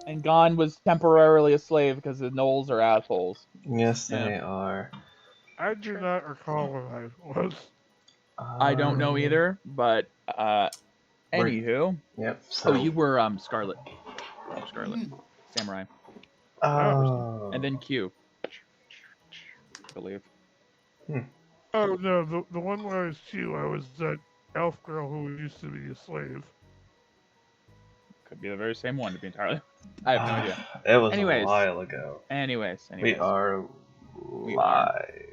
And Gon was temporarily a slave because the gnolls are assholes. Yes, they are. I do not recall what I was. I don't know either, but anywho. Yep. So. Oh, you were Scarlet. Scarlet. Samurai. Oh. And then Q. I believe. Oh no, the one where I was Q, I was that elf girl who used to be a slave. Could be the very same one, to be entirely. I have no idea. It was Anyways. a while ago. Anyways. We are live.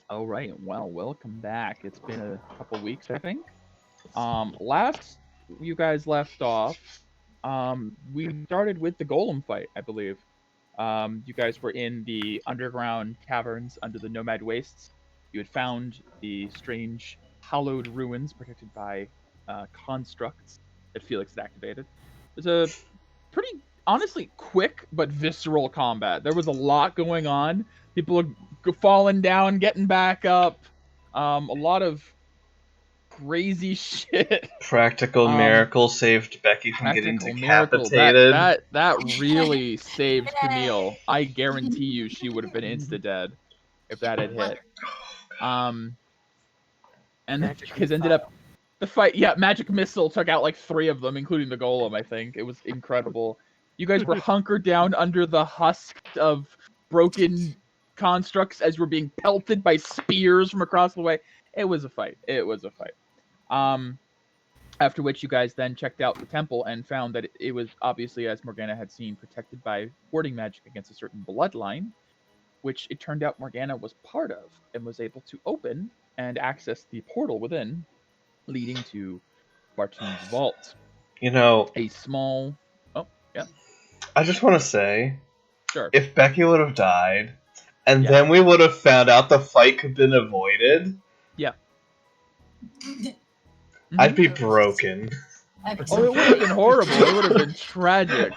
All right. Well, welcome back. It's been a couple weeks, I think. Last you guys left off, we started with the golem fight, I believe. You guys were in the underground caverns under the Nomad Wastes. You had found the strange hallowed ruins protected by constructs that Felix had activated. It was a pretty, honestly, quick but visceral combat. There was a lot going on. People were falling down, getting back up. A lot of crazy shit. Practical miracle saved Becky from getting decapitated. That really saved Camille. I guarantee you she would have been insta-dead if that had hit. And because ended up the fight, magic missile took out like 3 of them, including the golem, I think. It was incredible. You guys were hunkered down under the husk of broken constructs as you were being pelted by spears from across the way. It was a fight. After which you guys then checked out the temple and found that it was obviously, as Morgana had seen, protected by warding magic against a certain bloodline, which it turned out Morgana was part of and was able to open and access the portal within, leading to Bartoon's vault. You know, a small... Oh, yeah. I just want to say, sure. If Becky would have died, and then we would have found out the fight could have been avoided... Yeah. I'd be broken. It would have been horrible. It would have been tragic.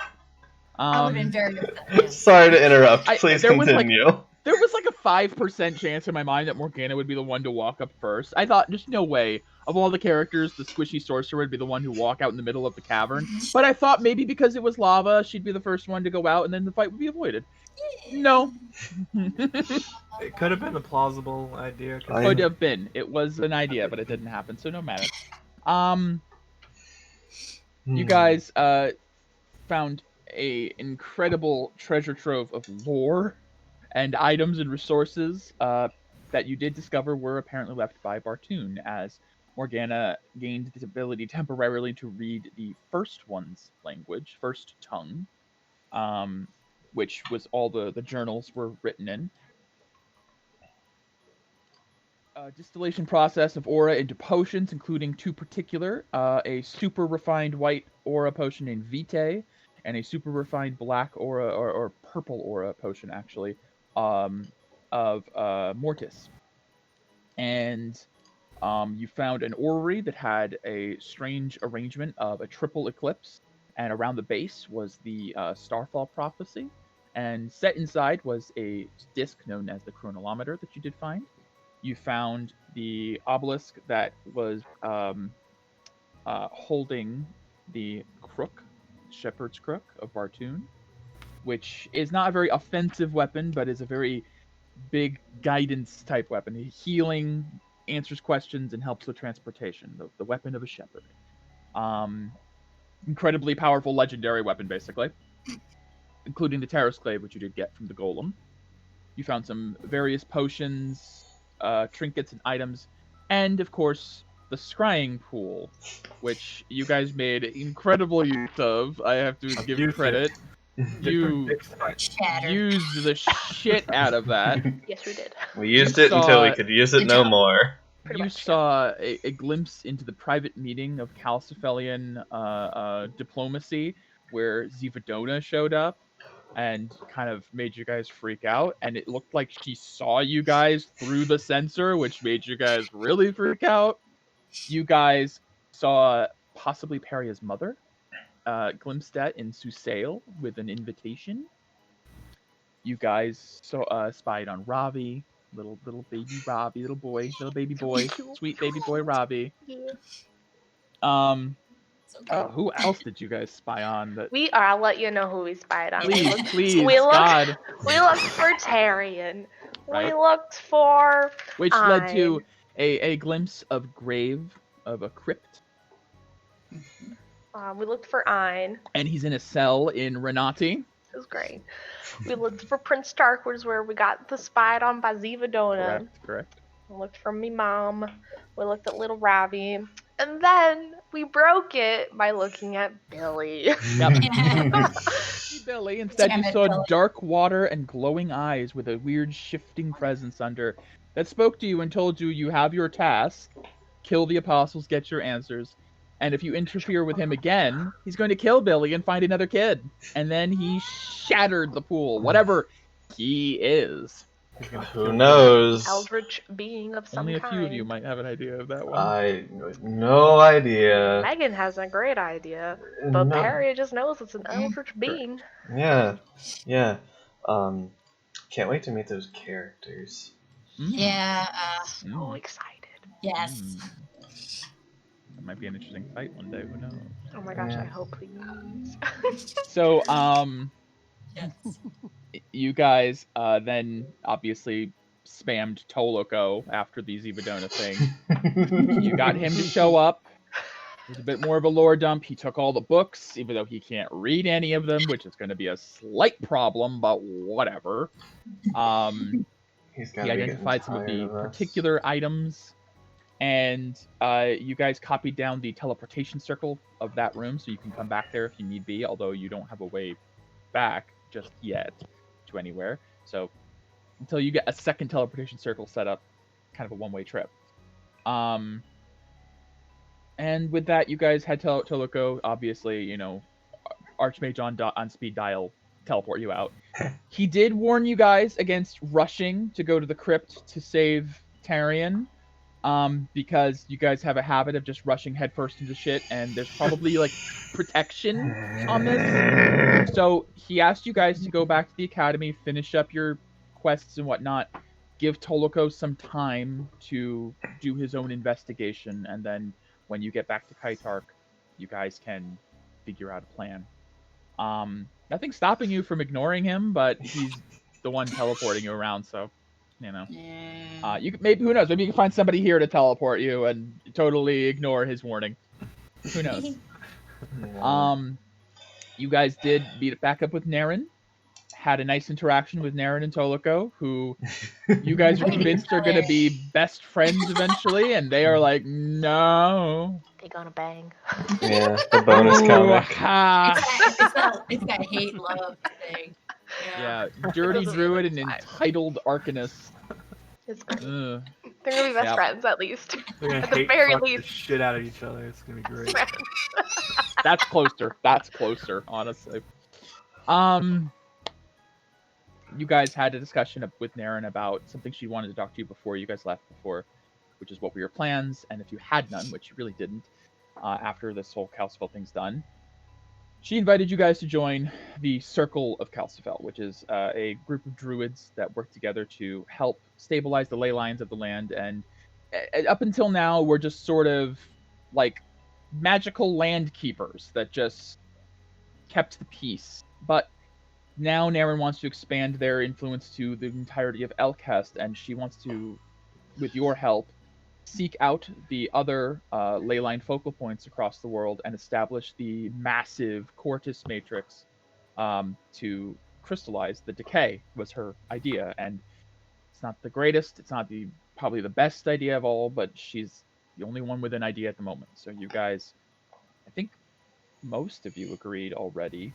I would have been very upset. Sorry to interrupt. Please continue. There was like a 5% chance in my mind that Morgana would be the one to walk up first. I thought, there's no way. Of all the characters, the squishy sorcerer would be the one who walk out in the middle of the cavern. But I thought maybe because it was lava, she'd be the first one to go out, and then the fight would be avoided. No. It could have been a plausible idea. Could have been. It was an idea, but it didn't happen, so no matter. You guys found a incredible treasure trove of lore and items and resources that you did discover were apparently left by Bartoon, as Morgana gained the ability temporarily to read the First One's language, First Tongue, which was all the journals were written in. Distillation process of aura into potions, including 2 particular, a super refined white aura potion named Vitae, and a super refined black aura, or purple aura potion, actually, of Mortis. And you found an orrery that had a strange arrangement of a triple eclipse, and around the base was the Starfall prophecy, and set inside was a disc known as the chronolometer that you did find. You found the obelisk that was holding the crook, shepherd's crook of Bartoon, which is not a very offensive weapon, but is a very big guidance type weapon. Healing, answers questions, and helps with transportation. The weapon of a shepherd. Incredibly powerful legendary weapon, basically. Including the Terrasclave, which you did get from the golem. You found some various potions, trinkets and items, and of course the scrying pool, which you guys made incredible use of. I have to give you credit. You used the shit out of that. Yes, we did. We used it until we could use it no more. You saw a glimpse into the private meeting of Calcifellian diplomacy, where Zivadona showed up and kind of made you guys freak out, and it looked like she saw you guys through the sensor, which made you guys really freak out. You guys saw possibly Peria's mother, glimpsed at in Susail with an invitation. You guys spied on Ravi, little baby Ravi, little baby boy, sweet baby boy Ravi. Yeah. It's okay. Who else did you guys spy on? That I'll let you know who we spied on. please, we looked, God. We looked for Tarian. Right. We looked for Which led to a glimpse of grave of a crypt. we looked for Ein. And he's in a cell in Renati. It was great. We looked for Prince Stark, which is where we got the spied on by Zivadona. Correct. We looked for me mom. We looked at little Ravi. And then we broke it by looking at Billy. Yep. Billy. Instead, Damn you it, saw Billy. dark water and glowing eyes with a weird shifting presence under that spoke to you and told you have your task. Kill the apostles, get your answers. And if you interfere with him again, he's going to kill Billy and find another kid. And then he shattered the pool, whatever he is. Who knows? Eldritch being of some Only a kind. few of you might have an idea of that one. I no idea. Megan has a great idea, but No. Perry just knows it's an eldritch being. Yeah. Can't wait to meet those characters. Yeah. So excited. Yes. That might be an interesting fight one day. Who knows? Oh my gosh, Yeah. I hope please. So, Yes. you guys then obviously spammed Toloko after the Zivadona thing. You got him to show up. It was a bit more of a lore dump. He took all the books, even though he can't read any of them, which is going to be a slight problem, but whatever. He's He gotta be identified some of getting the tired of us. particular items, and you guys copied down the teleportation circle of that room, so you can come back there if you need be, although you don't have a way back just yet to anywhere. So until you get a second teleportation circle set up, kind of a one-way trip. And with that, you guys had Toloko, obviously, Archmage on speed dial teleport you out. He did warn you guys against rushing to go to the crypt to save Tarian, because you guys have a habit of just rushing headfirst into shit, and there's probably like protection on this. So he asked you guys to go back to the academy, finish up your quests and whatnot, give Toloko some time to do his own investigation, and then when you get back to Kytarch, you guys can figure out a plan. Nothing's stopping you from ignoring him, but he's the one teleporting you around, so Yeah. you could, maybe, who knows, maybe you can find somebody here to teleport you and totally ignore his warning. Who knows? You guys did meet back up with Naren, had a nice interaction with Naren and Toloko, who you guys are convinced are going to be best friends eventually, and they are like, no. They gonna bang. Yeah, the bonus Ooh, comic. ha. It's that hate love thing. Yeah, dirty druid and entitled arcanist. It's great. Ugh. They're gonna be best Yep. friends at least. They're gonna At the hate very fuck the least. shit out of each other. It's gonna be great. That's closer. That's closer, honestly. You guys had a discussion with Naren about something she wanted to talk to you before you guys left which is what were your plans, and if you had none, which you really didn't, after this whole Calcifell thing's done. She invited you guys to join the Circle of Calcifell, which is a group of druids that work together to help stabilize the ley lines of the land, and up until now, we're just sort of like magical land keepers that just kept the peace. But now Naren wants to expand their influence to the entirety of Elcast, and she wants to, with your help, seek out the other leyline focal points across the world and establish the massive Cortis matrix to crystallize the decay, was her idea. And it's not the greatest, it's not probably the best idea of all, but she's the only one with an idea at the moment. So you guys, I think most of you agreed already.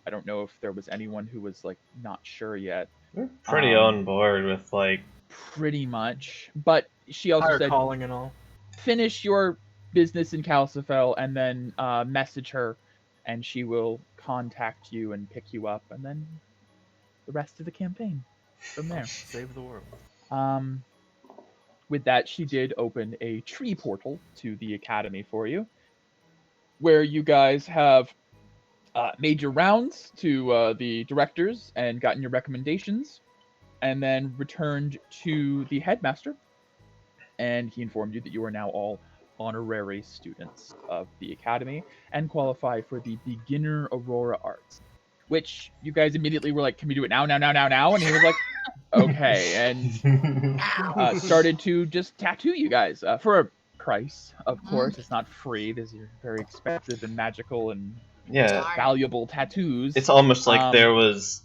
I don't know if there was anyone who was like not sure yet. We're pretty on board with like pretty much, but she also Higher said calling and all. finish your business in Calcifell and then message her, and she will contact you and pick you up, and then the rest of the campaign from there. Save the world. With that, she did open a tree portal to the academy for you, where you guys have made your rounds to the directors and gotten your recommendations, and then returned to the headmaster, and he informed you that you are now all honorary students of the academy and qualify for the beginner Aurora arts, which you guys immediately were like, can we do it now? And he was like, okay, and started to just tattoo you guys for a price, of course. It's not free. These are very expensive and magical and Yeah, valuable tattoos. it's almost like there was,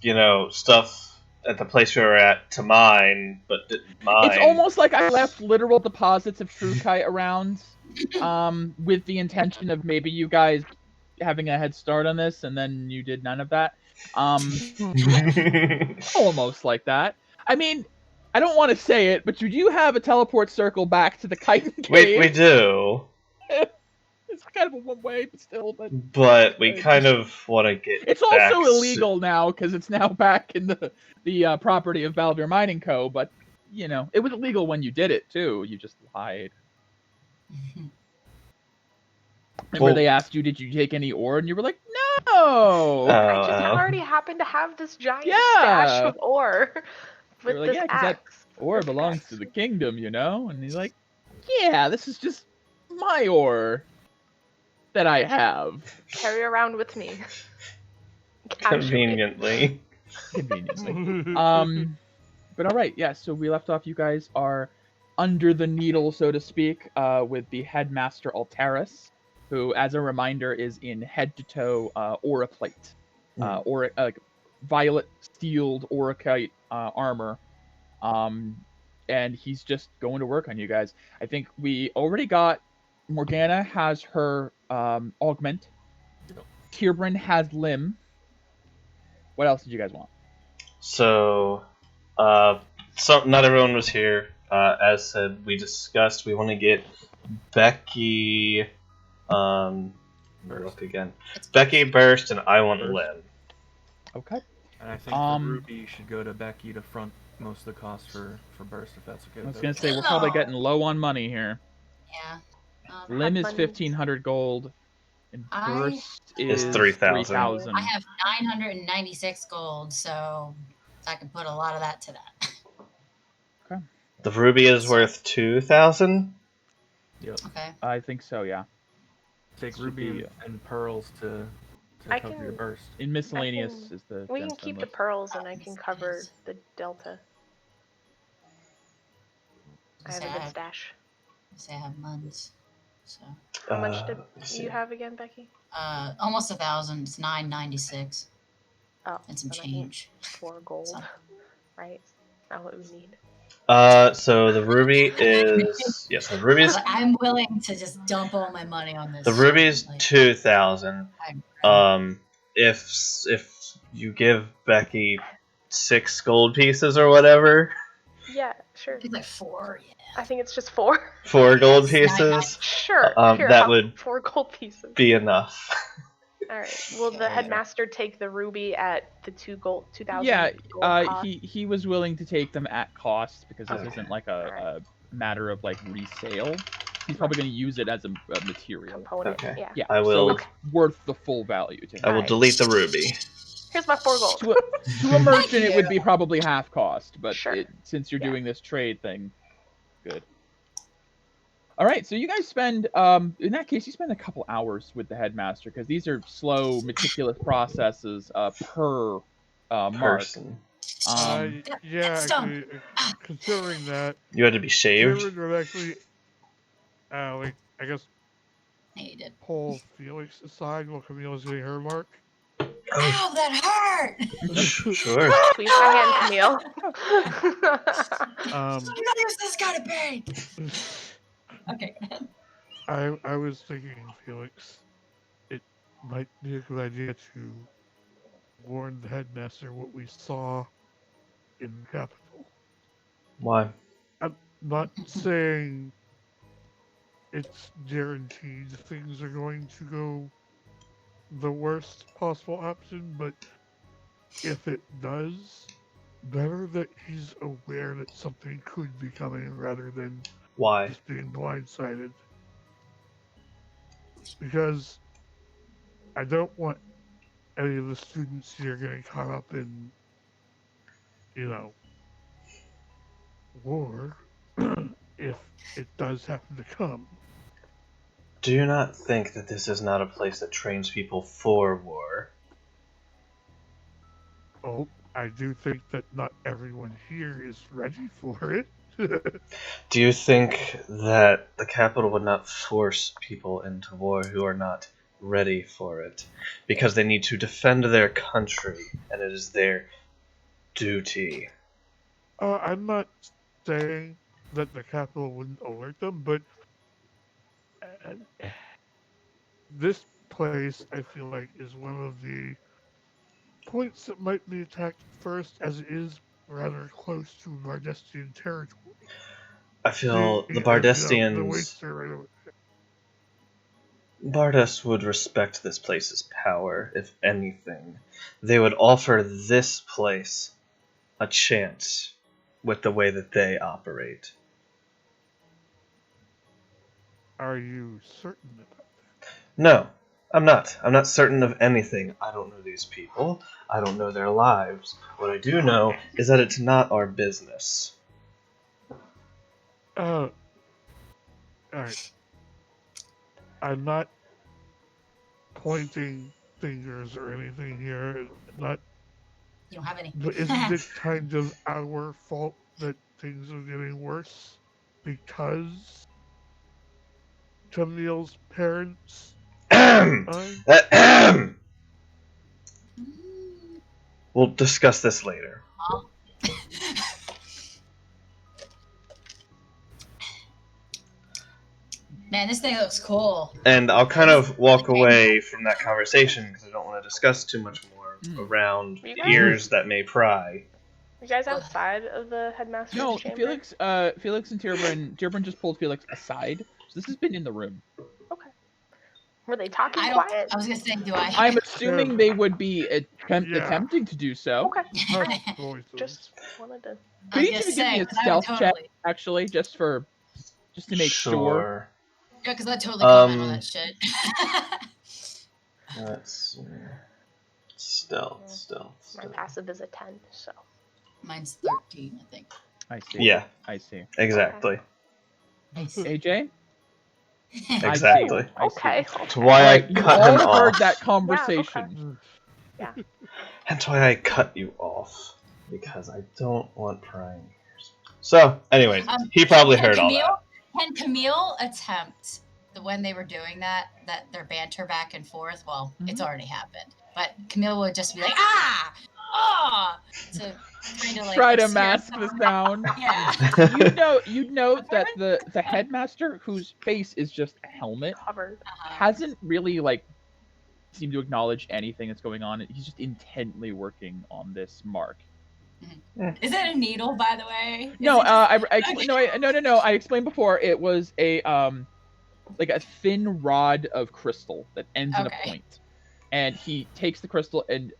stuff at the place we were at to mine, but didn't mine. It's almost like I left literal deposits of Truekite around, with the intention of maybe you guys having a head start on this, and then you did none of that. Almost like that. I mean, I don't want to say it, but you do have a teleport circle back to the Kytarch cave. we do. It's kind of a one way, but still. But we kind of want to get. It's back also illegal now because it's now back in the property of Baldur Mining Co. But it was illegal when you did it too. You just lied. Remember they asked you, did you take any ore, and you were like, no. I just already happen to have this giant stash of ore with like, this yeah, 'cause axe. that ore belongs to the kingdom, And he's like, yeah, this is just my ore that I have. Carry around with me. Conveniently. But all right, yeah. So we left off. You guys are under the needle, so to speak, with the headmaster Altaris, who, as a reminder, is in head-to-toe aura plate, violet steeled auracite armor, and he's just going to work on you guys. I think we already got Morgana has her augment. Tierbrin has limb. What else did you guys want? So not everyone was here. As said, we discussed we want to get Becky. Look again. Becky Burst, and I want Limb. Okay. And I think the Ruby should go to Becky to front most of the cost for Burst, if that's okay. I was gonna say we're probably getting low on money here. Yeah. Limb is 1,500 gold, and Burst is 3,000. I have 996 gold, so I can put a lot of that to that. Okay. The Ruby is worth 2,000. Yep. Okay. I think so. Yeah. Take Ruby and Pearls to cover your Burst. In miscellaneous is the. We can keep the pearls, and I can cover the delta. I have a good stash. Say I have months. So. How much do you have again, Becky? Almost 1,000. It's 996. Oh, and some change. 4 gold, right? That's what we need. So the Ruby is the Ruby's. I'm willing to just dump all my money on this. The Ruby's 2,000. If you give Becky 6 gold pieces or whatever. Yeah, sure. I think like 4. Yeah. I think it's just 4. 4 gold pieces. Sure. Here, that would 4 gold pieces. Be enough. All right. Will the headmaster take the ruby at the 2,000? Yeah. Gold cost? He was willing to take them at cost because this isn't like a matter of like resale. He's probably going to use it as a material component. Okay. Yeah. I will. So it's worth the full value to him. I will delete the ruby. Here's my 4 gold. To a merchant, it would be probably half cost, but sure. Since you're doing this trade thing, good. All right, so you guys spend, in that case, you spend a couple hours with the headmaster because these are slow, meticulous processes per person. Yeah, actually, considering that you had to be shaved. Would actually, I guess, pull Felix aside while Camille's getting her mark. Ow, that hurt! Sure. Squeeze my hand, Camille. I'm not using this kind of pain. Okay, go ahead. I was thinking, Felix, it might be a good idea to warn the headmaster what we saw in the capital. Why? I'm not saying it's guaranteed things are going to go the worst possible option, but if it does, better that he's aware that something could be coming rather than why just being blindsided. Because I don't want any of the students here getting caught up in, war if it does happen to come. Do you not think that this is not a place that trains people for war? Oh, I do think that not everyone here is ready for it. Do you think that the capital would not force people into war who are not ready for it? Because they need to defend their country, and it is their duty. I'm not saying that the capital wouldn't alert them, but this place, I feel like, is one of the points that might be attacked first, as it is rather close to Bardestian territory. I feel the The Bardestians... wastes are right over. Bardas would respect this place's power, if anything. They would offer this place a chance with the way that they operate. Are you certain about that? No, I'm not. I'm not certain of anything. I don't know these people. I don't know their lives. What I do know is that it's not our business. Alright. I'm not pointing fingers or anything here. Not, You don't have any. but isn't it kind of our fault that things are getting worse? Because Camille's parents Ahem. are? Ahem. We'll discuss this later. Man, this thing looks cool. And I'll kind of walk away from that conversation because I don't want to discuss too much more around You guys- ears that may pry. You guys outside of the headmaster's No, chamber? Felix and Tirburn just pulled Felix aside. So this has been in the room. Okay. Were they talking I don't. quiet? I was gonna say, do I? I'm assuming they would be attempting to do so. Okay. Hush voices. Just wanted to. Could each of you give me a stealth check, actually, just to make sure. Yeah, because I totally comment on that shit. Let's see. Stealth. My passive is a 10, so. Mine's 13, I think. I see. Yeah, I see. exactly. AJ? Exactly. I see. Okay. That's why I Alright, you cut him all heard off. that conversation. That's why I cut you off. Because I don't want prying ears. So, anyways, he probably heard all that. Can Camille attempt when they were doing that their banter back and forth? Well, it's already happened. But Camille would just be like, to kind of like Try to mask the sound. Yeah. You'd note that the headmaster, whose face is just a helmet, Covered. hasn't really seemed to acknowledge anything that's going on. He's just intently working on this mark. Is it a needle, by the way? No, Is no. I explained before. It was a a thin rod of crystal that ends in a point, and he takes the crystal and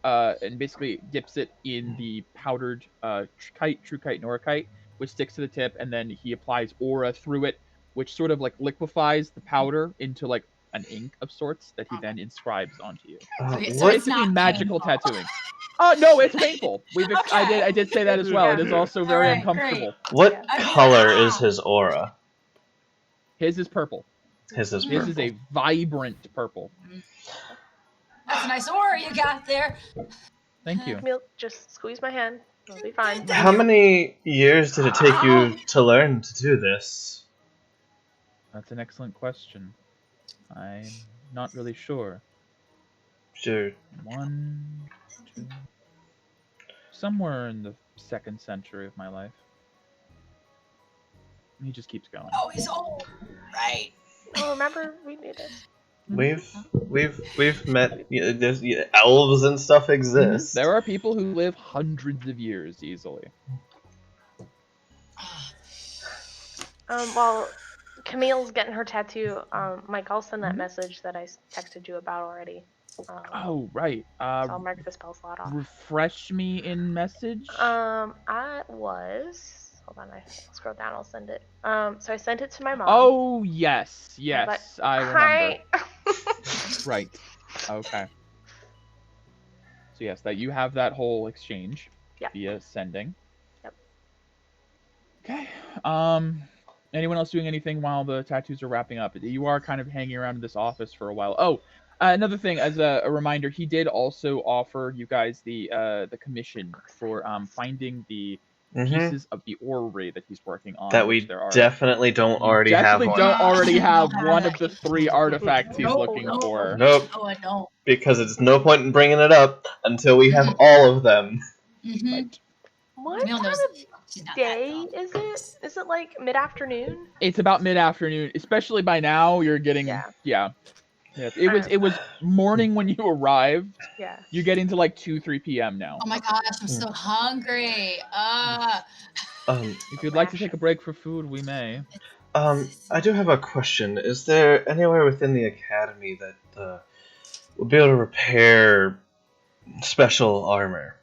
basically dips it in the powdered true kite norokite, which sticks to the tip, and then he applies aura through it, which sort of liquefies the powder into an ink of sorts that he then inscribes onto you. Okay, It's so it's basically not magical painful. tattooing. Oh no, it's painful. Okay. I did say that as well. It is also very Alright, uncomfortable. What color is his aura? His is purple. His is His purple. is a vibrant purple. That's a nice aura you got there. Thank you. Camille, just squeeze my hand. It'll be fine. How many years did it take you to learn to do this? That's an excellent question. I'm not really sure. Sure. 1, 2, somewhere in the 2nd century of my life. He just keeps going. Oh, he's old, right? Oh, remember we knew this. We've met. There's elves and stuff exist. There are people who live hundreds of years easily. While Camille's getting her tattoo, Mike, I'll send that message that I texted you about already. Oh, right. So I'll mark the spell slot off. Refresh me in message. I was. Hold on, I scroll down. I'll send it. So I sent it to my mom. Oh yes, But- I remember. Hi. Right. Okay. So yes, that you have that whole exchange Yep. via sending. Yep. Okay. And Anyone else doing anything while the tattoos are wrapping up? You are kind of hanging around in this office for a while. Oh, another thing, as a reminder, he did also offer you guys the commission for finding the pieces of the orrery that he's working on. That which we there are. definitely don't You already have definitely one. don't already have No. one of the 3 artifacts he's Nope, looking nope. for. Nope, Oh, I don't. because it's no point in bringing it up until we have all of them. Mm-hmm. Right. What Camille time knows of she's not day that is it? Is it like mid-afternoon? It's about mid-afternoon, especially by now. You're getting Yeah. It was morning when you arrived. Yeah. You're getting to like 2-3 p.m. now. Oh my gosh, I'm so hungry. If you'd like to take a break for food, we may. I do have a question. Is there anywhere within the academy that will be able to repair special armor?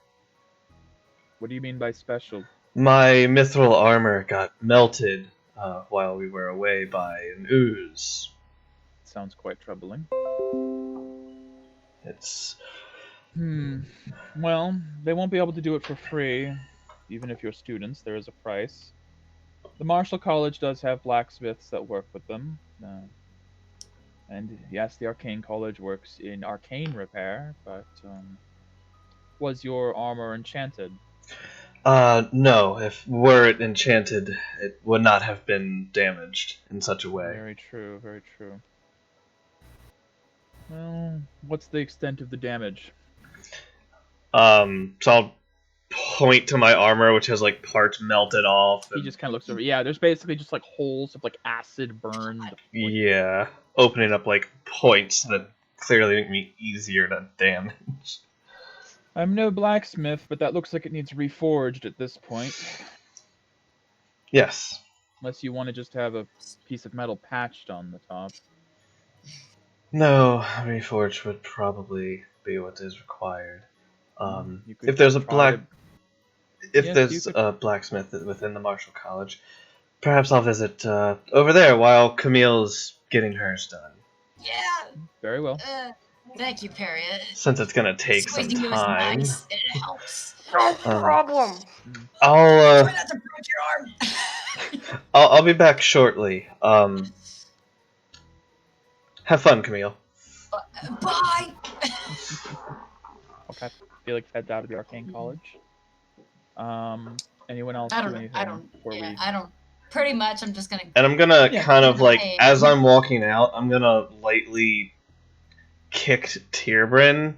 What do you mean by special? My mithril armor got melted while we were away by an ooze. Sounds quite troubling. It's... Well, they won't be able to do it for free. Even if you're students, there is a price. The Martial College does have blacksmiths that work with them. And yes, the Arcane College works in arcane repair, but was your armor enchanted? No. If were it enchanted, it would not have been damaged in such a way. Very true, very true. Well, what's the extent of the damage? So I'll point to my armor, which has like parts melted off. He just kind of looks over. Yeah, there's basically just like holes of like acid burned. Yeah, opening up like points that clearly make me easier to damage. I'm no blacksmith, but that looks like it needs reforged at this point. Yes. Unless you want to just have a piece of metal patched on the top. No, reforge would probably be what is required. You could If there's a try to- if Yes, there's you could- a blacksmith within the Martial College, perhaps I'll visit over there while Camille's getting hers done. Yeah. Very well. Thank you, Perry. Since it's gonna take some Squeezing you is time, nice. It helps. No problem. I'll Try not to break your arm. I'll be back shortly. Have fun, Camille. Bye. Okay. Felix heads out of the Arcane College. Anyone else I do don't. anything? I don't. before Yeah, we... I don't. Pretty much, I'm just gonna. And I'm gonna kind of like, Hey. as I'm walking out, I'm gonna lightly kick Tierbrin,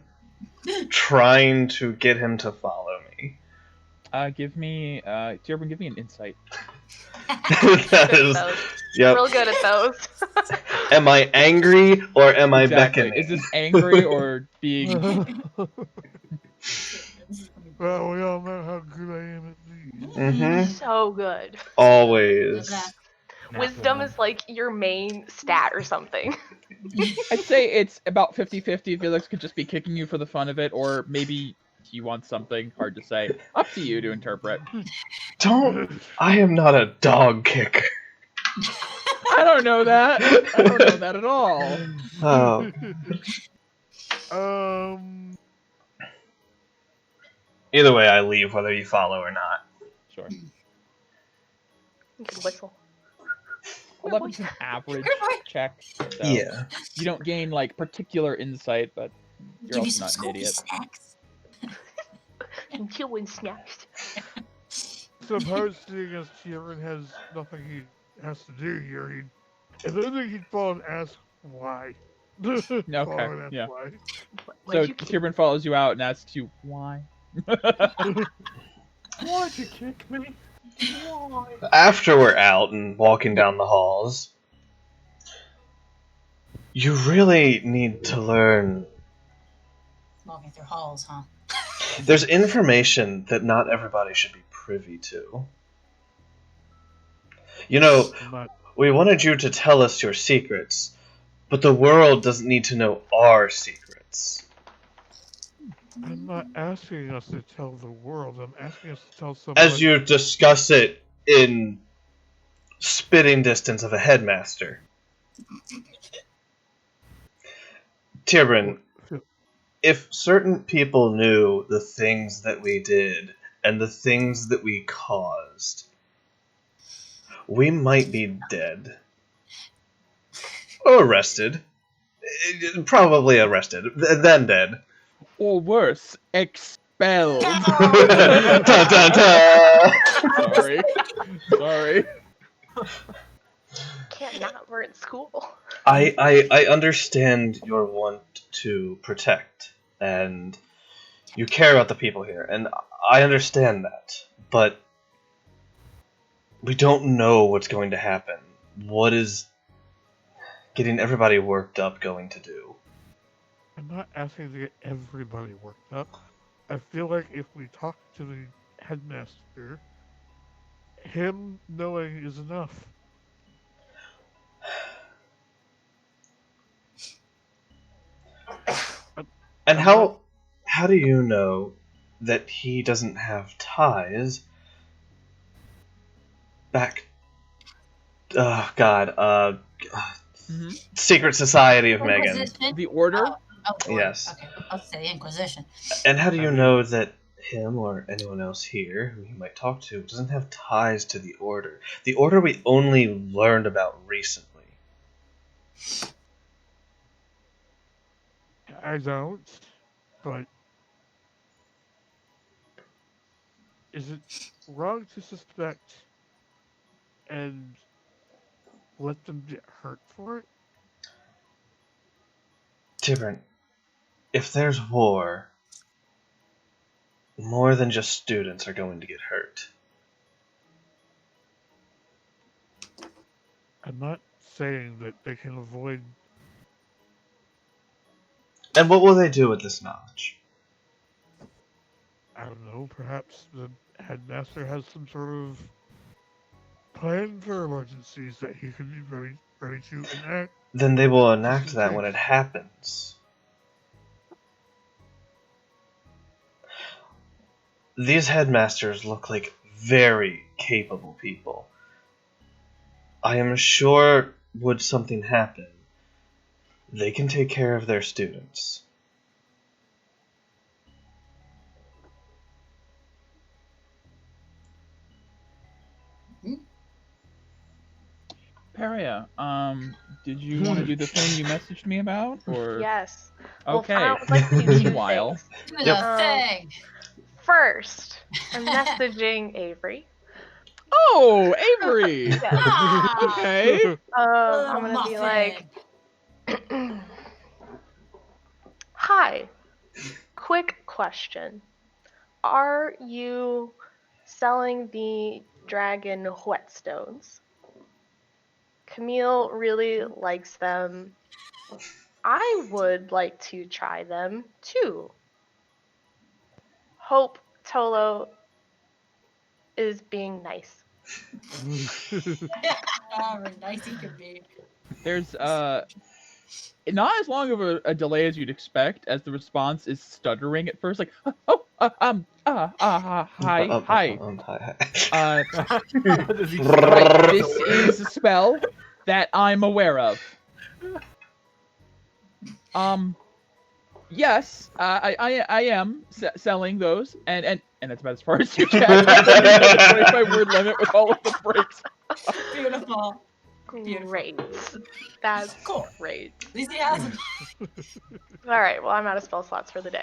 trying to get him to follow me. Give me, Tierbrin, give me an insight. That is, yep. Real good at those. Am I angry or am I beckoning? Is this angry or being... Well, we all know how good I am at these. Mm-hmm. So good. Always. Wisdom is like your main stat or something. I'd say it's about 50-50. Felix could just be kicking you for the fun of it, or maybe he wants something. Hard to say. Up to you to interpret. I am not a dog kicker. I don't know that. I don't know that at all. Oh. Either way, I leave whether you follow or not. Sure. You can whistle. 11's an average check. So Yeah. You don't gain like particular insight, but you're Give you also some not an idiot. snacks. And chewing snacks. Suppose seeing as Tyrion has nothing he has to do here, I don't think he'd fall and ask why. Okay, yeah. Why. So Tierbrin follows you out and asks you why. Why'd you kick me? Why? After we're out and walking down the halls, you really need to learn. Walking through halls, huh? There's information that not everybody should be privy to. You know, we wanted you to tell us your secrets, but the world doesn't need to know our secrets. I'm not asking us to tell the world. I'm asking us to tell someone. As you discuss it in spitting distance of a headmaster. Tierbrin, if certain people knew the things that we did and the things that we caused, we might be dead. Or arrested. Probably arrested, then dead. Or worse, expelled. Dun, dun, dun. Sorry. Can't not. We're in school. I understand your want to protect, and you care about the people here, and I understand that, but we don't know what's going to happen. What is getting everybody worked up going to do? I'm not asking to get everybody worked up. I feel like if we talk to the headmaster, him knowing is enough. And how do you know that he doesn't have ties back? Oh God, Secret Society of Megan. Inquisition? The Order? The Order. Yes. Okay, I'll say the Inquisition. And how do you know that him or anyone else here who he might talk to doesn't have ties to the Order? The Order we only learned about recently. I don't, but is it wrong to suspect and let them get hurt for it? Different. If there's war, more than just students are going to get hurt. I'm not saying that they can avoid. And what will they do with this knowledge? I don't know, perhaps the headmaster has some sort of plan for emergencies that he can be ready to enact. Then they will enact that when it happens. These headmasters look like very capable people. I am sure, would something happen, they can take care of their students. Peria, did you want to do the thing you messaged me about, or? Yes. Okay. Well, I would like to do two Meanwhile. things. Do the thing. First, I'm messaging Avery. Oh, Avery. Ah, Okay. little I'm gonna be muffin. like, hi. Quick question. Are you selling the dragon whetstones? Camille really likes them. I would like to try them too. Hope Tolo is being nice. However nice he could be. There's not as long of a delay as you'd expect, as the response is stuttering at first, like hi. Hi. Right, this is a spell that I'm aware of. Yes, I am selling those, and that's about as far as you get. The 25-word limit with all of the breaks. Beautiful. Great. That's Cool. great. At least he has them. All right, well, I'm out of spell slots for the day.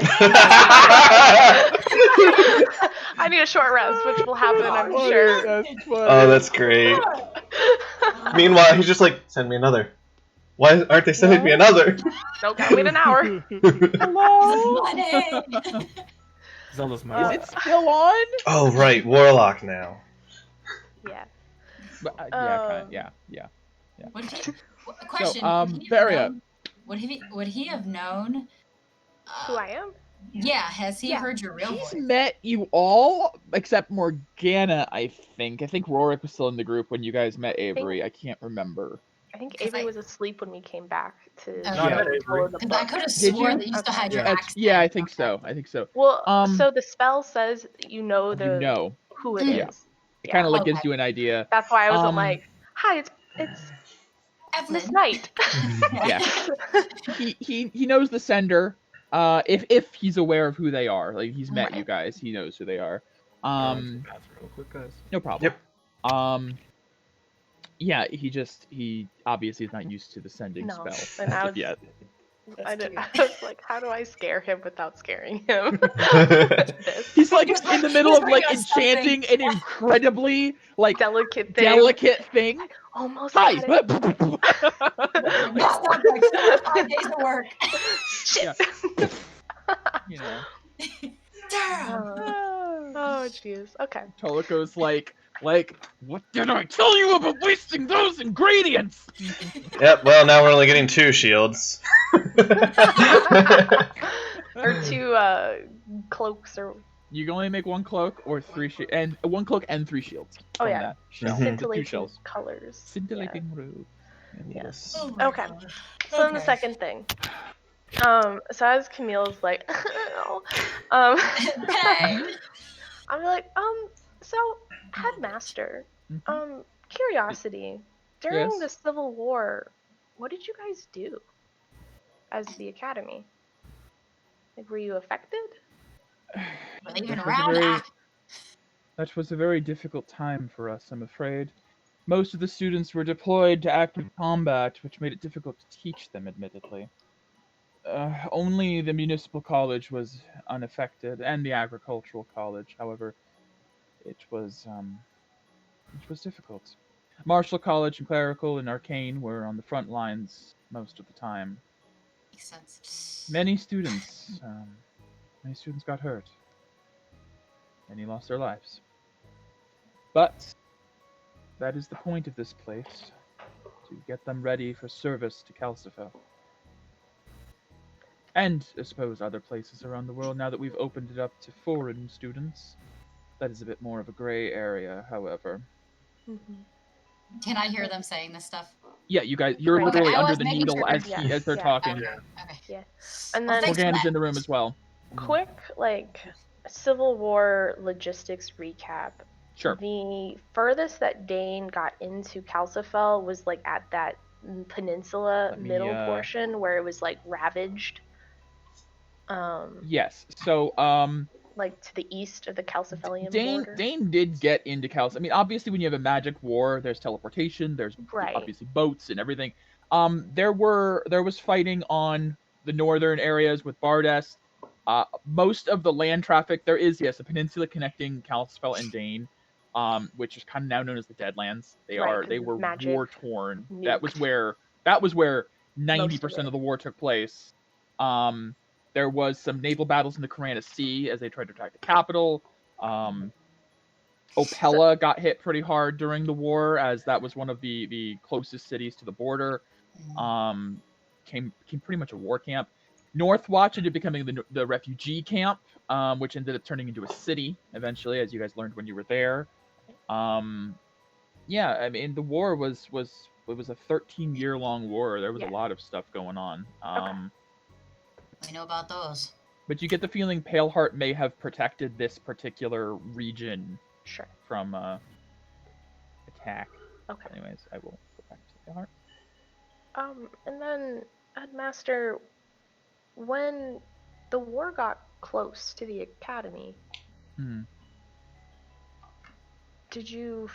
I need a short rest, which will happen, I'm sure. That's funny. Oh, that's great. Meanwhile, he's just like, send me another. Why aren't they sending me another? Nope, gotta wait an hour. Hello? Money. Zelda's Is my it still on? Oh, right, Warlock now. Yeah. But, yeah. Would he, question. So, would he have Varia. known- Would he have known? Who I am? Yeah. Has he Yeah. heard your real He's voice? met you all except Morgana, I think. I think Rorik was still in the group when you guys met Avery. I can't remember. I think 'Cause Avery I- was asleep when we came back to Okay. follow the Because I book. could have Did sworn you? that you still had Okay. your accent. Yeah, I think so. I think so. Well, so Um, the spell says you know You know. who it is. Yeah. It kind of like gives Okay. you an idea. That's why I wasn't Um, like, hi, it's Miss Evelyn. Knight. Yes. He knows the sender. If he's aware of who they are, like he's met you guys, he knows who they are. real quick, guys. No problem. Yep. Yeah, he obviously is not used to the sending No, spell and as I of yet. I That's was like, how do I scare him without scaring him? He's like Just in the middle of whispering like us something. enchanting an incredibly like Delicate thing. delicate thing. Almost Hi. got it. Messed up like 4 or 5 days of work. Shit. You know. Damn. Oh, jeez. Okay. Tolico's like, what did I tell you about wasting those ingredients? Yep, well, now we're only getting 2 shields. Or 2 cloaks or You can only make 1 cloak or 3 and 1 cloak and 3 shields from yeah. that shell. Mhm. The 2 scintillating shells. colors. Scintillating robe. Yes. Oh my Okay. God. So then the Okay. second thing. So as Camille's like, Hey. I'm like, so headmaster, Mhm. curiosity. During Yes? the Civil War, what did you guys do as the academy? Like, were you affected? We're leaving That was a around. very- That was a very difficult time for us, I'm afraid. Most of the students were deployed to active combat, which made it difficult to teach them, admittedly. Only the municipal college was unaffected, and the agricultural college. However, it was difficult. Martial college and clerical and arcane were on the front lines most of the time. Makes sense. Many students got hurt. Many lost their lives. But that is the point of this place, to get them ready for service to Calcifell. And, I suppose, other places around the world now that we've opened it up to foreign students. That is a bit more of a gray area, however. Can I hear them saying this stuff? Yeah, you guys, you're Okay, literally I under was the making needle sure. as they're Yeah. talking. Okay. And Well, then thanks for Morgana's that. in the room as well. quick, like, Civil War logistics recap. Sure. The furthest that Dane got into Calcifell was like at that peninsula Let me, middle portion where it was like ravaged. Yes. So, Like to the east of the Calcifellian Dane border. did get into Calcifell. I mean, obviously, when you have a magic war, there's teleportation, there's Right. obviously boats and everything. There was fighting on the northern areas with Bardest. Most of the land traffic there is, yes, a peninsula connecting Calcifell and Dane, which is kind of now known as the Deadlands. They Right, were magic, war torn. That was nuked. where 90% it. of the war took place. There was some naval battles in the Carana Sea as they tried to attack the capital. Opella got hit pretty hard during the war, as that was one of the closest cities to the border. Became pretty much a war camp. Northwatch ended up becoming the refugee camp, which ended up turning into a city eventually, as you guys learned when you were there. Yeah, I mean the war was a 13-year-long war. There was a lot of stuff going on. We know about those. But you get the feeling Paleheart may have protected this particular region from attack. Okay. Anyways, I will go back to Paleheart. And then, Headmaster, when the war got close to the academy, did you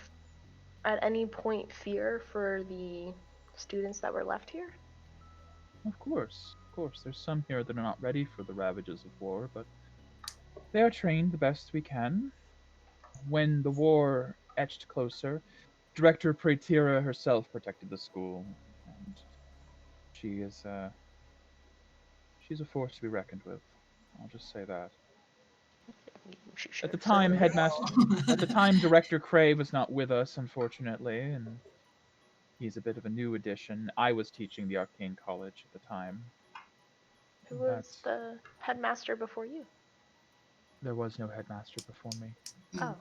at any point fear for the students that were left here? Of course. There's some here that are not ready for the ravages of war, but they are trained the best we can. When the war etched closer, Director Praetira herself protected the school, and she's a force to be reckoned with. I'll just say that. At the time, Director Cray was not with us, unfortunately, and he's a bit of a new addition. I was teaching the Arcane College at the time. Who was the headmaster before you? There was no headmaster before me. Oh.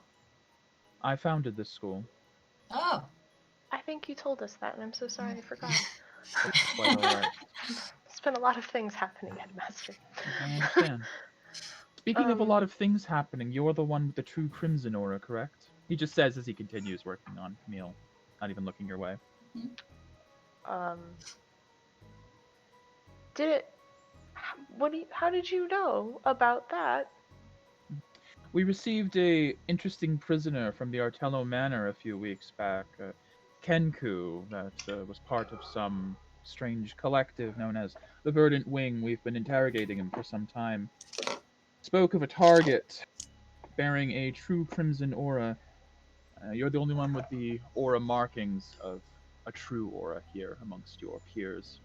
I founded this school. Oh. I think you told us that, and I'm so sorry I forgot. It's quite alright. It's been a lot of things happening, Headmaster. I understand. Speaking of a lot of things happening, you're the one with the true crimson aura, correct? He just says as he continues working on Camille, not even looking your way. How did you know about that? We received a interesting prisoner from the Artello Manor a few weeks back. Kenku that was part of some strange collective known as the Verdant Wing. We've been interrogating him for some time. Spoke of a target bearing a true crimson aura. You're the only one with the aura markings of a true aura here amongst your peers.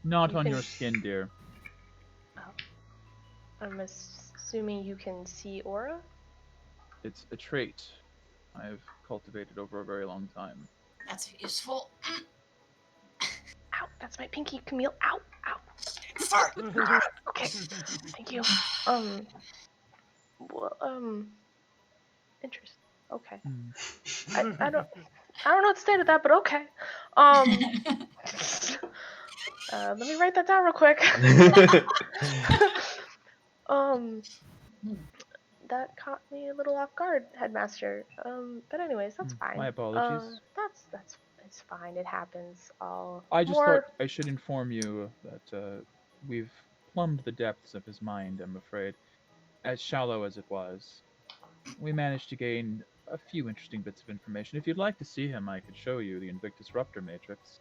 Not You on can- your skin, dear. I'm assuming you can see aura? It's a trait I've cultivated over a very long time. That's useful. Ow, that's my pinky, Camille. Ow, ow. Sorry. Okay, thank you. Interesting. Okay. I don't know what to say to that, but okay. Let me write that down real quick. That caught me a little off guard, Headmaster. But anyways, that's fine. My apologies. It's fine. It happens. I just thought I should inform you that we've plumbed the depths of his mind, I'm afraid. As shallow as it was, we managed to gain a few interesting bits of information. If you'd like to see him, I could show you the Invictus Ruptor Matrix.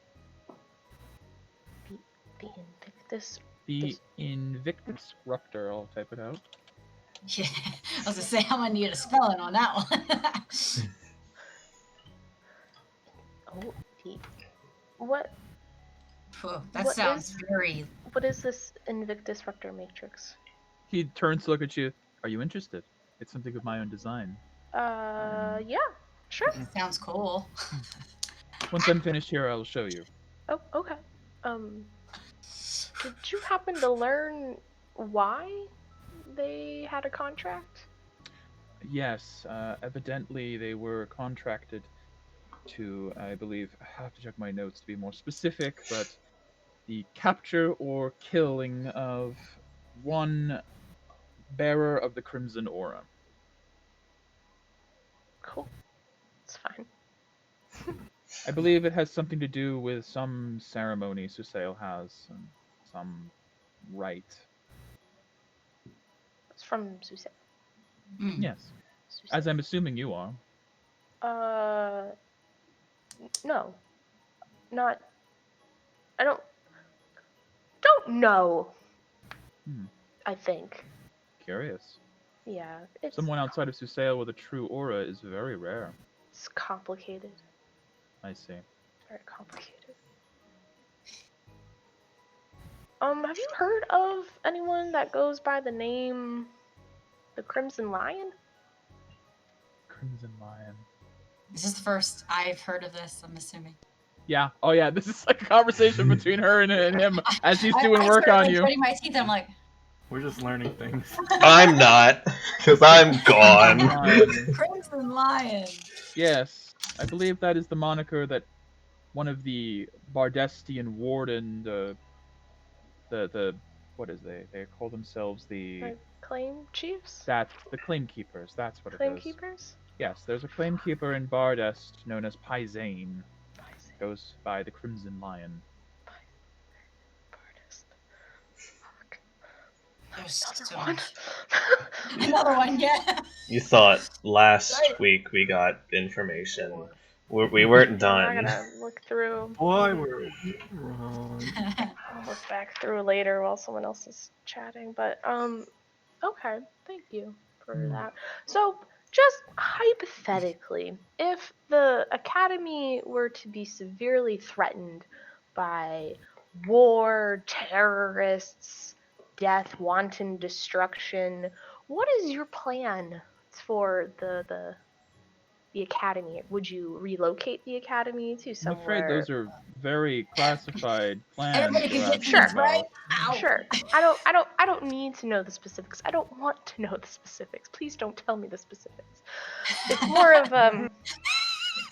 The Invictus. The Invictus Ruptor, I'll type it out. Yeah, I was gonna say I'm gonna need a spelling on that one. Oh, what? Whew, that What sounds is- very. What is this Invictus Ruptor Matrix? He turns to look at you. Are you interested? It's something of my own design. Yeah, sure. Sounds cool. Once I'm finished here, I'll show you. Oh, okay. Did you happen to learn why they had a contract? Yes, evidently they were contracted to, I believe, I have to check my notes to be more specific, but the capture or killing of one bearer of the Crimson Aura. Cool. It's fine. I believe it has something to do with some ceremony Susail has, some rite. It's from Susan. Yes, as I'm assuming you are. No. Not. I don't know. I think. Curious. Yeah, it's Someone outside of Susail with a true aura is very rare. It's complicated. I see. Very complicated. Have you heard of anyone that goes by the name the Crimson Lion? Crimson Lion. This is the first I've heard of this, I'm assuming. Yeah. Oh, yeah. This is like a conversation between her and him as he's doing I work started on you. gritting my teeth. I'm like, We're just learning things. I'm not, because I'm gone. Crimson Lion. Yes, I believe that is the moniker that one of the Bardestian warden, the what is they call themselves the Like claim chiefs? that's the claim keepers. That's what Claim it is. keepers? Yes, there's a claim keeper in Bardest known as Pyzane. Goes by the Crimson Lion. Artist. Fuck. There's Another so one. much. Another one, yeah. You thought last week we got information. We weren't I'm done. gonna look through. Boy, we're wrong. I'll look back through later while someone else is chatting. But okay, thank you for that. So just hypothetically, if the Academy were to be severely threatened by war, terrorists, death, wanton destruction, what is your plan for the Academy? Would you relocate the Academy to I'm somewhere? afraid those are very classified plans. Everybody can you're get asking things right. about. Ow. Sure. I don't need to know the specifics. I don't want to know the specifics. Please don't tell me the specifics. It's more of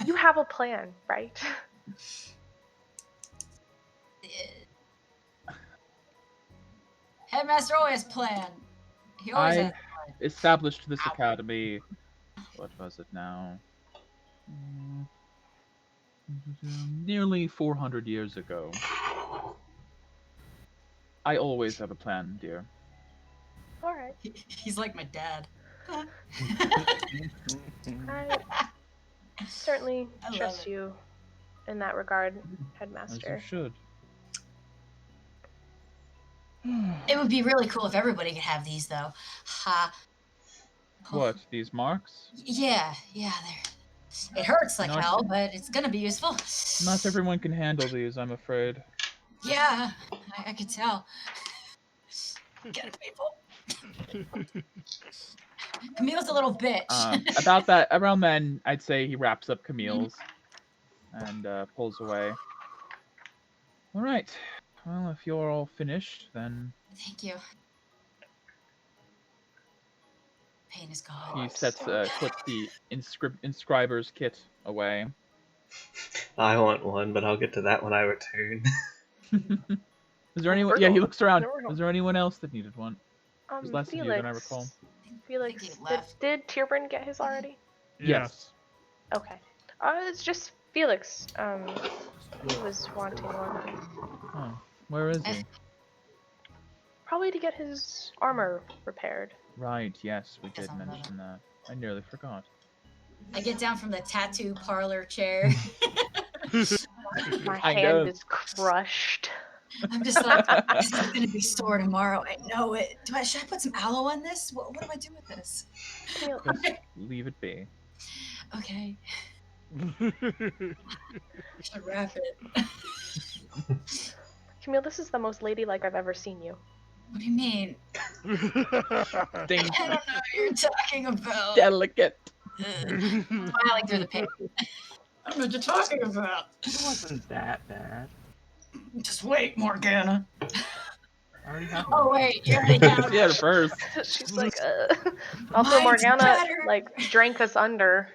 you have a plan, right? Headmaster always planned. He always I has. established this academy. What was it now? Nearly 400 years ago. I always have a plan, dear. All right. He's like my dad. I Certainly I love trust it. you in that regard, As you Headmaster. should. It would be really cool if everybody could have these, though. Ha. What, these marks? Yeah, it hurts like Not- hell, but it's gonna be useful. Not everyone can handle these, I'm afraid. Yeah, I could tell. Get it, people. Camille's a little bitch. Around then, I'd say he wraps up Camille's and pulls away. All right. Well, if you're all finished, then Thank you. Pain is gone. Oh, he I'm puts the inscriber's kit away. I want one, but I'll get to that when I return. Is there anyone? Yeah, he looks around. Is there anyone else that needed one? There's less of you than I recall. Felix, he left. did Tierbrand get his already? Yes. Okay. It's just Felix. He was wanting one. Oh, where is he? Probably to get his armor repaired. Right. Yes, we did Doesn't matter. mention that. I nearly forgot. I get down from the tattoo parlor chair. My I hand know. is crushed. I'm just like, this is gonna be sore tomorrow. I know it. Should I put some aloe on this? What do I do with this? Camille, Just leave it be. Okay, I should wrap it. Camille, this is the most ladylike I've ever seen you. What do you mean? Dainty, I don't know what you're talking about. delicate. Smiling through the paper. I don't know what you're talking about. It wasn't that bad. Just wait, Morgana. I already have one. Oh wait, you already have Yeah, first. She's like, Also, Mine's Morgana, better. like, drank us under.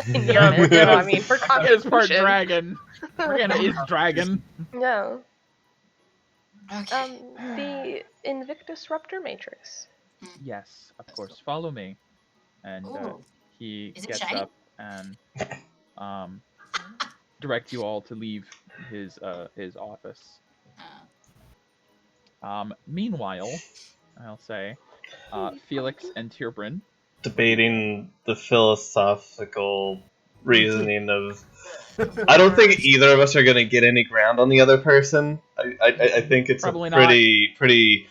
in Yeah, Yemen, so, I Morgana's- mean, for Morgana's part constitution. dragon. Morgana is dragon. Yeah. Okay. The Invictus Ruptor Matrix. Yes, of course. Follow me. And Ooh. he Is it gets shiny? up and direct you all to leave his office. Meanwhile, I'll say, Felix and Tierbrand. Debating the philosophical reasoning of. I don't think either of us are going to get any ground on the other person. I think it's Probably a not. pretty.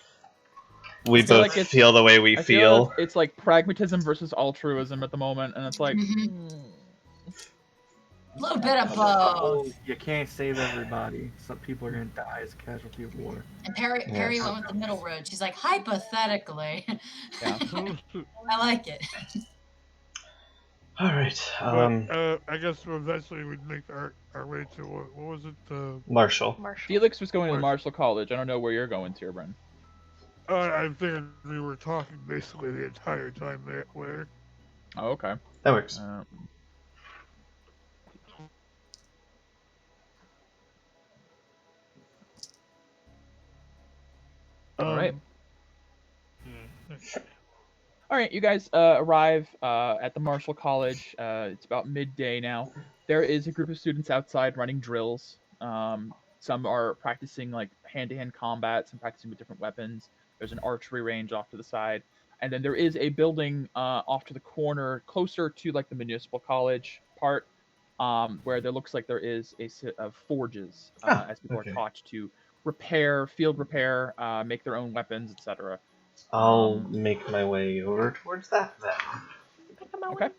We I feel both like it's- feel the way we I feel. It's like pragmatism versus altruism at the moment, and it's like, A little bit of both. You can't save everybody. Some people are gonna die as a casualty of war. And Perry went with the middle road. She's like, hypothetically. yeah. I like it. All right, I guess eventually we'd make our way to what was it? Marshall. Felix was going to Marshall College. I don't know where you're going, Tierbrand. I figured we were talking basically the entire time there. Oh, okay. That works. All right. All right, you guys arrive at the Marshall College. It's about midday now. There is a group of students outside running drills. Some are practicing like hand-to-hand combat, some practicing with different weapons. There's an archery range off to the side. And then there is a building off to the corner, closer to like the municipal college part, where there looks like there is a set of forges, as people okay. are taught to repair, field repair, make their own weapons, etc. I'll make my way over towards that then. Okay.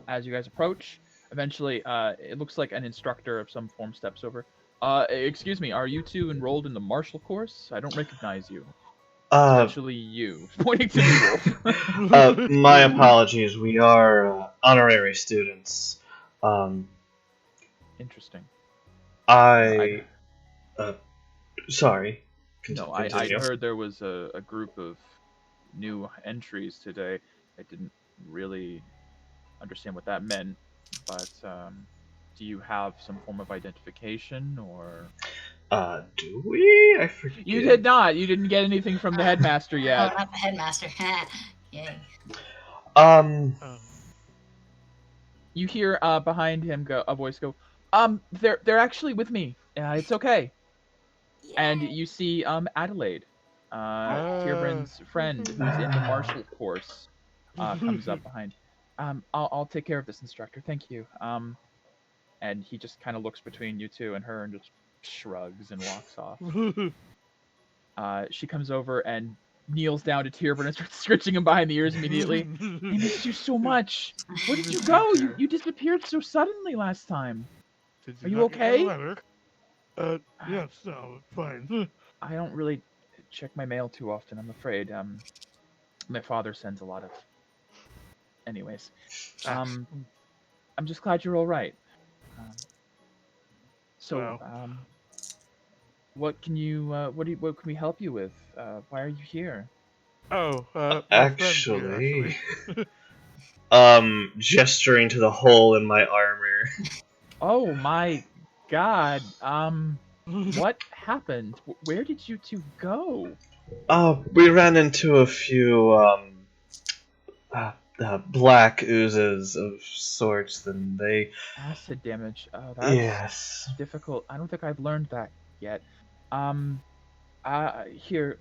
As you guys approach, eventually, it looks like an instructor of some form steps over. Excuse me, are you two enrolled in the martial course? I don't recognize you. Especially you, pointing to me. My apologies. We are honorary students. Interesting. Sorry. No, I Continue. heard there was a group of new entries today. I didn't really understand what that meant, but do you have some form of identification, or? Do we? I forget. You did not. You didn't get anything from the headmaster yet. Oh, not the headmaster. Yay. You hear behind him a voice go, they're actually with me. It's okay. And you see Adelaide, Tierbrand's friend, who's in the martial course, comes up behind. I'll take care of this, instructor. Thank you. And he just kind of looks between you two and her and just shrugs and walks off. She comes over and kneels down to Tierburn and starts scratching him behind the ears immediately. I missed you so much. Where did you go? You disappeared so suddenly last time. Did Are you not get my okay? letter? Yes, no, fine. I don't really check my mail too often, I'm afraid. My father sends a lot of. Anyways, I'm just glad you're all right. So, Wow. what can you what can we help you with? Why are you here? Oh, my friend's here, Actually, actually. gesturing to the hole in my armor. Oh my god. What happened? Where did you two go? We ran into a few black oozes of sorts, and they. Acid damage. Oh, that's Yes. difficult. I don't think I've learned that yet. Here.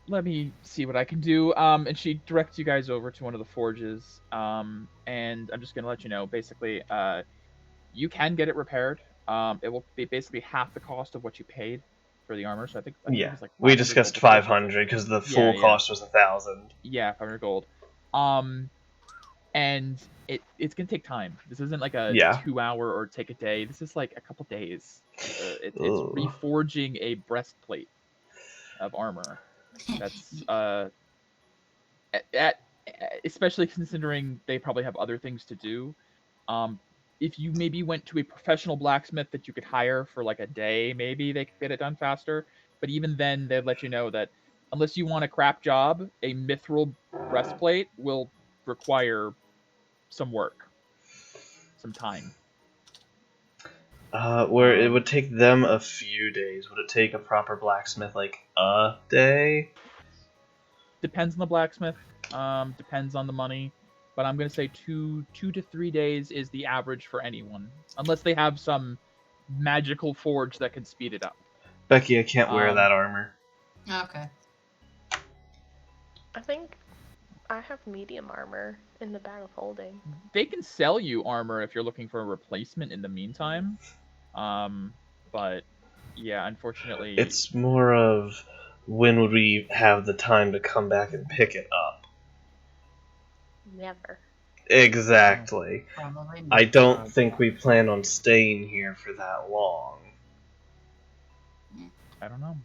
Let me see what I can do. And she directs you guys over to one of the forges. And I'm just gonna let you know, basically, you can get it repaired. It will be basically half the cost of what you paid for the armor. So I think it Yeah, was like we 500 discussed gold before, so it's 500 because the full yeah. cost was 1,000. Yeah, 500 gold. And it's gonna take time. This isn't like a Yeah. 2 hour or take a day. This is like a couple days. It's Ugh. reforging a breastplate of armor. That's especially considering they probably have other things to do. If you maybe went to a professional blacksmith that you could hire for like a day, maybe they could get it done faster. But even then, they'd let you know that unless you want a crap job, a mithril breastplate will require some work, some time. Where it would take them a few days. Would it take a proper blacksmith like a day? Depends on the blacksmith. Depends on the money. But I'm gonna say 2 to 3 days is the average for anyone, unless they have some magical forge that can speed it up. Becky, I can't wear that armor. Okay. I think I have medium armor in the bag of holding. They can sell you armor if you're looking for a replacement in the meantime. But yeah, unfortunately, It's more of when would we have the time to come back and pick it up? Never. Exactly. Probably I not. don't think we plan on staying here for that long. I don't know.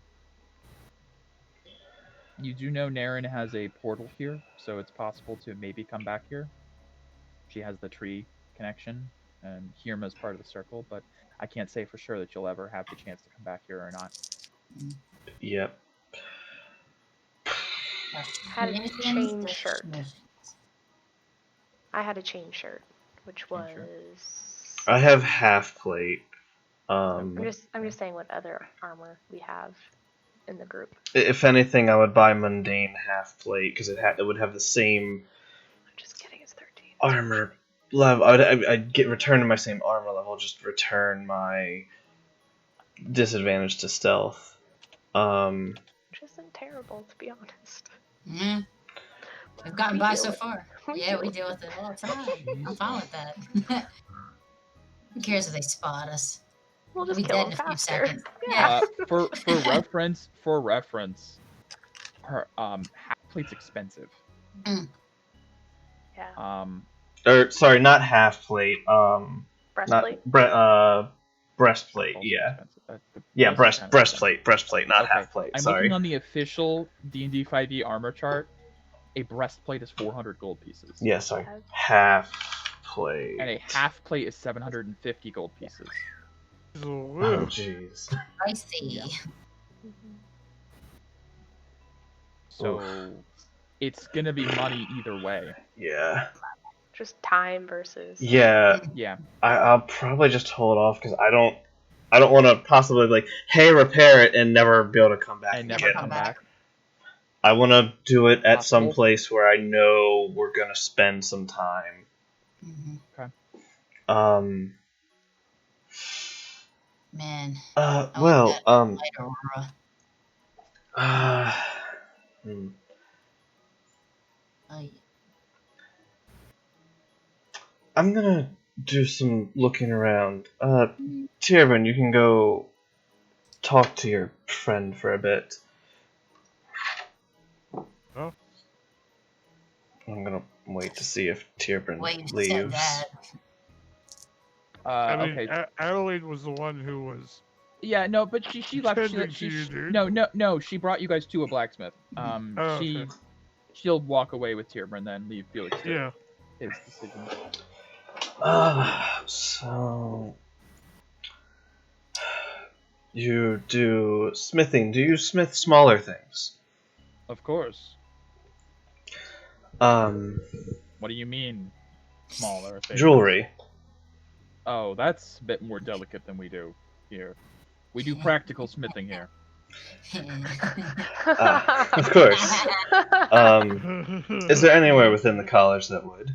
You do know Naren has a portal here, so it's possible to maybe come back here. She has the tree connection, and Hirma's part of the circle, but I can't say for sure that you'll ever have the chance to come back here or not. Yep. Had a chain shirt. I had a chain shirt, which was. I have half plate. I'm just saying what other armor we have in the group. If anything, I would buy mundane half plate because it would have the same. I'm just kidding. It's 13. Armor level. I'd get return to my same armor level. Just return my disadvantage to stealth. Which isn't terrible, to be honest. Yeah. We've gotten by so far. Yeah, we deal with it all the time. I'm fine with that. Who cares if they spot us? We'll just We'll be kill dead them in a few faster. seconds. Yeah. For reference, her half plate's expensive. Yeah. Or sorry, not half plate. Breastplate. Breastplate. Yeah. Yeah, breastplate, not half plate. I'm Sorry. looking on the official D&D 5e armor chart. A breastplate is 400 gold pieces. Yeah, sorry. Half plate. And a half plate is 750 gold pieces. Oh, jeez. I see. Yeah. So it's gonna be money either way. Yeah. Just time versus. Yeah. Yeah. I'll probably just hold off because I don't want to possibly like, hey, repair it and never be able to come back and never get come it. back. I want to do it at Possible. some place where I know we're gonna spend some time. Okay. Man. Well, Aurora. I'm gonna do some looking around. Tierburn, you can go talk to your friend for a bit. Oh, I'm gonna wait to see if Tierburn Well, you said leaves. that. I mean, Okay. Adelaide was the one who was. Yeah, no, but she left. Tending to you, dude. No. She brought you guys to a blacksmith. Oh, okay. She'll walk away with Tierburn and then leave Felix to Yeah. his decision. So you do smithing. Do you smith smaller things? Of course. What do you mean, smaller things? Jewelry. Oh, that's a bit more delicate than we do here. We do practical smithing here. Of course. Is there anywhere within the college that would?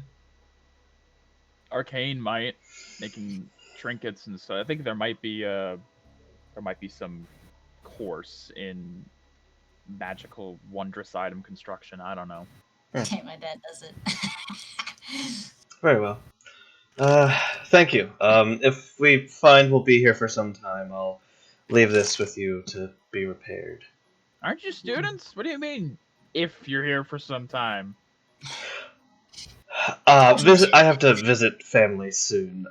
Arcane might, making trinkets and stuff. I think there might be some course in magical wondrous item construction. I don't know. Okay, my dad does it. Very well. Thank you. If we find we'll be here for some time, I'll leave this with you to be repaired. Aren't you students? What do you mean? If you're here for some time. I have to visit family soon.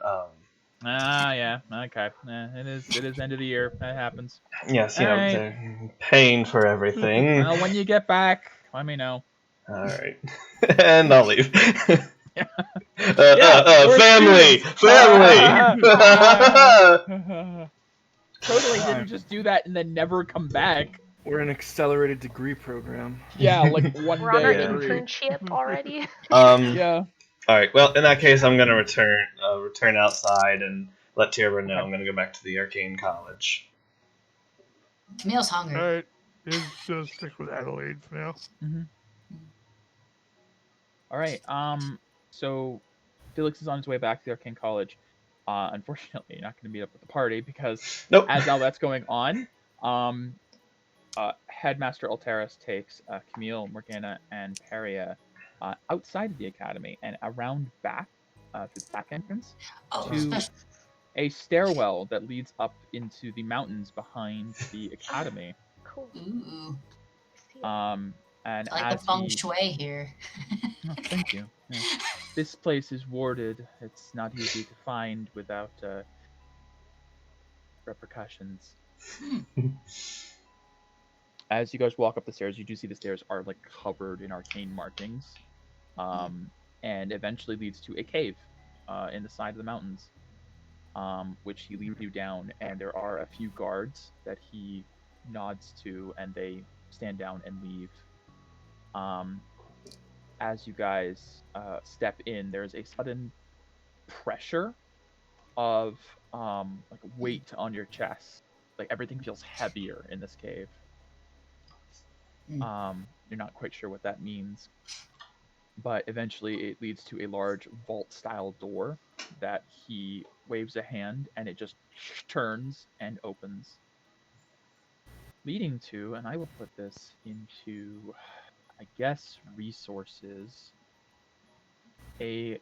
Yeah. Okay. It is end of the year. That happens. Yes, Alright. they're paying for everything. Well, when you get back, let me know. All right, and I'll leave. we're Family. Totally didn't just do that and then never come back. We're an accelerated degree program. Yeah, like one We're on our day. internship already. All Yeah. right. Well, in that case, I'm gonna return outside and let Tierburn know I'm gonna go back to the Arcane College. Camille's hungry. Alright, just stick with Adelaide for now. Mm-hmm. All right. So Felix is on his way back to the Arcane College. Unfortunately, you're not going to meet up with the party because Nope. as all that's going on, Headmaster Alteris takes Camille, Morgana, and Peria outside of the academy and around back through the back entrance to a stairwell that leads up into the mountains behind the academy. Cool. Ooh, And I like as the feng he... shui here. Oh, thank you. Yeah. This place is warded. It's not easy to find without repercussions. As you guys walk up the stairs, you do see the stairs are like covered in arcane markings, and eventually leads to a cave in the side of the mountains, which he leads you down. And there are a few guards that he nods to, and they stand down and leave. As you guys step in, there's a sudden pressure of like weight on your chest. Like everything feels heavier in this cave. You're not quite sure what that means, but eventually it leads to a large vault-style door that he waves a hand, and it just turns and opens, leading to, and I will put this into, I guess, resources, a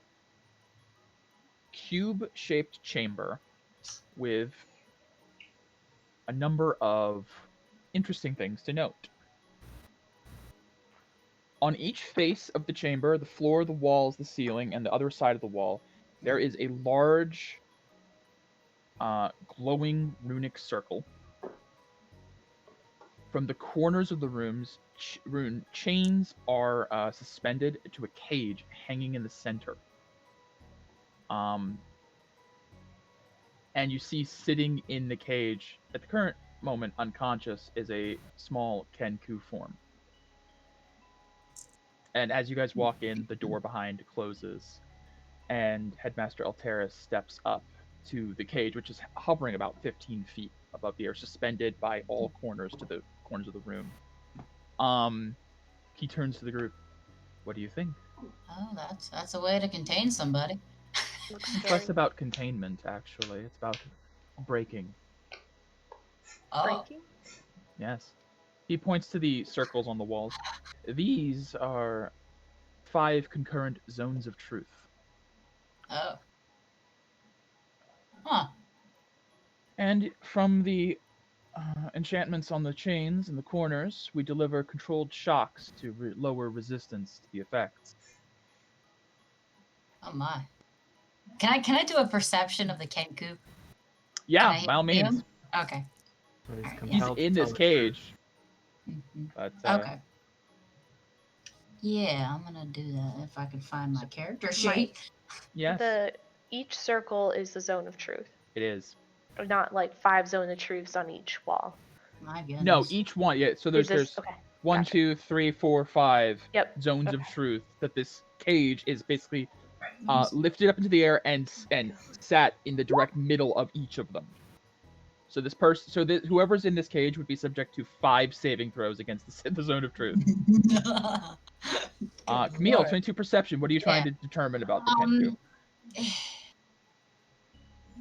cube-shaped chamber with a number of interesting things to note. On each face of the chamber, the floor, the walls, the ceiling, and the other side of the wall, there is a large glowing runic circle. From the corners of the rooms, chains are suspended to a cage hanging in the center. And you see sitting in the cage, at the current moment unconscious, is a small Kenku form. And as you guys walk in, the door behind closes, and Headmaster Alteris steps up to the cage, which is hovering about 15 feet above the air, suspended by all corners to the corners of the room. He turns to the group. What do you think? Oh, that's a way to contain somebody. It's less about containment, actually. It's about breaking. Oh, Breaking? Yes. He points to the circles on the walls. These are 5 concurrent zones of truth. Oh. Huh. And from the enchantments on the chains and the corners, we deliver controlled shocks to lower resistance to the effects. Oh my. Can I do a perception of the Kenku? Yeah, Can by all I hear means. him? Okay. So he's Alright, yeah. He's compelled in to this tell the truth. cage, Mhm. but Okay. Yeah, I'm gonna do that if I can find my character sheet. yes, Each circle is the zone of truth, it is. not like 5 zone of truths on each wall. My goodness. No, each one. Yeah, so Is there's this okay? 1, Gotcha. 2, 3, 4, 5 Yep. zones of Okay. truth that this cage is basically lifted up into the air and sat in the direct middle of each of them. So this person, whoever's in this cage would be subject to 5 saving throws against the zone of truth. Camille, 22 perception. What are you trying to determine about the Kenku?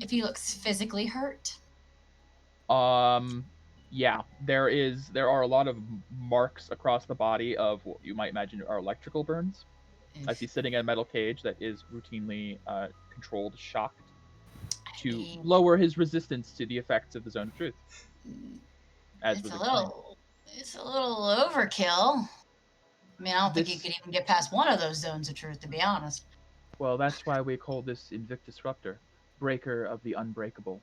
If he looks physically hurt. Yeah, there are a lot of marks across the body of what you might imagine are electrical burns. As he's sitting in a metal cage that is routinely controlled, shocked, to lower his resistance to the effects of the zone of truth. As was explained. It's a little overkill. I mean, I don't think he could even get past one of those zones of truth, to be honest. Well, that's why we call this Invictus Disruptor, Breaker of the Unbreakable.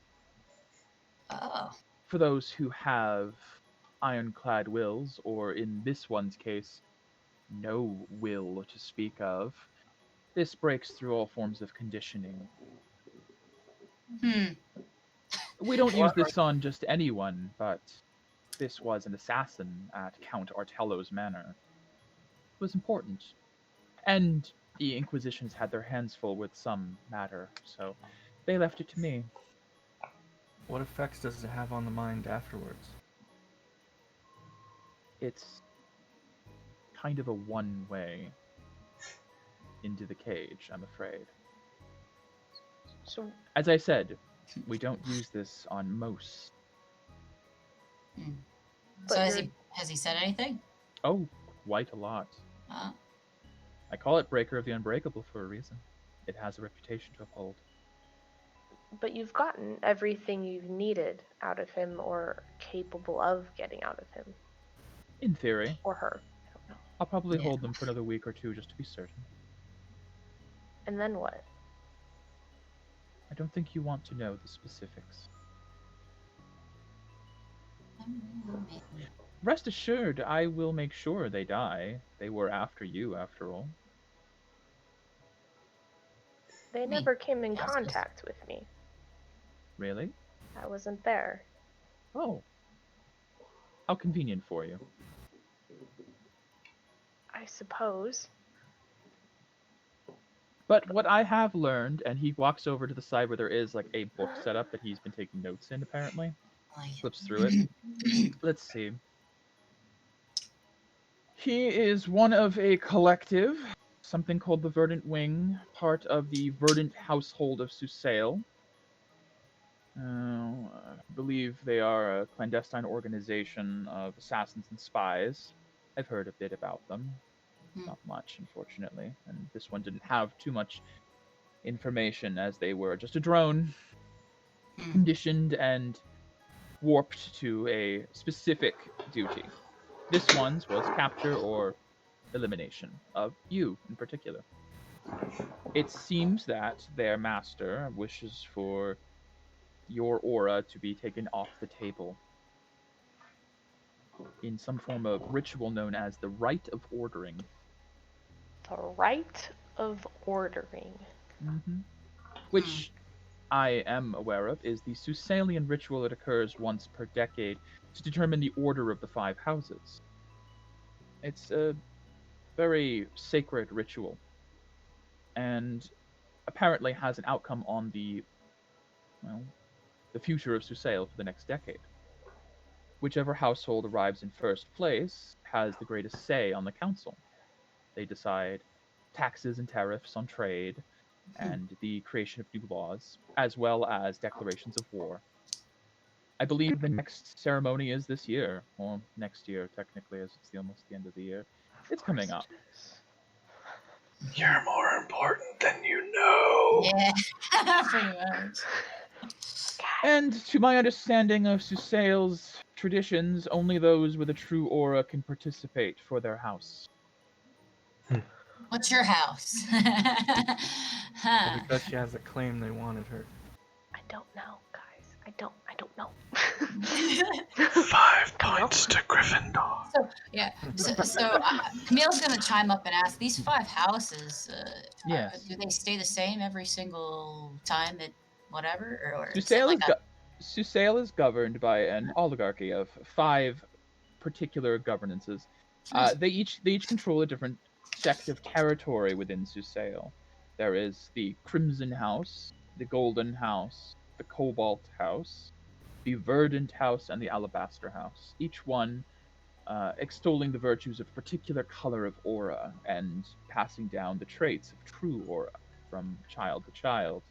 Oh. For those who have ironclad wills, or in this one's case, no will to speak of, this breaks through all forms of conditioning. We don't use this on just anyone, but this was an assassin at Count Artello's manor. It was important. And the Inquisitions had their hands full with some matter, so they left it to me. What effects does it have on the mind afterwards? It's kind of a one-way into the cage, I'm afraid. So, as I said, we don't use this on most. So has he said anything? Oh, quite a lot. I call it Breaker of the Unbreakable for a reason. It has a reputation to uphold. But you've gotten everything you've needed out of him or capable of getting out of him. In theory. Or her. I don't know. I'll probably hold them for another week or two just to be certain. And then what? I don't think you want to know the specifics. Rest assured, I will make sure they die. They were after you, after all. They never came in contact with me. Really? I wasn't there. Oh. How convenient for you. I suppose. But what I have learned, and he walks over to the side where there is like a book set up that he's been taking notes in, apparently. Flips through it. Let's see. He is one of a collective, something called the Verdant Wing, part of the Verdant household of Susail. I believe they are a clandestine organization of assassins and spies. I've heard a bit about them. Not much, unfortunately. And this one didn't have too much information, as they were just a drone, conditioned and warped to a specific duty. This one's was capture or elimination of you in particular. It seems that their master wishes for your aura to be taken off the table in some form of ritual known as the Rite of Ordering. The Rite of Ordering. Which I am aware of is the Susalian ritual that occurs once per decade to determine the order of the 5 houses. It's a very sacred ritual, and apparently has an outcome on the future of Susail for the next decade. Whichever household arrives in first place has the greatest say on the council. They decide taxes and tariffs on trade, and the creation of new laws, as well as declarations of war. I believe the next ceremony is this year, or next year, technically, as it's almost the end of the year. It's coming up. You're more important than you know. Yeah, pretty much. And to my understanding of Susail's traditions, only those with a true aura can participate for their house. What's your house? Well, Huh. because she has a claim they wanted her. I don't know, guys. I don't know. 5 Camille? points to Gryffindor. So yeah, so Camille's gonna chime up and ask: these 5 houses, Yes. do they stay the same every single time that whatever, or is it Susail like is, Susail is governed by an oligarchy of 5 particular governances. They each control a different sect of territory within Susail. There is the Crimson House, the Golden House, the Cobalt House, the Verdant House, and the Alabaster House. Each one extolling the virtues of a particular color of aura and passing down the traits of true aura from child to child.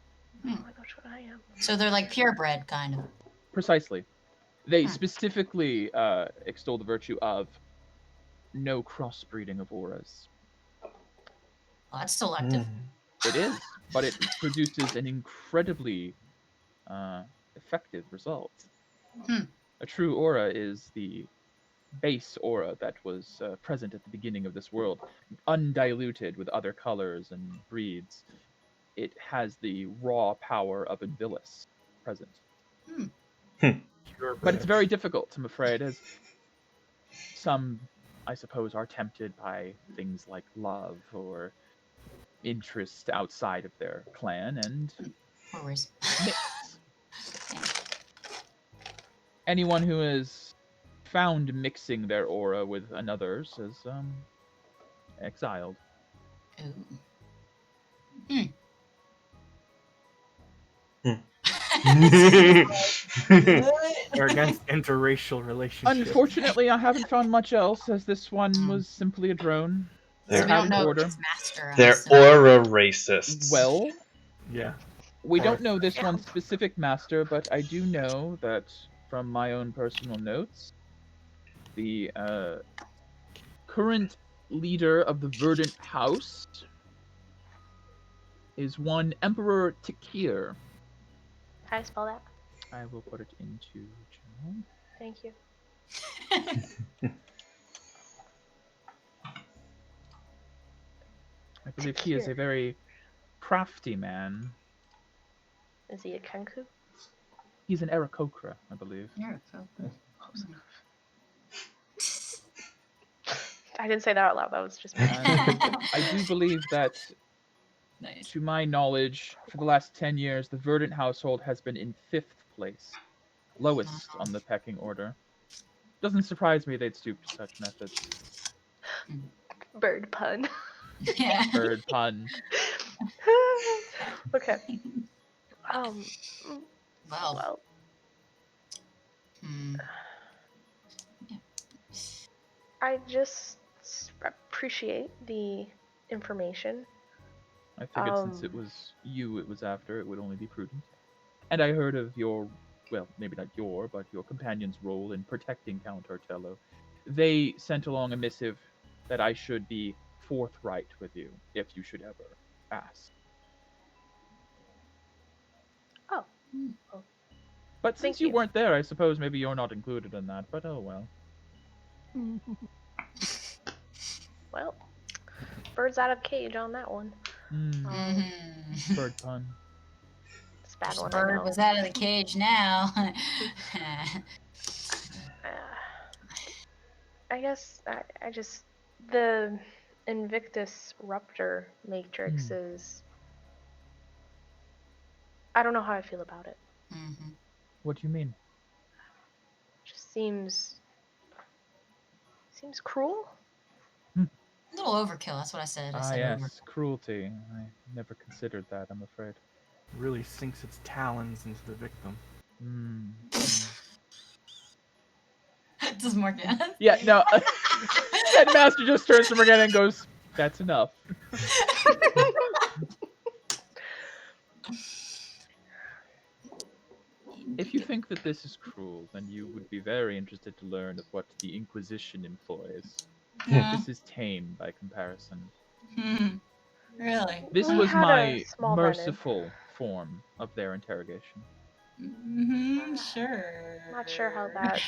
Oh my gosh, what I am. so they're like purebred kind of? Precisely. They Hmm. specifically extol the virtue of no crossbreeding of auras. Well, that's selective. It is, but it produces an incredibly effective result. Hmm. A true aura is the base aura that was present at the beginning of this world, undiluted with other colors and breeds. It has the raw power of Invilis present. But it's very difficult, I'm afraid, as some, I suppose, are tempted by things like love or interest outside of their clan and No worries. mix. Anyone who has found mixing their aura with another's is exiled. Ooh. They're against interracial relationships. Unfortunately, I haven't found much else, as this one was simply a drone. So we They're- don't know order. its master. I'm They're assuming. aura racists. Well, Yeah. we don't know this Yeah. one's specific master, but I do know that from my own personal notes, the current leader of the Verdant House is one Emperor Takir. How do I spell that? I will put it into chat. Thank you. I believe he is a very crafty man. Is he a Kenku? He's an Aarakocra, I believe. You're so Close enough. I didn't say that out loud. That was just me. And I do believe that, nice. to my knowledge, for the last 10 years, the Verdant household has been in 5th place, lowest on the pecking order. Doesn't surprise me they'd stoop to such methods. Bird pun. Yeah. Bird pun. Okay. Well. Well, Hmm. I just appreciate the information. I figured since it was you it was after, it would only be prudent. And I heard of your, well, maybe not your, but your companion's role in protecting Count Artello. They sent along a missive that I should be forthright with you, if you should ever ask. Oh. But Thank since you you. weren't there, I suppose maybe you're not included in that, but oh well. Well, birds out of cage on that one. Mhm. Bird pun. It's a bad The one. I bird know. was out of the cage now. I guess I just the Invictus Ruptor Matrix is. I don't know how I feel about it. Mm-hmm. What do you mean? Just seems cruel. A little overkill. That's what I said. I said Yes, overkill. cruelty. I never considered that, I'm afraid. Really sinks its talons into the victim. Does Morgan? Yeah, no. Headmaster just turns to Morgana and goes, "That's enough." If you think that this is cruel, then you would be very interested to learn of what the Inquisition employs. No. This is tame by comparison. Hmm. Really? This We was had a my small run-in. merciful form of their interrogation. Sure. Not sure how that.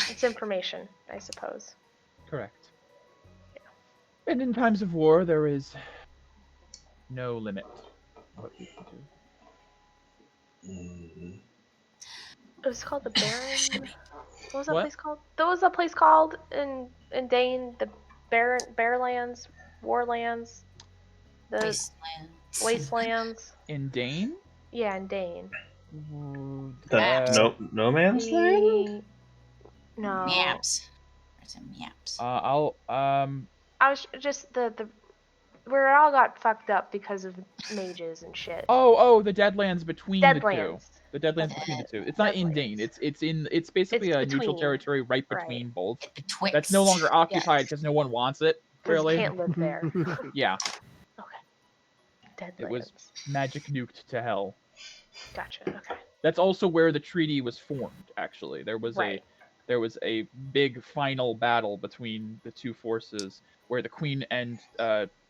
It's information, I suppose. Correct. And in times of war, there is no limit what we can do. Mm. It was called the Baron. What was that What? place called? What was that place called in Dane? The Bearlands, Warlands, the Wastelands. Wastelands. In Dane? Yeah, in Dane. The no man's land? No. Maps. There's some maps. I'll I was just the where it all got fucked up because of mages and shit. Oh, the Deadlands between the two. Deadlands. The Deadlands between the two. It's not in Dane. It's basically It's a neutral between. territory right Right. between both. Betwixt. That's no longer occupied because no one wants it. 'Cause you Really? can't live there. Yeah, Deadlands. it was magic nuked to hell. Gotcha. Okay. That's also where the treaty was formed. Actually, there was Right. a big final battle between the two forces where the Queen and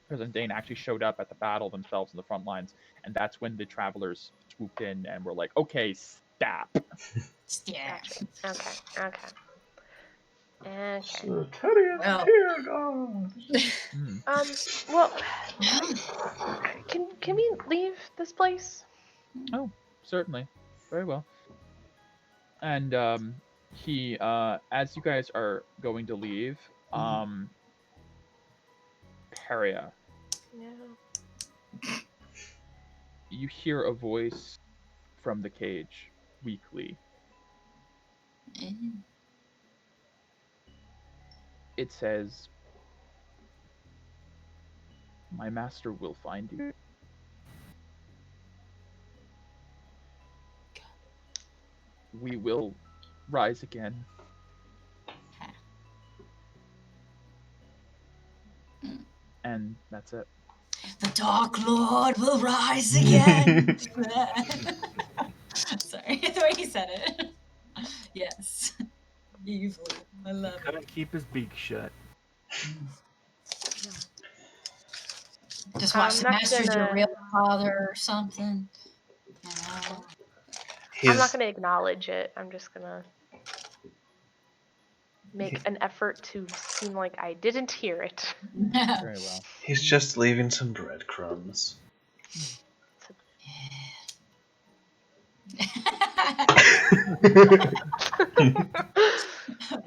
President Dane actually showed up at the battle themselves in the front lines, and that's when the travelers swooped in and were like, "Okay, stop." Yeah. Gotcha. Okay. Well. Well, can we leave this place? Oh, certainly. Very well. And he as you guys are going to leave, Peria, Yeah. you hear a voice from the cage weakly. It says, "My master will find you. We will rise again." And that's it. The Dark Lord will rise again. Sorry, the way he said it. Yes. Evil. I love it. Couldn't keep his beak shut. Just watch I'm the not master's your gonna- real father or something. You know? I'm not gonna acknowledge it. I'm just gonna make an effort to seem like I didn't hear it. Very well. He's just leaving some breadcrumbs.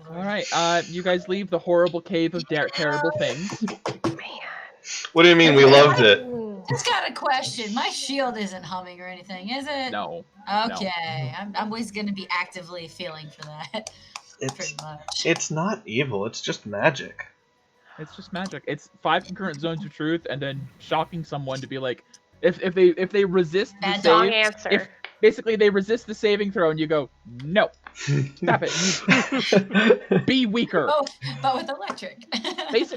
All right. You guys leave the horrible cave of terrible things. Man. What do you mean we loved it? Just got a question. My shield isn't humming or anything, is it? No. Okay. I'm always going to be actively feeling for that. Pretty much. It's not evil. It's just magic. It's just magic. It's 5 concurrent zones of truth, and then shocking someone to be like, if they resist the Bad Wrong save, answer. if basically they resist the saving throw, and you go, no, stop it, be weaker. Oh, but with electric.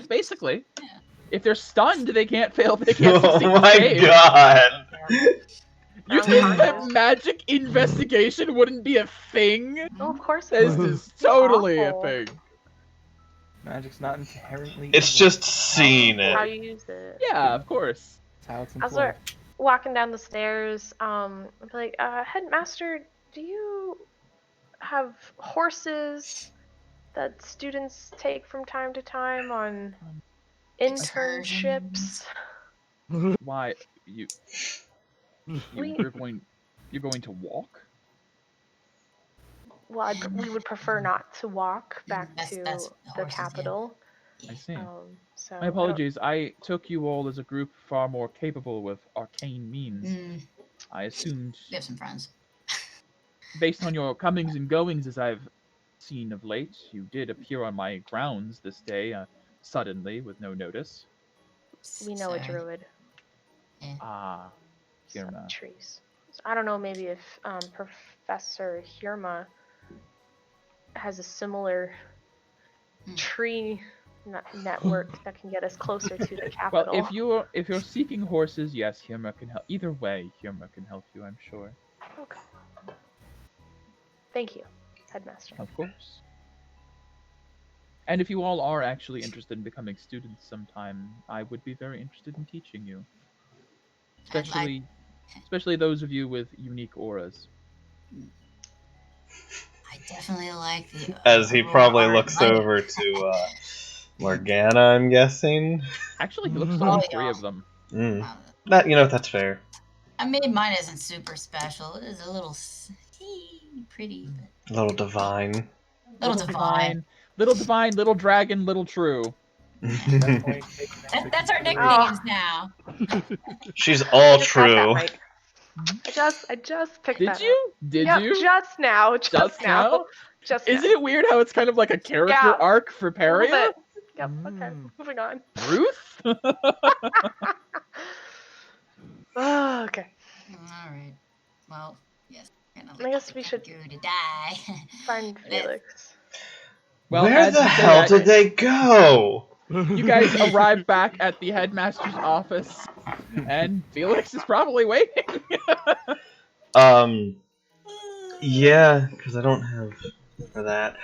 Basically, Yeah. if they're stunned, they can't fail. They can't succeed Oh the my save. god! You think that magic investigation wouldn't be a thing? Oh, of course. This is totally a Awful. thing. Magic's not inherently It's evil. just seeing How it. you use it. Yeah, of course. That's how it's I was employed. walking down the stairs. I'd be like, headmaster, do you have horses that students take from time to time on internships? Why you're going to walk? Well, we would prefer not to walk back That's to what the horses do. capital. I see. So My apologies. I took you all as a group far more capable with arcane means. I assumed, We have some friends. based on your comings and goings as I've seen of late, you did appear on my grounds this day, suddenly, with no notice. we know a Sorry. druid. Ah, Some Hirma. trees. So I don't know. Maybe if Professor Hirma has a similar tree network that can get us closer to the Well, capital. if you're seeking horses, yes, Hirma can help. Either way, Hirma can help you, I'm sure. Okay. Thank you, headmaster. Of course. And if you all are actually interested in becoming students sometime, I would be very interested in teaching you. Especially those of you with unique auras. I definitely like the. As he Aurora probably art. looks over to Morgana, I'm guessing. Actually, he looks to all three of them. That's fair. I mean, mine isn't super special. It is a little pretty, A little divine. little divine. Little divine, little dragon, little true. Definitely taking that That's our 63. nicknames now. She's all I just got that true. right. I just picked that Did you? up. Did Yep, you? just now. Just now. Just Isn't now. it weird how it's kind of like a character Yeah. arc for A little Peria? bit. Yep, okay. Moving on. Ruth? Oh, okay. All right. Well, yes. I guess we should go to die. find Felix. Well, Where as the you say hell that, did they go? You guys arrive back at the headmaster's office, and Felix is probably waiting. Yeah, because I don't have for that.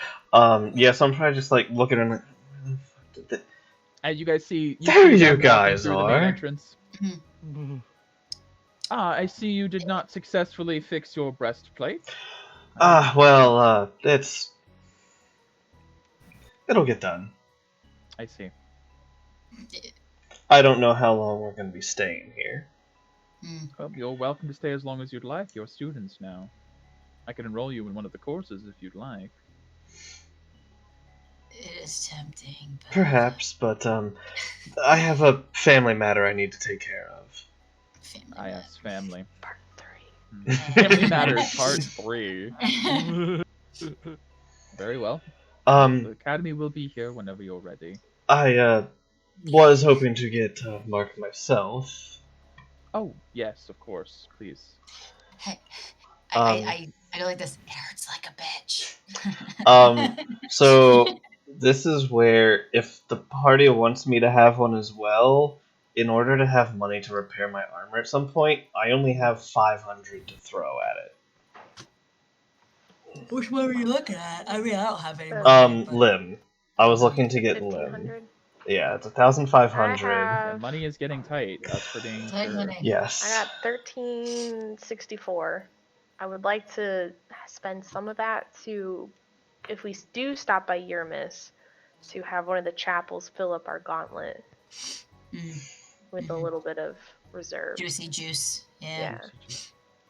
Yeah, so I'm trying to just like look at him like, where the fuck did they... And you guys see. There see you them walking guys through the main are. entrance. I see you did not successfully fix your breastplate. Well, it'll get done. I see. I don't know how long we're going to be staying here. Well, you're welcome to stay as long as you'd like. You're students now. I can enroll you in one of the courses if you'd like. It is tempting. But... Perhaps, but I have a family matter I need to take care of. Yes, family. Part 3. Family Matters Part 3. Very well. The Academy will be here whenever you're ready. I was hoping to get Mark myself. Oh, yes, of course. Please. Hey, I don't like this. It hurts like a bitch. So this is where if the party wants me to have one as well, in order to have money to repair my armor at some point, I only have 500 to throw at it. Which one were you looking at? I mean, I don't have any money. Limb. I was looking to get limb. 1,500. Yeah, it's 1,500. Yeah, money is getting tight. That's for dang sure. Yes. I got 1364. I would like to spend some of that to, if we do stop by Yermis, to have one of the chapels fill up our gauntlet with a little bit of reserve. Juicy juice. Yeah.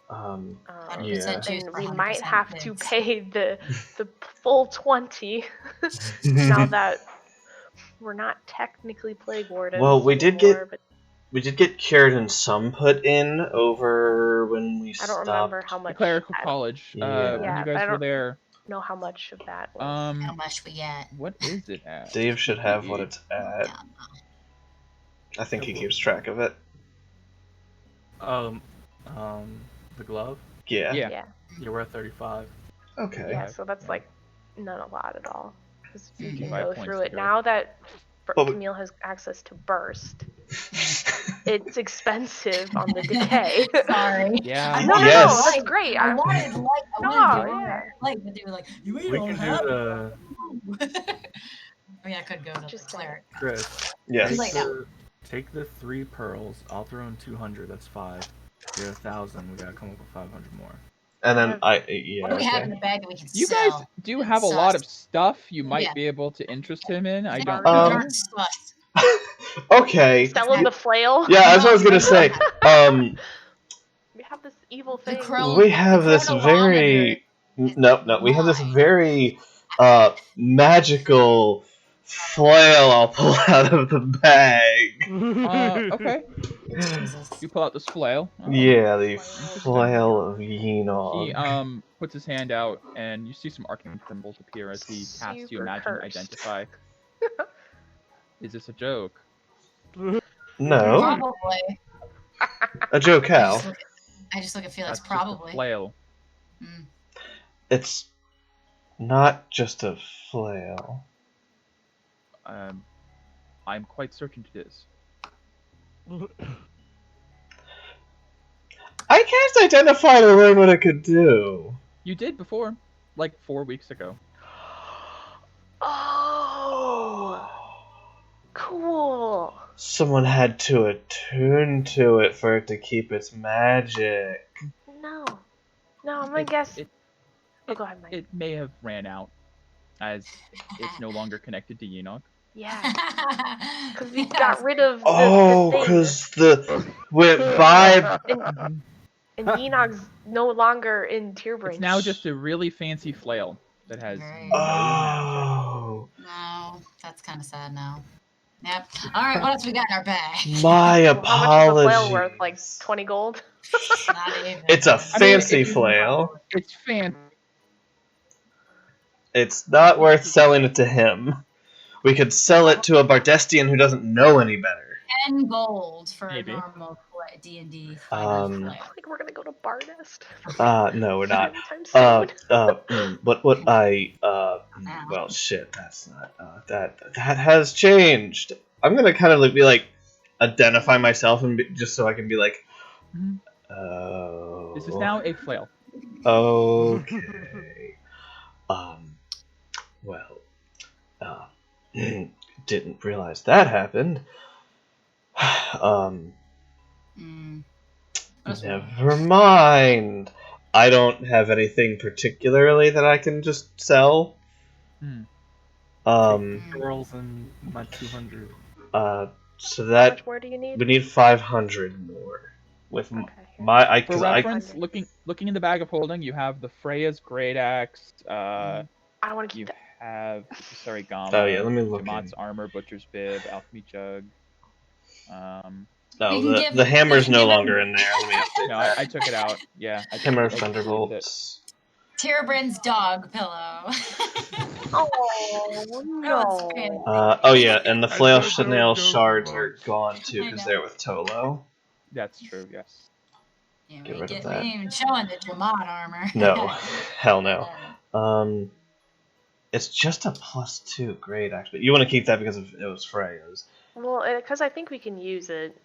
100% juice. And we might have to pay the full 20 now that we're not technically plague wardens. Well, we did anymore, but We did get cured and some put in over when we I stopped. don't remember how The much. clerical I college. Yeah. When Yeah, you but I guys were don't- there. know how much of that was. How much we get? What is it at? Dave should have what it's at. I think he keeps track of it. The glove? Yeah. Yeah. Yeah, we're at 35. Okay. Yeah, so that's like not a lot at all. Because you can 5 go points through to it go. now that But we- Camille has access to burst. It's expensive on the decay. Sorry. Yeah. No, Yes. that's great. I wanted No, yeah. like, but they were like, you We don't can have do it. the I mean, I could go to the Just cleric. Chris. Yes. Like that. Take the 3 pearls. I'll throw in 200. That's 5. You're 1,000. We gotta come up with 500 more. And then What do we have in okay. the bag that we can You sell? guys do have a lot of Sus. stuff you might Yeah. be able to interest him in. I don't These know. Aren't sus. Okay. Selling the flail. Yeah, that's what I was gonna say. We have this evil The thing. crow- We have the this chronometer very is no. We have this mine. very magical flail I'll pull out of the bag. Okay. Jesus. You pull out this flail. Yeah, the flail of Yenog. He puts his hand out, and you see some arcane symbols appear as he casts you Super imagine cursed. identify. Is this a joke? No, Probably. a joke how? I just look at Felix. That's just a Probably. flail. Mm. It's not just a flail. I'm quite certain it is. I can't identify to learn what it could do. You did before, like 4 weeks ago. Oh. Someone had to attune to it for it to keep its magic. No, I'm gonna guess. Go ahead, Mike. It may have ran out, as it's no longer connected to Enoch. Yeah, because we got rid of the Oh, thing. because the went by. And Enoch's no longer in Tearbranch. It's now just a really fancy flail that has Right. no magic. Oh, No, that's kind of sad now. Yep. All right, what else we got in our bag? my Well, how much is the flail worth? apologies. Like 20 gold? Not even. It's a I mean, fancy if you- flail. It's fancy. It's not worth selling it to him. We could sell it to a Bardestian who doesn't know any better. 10 gold for Maybe. a normal D&D Um, flail. I think we're gonna go to Bardest. No, we're not. Anytime soon. What well, shit, that's not, that has changed. I'm gonna kind of be like, identify myself and just so I can be like, Mhm. oh. This is now a flail. Okay. Well, didn't realize that happened. Never mind. I don't have anything particularly that I can just sell. Pearls and my 200. So How that much more do you need? we need 500 more. With Okay, here. my, For 'cause I reference, looking in the bag of holding, you have the Freya's Great Axe. I don't want to You keep that. have Gama. Oh, yeah, let me look Jamat's in. armor, Butcher's bib, Alchemy jug. No, You can give the it- hammer's you can no give it- longer in there. Let me update No, that. I took it out. Yeah, I Hammer I of deleted it. Thunderbolts. Tyrabrin's dog pillow. Oh, Oh, it's no. Oh yeah, and the I flail don't know nail those shards are much. gone too I because know. they're with Tolo. That's true. Yes. Yeah, Get we rid of ain't that. even showing the Jamat armor. No, hell no. Uh, It's just a +2 grade actually. You want to keep that because it was Freya's Well, because I think we can use it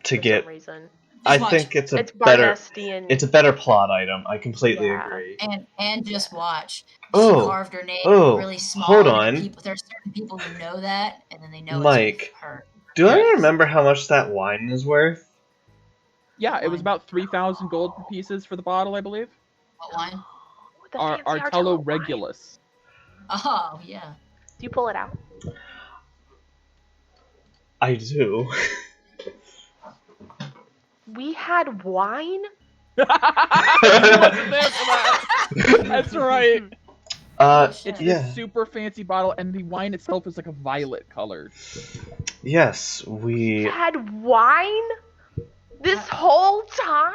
to for get. some reason. I watch. think it's It's better. Bardestian. It's a better plot item. I completely Yeah. agree. and just watch. She Oh, carved her name oh, really small. hold and on. There's certain people who know that, and then they know Mike, it's her. Do I Yes. remember how much that wine is worth? Yeah, it was Wine. about 3,000 gold pieces for the bottle, I believe. What one? The Our fancy Artello wine. Regulus. Oh, yeah. Do you pull it out? I do. We had wine? You wasn't there for that. That's right. It's Yeah. this super fancy bottle, and the wine itself is like a violet color. Yes, We we. had wine? This whole time?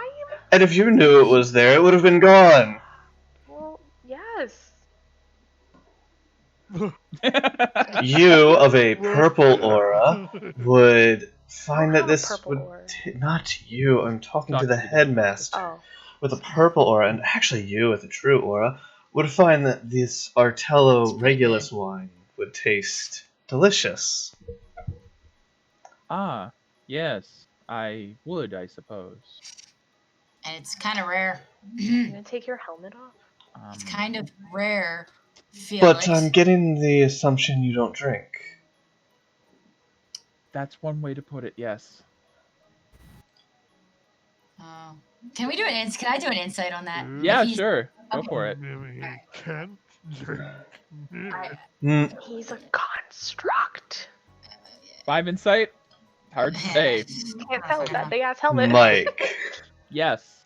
And if you knew it was there, it would have been gone. Well, yes. You, of a purple aura, would find I don't that have a this purple would. aura. Not you, I'm talking to Talking the to the headmaster. Oh. With a purple aura, and actually you with a true aura, would find that this Artello It's pretty Regulus good. wine would taste delicious. Ah, yes, I would, I suppose. And it's kind of rare. You gonna take your helmet off? It's kind of rare. But Felix. I'm getting the assumption you don't drink. That's one way to put it. Yes. Oh. Can we do an Can I do an insight on that? Yeah, If he's- sure. Go Okay. for it. I can't drink. I- He's a construct. 5 insight. Hard to say. Can't tell with that big ass helmet. Mike. Yes.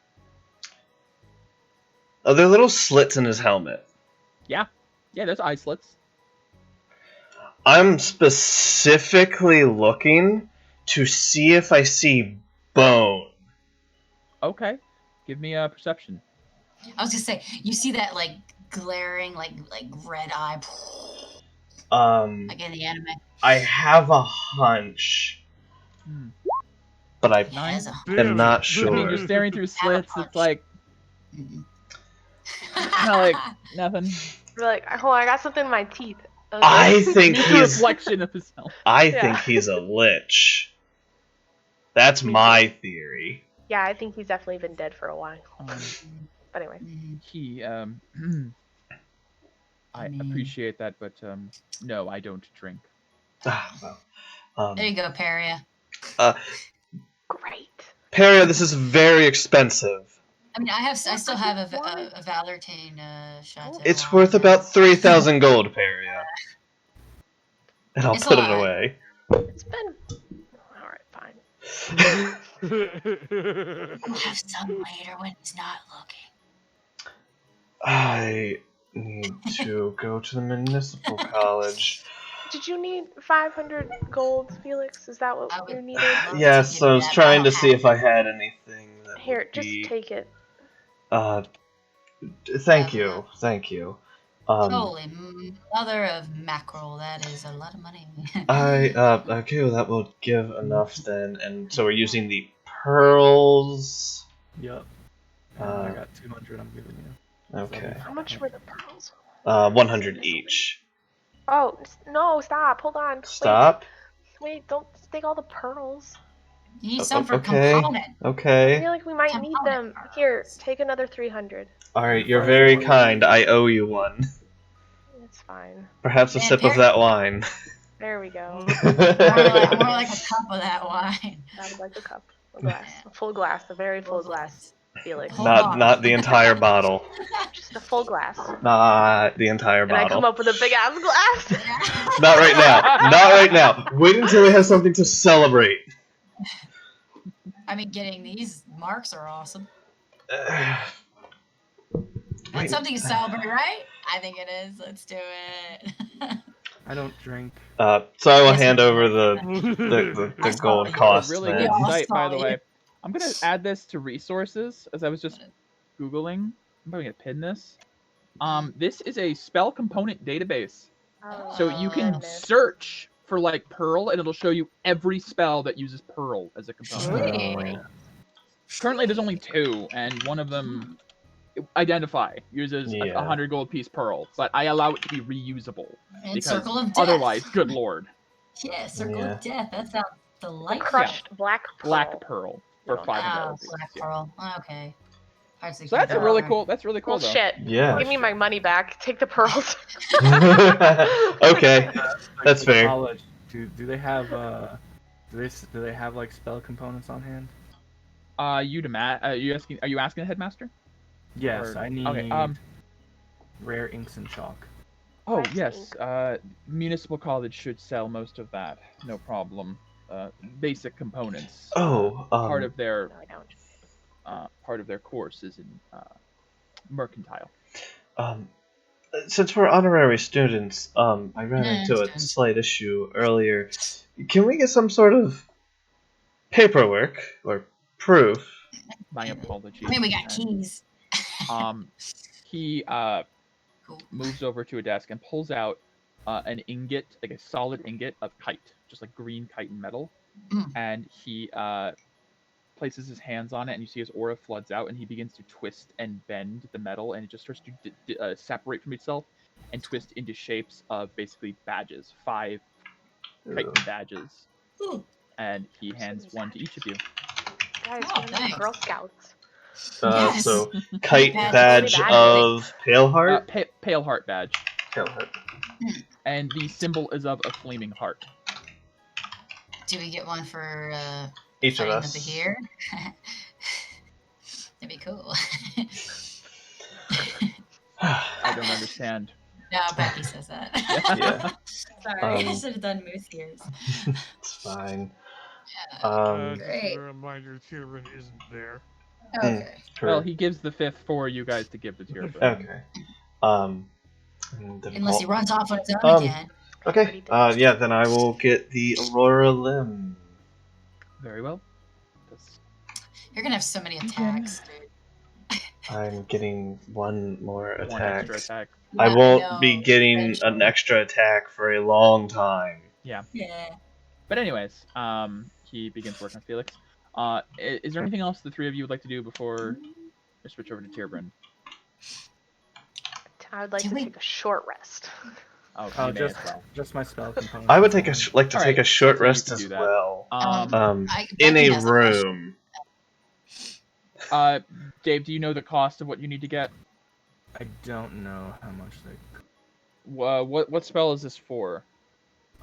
Are there little slits in his helmet? Yeah, there's eye slits. I'm specifically looking to see if I see bone. Okay. Give me a perception. I was gonna say, you see that like glaring, like red eye, like in the anime. I have a hunch, Hmm. but I Yeah, it's a- am not I sure. mean, you're staring through slits. hunch. It's like Mhm. kind of like nothing. We're like, hold on, I got something in my teeth. Okay. I think It's a he's. reflection of his self. I Yeah. think he's a lich. That's Me my theory. Yeah, I think he's definitely been dead for a while. But anyway. Mhm. He I mean- appreciate that, but no, I don't drink. Ah, well, There you go, Paria. Great. Peria, this is very expensive. I mean, I still have a Valertane shot. It's worth about 3,000 gold, Peria. And I'll It's a put it lot. away. It's been. Alright, fine. We'll have some later when he's not looking. I need to go to the municipal college. Did you need 500 gold, Felix? Is that what I would you needed? love to Yes, give I you was that, but trying to don't see have if I had anything that Here, would just be... take it. Thank you, thank you. Holy mother of mackerel, that is a lot of money. Okay, well that will give enough then, and so we're using the pearls. Yep. And I got 200 I'm giving you. Okay. How much were the pearls? 100 each. Oh, no, stop. Hold on. Stop. Wait, don't take all the pearls. You need some for Okay. component. I Okay. feel like we might need them. Here, take another 300. Alright, you're very kind. I owe you one. It's fine. Perhaps a Yeah, sip of that wine. There we go. More like a cup of that wine. I would like a cup. A glass. A full glass. A very full glass. Felix. Hold on. Not the entire bottle. Just a full glass. Not the entire And I come bottle. up with a big ass glass. Not right now. Not right now. Wait until we have something to celebrate. I mean, getting these marks are awesome. Wait. That's something to celebrate, right? I think it is. Let's do it. I don't drink. So I will Yes, hand we do. over the I saw gold you. cost. Really then. good Yeah. site, by the Sorry. way. I'm gonna add this to resources as I was just googling. I'm probably gonna pin this. This is a spell component database, so you can goodness. search for like Pearl, and it'll show you every spell that uses Pearl as a component. Sweet. Currently, there's only 2, and one of them, Identify, uses a Yeah. 100 gold piece Pearl, but I allow it to be reusable. And Because Circle of Death. otherwise, good lord. Yeah, Circle Yeah. of Death. That sounds The delightful. crushed black pearl. Black Pearl for Oh, 500 Oh, gold piece. Black Yeah. Pearl. Okay. I was So thinking that's a Pearl. really cool. That's really cool Well, though. shit. Yeah. Give me my money back. Take the pearls. Okay, that's The fair. College. Do they have do they have like spell components on hand? Are you asking the headmaster? Yes, Or- I need okay, rare inks and chalk. Oh Wax yes, ink. municipal college should sell most of that. No problem. Basic components. Oh, Part of their No, I don't. part of their course is in mercantile. Since we're honorary students, I ran Yeah, into a students. slight issue earlier. Can we get some sort of paperwork or proof? My apologies. I mean, we got And, keys. He Cool. moves over to a desk and pulls out an ingot, like a solid ingot of kite, just like green chitin metal, Mm. and he places his hands on it, and you see his aura floods out, and he begins to twist and bend the metal, and it just starts to separate from itself and twist into shapes of basically badges, 5 chitin badges, Ooh. and he hands one to each of you. Guys, Oh, we're thanks. Girl Scouts. Yes. So, kite Badge. badge Badge. of Pale Heart? Pale heart badge, Pale Heart. and the symbol is of a flaming heart. Do we get one for Each of fighting us. the Behir? That'd be cool. I don't understand. No, Becky says that. Yeah. Sorry, I Um, should have done moose ears. It's fine. Just Great. a reminder, Tyrion isn't there. Okay. Well, he gives the 5th for you guys to give to Tierford. Okay. And then Unless he Paul- runs off on his own again. Okay. Yeah. Then I will get the Aurora limb. Very well. That's- You're gonna have so many attacks, dude. I'm getting one more One attack. extra attack. I Yeah, won't no, be getting eventually. an extra attack for a long time. Yeah. But anyways, he begins working on Felix. Is there anything else the 3 of you would like to do before I switch over to Tierbrand? I would like Can to we- take a short rest. Oh, Oh, you may as well. just my spell component. I would take like to All take right, a short so you rest can as do that. well. Um, In Becky a has question. room. Dave, do you know the cost of what you need to get? I don't know how much they. What spell is this for?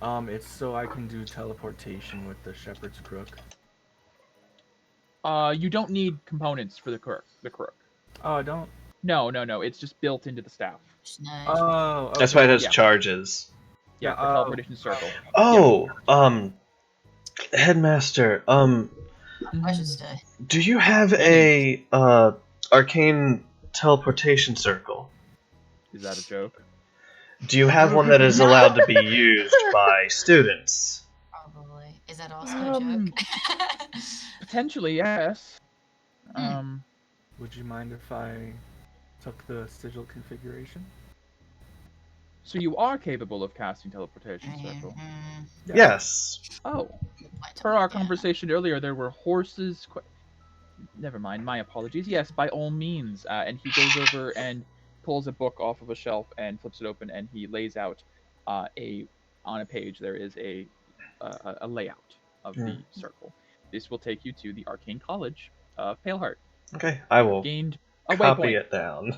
It's so I can do teleportation with the shepherd's crook. You don't need components for the crook. Oh, I don't. No. It's just built into the staff. Nice. Oh, okay. That's why it has Yeah. charges. Yeah, Yeah, for teleportation circle. Oh, Headmaster, I should stay. do you have a arcane teleportation circle? Is that a joke? Do you have one that is allowed to be used by students? Probably. Is that also a Um, joke? Potentially, yes. Would you mind if I took the sigil configuration? So you are capable of casting teleportation circle. Yes. Oh, per our conversation earlier, there were horses. Never mind. My apologies. Yes, by all means. And he goes over and pulls a book off of a shelf and flips it open, and he lays out on a page. There is a layout of the circle. This will take you to the Arcane College of Paleheart. Okay, I will Gained a copy waypoint. it down.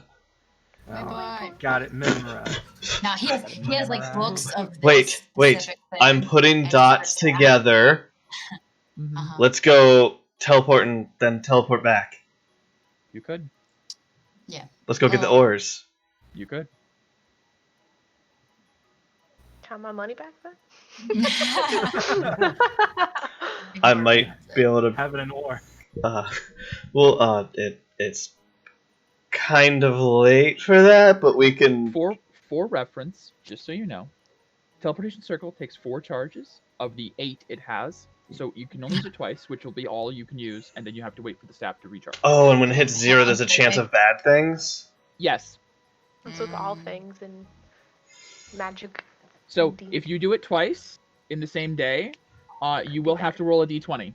Bye-bye. Got it memorized. Now he has like books of this Wait. specific thing, I'm putting and dots starts together. Mhm. Uh-huh. Let's go teleport and then teleport back. You could. Let's go get the Well- ores. You could. Count my money back then? I might be able to. Have it an ore. It's kind of late for that, but we can. For reference, just so you know, teleportation circle takes 4 charges of the 8 it has, so you can only use it twice, which will be all you can use, and then you have to wait for the staff to recharge. Oh, and when it hits 0, there's a chance of bad things. Yes. That's with all things in magic. So Indeed. if you do it twice in the same day, you will have to roll a d20,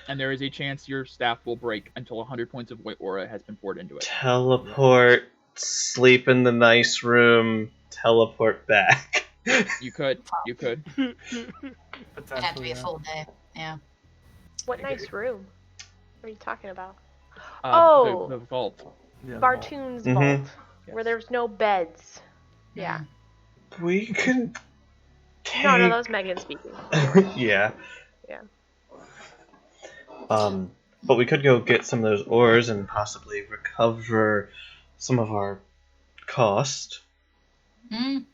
and there is a chance your staff will break until 100 points of white aura has been poured into it. Teleport, sleep in the nice room, teleport back. You could. It'd have to be a full day. Yeah. What nice room? What are you talking about? The vault. Yeah, Bartoon's Mhm. vault, Yes. where there's no beds. Yeah. We can. No, that was Megan speaking. Yeah. Yeah. But we could go get some of those ores and possibly recover some of our cost. Mm.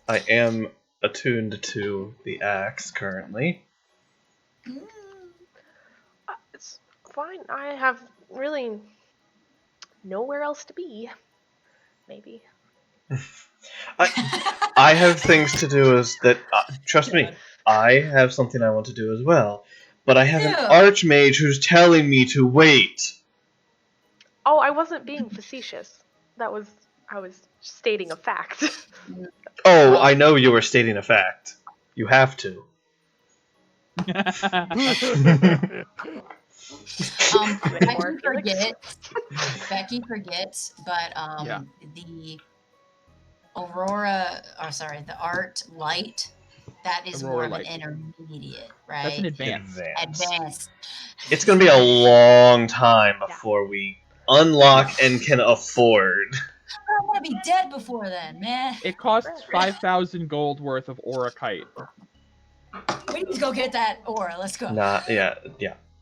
I am attuned to the axe currently. It's fine. I have really nowhere else to be. Maybe. I have things to do as that. Trust me, I have something I want to do as well. But I have an Yeah. archmage who's telling me to wait. Oh, I wasn't being facetious. I was stating a fact. Oh, I know you were stating a fact. You have to. Becky forgets, but Yeah. the Aurora, the art light, that is Aurora more of light. an intermediate, right? That's an advance. Advanced. It's gonna be a long time before we unlock and can afford. I want to be dead before then, man. It costs 5,000 gold worth of aura kite. We need to go get that ore. Let's go. Yeah.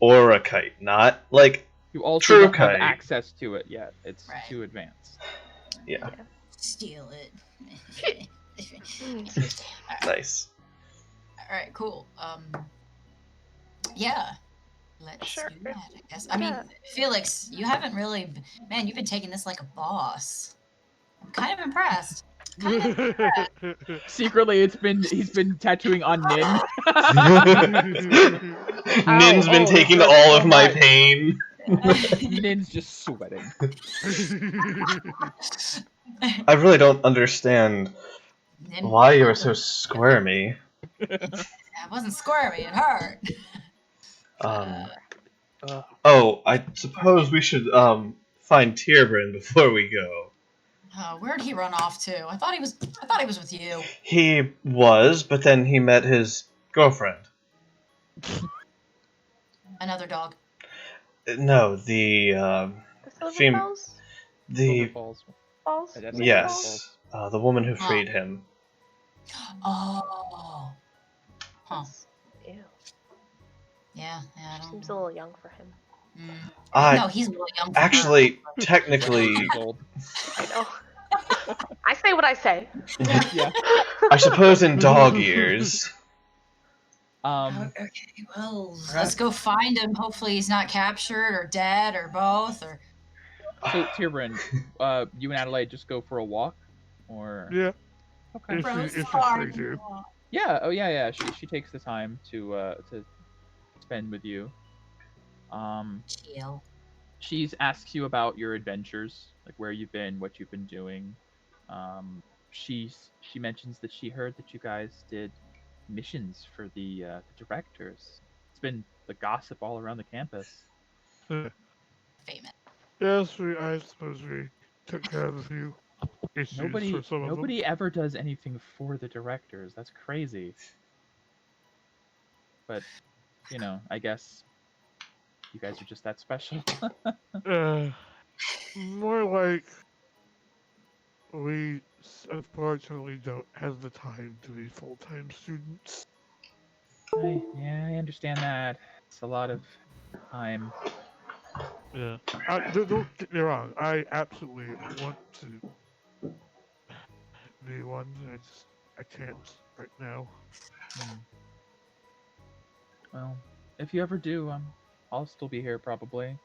Auracite, not like You also True don't have kite. access to it yet. It's Right. too advanced. yeah, Steal it. nice. All right, cool. Yeah. Let's Sure. do that, I guess. I mean, Yeah. Felix, you haven't really, man, you've been taking this like a boss. I'm kind of impressed. Secretly, he's been tattooing on Nin. Nin's been taking all of my pain. Nin's just sweating. I really don't understand Nin- why you are so squirmy. It wasn't squirmy, it hurt. I suppose we should find Tierbrin before we go. Where'd he run off to? I thought he was with you. He was, but then he met his girlfriend. Another dog. No, the The Silver Fem- Falls? the Falls. Falls? Yes. yes, the woman who freed him. Oh. Huh. Ew. Yeah, I don't Seems a know. little young for him. No, he's a little young. For Actually, Yeah, technically, he's old. I know. I say what I say. Yeah. I suppose in dog ears. Okay, well, let's go find him. Hopefully he's not captured or dead or both. Or So Tyrbrand, you and Adelaide just go for a walk, or Yeah, okay? if you're free to. Yeah. Oh yeah. She takes the time to spend with you. chill. She asks you about your adventures, like where you've been, what you've been doing. She mentions that she heard that you guys did missions for the directors. It's been the gossip all around the campus. Famous. Yes, I suppose we took care of a few issues for some of them. Nobody ever does anything for the directors. That's crazy. But I guess you guys are just that special. More like we unfortunately don't have the time to be full-time students. Yeah, I understand that. It's a lot of time. Yeah. Don't get me wrong. I absolutely want to be one. I can't right now. Well, if you ever do, I'll still be here probably.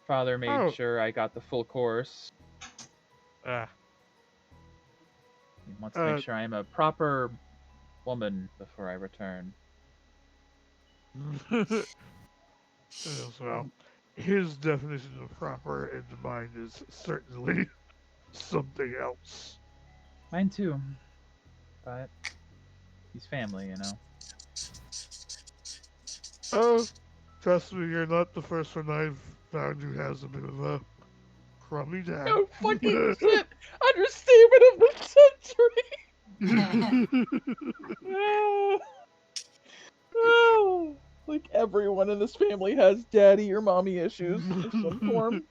Father made Oh. sure I got the full course. Ah. He wants to make sure I'm a proper woman before I return. Yes, well, his definition of proper and mine is certainly something else. Mine too. But he's family, Oh, trust me, you're not the first one I've found who has a bit of a crummy dad. No fucking shit! Understatement of the century! Oh, like everyone in this family has daddy or mommy issues of some form.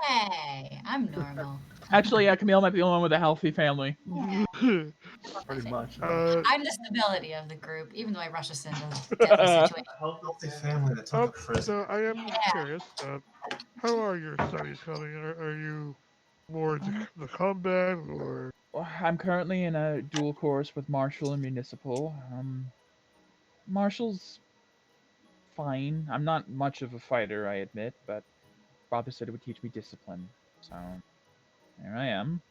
Hey, I'm normal. Actually, yeah, Camille might be the one with a healthy family. Pretty much. I'm the stability of the group, even though I rush us into deadly situations. Healthy family that took a prison. So I am curious. How are your studies coming? Are you more into the combat or? I'm currently in a dual course with Martial and Municipal. Martial's fine. I'm not much of a fighter, I admit, but Father said it would teach me discipline. So there I am.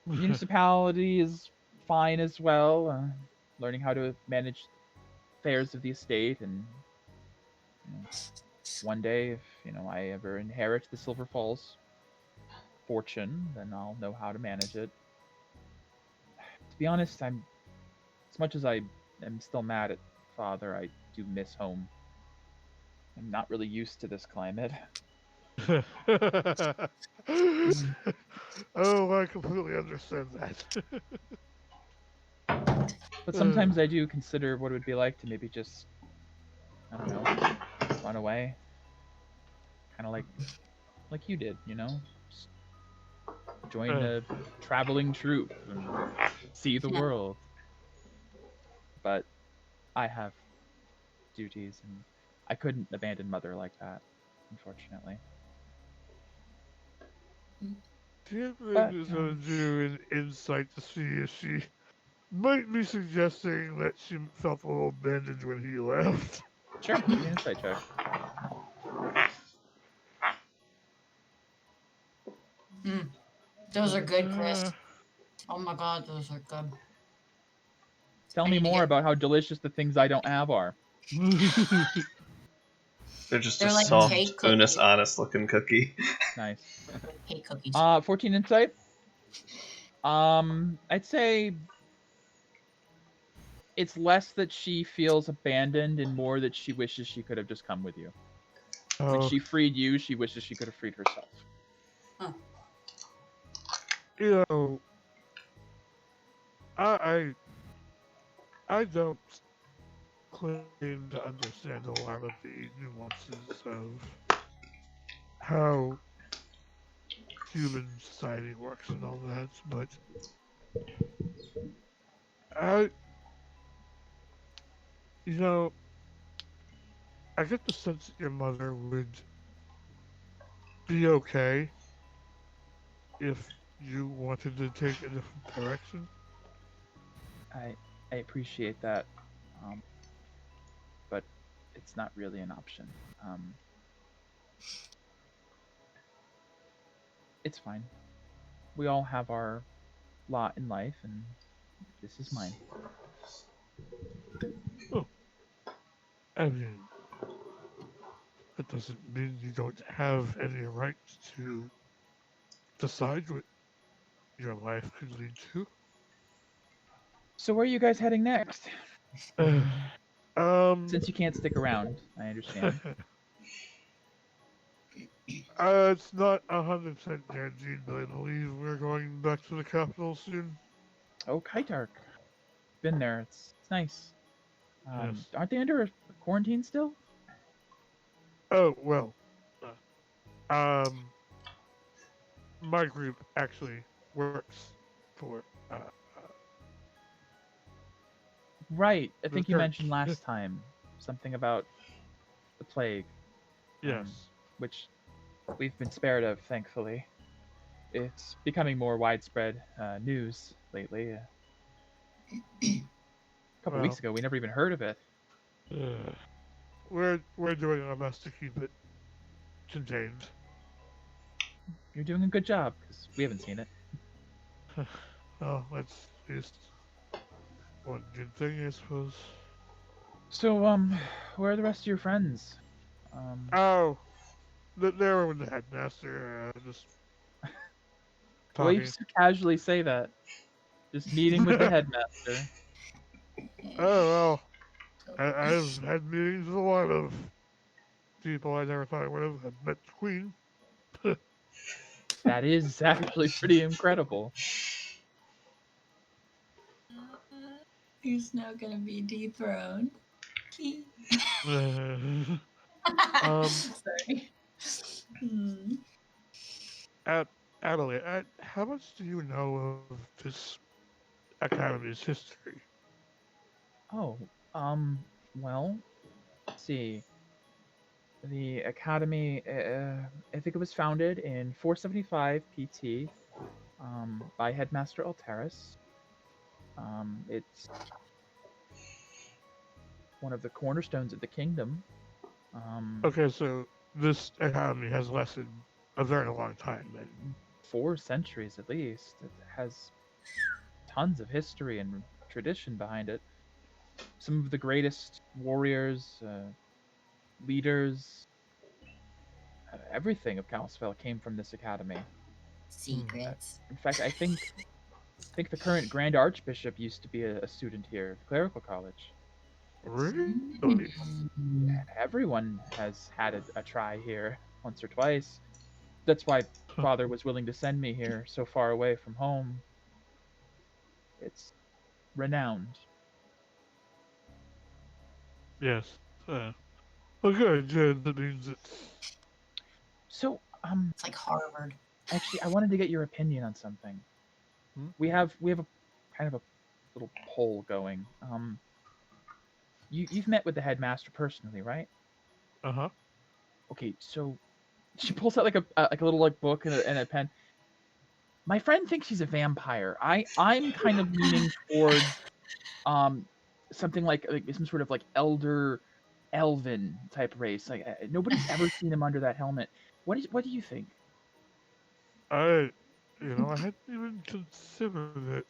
Municipality is fine as well. Learning how to manage affairs of the estate, and one day, if I ever inherit the Silver Falls fortune, then I'll know how to manage it. To be honest, as much as I am still mad at Father, I do miss home. I'm not really used to this climate. Oh, I completely understand that. But sometimes I do consider what it would be like to maybe just, I don't know, run away. Kind of like you did, Just join a traveling troupe and see the world. But I have duties, and I couldn't abandon Mother like that, unfortunately. Caitlin is going to do an insight to see if she might be suggesting that she felt a little abandoned when he left. Sure, give me an insight check. Those are good, Chris. Oh my god, those are good. Tell me more about how delicious the things I don't have are. They're just They're a like soft, cake cookies. earnest, honest-looking cookie. Nice. Cake cookies. 14 insight. I'd say it's less that she feels abandoned and more that she wishes she could have just come with you. When she freed you, she wishes she could have freed herself. Huh. You know, I don't claim to understand a lot of the nuances of how human society works and all that, but You know, I get the sense that your mother would be okay if you wanted to take a different direction. I appreciate that, um, but it's not really an option. Um, it's fine. We all have our lot in life, and this is mine. Oh, I mean, that doesn't mean you don't have any rights to decide what your life could lead to. So where are you guys heading next? um, Since you can't stick around, I understand. it's not 100% guaranteed, but I believe we're going back to the capital soon. Oh, Kytarch. Been there. It's nice. Yes. Aren't they under quarantine still? Oh, well. Um, my group actually works for Right. I the think you mentioned church. last time something about the plague, Yes. which we've been spared of, thankfully. It's becoming more widespread news lately. A couple Well, weeks ago, we never even heard of it. we're doing our best to keep it contained. You're doing a good job because we haven't seen it. Well, that's at least one good thing, I suppose. So, where are the rest of your friends? Oh, they were with the headmaster, just The way you talking. just casually say that, just meeting with the headmaster. Oh, well, I've had meetings with a lot of people I never thought I would have. I've met the queen. That is actually pretty incredible. Who's now gonna be dethroned? Um, Sorry. Hmm. Adelaide, how much do you know of this academy's history? Oh, well, let's see. The Academy, I think it was founded in 475 PT by Headmaster Alteris. It's one of the cornerstones of the kingdom. Okay, so this academy has lasted a very long time, then. 4 centuries at least. It has tons of history and tradition behind it. Some of the greatest warriors, leaders, everything of Calcifell came from this academy. Secrets. In fact, I think the current Grand Archbishop used to be a student here at the Clerical College. Really? Everyone has had a try here once or twice. That's why Father was willing to send me here so far away from home. It's renowned. Yes. Well, good. That means it's. So, It's like Harvard. actually, I wanted to get your opinion on something. We have a kind of a little poll going. You've met with the headmaster personally, right? Uh huh. Okay, so she pulls out like a little like book and a pen. My friend thinks she's a vampire. I'm kind of leaning towards um something like some sort of like elder elven type race. Like nobody's ever seen him under that helmet. What do you think? I hadn't even considered it.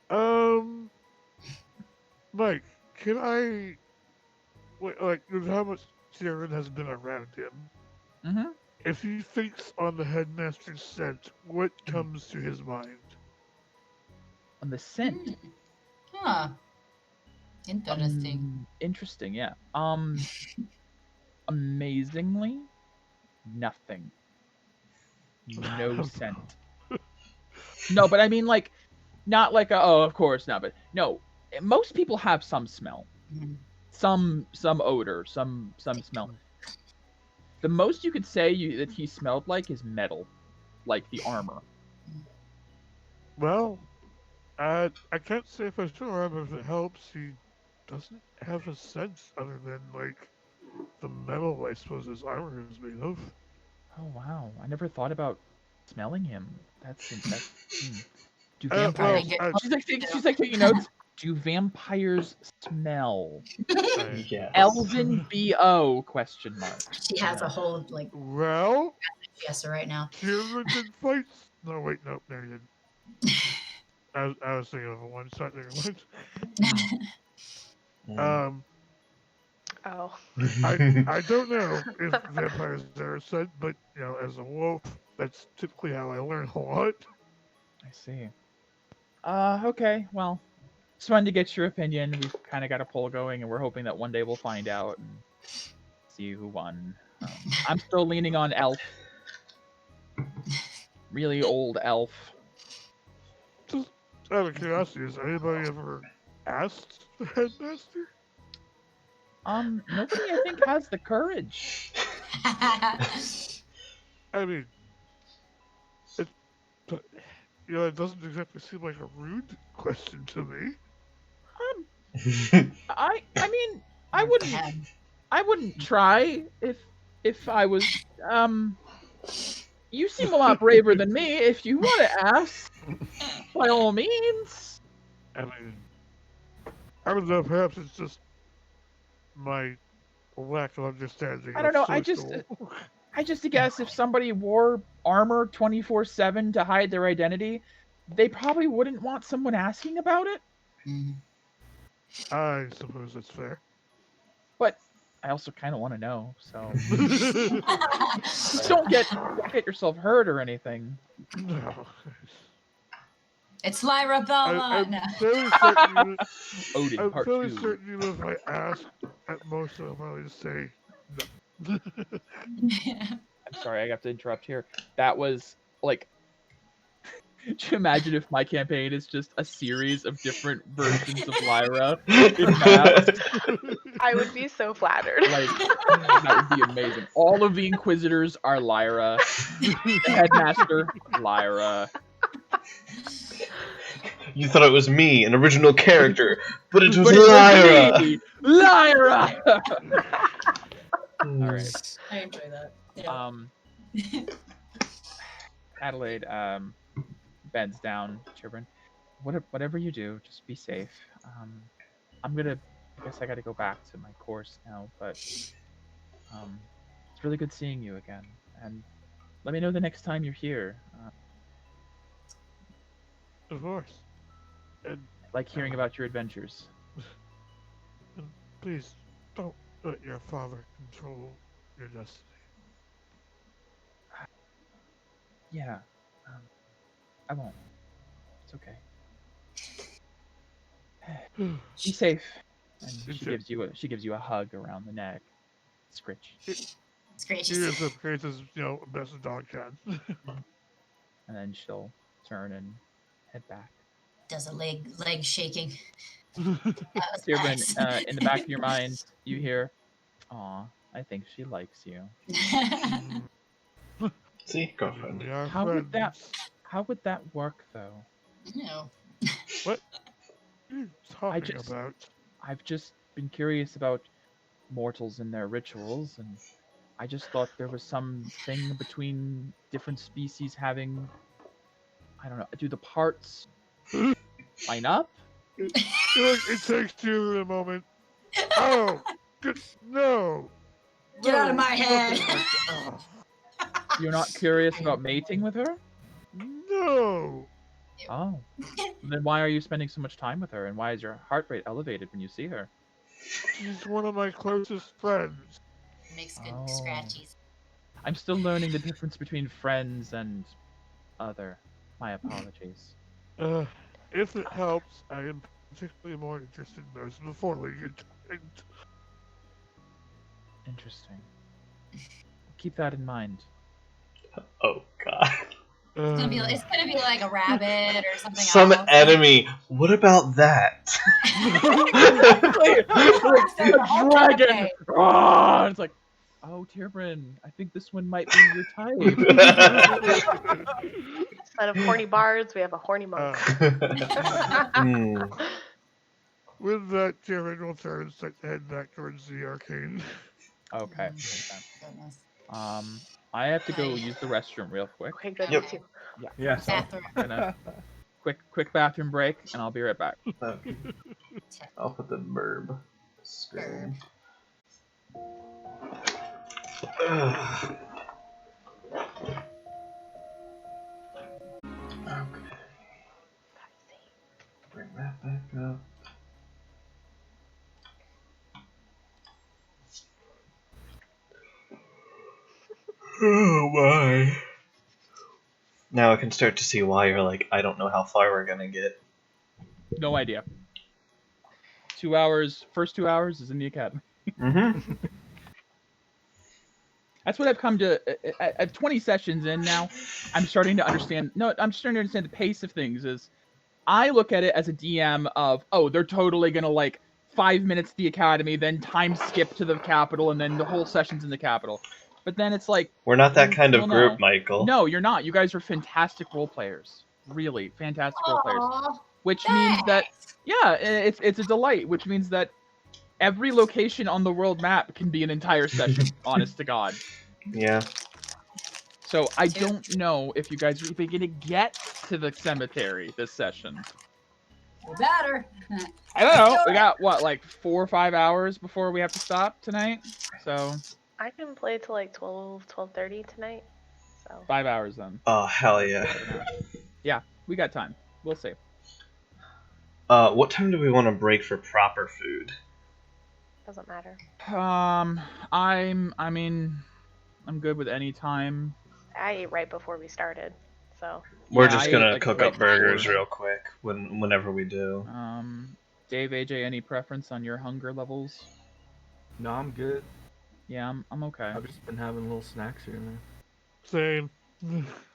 Um, Mike, can I wait? Like, with how much Tyrion has been around him, Mm-hmm. if he thinks on the headmaster's scent, what comes to his mind? On the scent. Huh. Interesting. Interesting, yeah. Amazingly, nothing. No scent. No, but I mean like not like oh, of course not, but no. Most people have some smell. Some odor, some smell. The most you could say that he smelled like is metal, like the armor. Well, I can't say for sure, but if it helps, he doesn't have a sense other than, like, the metal I suppose his armor is made of. Oh wow, I never thought about smelling him. That's. Do Well, vampires? Good. She's like taking notes. Do vampires smell? Yes. Elven BO question mark. She has a whole like Well, gesture right now. Tyrion did fights. No, wait, no, there you didn't. I was thinking of a one-shot. Never mind. Oh. I don't know if vampires are scent, but you know, as a wolf, that's typically how I learn a lot. I see. Okay, well, just wanted to get your opinion. We've kind of got a poll going, and we're hoping that one day we'll find out and see who won. I'm still leaning on Elf. Really old Elf. Just out of curiosity, has anybody ever asked the headmaster? Nobody I think has the courage. I mean, it doesn't exactly seem like a rude question to me. I mean, I wouldn't try if I was you seem a lot braver than me. If you want to ask, by all means. I mean, I don't know, perhaps it's just my lack of understanding. I don't know, I just guess if somebody wore armor 24/7 to hide their identity, they probably wouldn't want someone asking about it. I suppose that's fair. But I also kind of want to know, so just don't get yourself hurt or anything. No. It's Lyra Belmont. I'm No. fairly certain. Odin I'm Part fairly 2. certain even if I ask, at most I'll probably just say no. I'm sorry, I have to interrupt here. That was like. Could you imagine if my campaign is just a series of different versions of Lyra in maps? I would be so flattered. Like, that would be amazing. All of the Inquisitors are Lyra. The Headmaster, Lyra. You thought it was me, an original character, but it was But it was Lyra! me, Lyra! Alright. I enjoy that. Yeah. Adelaide, bends down, Chibrin. Whatever you do, just be safe. I guess I gotta go back to my course now, but it's really good seeing you again. And let me know the next time you're here. Of course. And Like hearing about your adventures. please don't let your father control your destiny. Yeah, I won't. It's okay. Be safe. And she gives you a hug around the neck. Scritch. It's great. He is the greatest, best a dog can. And then she'll turn and head back. Does a leg shaking. Tyrion, in the back of your mind, you hear, "Aw, I think she likes you." See? Girlfriend. We are How would friends. that work though? No. What are you talking just- about? I've just been curious about mortals and their rituals, and I just thought there was something between different species having, I don't know, do the parts line up? It takes you a moment. Oh, good. No. Get out of my head. Oh, You're not curious about mating with her? no. Oh. Then why are you spending so much time with her, and why is your heart rate elevated when you see her? She's one of my closest friends. Makes good Oh. scratchies. I'm still learning the difference between friends and other. My apologies. If it helps, I am particularly more interested in those before we get to Interesting. Keep that in mind. Oh, God. It's gonna be like a rabbit or something Some else. enemy. What about that? A dragon! Ah, it's like, oh, Tyrion, I think this one might be your type. Instead of horny bards, we have a horny monk. With that, Jared will turn and start to head back towards the arcane. Okay. Goodness. I have to go Hi. use the restroom real quick. Okay, good. Yep. Me too. Yeah. Yeah. So Bathroom. gonna quick bathroom break, and I'll be right back. Okay. I'll put the burb screen. Ugh. Okay. Bring that back up. Oh my. Now I can start to see why you're like, I don't know how far we're gonna get. No idea. 2 hours. First 2 hours is in the academy. Mm-hmm. That's what I've come to. At 20 sessions in now, I'm starting to understand. No, I'm starting to understand the pace of things. Is I look at it as a DM of, oh, they're totally gonna like 5 minutes the academy, then time skip to the capital, and then the whole session's in the capital. But then it's like, We're not that kind of well, group, no. Michael. No, you're not. You guys are fantastic role players. Really fantastic role players. Aw, Which means that, thanks. yeah, it's a delight. Which means that every location on the world map can be an entire session. Honest to God. Yeah. So I Two. don't know if you guys are even gonna get to the cemetery this session. We better. I don't know. Do We it. got what, like 4 or 5 hours before we have to stop tonight. So I can play till like 12:30 tonight. So 5 hours then. Oh, hell yeah. 7 hours. Yeah, we got time. We'll see. What time do we want to break for proper food? doesn't matter. I'm good with any time. I ate right before we started, so We're Yeah, just I gonna ate, like, cook right up burgers before. real quick whenever we do. Dave, AJ, any preference on your hunger levels? No, I'm good. Yeah, I'm okay. I've just been having little snacks here and there. Same.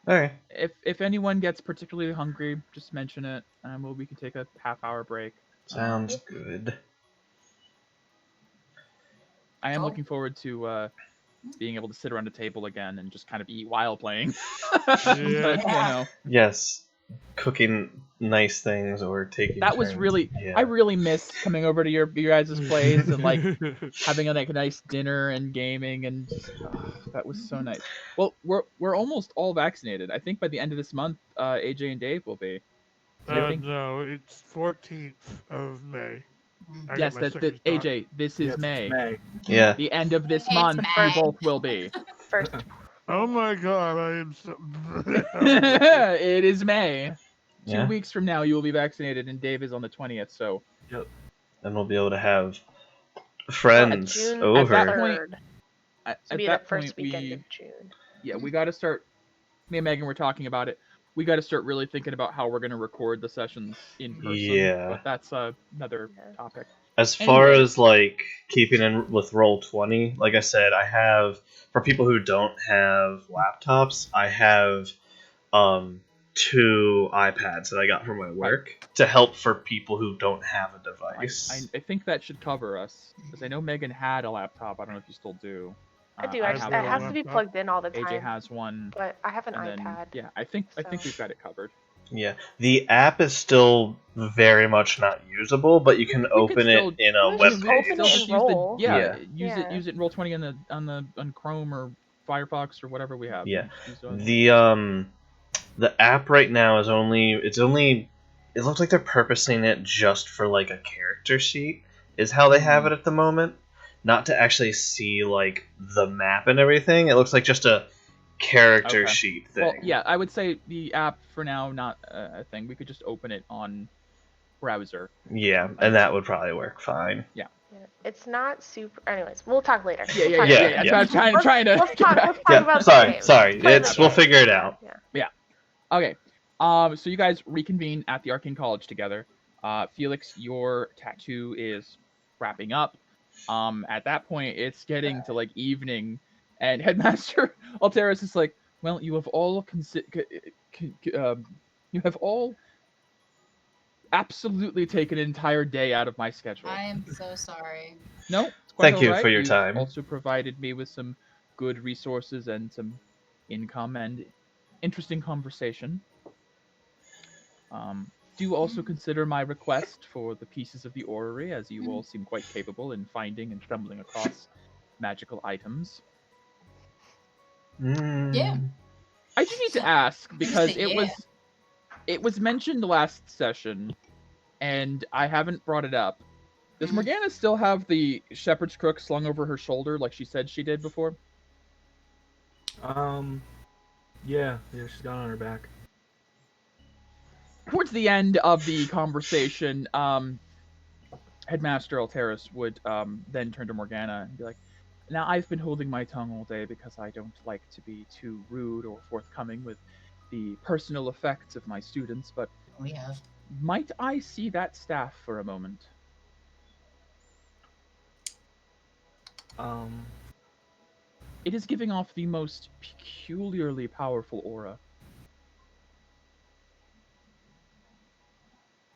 Okay. If anyone gets particularly hungry, just mention it, and we can take a half-hour break. Sounds good. I am Oh. looking forward to being able to sit around a table again and just kind of eat while playing. Yeah. But, you know, Yes. Cooking nice things or taking that was turns. really. Yeah. I really missed coming over to your guys' place and like having a nice dinner and gaming, and that was so nice. Well, we're almost all vaccinated. I think by the end of this month, AJ and Dave will be. I think. No, it's 14th of May. I got Yes, my that's the second shot. AJ. This is Yes, May. May. Yeah. The end of this It's month, May. you both will be. first. Oh my god, I am so. It is May. 2 Yeah. weeks from now, you will be vaccinated, and Dave is on the 20th. So Yep. And we'll be able to have friends June over. At that point- 3rd. at To be that the first point, weekend of June. we got to start. Me and Megan were talking about it. We got to start really thinking about how we're going to record the sessions in person. Yeah. But that's another Yeah. topic. As far Anyway. as like keeping in with Roll20, like I said, I have, for people who don't have laptops, I have 2 iPads that I got from my work to help for people who don't have a device. I think that should cover us, because I know Megan had a laptop. I don't know if you still do. I do. I I just, have it one has to be laptop. plugged in all the time. AJ has one. But I have an And then, iPad. yeah, I think so- we've got it covered. Yeah, the app is still very much not usable, but you can could open still- it in a we web just page. open it and roll. Yeah, Yeah. use it in Roll20 on Chrome or Firefox or whatever we have. Yeah. Just use it on- The app right now is only it looks like they're purposing it just for like a character sheet is how they have it at the moment, not to actually see like the map and everything. It looks like just a character Okay. sheet thing. Well, yeah, I would say the app for now, not a thing. We could just open it on browser. Yeah, and that would probably work fine. Yeah. It's not super. Anyways, we'll talk later. Yeah. We'll talk yeah, later. That's yeah. what I'm trying to. Let's talk about Yeah, the sorry, game. sorry. Play the We'll game. figure it out. Yeah. Okay. So you guys reconvene at the Arcane College together. Felix, your tattoo is wrapping up. At that point, it's getting to like evening, and Headmaster Alteris is like, "Well, you have all you have all absolutely taken an entire day out of my schedule." I am so sorry. No, it's quite Thank you alright. for your You've time. Also provided me with some good resources and some income and interesting conversation. do also consider my request for the pieces of the orrery, as you all seem quite capable in finding and stumbling across magical items. Yeah. I do need to ask because Yeah. it was mentioned last session, and I haven't brought it up. Does Morgana still have the shepherd's crook slung over her shoulder like she said she did before? Yeah, she's got it on her back. Towards the end of the conversation, Headmaster Alteris would then turn to Morgana and be like, "Now, I've been holding my tongue all day because I don't like to be too rude or forthcoming with the personal effects of my students, but We have. might I see that staff for a moment?" It is giving off the most peculiarly powerful aura.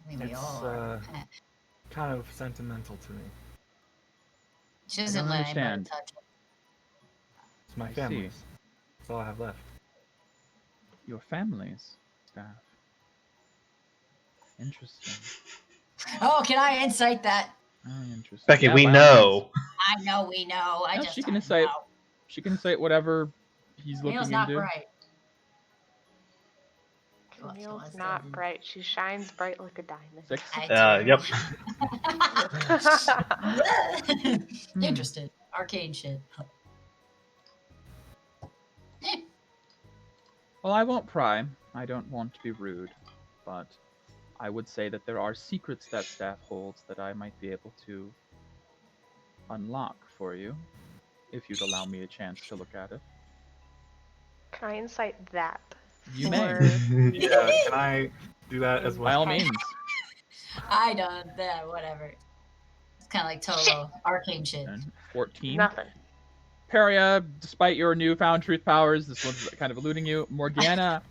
I mean, we It's all are. kind of sentimental to me. She doesn't let anybody understand. touch it. It's my I family's. see. That's all I have left. Your family's staff. Interesting. Oh, can I incite that? Very interesting. Becky, Yeah, we by all means. know. I know we know. I No, just she can don't incite. know. She can incite whatever he's Camille's looking not into. bright. Camille's not bright. She shines bright like a diamond. 6. Yep. Interested. Arcane shit. Well, I won't pry. I don't want to be rude, but I would say that there are secrets that staff holds that I might be able to unlock for you, if you'd allow me a chance to look at it. Can I incite that? You may. Yeah, can I do that as By well? all means. I don't. Whatever. It's kind of like Tolo. Arcane shit. And 14. Nothing. Peria, despite your newfound truth powers, this one's kind of eluding you. Morgana,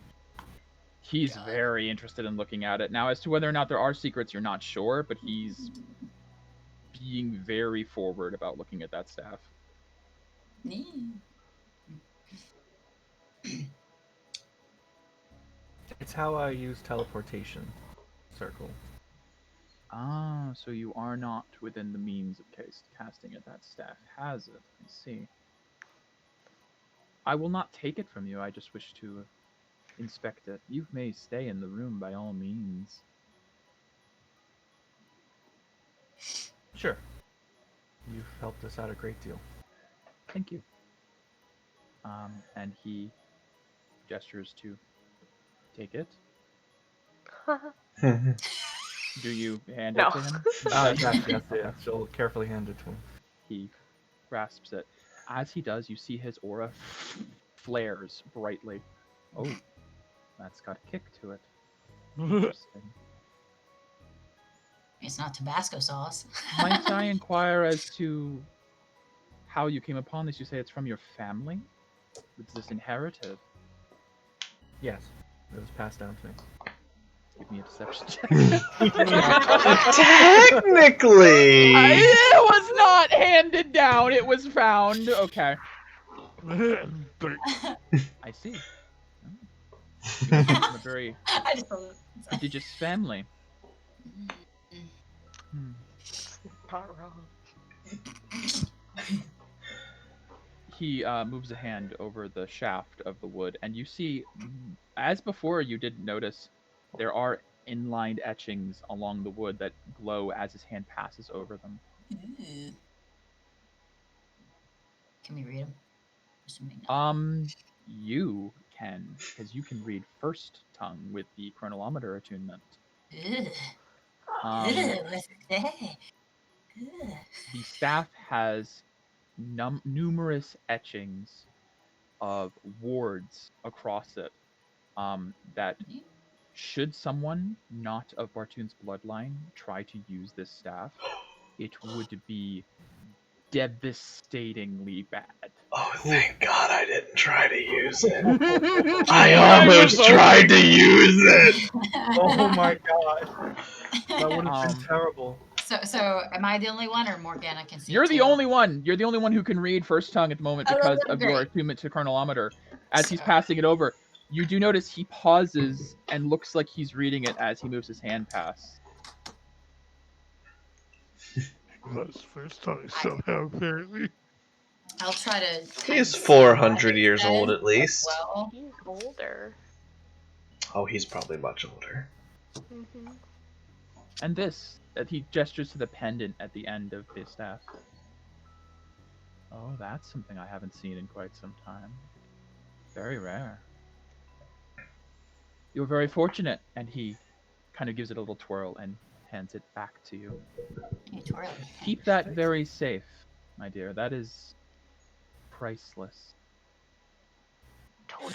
he's very interested in looking at it. Now, as to whether or not there are secrets, you're not sure, but he's being very forward about looking at that staff. It's how I use Teleportation Circle. Ah, so you are not within the means of casting it. That staff has it. I see. I will not take it from you. I just wish to inspect it. You may stay in the room by all means. Sure. You've helped us out a great deal. Thank you. And he gestures to take it. Do you hand it to him? Yes. She'll carefully hand it to him. He grasps it. As he does, you see his aura flares brightly. Oh, that's got a kick to it. Interesting. It's not Tabasco sauce. Might I inquire as to how you came upon this? You say it's from your family? Was this inherited? Yes, it was passed down to me. Give me a deception check. Technically! It was not handed down, it was found. Okay. I see. You come from a very I just love it. prodigious family. Not wrong. He moves a hand over the shaft of the wood, and you see, as before, you didn't notice, there are inlined etchings along the wood that glow as his hand passes over them. Ooh. Can we read them? Assuming not. You can, because you can read first tongue with the chronolometer attunement. Ugh. Um, What's that? Ugh. The staff has numerous etchings of wards across it that should someone not of Bartoon's bloodline try to use this staff, it would be devastatingly bad. Oh, thank God I didn't try to use it. I almost tried to use it. Oh my god. That would have been terrible. So am I the only one, or Morgana can see? You're it the too? only one. You're the only one who can read first tongue at the moment Oh, because that's of your great. attunement to chronolometer. As he's passing it over, You do notice he pauses and looks like he's reading it as he moves his hand past. That's the first time somehow, apparently. I'll try to. He's 400 years old at least. Well, He's older. Oh, he's probably much older. Mm-hmm. And this, that he gestures to the pendant at the end of his staff. Oh, that's something I haven't seen in quite some time. Very rare. You're very fortunate. And he kind of gives it a little twirl and hands it back to you. Keep that very safe, my dear. That is priceless.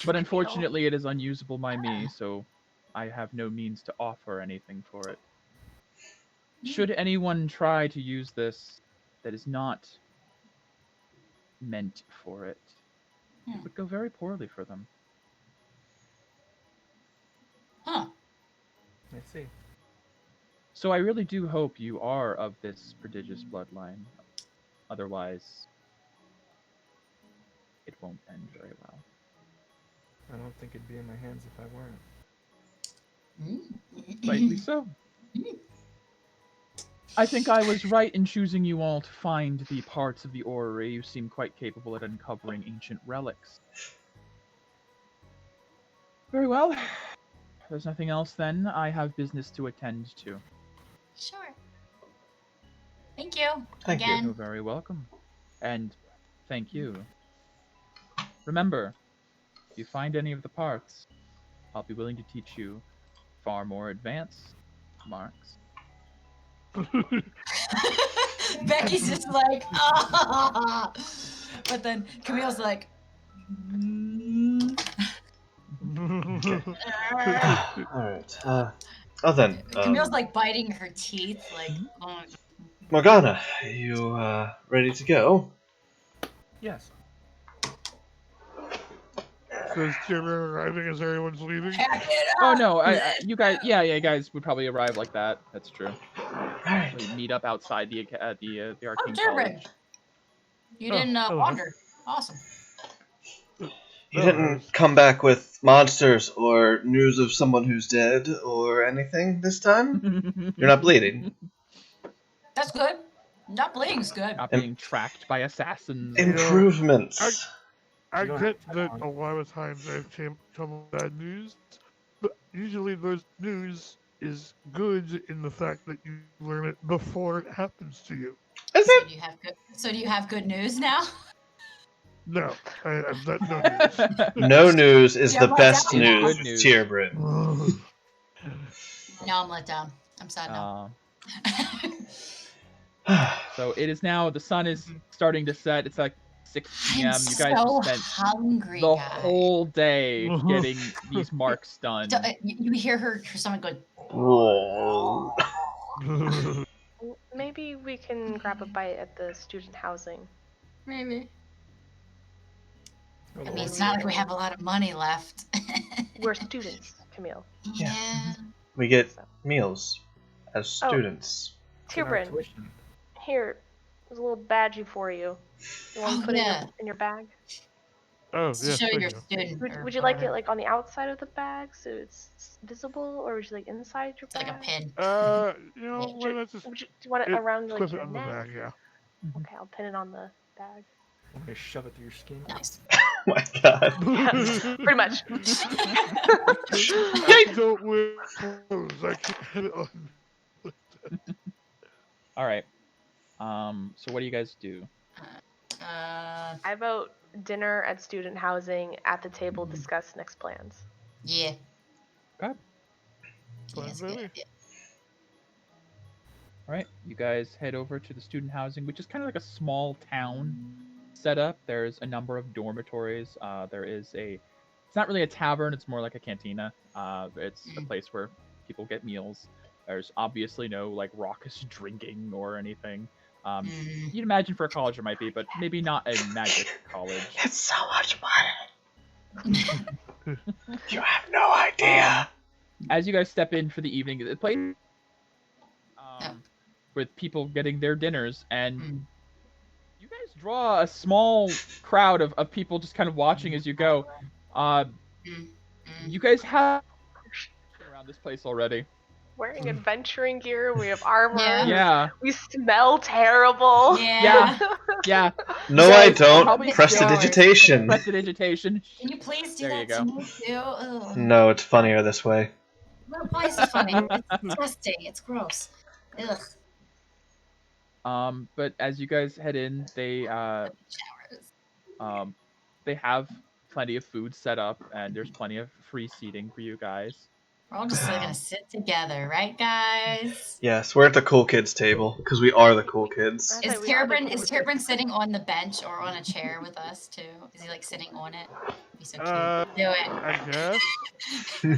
But unfortunately, it is unusable by me, so I have no means to offer anything for it. Should anyone try to use this that is not meant for it, it would go very poorly for them. Huh. I see. So I really do hope you are of this prodigious bloodline. Otherwise, it won't end very well. I don't think it'd be in my hands if I weren't. Rightly so. I think I was right in choosing you all to find the parts of the orrery. You seem quite capable at uncovering ancient relics. Very well. If there's nothing else then, I have business to attend to. Sure. Thank you. Thank you. Again. You're very welcome. And thank you. Remember, if you find any of the parts, I'll be willing to teach you far more advanced marks. Becky's just like, ah. But then Camille's like, Alright. Then. Camille's like biting her teeth, like. Morgana, are you ready to go? Yes. So is Chairman arriving as everyone's leaving? Oh no, you guys, yeah, you guys would probably arrive like that. That's true. Alright. We meet up outside the Arcane Turbin. College. You didn't hello. wander. Awesome. You didn't come back with monsters or news of someone who's dead or anything this time? You're not bleeding. That's good. Not bleeding's good. Not being tracked by assassins. Improvements. I You don't get have to that check a lot of times I've come with bad news, but usually those news is good in the fact that you learn it before it happens to you. Is So it? do you have good news now? No, I've got no news. No news is Yeah, the but best that- news, Good news. Tierbrin. No, I'm let down. I'm sad now. So it is now. The sun is starting to set. It's like 6 p.m. I'm You guys so have spent hungry, the guys. whole day getting these marks done. You hear her stomach going. Whoa. Maybe we can grab a bite at the student housing. Maybe. Oh, I mean, it's not like we have a lot of money left. We're students, Camille. Yeah. We get meals as Oh. students. Tierbrin, here, there's a little badgie for you. You want to put it in your bag? Oh, To yes, show thank your you. student. or Would you like it whatever. like on the outside of the bag so it's visible, or would you like inside your It's bag? like a pin? You know, why not just Do you want it it- around like clip it your on the neck? bag, yeah. Okay, I'll pin it on the bag. I'm gonna shove it through your skin. Nice. Oh my god. Pretty much. I don't wear clothes. I can't have it on. All right. So what do you guys do? I vote dinner at student housing, at the table, discuss next plans. Yeah. Okay. Plans, Yes, baby. yeah. All right. You guys head over to the student housing, which is kind of like a small town setup. There's a number of dormitories. There is it's not really a tavern. It's more like a cantina. It's a place where people get meals. There's obviously no like raucous drinking or anything. You'd imagine for a college there might be, but maybe not a magic college. It's so much money. You have no idea. As you guys step in for the evening, the place with people getting their dinners, and you guys draw a small crowd of people just kind of watching as you go. You guys have around this place already. Wearing adventuring gear, we have armor. Yeah. Yeah. We smell terrible. Yeah. Yeah. No, You I guys don't. probably Prestidigitation. Prestidigitation. Can you please do There that you go. to me too? Ugh. No, it's funnier this way. Well, why is it funny? It's disgusting. It's gross. Ugh. But as you guys head in, Showers. they have plenty of food set up, and there's plenty of free seating for you guys. We're all just gonna sit together, right, guys? Yes, we're at the cool kids table because we are the cool kids. I Is thought we all Terbrin did is Terbrin sitting on the bench or on a chair with us too? Is he like sitting on it? Be so cute. Do it. I guess.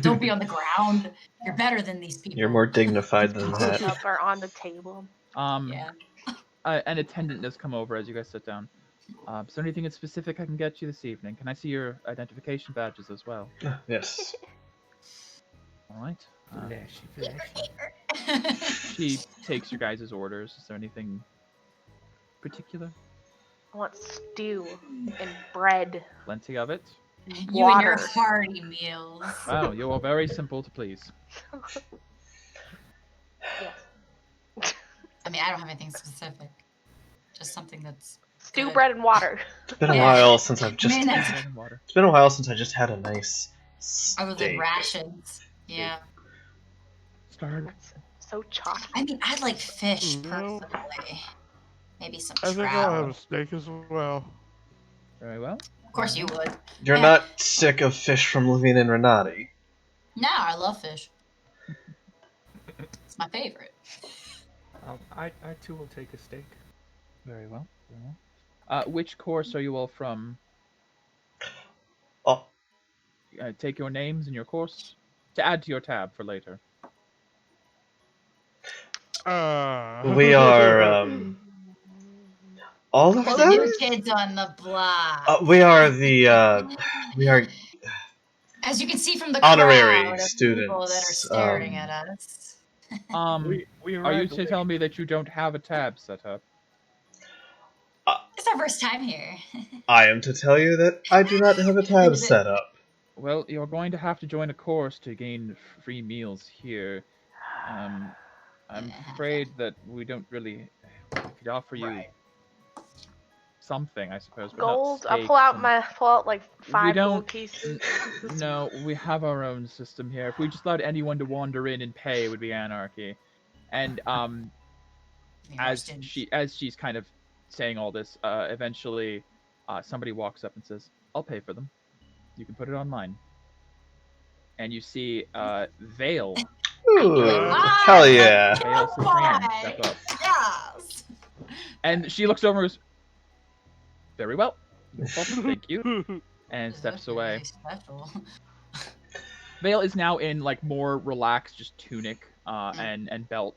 Don't be on the ground. You're better than these people. You're more dignified than that. Up or on the table. Yeah. An attendant does come over as you guys sit down. Is there anything in specific I can get you this evening? Can I see your identification badges as well? Yes. All right. Flashy. She takes your guys' orders. Is there anything particular? I want stew and bread. Plenty of it. And You and water. your hearty meals. Wow, you are very simple to please. Yes. I mean, I don't have anything specific. Just something that's Stew, good. bread, and water. It's been a Yeah. while since I've just. Man, that's Bread and water. It's been a while since I just had a nice other than steak. rations. Yeah. Started. So chalky. I mean, I like fish No. personally. Maybe some I think I'll trout. have a steak as well. Very well. Of course you would. You're Yeah. not sick of fish from Levine and Renati. No, I love fish. It's my favorite. I too will take a steak. Very well. Very well. Which course are you all from? Oh, Take your names and your course to add to your tab for later. we are all of The them. new kids on the block. We are the we are As you can see from the honorary crowd of people that are students, staring at us. We Are you arrived to late. tell me that you don't have a tab set up? It's our first time here. I am to tell you that I do not have a tab set up. Well, you're going to have to join a course to gain free meals here. I'm afraid that we don't really. We could offer you something, I suppose. But Gold. Not I'll steaks pull out like 5 don't- gold pieces. No, we have our own system here. If we just allowed anyone to wander in and pay, it would be anarchy. And as she's kind of saying all this, eventually somebody walks up and says, "I'll pay for them. You can put it online." And you see Vale. Ooh, hell yeah! Vale Ciprian step up. Yes. And she looks over and goes, "Very well. No problem, thank you." And steps away. Special. Vale is now in like more relaxed, just tunic and belt,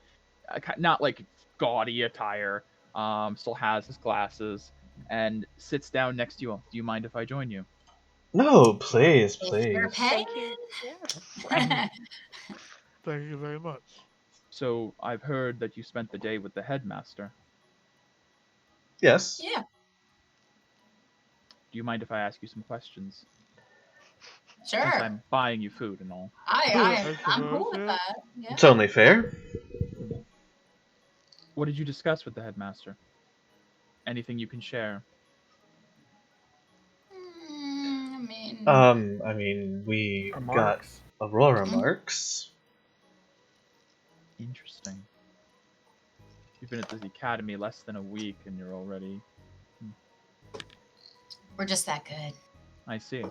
not like gaudy attire. Still has his glasses and sits down next to you. Do you mind if I join you? No, please, If you're please. paying. Thank you. Yes. Thank you very much. So I've heard that you spent the day with the headmaster. Yes. Yeah, Do you mind if I ask you some questions? Since sure. I'm buying you food and all. I'm cool suppose, with yeah. that. Yeah. It's only fair. What did you discuss with the headmaster? Anything you can share? I mean, I mean, we got Remarks. Aurora Mhm. marks. Interesting. You've been at the academy less than a week and you're already... we're just that good. I see.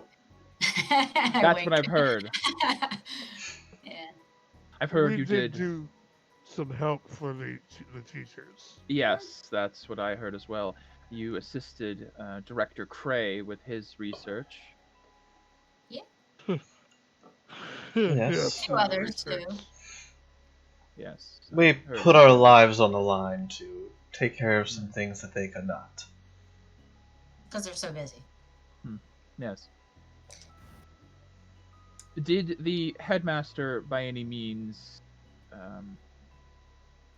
That's That's what I've heard. Yeah. I've heard we you did did. do some help for the teachers. Yes, that's what I heard as well. You assisted Director Cray with his research. Yes. Two others too. Yes. We I've heard. put our lives on the line to take care of some things that they could not. Because they're so busy. Yes. Did the headmaster, by any means,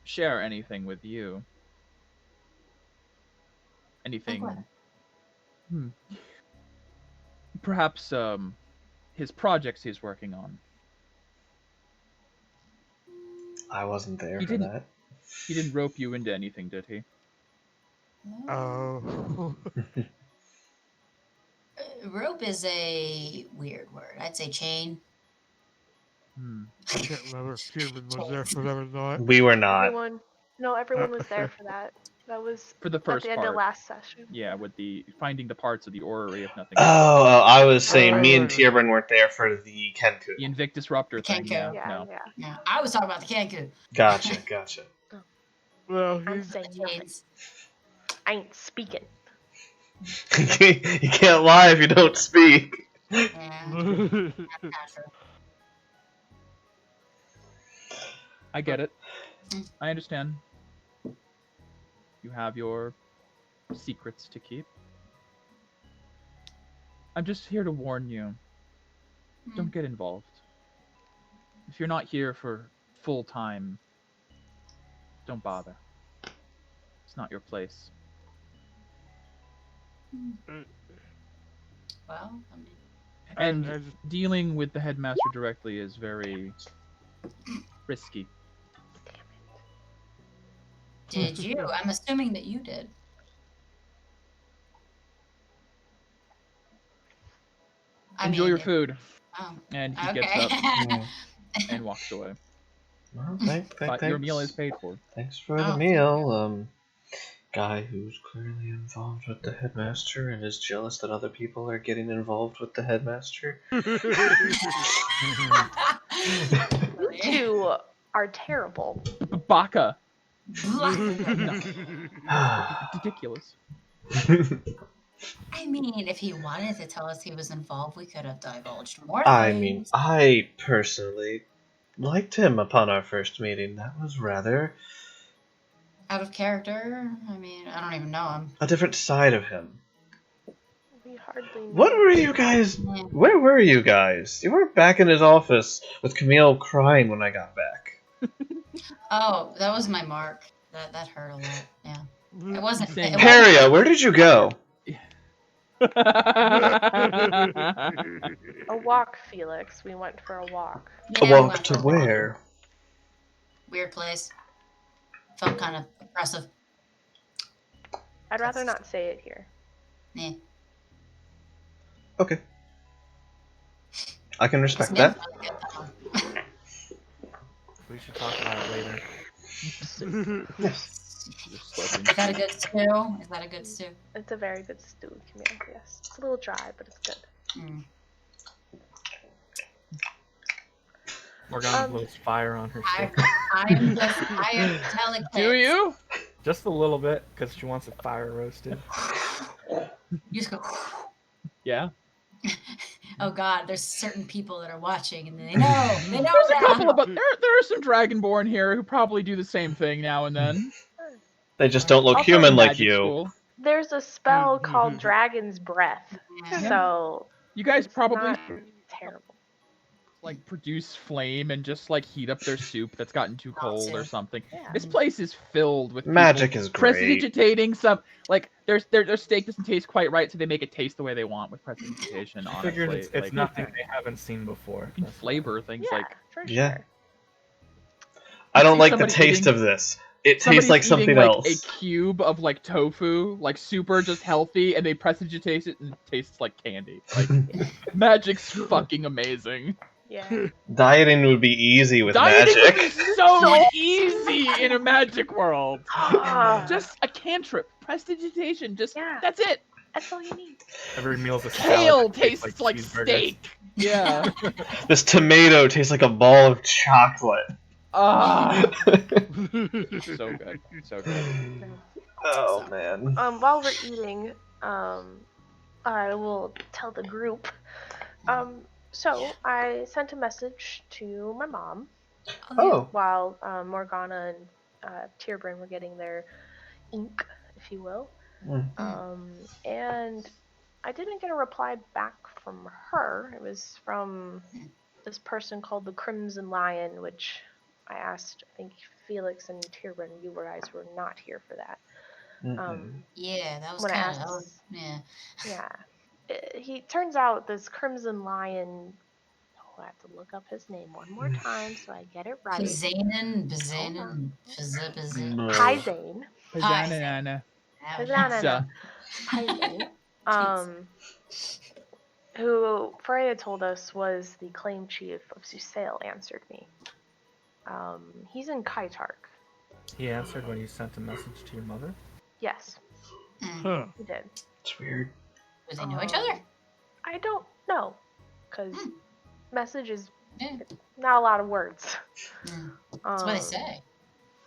share anything with you? Anything? what? Perhaps his projects he's working on. I wasn't there He for didn't- that. He didn't rope you into anything, did he? Oh. Rope is a weird word. I'd say chain. I can't remember if Kieran was there for that or not. We were not. Everyone was there for that. That was For the at first the end of part. last session. Yeah, with the finding the parts of the orrery, if nothing Oh, else. I was saying me and Right. Tierbrin weren't there for the Kenku. The Invictus Ruptor thing, Kenku. yeah. No. Yeah, I was talking about the Kenku. Gotcha. Well, I'm he's saying nothing. Chains. I ain't speaking. You can't lie if you don't speak. Yeah, that's not true. I get it. I understand. You have your secrets to keep. I'm just here to warn you. Don't get involved. If you're not here for full time, don't bother. It's not your place. Well, I mean, And I just- dealing with the headmaster directly is very risky. did you? I'm assuming that you did. Enjoy your food. Oh, And he okay. gets up and walks away. Well, But your meal is paid for. Thanks for the Oh. meal. Guy who's clearly involved with the headmaster and is jealous that other people are getting involved with the headmaster. You two are terrible. Baka. I Ridiculous. I mean, if he wanted to tell us he was involved, we could have divulged more mean, things. I personally liked him upon our first meeting. That was rather Out of character? I mean, I don't even know him. a different side of him. We hardly know. What were you guys? Where were you guys? You weren't back in his office with Camille crying when I got back. Oh, that was my mark. That hurt a lot. Yeah. It wasn't. Same. It wasn't Peria, where did you go? A walk, Felix. We went for a walk. A yeah, we walk went to for a walk. where? Weird place. Felt kind of oppressive. I'd rather not say it here. Yeah. Okay. I can respect Smith that. really good, though. We should talk about it later. Is that a good stew? Is that a good stew? It's a very good stew, Camille. Yes, it's a little dry, but it's good. Mm. Morgana blows fire on her I stick. am delicate. Do you? Just a little bit, because she wants it fire roasted. You just go. Yeah. Oh God, there's certain people that are watching, and they know. They know There's a now. couple of there are some Dragonborn here who probably do the same thing now and then. They just don't look Also human in like magic you. school. There's a spell called Dragon's Breath, Yeah. so You guys it's probably not terrible. like produce flame and just like heat up their soup that's gotten too cold or something. Yeah. This place is filled with Magic people is great. prestidigitating some like their steak doesn't taste quite right, so they make it taste the way they want with prestidigitation. I Honestly, figured it's like, nothing they haven't seen before. you can That's flavor things Yeah, like for sure. Yeah. I don't see like the somebody taste eating- of this. It somebody's tastes like eating, something like, else. a cube of like tofu, like super just healthy, and they prestidigitate it and it tastes like candy. Like magic's fucking amazing. Yeah. Dieting would be easy with Dieting would be magic. so easy in a magic world. Ah, Just a cantrip, prestidigitation. Just Yeah. that's it. that's all you need. Every meal's a salad Kale that tastes like cheeseburgers. steak. Yeah. This tomato tastes like a ball of chocolate. Ah. So good. So good. Oh man. While we're eating, I will tell the group. So I sent a message to my mom Oh. while Morgana and Tierbrin were getting their ink, if you will. And I didn't get a reply back from her. It was from this person called the Crimson Lion, which I asked, I think Felix and Tierbrin, you guys were not here for that. Yeah, that was When I kind of. asked- Yeah. Yeah. He turns out this Crimson Lion I have to look up his name one more time so I get it right. Bazanin, Hi, Zane. Pizanana. Pizanana. Hi, Zane. Who Freya told us was the claim chief of Susail, answered me. He's in Kytarch. He answered when you sent a message to your mother? Yes, Huh. he did. It's weird. Do they know each other? I don't know, because message is Yeah. not a lot of words. That's what they say.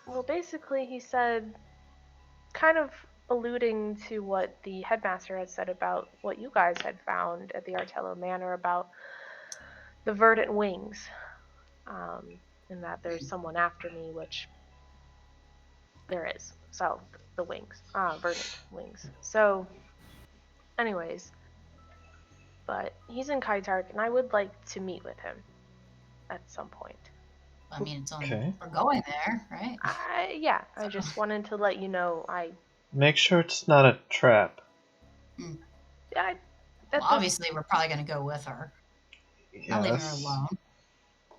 Well, basically, he said, kind of alluding to what the headmaster had said about what you guys had found at the Artello Manor about the Verdant Wings, and that there's someone after me, which there is. So, the wings. Verdant Wings. So, anyways, but he's in Kytarch, and I would like to meet with him at some point. I mean, it's on. Okay. We're going there, right? I just wanted to let you know Make sure it's not a trap. Obviously, we're probably going to go with her. Not leaving her alone.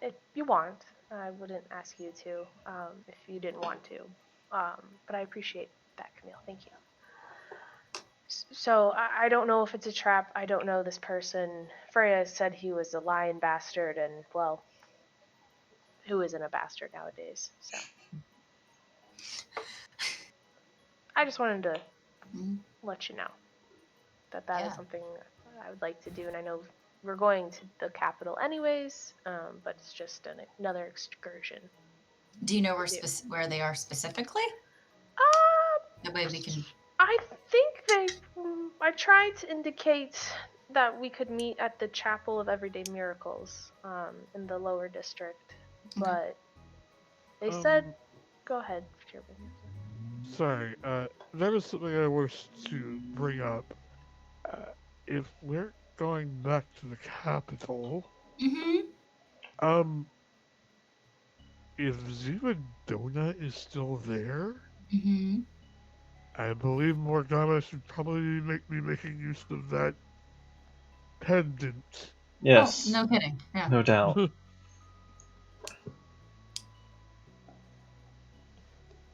If you want, I wouldn't ask you to, if you didn't want to. But I appreciate that, Camille. Thank you. So, I don't know if it's a trap. I don't know this person. Freya said he was a lion bastard, and, well, who isn't a bastard nowadays? So, I just wanted to let you know that is something I would like to do, and I know we're going to the capital anyways, but it's just another excursion. Do you know where they are specifically? That way we can. I think I tried to indicate that we could meet at the Chapel of Everyday Miracles, in the lower district, but they said, go ahead, Chairman. Sorry, there was something I wish to bring up. If we're going back to the capital, if Zivadona is still there, I believe Morgana should probably be making use of that pendant. Yes. Oh, no kidding. Yeah. No doubt.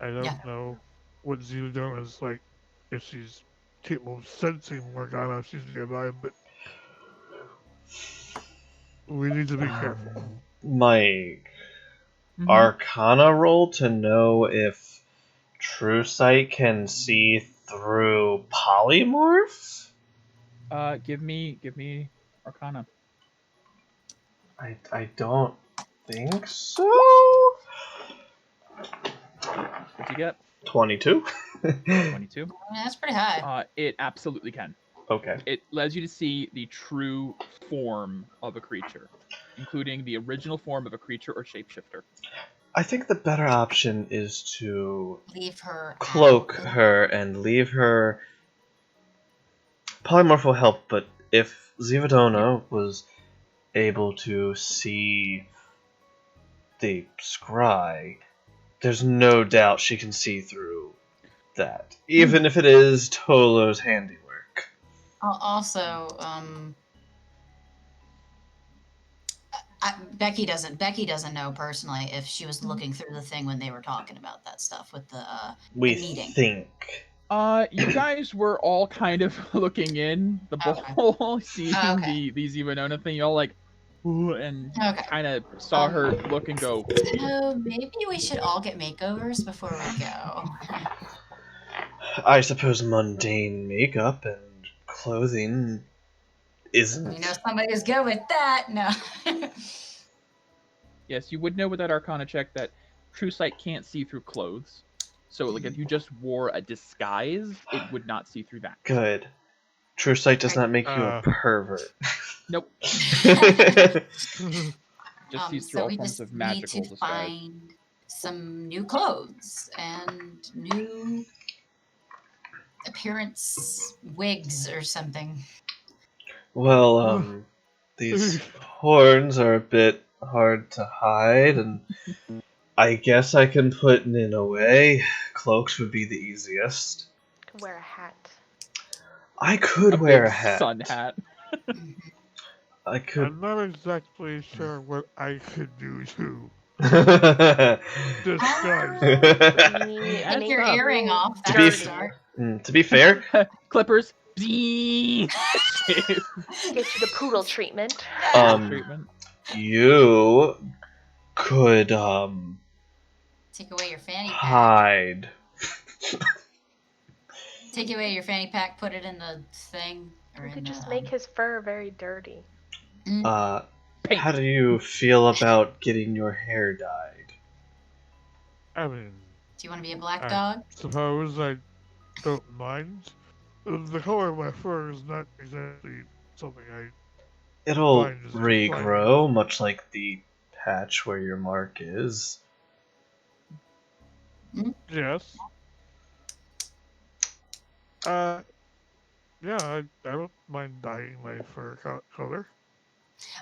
I don't know what Zivadona is like, if she's capable of sensing Morgana if she's nearby, but we need to be careful. My Arcana roll to know if True Sight can see through polymorph? Give me Arcana. I don't think so. What'd you get? 22. 22. That's pretty high. It absolutely can. Okay. It allows you to see the true form of a creature, including the original form of a creature or shapeshifter. I think the better option is to leave her cloak out. her and leave her. Polymorph will help, but if Zivadona was able to see the scry, there's no doubt she can see through that, even if it is Tolo's handiwork. Also, Becky doesn't know personally if she was looking through the thing when they were talking about that stuff with the meeting. Think. You guys were all kind of looking in the bowl, seeing the Zivadona thing. Y'all like, ooh, and kind of saw her look and go. So maybe we should all get makeovers before we go. I suppose mundane makeup and clothing isn't. You know, somebody's good with that. No. Yes, you would know with that Arcana check that True Sight can't see through clothes. So, like, if you just wore a disguise, it would not see through that. Good. True Sight does not make you a pervert. Nope. Just sees through all forms of magical disguise. Find some new clothes and new appearance wigs or something. Well, these horns are a bit hard to hide, and I guess I can put Nin away. Cloaks would be the easiest. You can wear a hat. I could wear a hat. Sun hat. I could. I'm not exactly sure what I could do to disguise. Take your earring off. To That's be a f- start. to be fair, Clippers. Get you the poodle treatment. Treatment. you could Take away your fanny pack. hide. Take away your fanny pack. Put it in the thing. Or You in could just the, make his fur very dirty. How do you feel about getting your hair dyed? I mean, Do you want to be a black I dog? suppose I don't mind. The color of my fur is not exactly something I. It'll Fine, just regrow, much like the patch where your mark is. Yes. Yeah, I don't mind dyeing my fur color.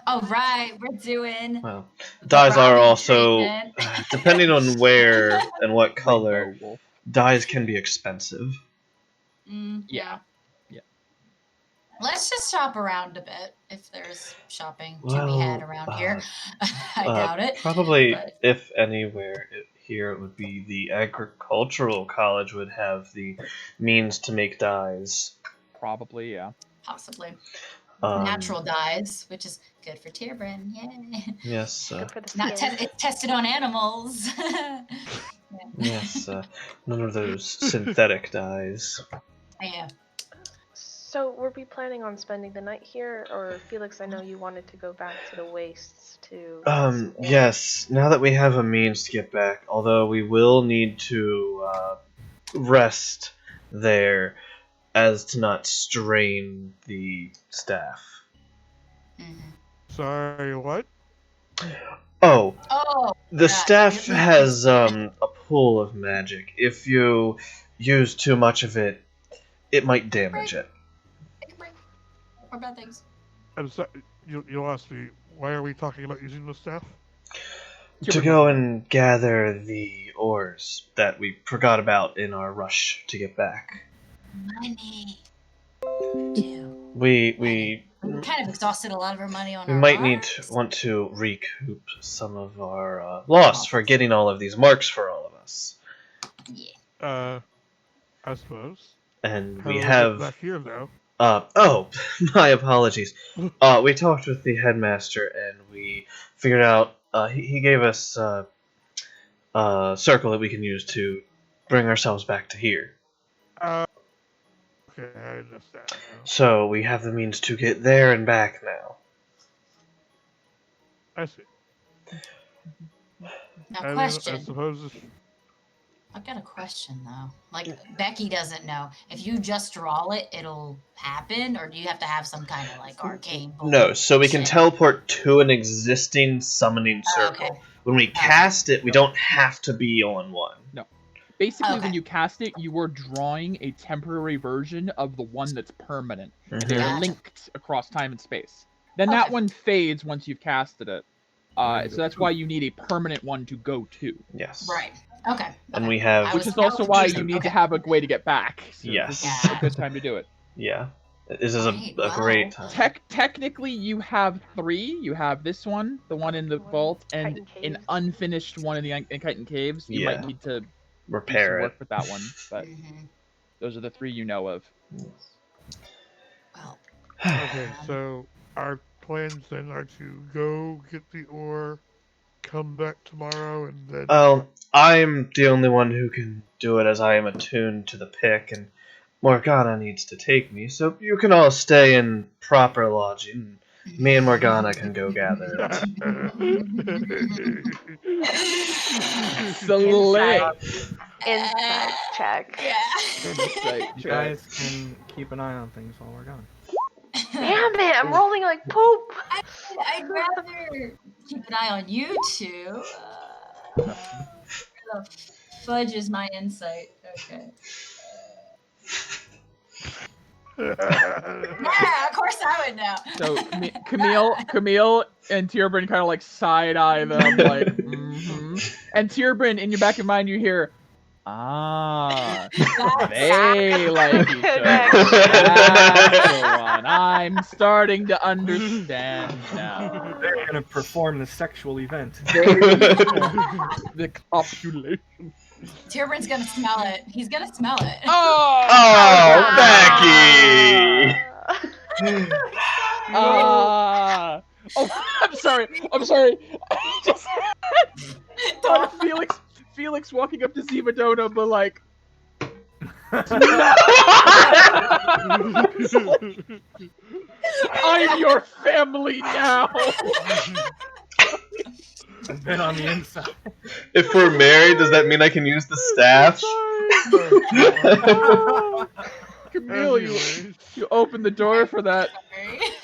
Oh right, we're doing. Well, the dyes are Robin also, treatment. depending on where and what color, Rainbow wolf. dyes can be expensive. Yeah. Yeah. Let's just shop around a bit if there's shopping to be had around here. I doubt it. Probably, but- if anywhere here, it would be the agricultural college would have the means to make dyes. Probably, yeah. Possibly. Um, Natural dyes, which is good for Tierbrin. Yay. Yes. Good for the Not skin. it's tested on animals. Yes. None of those synthetic dyes. Yeah. So, were we planning on spending the night here, or Felix? I know you wanted to go back to the wastes to. Yes. Now that we have a means to get back, although we will need to rest there, as to not strain the staff. Sorry, what? Oh, Oh. the God. staff has a pool of magic. If you use too much of it, it might damage it. Or bad things. I'm sorry. You'll ask me, why are we talking about using the staff? To go and gather the ores that we forgot about in our rush to get back. Money. We kind of exhausted a lot of our money on our might marks. want to recoup some of our loss for getting all of these marks for all of us. Yeah. I suppose. And How we do get have back here now. Oh, my apologies. We talked with the headmaster and we figured out he gave us a circle that we can use to bring ourselves back to here. Okay, I understand now. So we have the means to get there and back now. I see. Now, question. I suppose if I've got a question though. Like Becky doesn't know. If you just draw it, it'll happen, or do you have to have some kind of like arcane? No, so we can shit? teleport to an existing summoning circle. Okay. When we cast it, we don't have to be on one. No. Basically, Okay. when you cast it, you are drawing a temporary version of the one that's permanent. And they're Gotcha. linked across time and space. Then that Okay. one fades once you've casted it. So that's why you need a permanent one to go to. Yes. Right. Okay. And okay. we have... I Which was- is also why you confused. need to Okay. have a way to get back. So Yes. This is a good time to do it. Yeah. This is a Right, wow. great time. Technically, you have 3. You have this one, the one in the vault, and Titan an Caves. unfinished one in the Kytarch Caves. You Yeah. might need to do some Repair work it. with that one, but Mhm. those are the 3 you know of. Well, okay, so our plans then are to go get the ore, come back tomorrow, and then I'm the only one who can do it as I am attuned to the pick, and Morgana needs to take me, so you can all stay in proper lodging. Me and Morgana can go gather it. Select. Insight check. yeah. Insight You check. guys can keep an eye on things while we're gone. Damn it! I'm rolling like poop. I'd rather keep an eye on you two. The fudge is my insight. Okay. Yeah, of course I would know. So Camille, and Tierbrin kind of like side eye them, like, and Tierbrin, in your back of mind, you hear, they like each other. That's the one. I I'm starting to understand now. They're gonna perform the sexual event. The copulation. Tierbrand's gonna smell it. He's gonna smell it. Oh, Becky! Oh, I'm sorry. I'm sorry. I just thought of Felix walking up to Zivadona, but like. I'm your family now. I've been on the inside. If we're married, does that mean I can use the staff? Camille, you opened the door for that.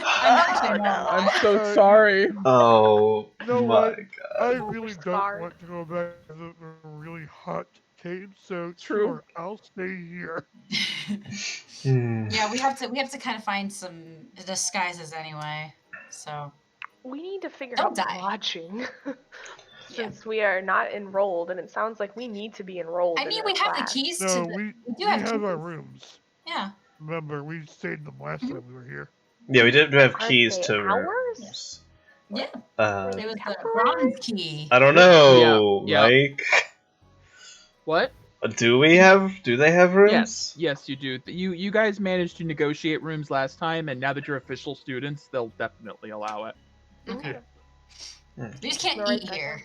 I'm so no. sorry. Oh No, my I god. really don't Scarred. want to go back to the really hot cave, so True. sure, I'll stay here. Hmm. Yeah, we have to kind of find some disguises anyway. So We need to figure Don't out die. lodging. Yeah. Since we are not enrolled, and it sounds like we need to be enrolled. I in mean, a we have the class. keys to. No, The, we do have have our keys. rooms. Yeah. Remember, we stayed in them last time we were here. Yeah, we did have Aren't keys they to ours? rooms. Yeah. Uh, It was the Temporary? bronze key. I don't know, Yeah, Mike. What? Do they have rooms? Yes, you do. You guys managed to negotiate rooms last time, and now that you're official students, they'll definitely allow it. Okay. We just can't All right, eat then. here.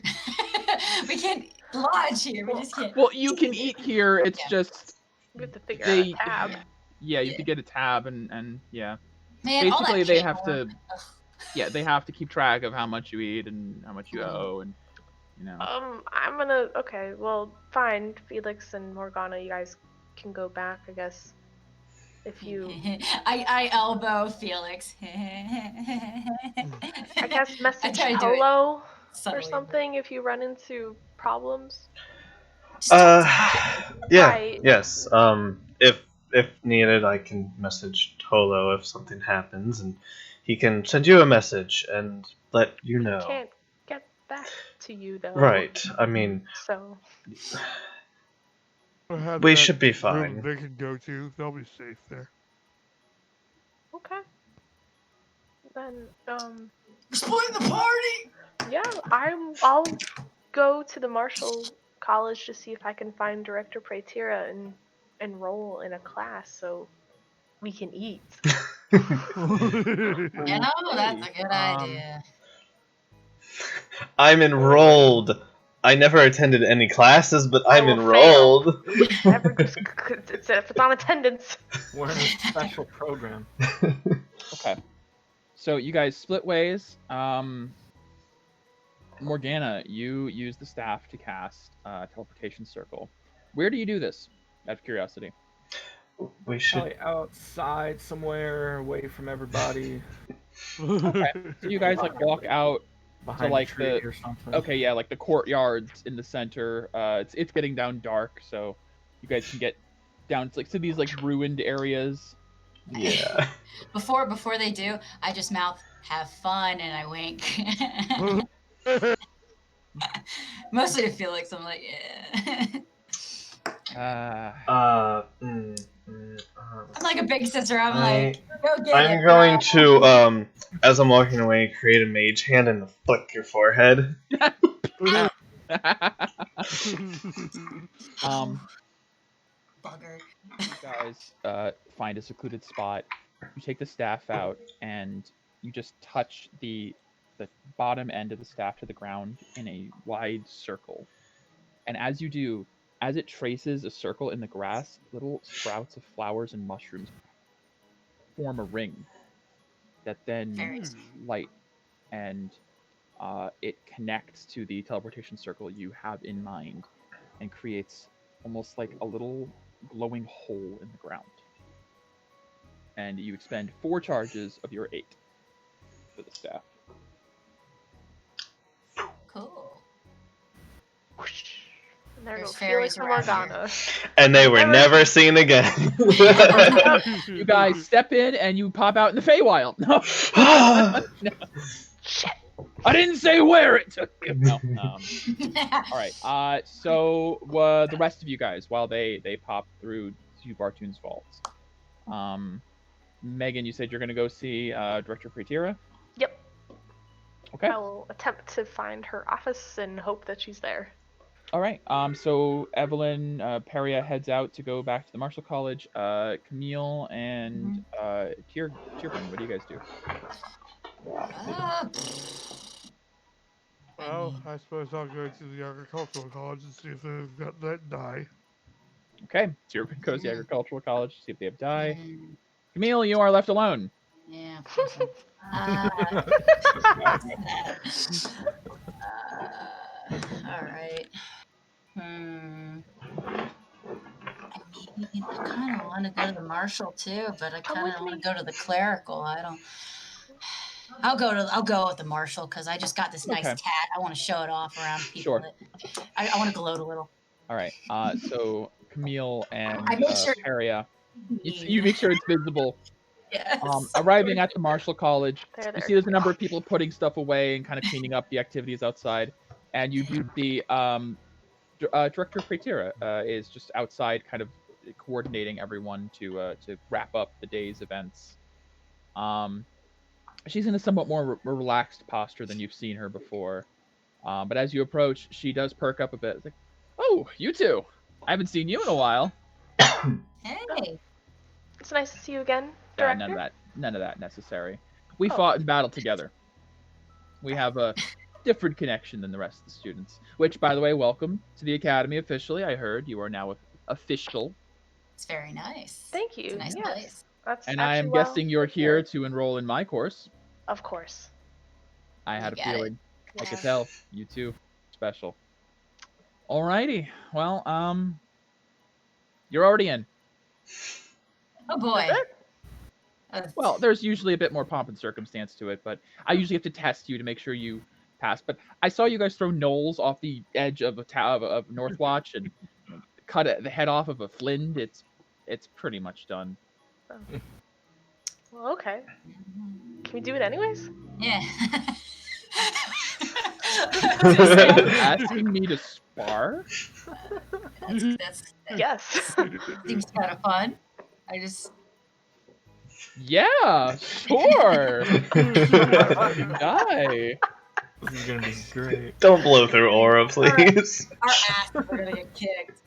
We can't lodge here. We just can't. Well, you can eat here. It's Yeah. just We have to figure They- out a tab. yeah, you have to get a tab and yeah. Man, all that Basically, they have paperwork. to Ugh. yeah they have to keep track of how much you eat and how much you owe and you know. I'm gonna. Okay, well, fine. Felix and Morgana, you guys can go back, I guess. If you, I elbow Felix. I guess, message try to do it Holo or subtly. something if you run into problems. Just don't die. Yeah. Right. Yes. If needed, I can message Tolo if something happens, and he can send you a message and let you know. Can't get back to you though. Right. I mean, So We'll have we that should be room fine. they can go to. They'll be safe there. okay. Then We're splitting the party. yeah, I'll go to the Marshall College to see if I can find Director Praetira and enroll in a class so we can eat. You know, that's a good idea. I'm enrolled. I never attended any classes, but I'm will enrolled. If it's on attendance. We're in a special program. Okay. So you guys split ways. Morgana, you use the staff to cast Teleportation Circle. Where do you do this? Out of curiosity. We should. Probably outside somewhere, away from everybody, Okay. So you guys like walk out. behind like, a tree the- or something. Okay, yeah, like the courtyards in the center. It's getting down dark, so you guys can get down to these like ruined areas. Yeah. Before they do, I just mouth "have fun" and I wink. Mostly to Felix, I'm like, yeah. Uh, I'm like a big sister. I'm I- like, go get it. I'm going bro." to, as I'm walking away, create a mage hand and flick your forehead. Bugger. you guys find a secluded spot. You take the staff out and you just touch the bottom end of the staff to the ground in a wide circle. And as you do, as it traces a circle in the grass, little sprouts of flowers and mushrooms form a ring that then Fairies. light, and it connects to the teleportation circle you have in mind and creates almost like a little glowing hole in the ground. And you expend 4 charges of your 8 for the staff. Cool. And there There's goes fairies Felix and around here. Morgana. And they were never seen again. You guys step in and you pop out in the Feywild. No, Shit. I didn't say where it took you. No. All right. So the rest of you guys, while they pop through to Bartoon's vaults, Megan, you said you're going to go see Director Pretira? Yep. Okay. I will attempt to find her office and hope that she's there. All right. So Evelyn Peria heads out to go back to the Marshall College. Camille and Tierpen, what do you guys do? Well, I suppose I'll go to the agricultural college and see if they've got that dye. Okay. Tierpen goes to the Agricultural College to see if they have dye. Mm, Camille, you are left alone. yeah. Of course all right. I kind of want to go to the Marshall too, but I kind of want to go to the Clerical. I'll go with the Marshall because I just got this nice Okay. tat. I want to show it off around people. Sure. I want to gloat a little. All right. So Camille and I make sure- Peria, you make sure it's visible. Yes. Arriving at the Marshall College, There. you see there's a number of people putting stuff away and kind of cleaning up the activities outside, and you see Director Pretira is just outside, kind of coordinating everyone to wrap up the day's events. She's in a somewhat more relaxed posture than you've seen her before, but as you approach, she does perk up a bit. It's like, oh, you two! I haven't seen you in a while. Hey. It's nice to see you again, Yeah, Director. none of that necessary. We Oh. fought in battle together. We have a different connection than the rest of the students. Which, by the way, welcome to the Academy officially. I heard you are now official. It's very nice. Thank you. It's a nice Yes. place. That's And I am actually guessing you're here to enroll in my course. Of course. I had a You get it. feeling. I could Yeah. tell. You too. Special. Alrighty. Well, you're already in. Oh boy. Well, there's usually a bit more pomp and circumstance to it, but I usually have to test you to make sure you pass. But I saw you guys throw knolls off the edge of of Northwatch and cut the head off of a Flind. It's pretty much done. Well, okay. Can we do it anyways? Yeah. Asking me to spar? That's Yes. seems kind of fun. I just Yeah, sure. Die. This is gonna be great. Don't blow through Aura, please. our asses are gonna get kicked.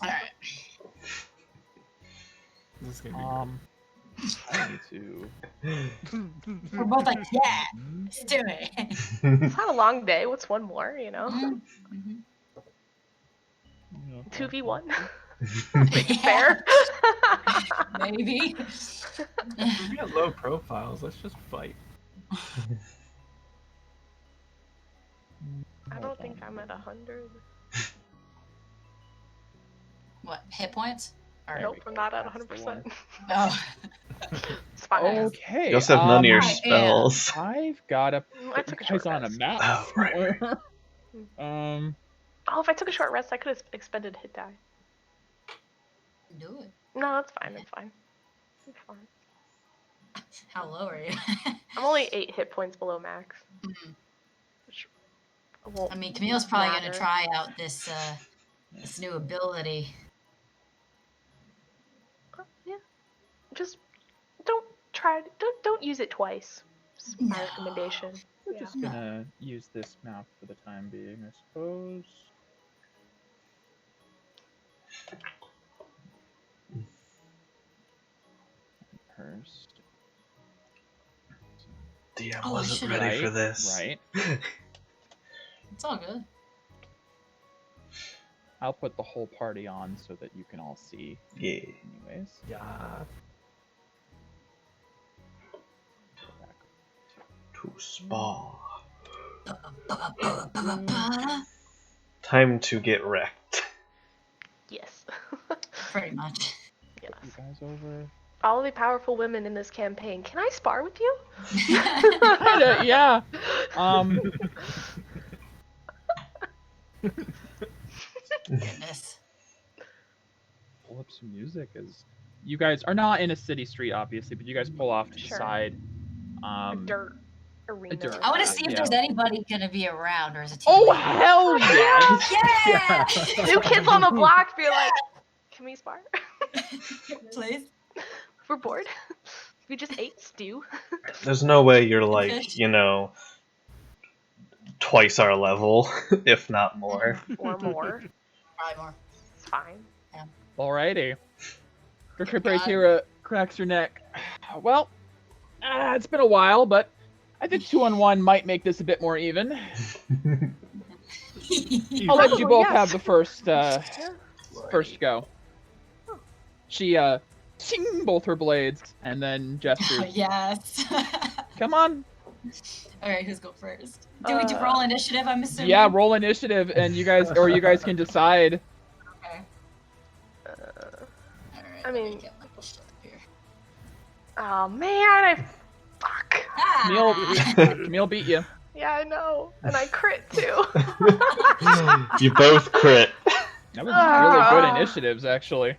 All right. This is gonna I need to. We're both like, yeah, let's do it. It's had a long day. What's one more, you know? Mhm. 2v1. Make it fair. Maybe. We got low profiles. Let's just fight. I don't think I'm at 100. What, hit points? Or Nope, I'm not at That's the 100%. Oh. It's fine. Okay. You also have none of your I am. spells. I've got to I put took you a short guys on a rest. map. Oh, right. Oh, if I took a short rest, I could have expended hit die. Do it. No, that's fine. It's fine. It's fine. How low are you? I'm only 8 hit points below max. Mhm. Which won't I mean, Camille's probably matter. gonna try out this this new ability. Yeah. Just don't try. Don't use it twice. It's my No. recommendation. We're Yeah. just gonna use this map for the time being, I suppose. Hurst. DM Oh, I wasn't should've- ready for this. Right. It's all good. I'll put the whole party on so that you can all see. Yeah. Anyways. Yeah. To spa. Ba-ba-ba-ba-ba-ba. Time to get wrecked. Yes. Pretty much. You Yes. guys over. All the powerful women in this campaign. Can I spar with you? Kinda, yeah. Goodness. Pull up some music as you guys are not in a city street, obviously, but you guys pull off to the Sure. side. A dirt arena. dirt. I want to Yeah, see if yeah. there's anybody gonna be around, or is it too Oh late? hell yes! Yeah! New kids on the block be like, can we spar? Please. We're bored. We just ate stew. There's no way you're like, Fish. twice our level, if not more. Or more. Probably more. It's fine. Alrighty. Dr. God. Tira cracks her neck. Well, it's been a while, but I think 2-on-1 might make this a bit more even. I'll let you Oh, both yes. have the first Yeah. first go. She ting both her blades and then gestures. Yes. Come on. Alright, who's go first? Do we do roll initiative, I'm assuming? Yeah, roll initiative and you guys can decide. Okay. Alright, I let me mean- get my shit up here. Oh man, fuck. Camille beat you. Yeah, I know. And I crit too. You both crit. That was really good initiatives, actually.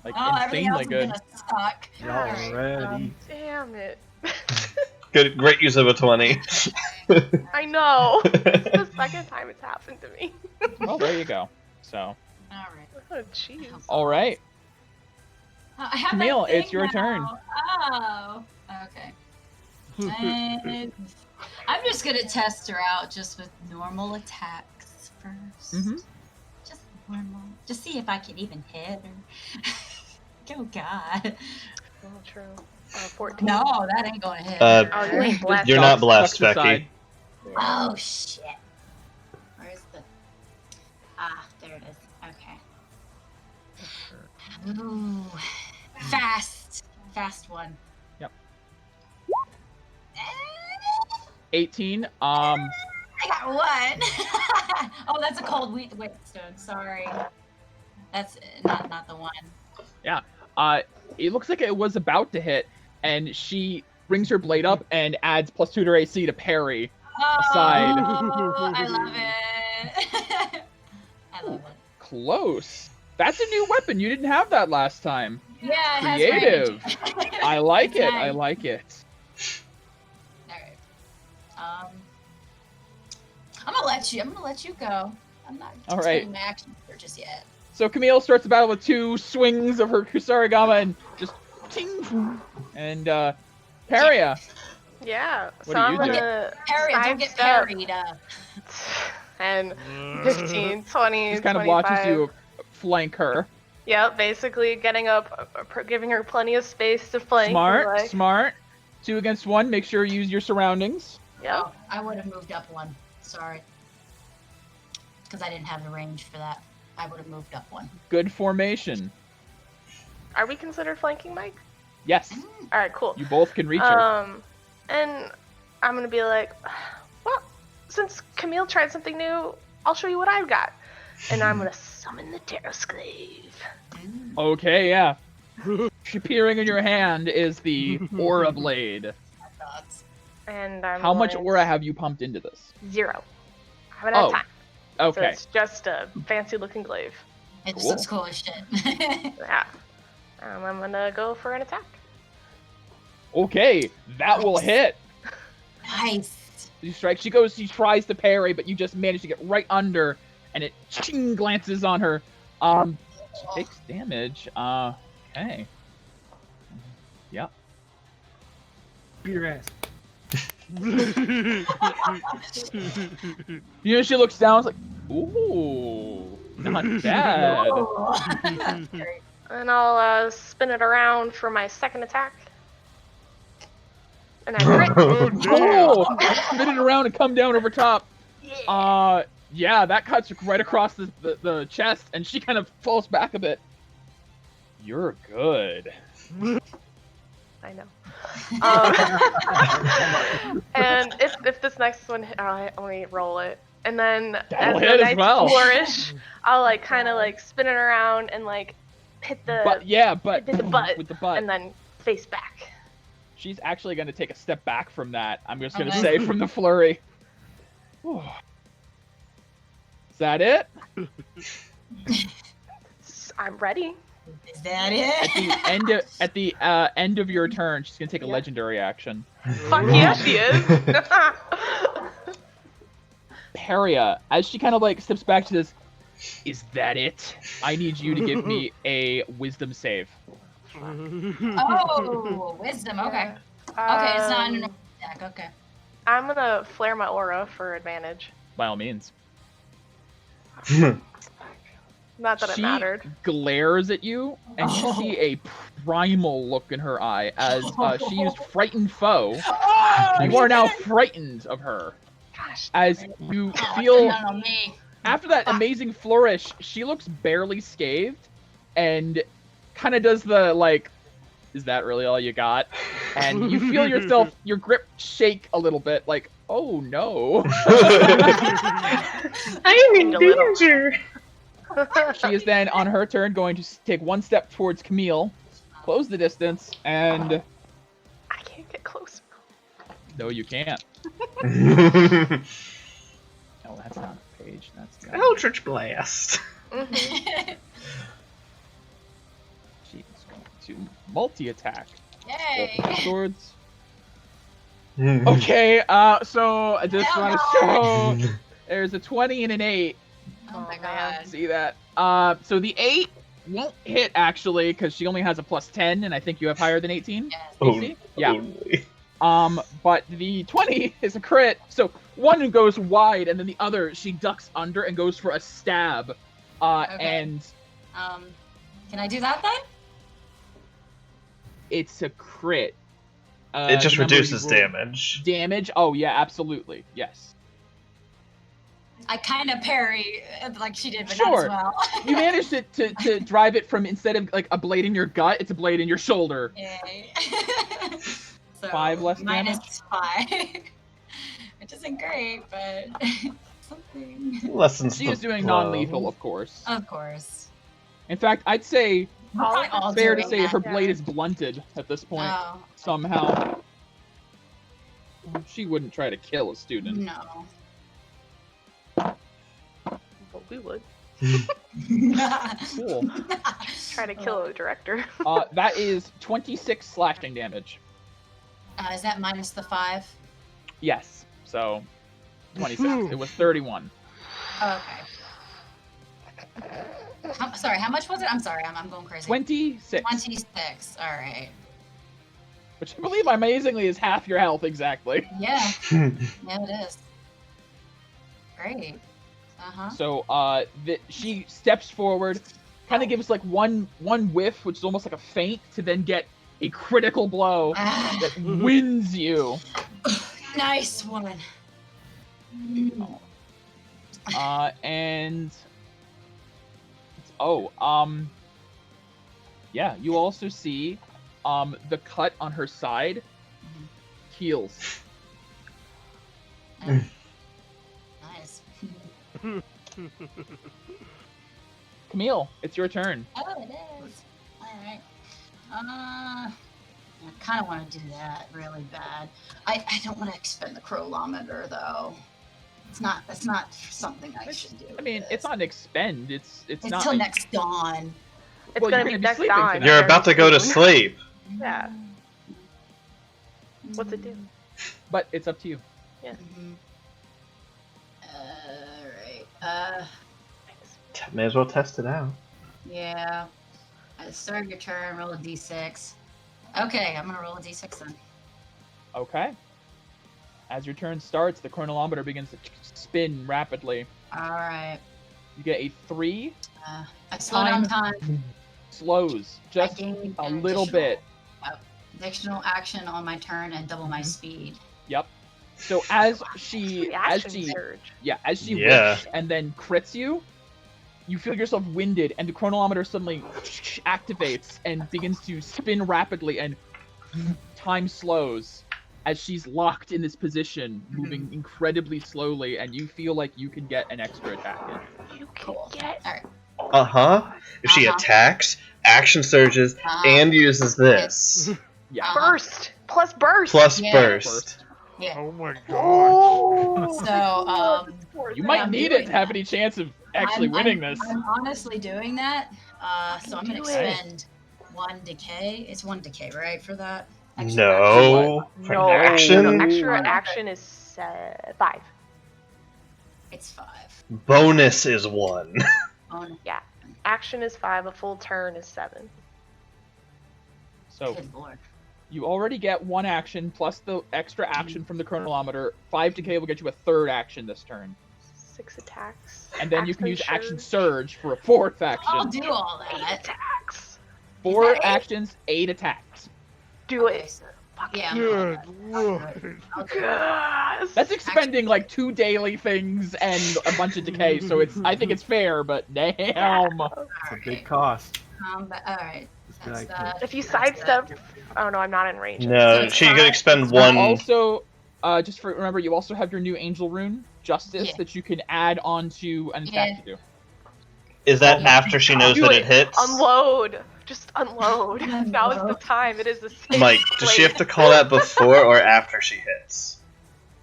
Like, Oh, everything else insanely is good. gonna suck. Y'all ready? Damn it. Good, great use of a 20. I know. It's the second time it's happened to me. Well, there you go. So, Alright. Oh, jeez. all right. I have Camille, that thing it's your now. turn. Oh, okay. And I'm just gonna test her out just with normal attacks first. Mhm. Just normal. Just see if I can even hit her. Oh God. Oh, true. 14. No, that ain't gonna hit Uh, her. Oh, you ain't blessed. You're not blessed, Ducks Becky. aside. Oh shit. Where's the? There it is. Okay. Ooh, fast one. Yep. Eh, 18. I got one. Oh, that's a cold whetstone. Sorry. That's not the one. It looks like it was about to hit, and she brings her blade up and adds +2 to her AC to parry. Aside. Oh, I love it. I love it. Close. That's a new weapon. You didn't have that last time. Yeah, it has Creative. range. I like it. Nice. I like it. Alright. I'm gonna let you go. I'm not All right. taking my action for just yet. So Camille starts the battle with 2 swings of her Kusarigama and just ting. And Paria. Yeah. What So do I'm you do? gonna Parry, don't get sidestep parried. 10, 15, 20, Just kind of 25. watches you flank her. Yep, basically getting up, giving her plenty of space to flank. Smart, like, smart. 2 against 1. Make sure you use your surroundings. Yep. Oh, I would have moved up one. Sorry. Because I didn't have the range for that. I would have moved up one. Good formation. Are we considered flanking, Mike? Yes, All right, cool. you both can reach her. And I'm gonna be like, well, since Camille tried something new, I'll show you what I've got. And I'm gonna summon the Terrasclave. Okay, yeah. Appearing in your hand is the Aura Blade. My thoughts. And I'm How much going aura have you pumped into this? 0. I haven't had Oh, time. So Okay. it's just a fancy looking glaive. It just Cool. looks cool as shit. Yeah. I'm gonna go for an attack. Okay, that will hit. Nice. You strike. She tries to parry, but you just manage to get right under, and it ching glances on her. She takes damage. Okay. Yep. Beat her ass. You know, she looks down. It's like, ooh, not bad. Oh, that's great. And I'll spin it around for my second attack. And I crit. Oh, spin it around and come down over top. Yeah, that cuts right across the chest, and she kind of falls back a bit. You're good. I know. And if this next one, let me roll it. And then That'll as hit the as nice well. flourish, I'll like kind of like spin it around and like hit the But hit the butt, with the butt. and then face back. She's actually going to take a step back from that. I'm just going to Okay. say from the flurry. Whew. Is that it? I'm ready. Is that it? At the end of your turn, she's going to take a Yeah. legendary action. Fuck yeah, she is. Paria, as she kind of like steps back to this, is that it? I need you to give me a wisdom save. Oh, wisdom. Okay. Okay, it's not an normal attack. Okay. I'm gonna flare my aura for advantage. By all means. Not that it She mattered. glares at you, and you see a primal look in her eye as she used Frightened Foe. You are now frightened of her. Gosh. As you Oh, feel, not on me. after that amazing flourish, she looks barely scathed, and kind of does the, like, is that really all you got? And you feel yourself, your grip shake a little bit, like, oh no. I'm in A little. danger. She is then, on her turn, going to take one step towards Camille, close the distance, and... I can't get closer. No, you can't. Oh, that's not a page. That's the other. Eldritch Blast. Mhm. She's going to multi-attack. Yay. Both swords. Okay, so I just want to show there's a 20 and an 8. Oh my Oh, god. See that? So the 8 won't hit, actually, because she only has a +10, and I think you have higher than 18 Yes. AC? Yeah. Only. But the 20 is a crit, so one goes wide, and then the other, she ducks under and goes for a stab. And Can I do that then? it's a crit. It just remember you reduces rolled damage. Damage? Oh, yeah, absolutely. Yes. I kind of parry like she did, but Sure. not as well. You managed to drive it from, instead of like a blade in your gut, it's a blade in your shoulder. Yay. So, 5 less minus 5. Which isn't great, but something. Lessens She the is doing blow. non-lethal, of course. Of course. In fact, I'd say We're probably all fair to doing say that. her blade is blunted at this point. Oh, Somehow. She wouldn't try to kill a student. no. But we would Cool. try to kill a director. That is 26 slashing damage. Is that minus the 5? Yes. So 26. It was 31. Oh, okay. Sorry, how much was it? I'm sorry, I'm going crazy. 26. 26. All right. Which I believe amazingly is half your health exactly. Yeah. Yeah, it is. Great. Uh-huh. So she steps forward, kind of gives like one whiff, which is almost like a feint, to then get a critical blow Ah, that wins you. nice one. And yeah, you also see the cut on her side heals. Nice. Camille, it's your turn. Oh, it is. All right. I kind of want to do that really bad. I don't want to expend the Crowlometer though. That's not something I should do. I mean, with it's this. not an expend. It's It's not till like- next dawn. It's Well, gonna you're be gonna be next sleeping time. tonight. You're about to go to sleep. Yeah. What's it do? But it's up to you. Mhm. Alright. May as well test it out. Yeah. Start your turn, roll a d6. Okay, I'm gonna roll a d6 then. Okay. As your turn starts, the chronometer begins to spin rapidly. Alright. You get a 3, I slow down time. slows just I gain a an little additional- bit. Additional action on my turn and double my speed. Yep. So as Reaction she surge. Yeah. whiffs and then crits you, you feel yourself winded, and the chronometer suddenly activates and begins to spin rapidly, and time slows as she's locked in this position, moving incredibly slowly, and you feel like you can get an extra attack in. You can Cool. get. Alright. If she Uh-huh. attacks, action surges, and uses this. Yeah. Burst plus burst. Plus Yeah. burst. Yeah. Oh my gosh. Oh. So, You Yeah, might I'm need doing it to have that. any chance of actually winning this. I'm honestly doing that. So I'm gonna Do it. expend 1 decay. It's 1 decay, right, for that? No. For No, action? extra action is 5. It's 5. Bonus is 1. Oh, no. Action is 5. A full turn is 7. So Good lord. you already get 1 action plus the extra action from the chronometer. 5 decay will get you a 3rd action this turn. 6 attacks. And then you can use Action action surge for a 4th action. I'll do all 8 that. attacks. 4 Is that 8? actions, 8 attacks. Do Okay, it. so, yeah. Good I'll do it. lord. I'll do it. Yes. That's expending like 2 daily things and a bunch of decay, so I think it's fair, but damn. It's a big cost. Alright. This That's guy that. If you That's sidestep, that. oh no, I'm not in range. No, she could expend You one. also, just for remember, you also have your new angel rune, Justice, Yeah. that you can add onto an attack Yeah. to do. Is that after she knows Do that it. it hits? Unload. Just unload. Now is the time. It is the safe Mike, does she have to place. call that before or after she hits?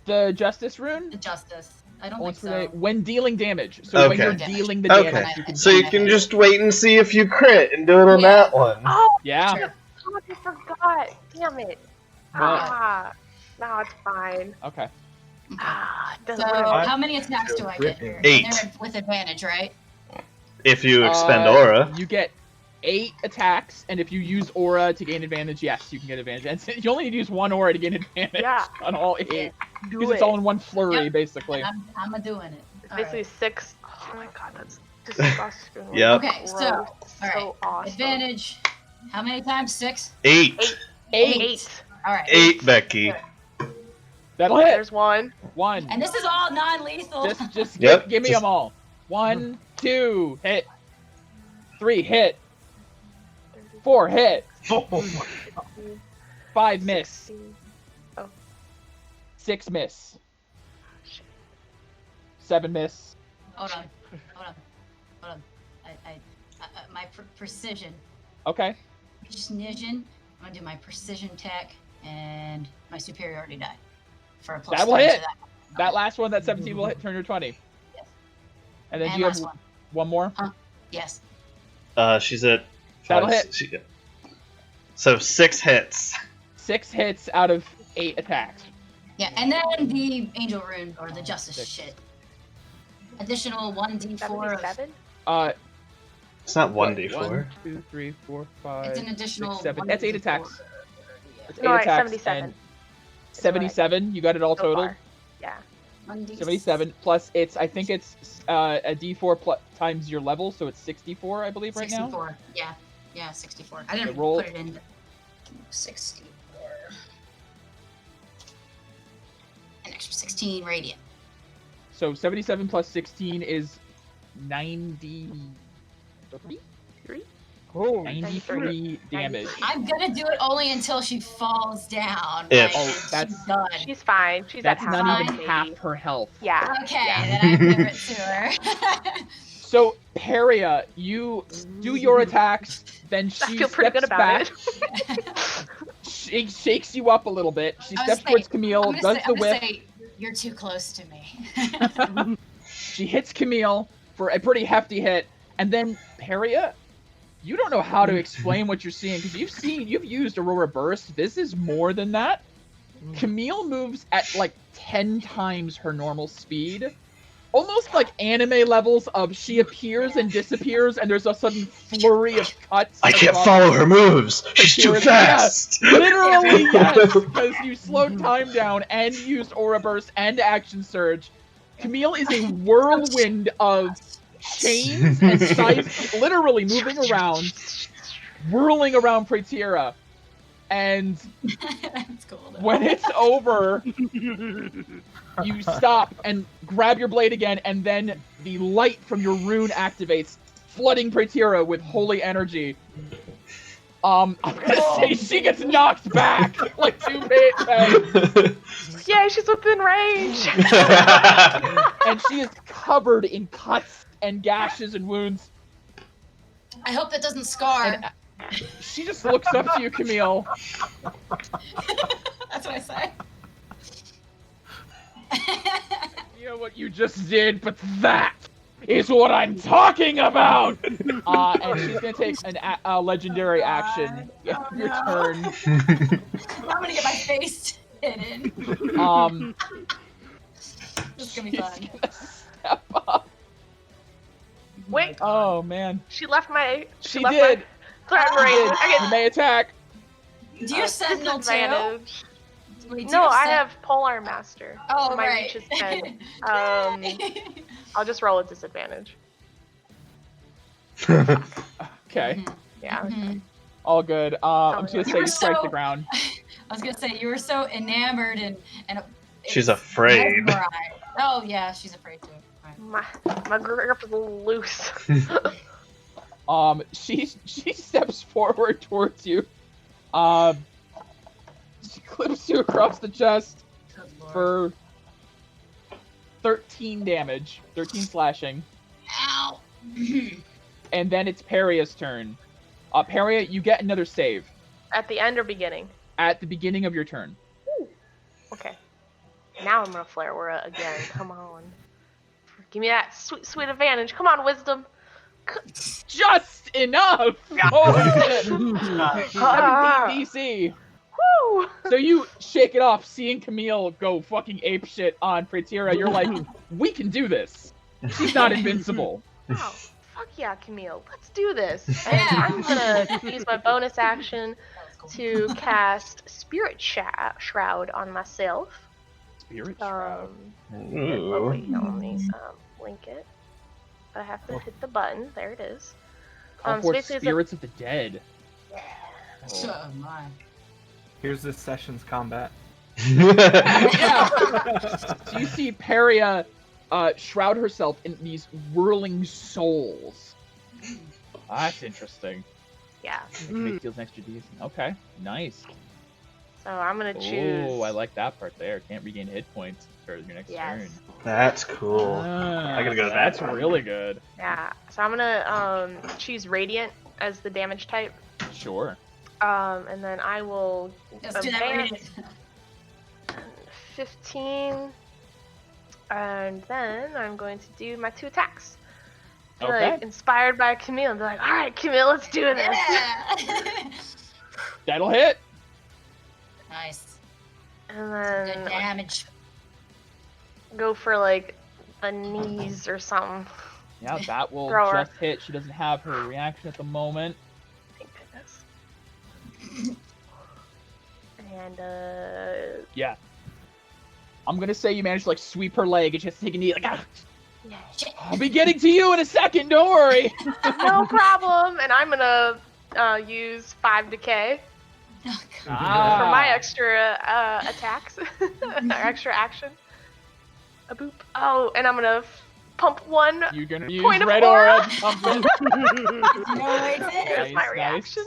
The Justice rune? The Justice. I don't Once think per so. day, when dealing damage. So when Okay. you're dealing the damage, Okay. you can So you can just wait and see if you crit and do it on Yeah. that one. Oh, Yeah. Sure. God, I forgot. Damn it. Well- No, it's fine. Okay. It doesn't So, matter. how many attacks do I get here? 8. And they're with advantage, right? If you expend Uh, aura. You get 8 attacks, and if you use aura to gain advantage, yes, you can get advantage. And you only need to use 1 aura to gain advantage Yeah. on all 8. Do Because it. it's all in one flurry, Yep. basically. I'm a doing it. It's basically 6. Oh my god, that's disgusting. Yep. Okay, so, Gross. alright. So awesome. Advantage. How many times? 6? 8. 8. Alright. 8, Becky. That'll hit. There's 1. 1. And this is all non-lethal. Just Yep, give me just- them all. 1, 2, hit. 3, hit. 4, hit. 5, miss. 16. 6, miss. Shit. 7, miss. Hold on. My precision. Okay. Precision. I'm gonna do my precision tech and my superiority die for a plus. That will 10 to hit. That last one, that 17 will hit, turn your 20. Yes. And then And do you have last one. one more? Yes. She's at 5. That'll hit. So 6 hits. 6 hits out of 8 attacks. Yeah, and then the angel rune or the justice 6. shit. Additional 1d4 of 77? It's not what, 1d4. 1, 2, 3, 4, 5. It's an additional 6, 7. That's 8 1d4. attacks. That's 8 No, attacks. 77. And 77, you got it all So total? far. Yeah. 1d6. 77 plus I think it's a d4 times your level, so it's 64, I believe, right 64. now. Yeah, 64. I didn't roll. put it in. 64. An extra 16 radiant. So 77 plus 16 is 93? Oh, 93 damage. I'm gonna do it only until she falls down. If- Oh, she's that's- done. She's fine. She's That's at half not health, even maybe. half her health. Yeah. Okay, Yeah. then I give it to her. So, Peria, you do your attacks, then I she feel pretty steps good about back, it. she shakes you up a little bit. She I was steps saying- towards Camille, does the whip. Say, you're too close to me. She hits Camille for a pretty hefty hit, and then Peria, you don't know how to explain what you're seeing because you've used Aurora Burst. This is more than that. Camille moves at like 10 times her normal speed. Almost like anime levels of she appears and disappears, and there's a sudden flurry of cuts. I can't across- follow her moves. She's too Yes, fast. Literally, yes, because you slowed time down and used Aura Burst and Action Surge. Camille is a whirlwind of chains and scythes, literally moving around, whirling around Praetira. And That's cool. Though. when it's over, you stop and grab your blade again, and then the light from your rune activates, flooding Praetira with holy energy. I'm gonna say she gets knocked back like 2 feet, Yeah, she's within range. and she is covered in cuts and gashes and wounds. I hope that doesn't scar. And she just looks up to you, Camille. That's what I say. You know what you just did, but that is what I'm talking about. And she's gonna take a legendary action. Your turn. I'm gonna get my face hidden. This is gonna be She's fun. gonna step up. Wait, Oh man. she left my. She left did. My threat She range. did. I You may attack. Do you Sentinel too? disadvantage. Wait, do No, you I sen- have Polearm Master. Oh, My right. reach is 10. I'll just roll a disadvantage. Okay. Mhm. Yeah. Mhm. All good. I'm just gonna You say were you strike the so- ground. I was gonna say you were so enamored and She's afraid. mesmerized. Oh yeah, she's afraid too. Right. My grip is a little loose. She steps forward towards you. She clips you across the chest Good lord. for 13 damage, 13 slashing, Ow. and then it's Peria's turn. Peria, you get another save At the end or beginning? at the beginning of your turn. Okay. Now I'm gonna flare Aura again. Come on. Give me that sweet, sweet advantage. Come on, wisdom. Just enough! Holy shit! 17 Ah. DC. Woo! So you shake it off, seeing Camille go fucking apeshit on Pretira. You're like, we can do this. She's not invincible. Oh, fuck yeah, Camille. Let's do this. And Yeah. I'm gonna use my bonus action to cast Spirit Shroud on myself. Spirit Shroud. Oh, wait, no, let me link it. I have to hit the button. There it is. Call So forth basically it's a- spirits of the dead. Oh my. Here's this session's combat. Yeah. So you see Peria shroud herself in these whirling souls. That's interesting. Yeah. Make deals extra decent. Okay, nice. So I'm gonna choose. Oh, I like that part there. Can't regain hit points for your next Yes. turn. That's cool. I gotta go to that. That's really good. Yeah. So I'm gonna choose Radiant as the damage type. Sure. And then I will Let's do that. advance 15. And then I'm going to do my 2 attacks. Okay. Like inspired by Camille and be like, all right, Camille, let's do this. Yeah. That'll hit. Nice. And Good then damage. go for like the knees or something. Yeah, that will Throw her. just hit. She doesn't have her reaction at the moment. Thank goodness. And Yeah. I'm gonna say you managed to like sweep her leg and she has to take a knee. Like, ah, yeah, I'll be getting to you in a second. Don't worry. no problem. And I'm gonna use 5 decay Oh, God. Ah. for my extra attacks, or extra action. A boop. Oh, and I'm gonna pump 1. You're gonna use Point of red aura. aura. to pump it. No, I did. There's my Nice, reaction.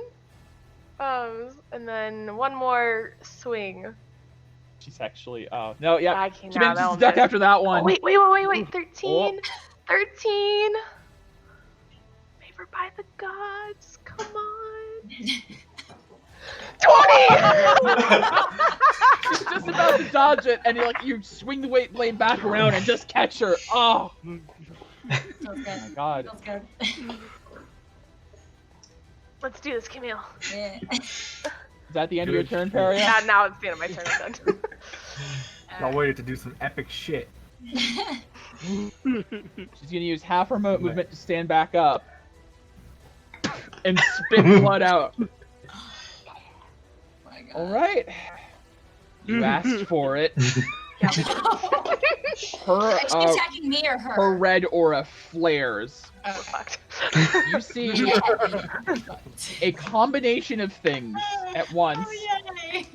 And then 1 more swing. She's actually. Oh no, yeah. I can She now. manages to duck after that Oh, one. wait. 13. 13. Favored by the gods. Come on. 20! She's just about to dodge it, and you swing the weight blade back around and just catch her. Oh Feels good. my god. Feels good. Let's do this, Camille. Yeah. Is that the end of your turn, Peria? Now it's the end of my turn. I'm done. I waited to do some epic shit. She's gonna use half her movement to stand back up and spit blood out. My God. All right. You asked for it. Her Is she attacking me or her? her red aura flares. Oh, fucked. You see a combination of things at once. Oh, yay.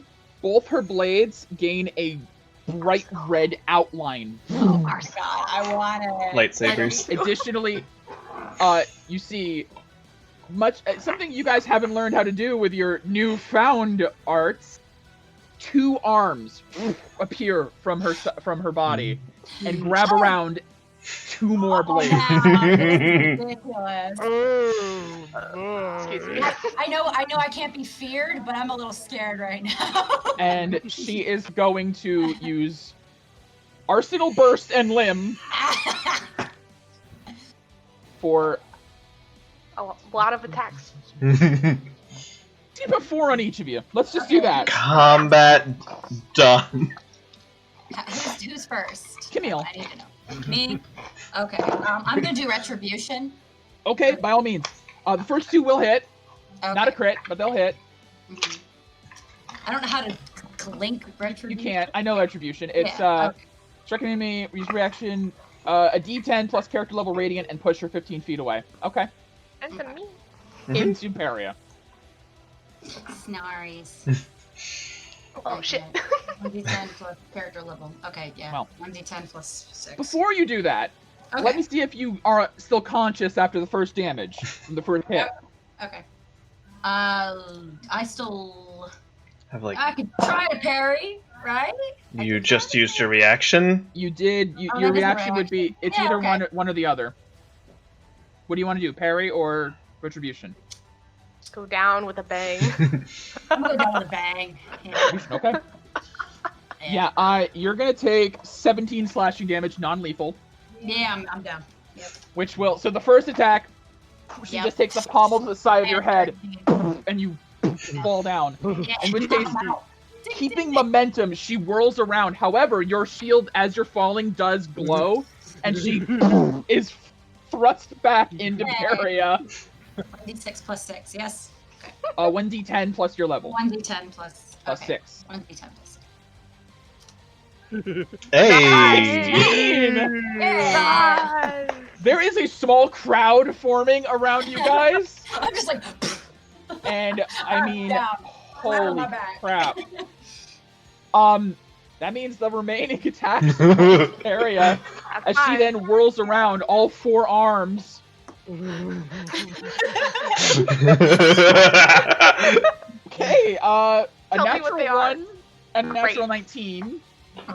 Both her blades gain a bright red outline. Oh my God, I want it. Lightsabers. Additionally, you see something you guys haven't learned how to do with your newfound arts. 2 arms appear from her body and grab around 2 more blades. Wow, this is ridiculous. Excuse me. I know I can't be feared, but I'm a little scared right now. And she is going to use Arsenal Burst and Limb for A lot of attacks. keep a 4 on each of you. Let's just do that. Combat done. Who's first? Camille. I need to know. Me? Okay. I'm gonna do retribution. Okay, by all means. The first 2 will hit. Okay. Not a crit, but they'll hit. Mhm. I don't know how to link You retribution. can't. I know Retribution. It's Yeah, okay. strike an enemy, use reaction, a D10 plus character level radiant, and push her 15 feet away. Okay. And to me. Into Peria. Snarries. Oh shit. 1d10 plus character level. Okay, yeah. Well. 1d10 plus 6. Before you do that, Okay. let me see if you are still conscious after the first damage from the first hit. Okay. I still. Have like I could try to parry, right? you just used your reaction. You did. Oh, Your that is a reaction would be it's Yeah, either okay. one or the other. What do you want to do, parry or retribution? Go down with a bang. I'm gonna go with a bang. Yeah. Retribution, okay. Yeah. You're gonna take 17 slashing damage, non-lethal, Yeah, I'm down. Yep. which will. So the first attack, she Yep. just takes a pommel to the side of your head, Yeah, and you fall down. In which knock case, him out. keeping momentum, she whirls around. However, your shield, as you're falling, does glow, and she is thrust back into Peria. 1d6 plus 6, yes. 1d10 plus your level. 1d10 plus. Plus Okay. 6. 1d10 plus. Hey! Nice. There is a small crowd forming around you guys, I'm just like. and I mean, Down. holy my back. crap. That means the remaining attacks area, as she then whirls around, all 4 arms. Okay, a Tell me what natural they are. 1 and a natural Great. 19.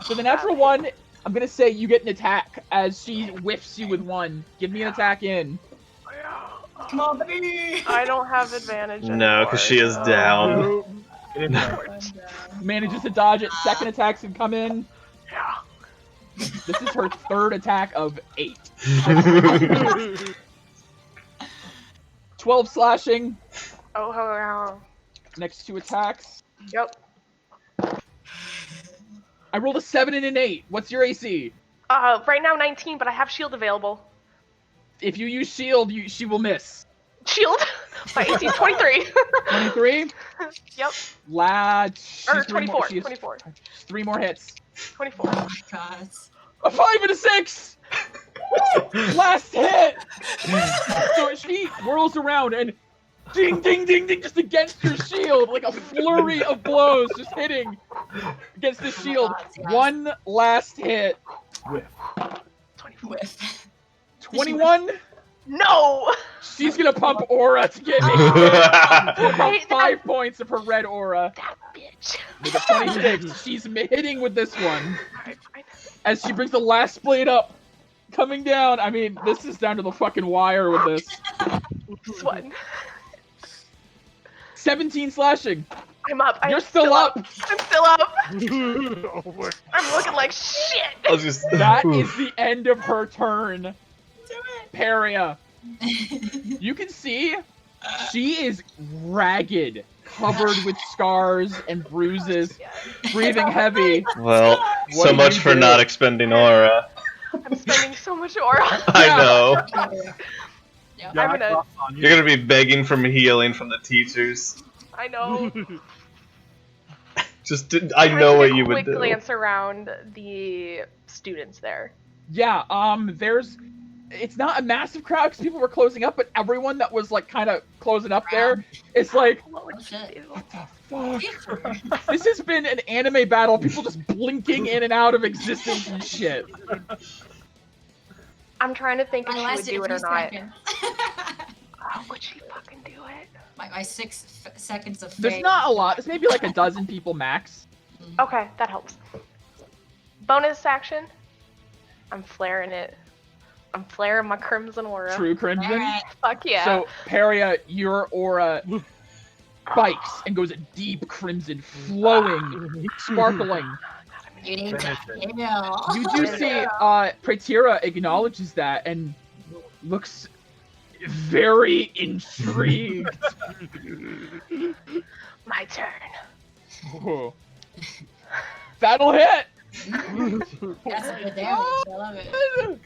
So the natural 1, I'm gonna say you get an attack as she whiffs you with 1. Give me an attack in. Come on, baby. I don't have advantage. No, because she is down. Manages to dodge it. Second attacks can come in. Yeah. This is her 3rd attack of 8. 12 slashing. Oh, wow. Next 2 attacks. Yep. I rolled a 7 and an 8. What's your AC? Right now 19, but I have shield available. If you use shield, she will miss. Shield? My AC is 23. 23. Yep. Lad. Or 24. 24. 3 more hits. 24. Oh my god. A 5 and a 6. Last hit. So she whirls around and ding, ding, ding, ding, just against your shield, like a flurry of blows, just hitting against the shield. God, yes. 1 last hit. Whiff. 24. With. 21. No! She's gonna pump aura to get me. Right, 5 points of her red aura. That bitch. With a 26, she's hitting with this one. Alright, fine. As she brings the last blade up, coming down. I mean, this is down to the fucking wire with this. Sweating. 17 slashing. I'm up. You're still up. I'm still up. Oh my. I'm looking like shit. I was just That is the end of her turn. Do it. Peria. You can see she is ragged, covered with scars and bruises, breathing heavy. well. What So do much you for do? not expending aura. I'm spending so much aura. I Yeah. know. Yep. I'm gonna- You're gonna be begging for healing from the teachers. I know. I know I'm what gonna you would quick do. glance around the students there. Yeah, it's not a massive crowd because people were closing up, but everyone that was like kind of closing up there, it's like, What would Oh, you shit. do? what the fuck? This has been an anime battle, people just blinking in and out of existence and shit. I'm trying to think if I she would lasted do a it or few not. seconds. Oh, would she fucking do it? my 6 seconds of There's fame. not a lot, there's maybe like a dozen people max. Okay, that helps. Bonus action. I'm flaring it. I'm flaring my crimson aura. True Crimson. Alright. Fuck yeah. So, Peria, your aura spikes and goes a deep crimson, flowing, sparkling. You need to Finish it. heal. You do see, Praetira acknowledges that and looks very intrigued. My turn. Whoa. That'll hit! That's a good damage. I love it.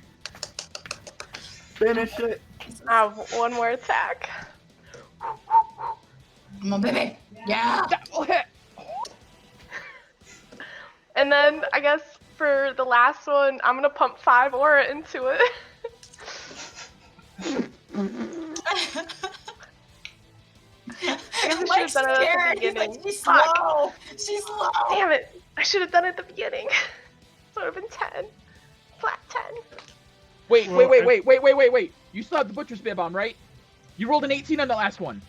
Finish it. I have one more attack. Come on, baby. Yeah. That'll hit! And then I guess for the last one, I'm gonna pump 5 aura into it. I guess I should have done it at the beginning. Like, she's Fuck. slow. She's slow. Damn it! I should have done it at the beginning. So it would have been 10. Flat 10. Wait. Well, You still have the Butcher's Bib on, right? You rolled an 18 on the last one.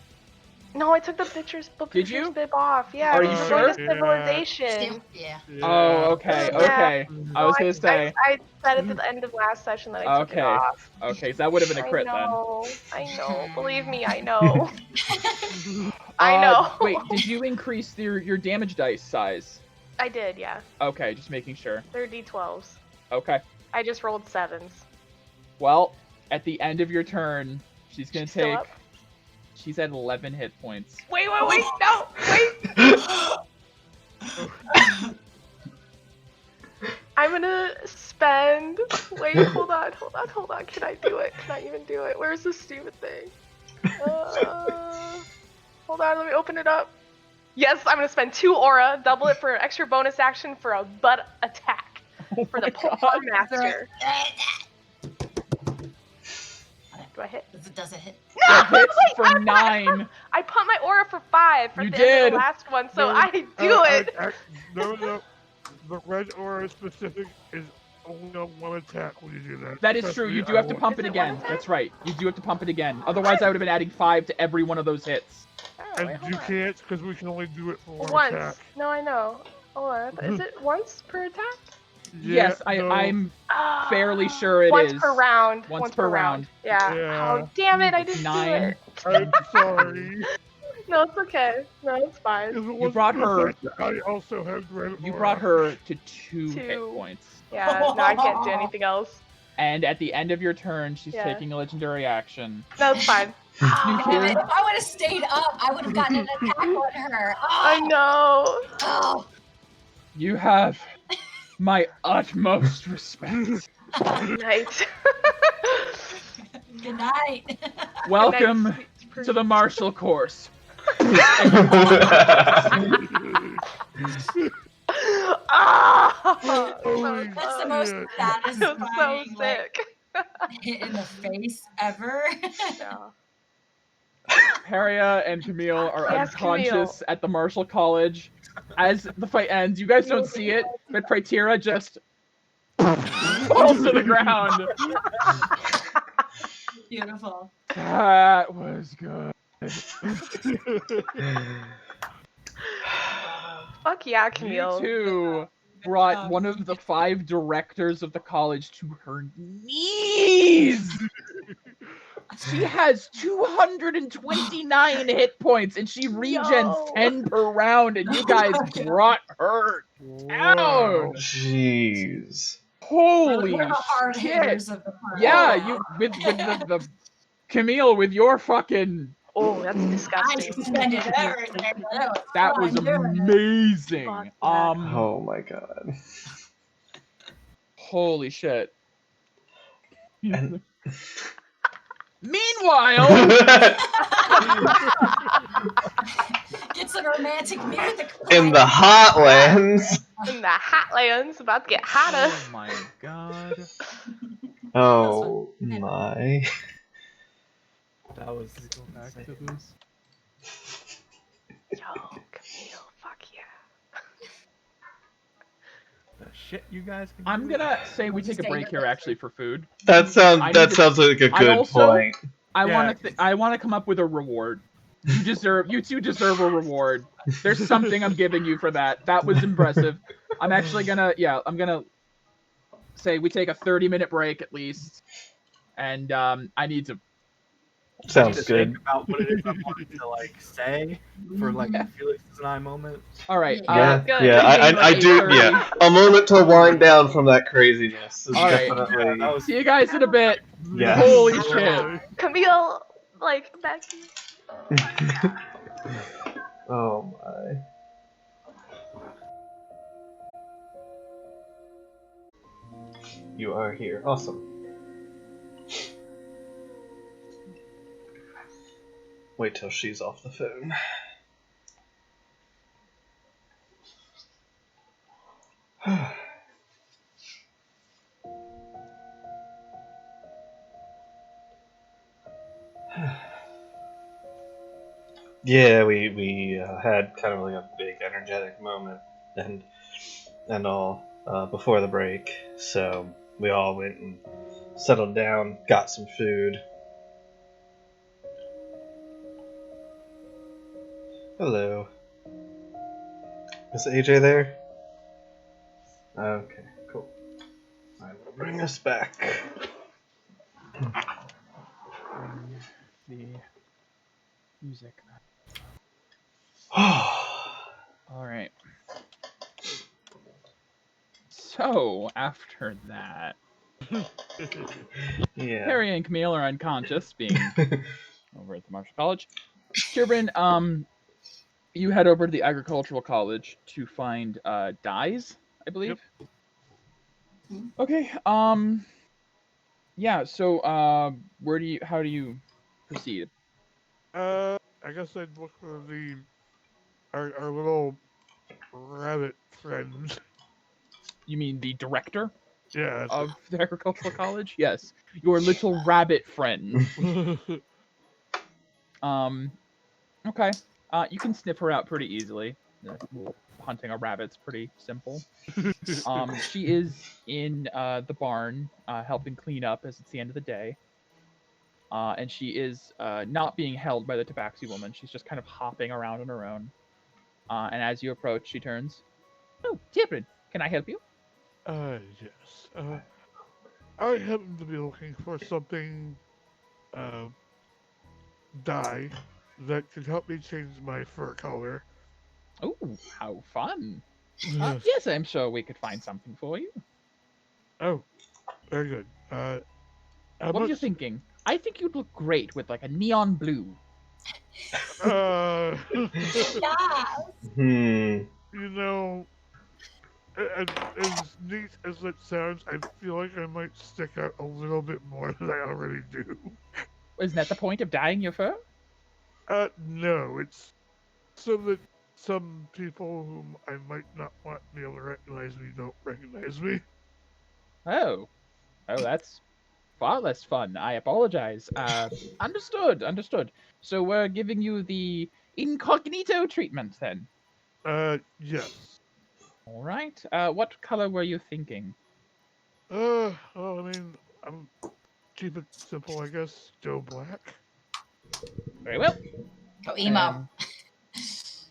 No, I took the Butcher's you? Bib off. Yeah, Are you we're sure? going to civilization. Yeah. Oh, okay, Yeah. okay. I was gonna say. I said at the end of last session that I took it off. Okay, so that would have been a crit then. I know. Believe me, I know. I know. Wait, did you increase your damage dice size? I did, yeah. Okay, just making sure. They're D12s. Okay. I just rolled 7s. Well, at the end of your turn, she's gonna Still take. up? She's at 11 hit points. Wait, no, wait. I'm gonna spend. Wait, hold on. Can I do it? Can I even do it? Where's this stupid thing? Hold on, let me open it up. Yes, I'm gonna spend 2 aura, double it for an extra bonus action for a butt attack for the Polearm Master. Do I hit? Does it hit? That hits Wait, for 9. I pumped my aura for 5 for You the end of did. the last one, so No, I do it. No. The red aura specific is only on 1 attack when you do that. That is true. You do have to pump Is it it again. one That's right. You do have to pump it again. Otherwise, I would have been adding 5 to every one of those hits. Oh, And wait, hold you on. can't because we can only do it for 1 Once. attack. No, I know. Hold on. Is it once per attack? Yes, no. I'm Ah, fairly sure it once is. per round. Once per round. Yeah. Yeah. Oh, damn it! I didn't 9. do it. I'm sorry. No, it's okay. No, it's fine. You brought her. I also have red You aura. brought her to 2 hit 2. points. Yeah. No, I can't do anything else. And at the end of your turn, she's Yeah. taking a legendary action. No, it's fine. Damn it. If I would have stayed up, I would have gotten an attack on her. I know. Oh. You have my utmost respect. Night. Good night. Welcome to the martial course. Ah! Holy That's the most shit. I'm so satisfying like, sick. hit in the face ever. Yeah. Harriet and Camille are Yes, unconscious Camille. at the Martial College. As the fight ends, you guys don't see it, but Praetira just falls to the ground. Beautiful. That was good. Fuck yeah, You Camille. two brought one of the 5 directors of the college to her knees. She has 229 hit points, and she regens Yo. 10 per round, and you guys brought her down. Wow. Jeez. Holy We're the hard shit. hitters of the party. Yeah, you with the Camille with your fucking Oh, that's I disgusting. suspended everything. that was amazing. Fuck yeah. Oh my god. Holy shit. And- Meanwhile, Get some romantic music. In the Hotlands. In the Hotlands, about to get hotter. oh my god. Oh my. That was Go back to this. Yo, Camille, fuck yeah. the shit you guys can I'm do. gonna say we take a break here actually for food. That sounds I that need to- sounds like a I good also- point. I want to come up with a reward. You two deserve a reward. There's something I'm giving you for that. That was impressive. I'm actually gonna say we take a 30-minute break at least. And I need to Sounds Just good. think about what it is I wanted to like say for like Felix's and I moment. All right. Yeah, good. yeah, I do. 8:30. Yeah, a moment to wind down from that craziness is All right. definitely. Yeah, that was See you guys in a bit. Yeah. Holy shit. Camille, like, Becky. Oh my. You are here. Awesome. Wait till she's off the phone. Yeah, we had kind of like a big energetic moment and all before the break. So we all went and settled down, got some food. Hello. Is AJ there? Okay, cool. I will bring us back. The music. All right. So after that, Yeah. Harry and Camille are unconscious, being over at the Marshall College. Kieran, you head over to the agricultural college to find dyes, I believe. Yep. Okay. Yeah. So how do you proceed? I guess I'd look for our little rabbit friends. You mean the director Yeah. of the agricultural college? Yes, your little rabbit friend. Okay. You can sniff her out pretty easily. Hunting a rabbit's pretty simple. She is in the barn, helping clean up as it's the end of the day. And she is not being held by the tabaxi woman. She's just kind of hopping around on her own. And as you approach, she turns. Oh, Kieran, can I help you? Yes. I happen to be looking for something, dye that could help me change my fur color. Oh, how fun. Yes, I'm sure we could find something for you. Oh, very good. How What are you much? thinking? I think you'd look great with like a neon blue. Yes. You know, as neat as that sounds, I feel like I might stick out a little bit more than I already do. Isn't that the point of dyeing your fur? No, it's so that some people whom I might not want to be able to recognize me don't recognize me. Oh, that's far less fun. I apologize. Understood. So we're giving you the incognito treatment then. Yes. All right. What color were you thinking? Well, I mean, I'm keep it simple, I guess. Joe Black. Very well. Go emo.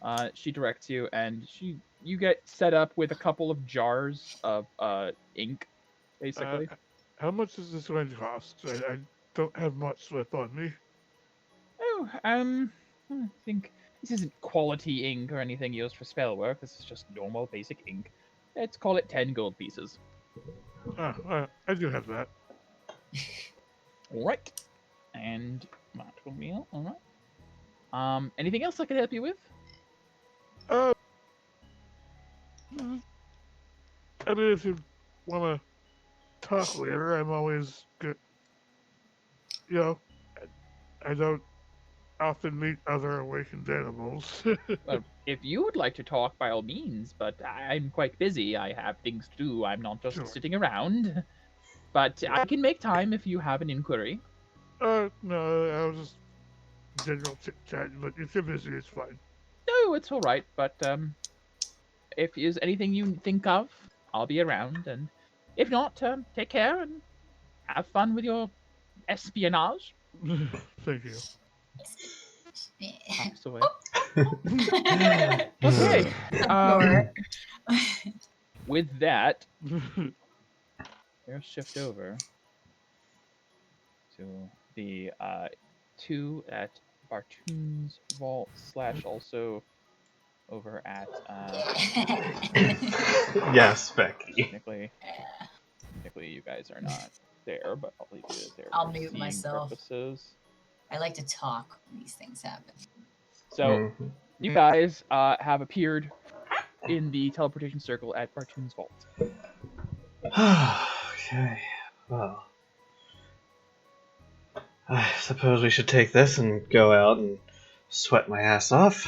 And, she directs you, and you get set up with a couple of jars of ink, basically. How much is this going to cost? I don't have much left on me. Oh, I think this isn't quality ink or anything used for spell work. This is just normal, basic ink. Let's call it 10 gold pieces. I do have that. All right. And that will be all. All right. Anything else I can help you with? I mean, if you want to talk later, I'm always good. You know, I don't often meet other awakened animals. Well, if you would like to talk, by all means, but I'm quite busy. I have things to do. I'm not just Sure. sitting around. But I can make time if you have an inquiry. No, I was just general chit chat, but if you're busy, it's fine. No, it's all right. But if there's anything you think of, I'll be around. And if not, take care and have fun with your espionage. Thank you. Hops away. Okay. With that, we'll shift over to the 2 at Bartoon's Vault / also over at Yes, Becky. technically you guys are not there, but I'll leave it there. I'll for mute seeing myself. Purposes. I like to talk when these things happen. So you guys have appeared in the teleportation circle at Bartoon's Vault. Okay, well, I suppose we should take this and go out and sweat my ass off.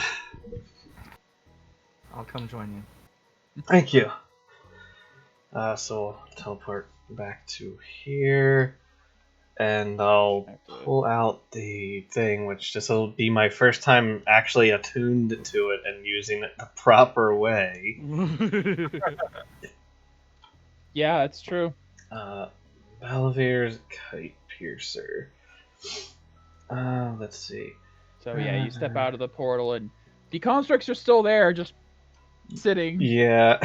I'll come join you. Thank you. So we'll teleport back to here, and I'll pull out the thing, which this will be my first time actually attuned to it and using it the proper way. Yeah, that's true. Balavir's Kite Piercer. Let's see. So yeah, you step out of the portal and the constructs are still there, just sitting. Yeah.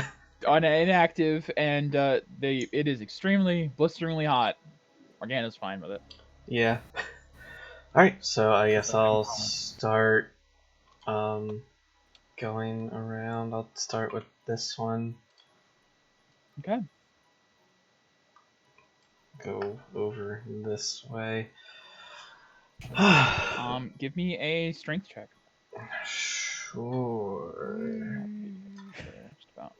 Inactive, and it is extremely blisteringly hot. Morgana's fine with it. Yeah. Alright, so I guess I'll start going around. I'll start with this one. Okay. Go over this way. Give me a strength check. Sure. Just about.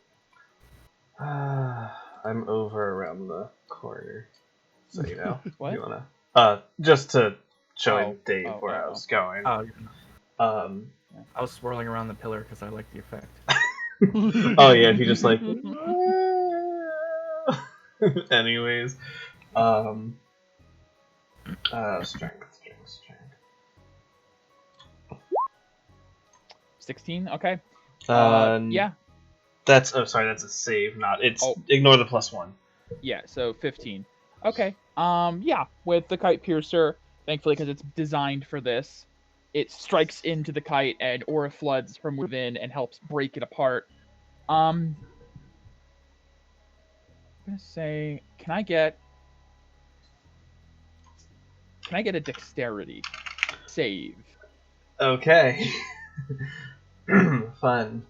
I'm over around the corner. So you know. What? You wanna just to show Dave where I was going. Oh, I was swirling around the pillar because I like the effect. Oh yeah, if you just like anyways. Strength. 16. Okay. Yeah. That's that's a save, not it's ignore the +1. Yeah, so 15. Okay. Yeah, with the Kite Piercer, thankfully because it's designed for this, it strikes into the kite and aura floods from within and helps break it apart. I'm gonna say, can I get a dexterity save? Okay. Fun.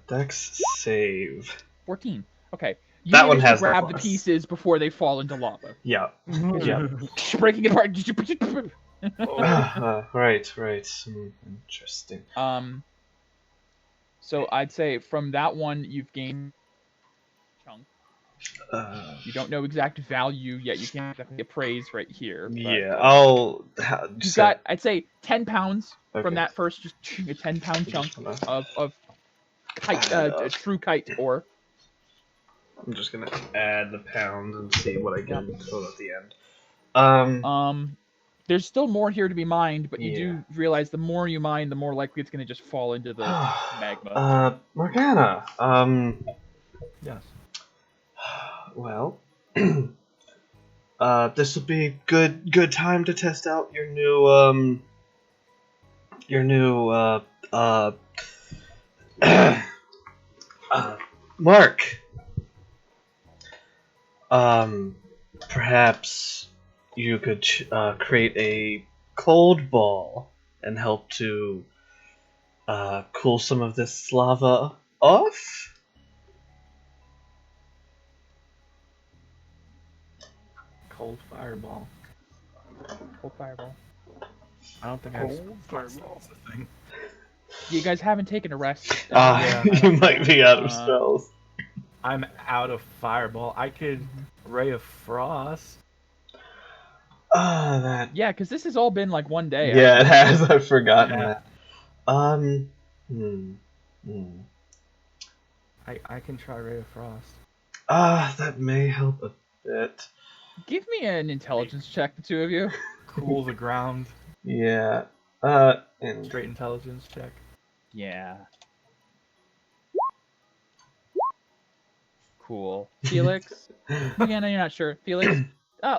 Dex save. 14. Okay. You That one manage to has the grab the plus. pieces before they fall into lava. Yeah. Breaking it apart. Right. Interesting. So I'd say from that one you've gained chunk. You don't know exact value yet. You can't exactly appraise right here. But, Yeah, I'll. You've got, I'd say, 10 pounds Okay. from that first, just a 10-pound chunk of kite, true kite ore. I'm just gonna add the pound and see what I get total at the end. There's still more here to be mined, but you do realize the more you mine, the more likely it's gonna just fall into the magma. Morgana. Yes. Well, this will be good time to test out your new Mark. Perhaps you could create a cold ball and help to cool some of this lava off. Cold fireball. Cold fireball. I don't think I've fireball. That's the thing. You guys haven't taken a rest. You might be out of spells. I'm out of fireball. I could ray of frost. That. Yeah, because this has all been like one day. Yeah, it has. I've forgotten that. I can try ray of frost. That may help a bit. Give me an intelligence check, the two of you. Cool the ground. Yeah. And Straight intelligence check. Yeah. Cool. Felix? Again, you're not sure. Felix,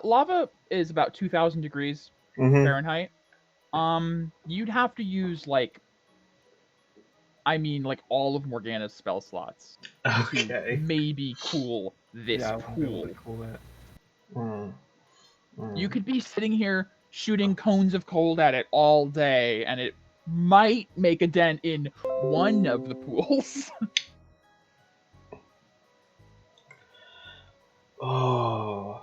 lava is about 2,000 degrees Fahrenheit. You'd have to use, like all of Morgana's spell slots to maybe cool this pool. Cool that. You could be sitting here shooting cones of cold at it all day, and it might make a dent in one of the pools. Oh.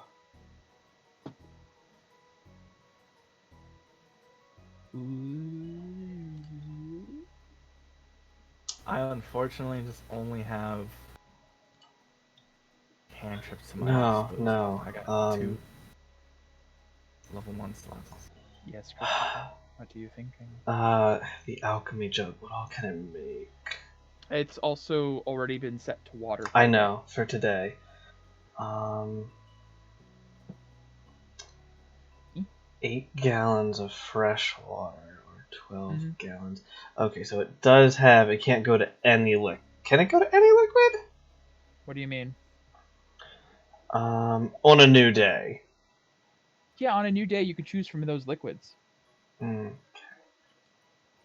I unfortunately just only have cantrips to my disposal. No. I got 2 level 1 slots. Yes, Christopher. What are you thinking? The alchemy jug. What all can I make? It's also already been set to water. I know, for today. 8 gallons of fresh water, or 12 gallons. Okay, so it does have, it can't go to any liquid. Can it go to any liquid? What do you mean? On a new day. Yeah, on a new day you can choose from those liquids. Mm.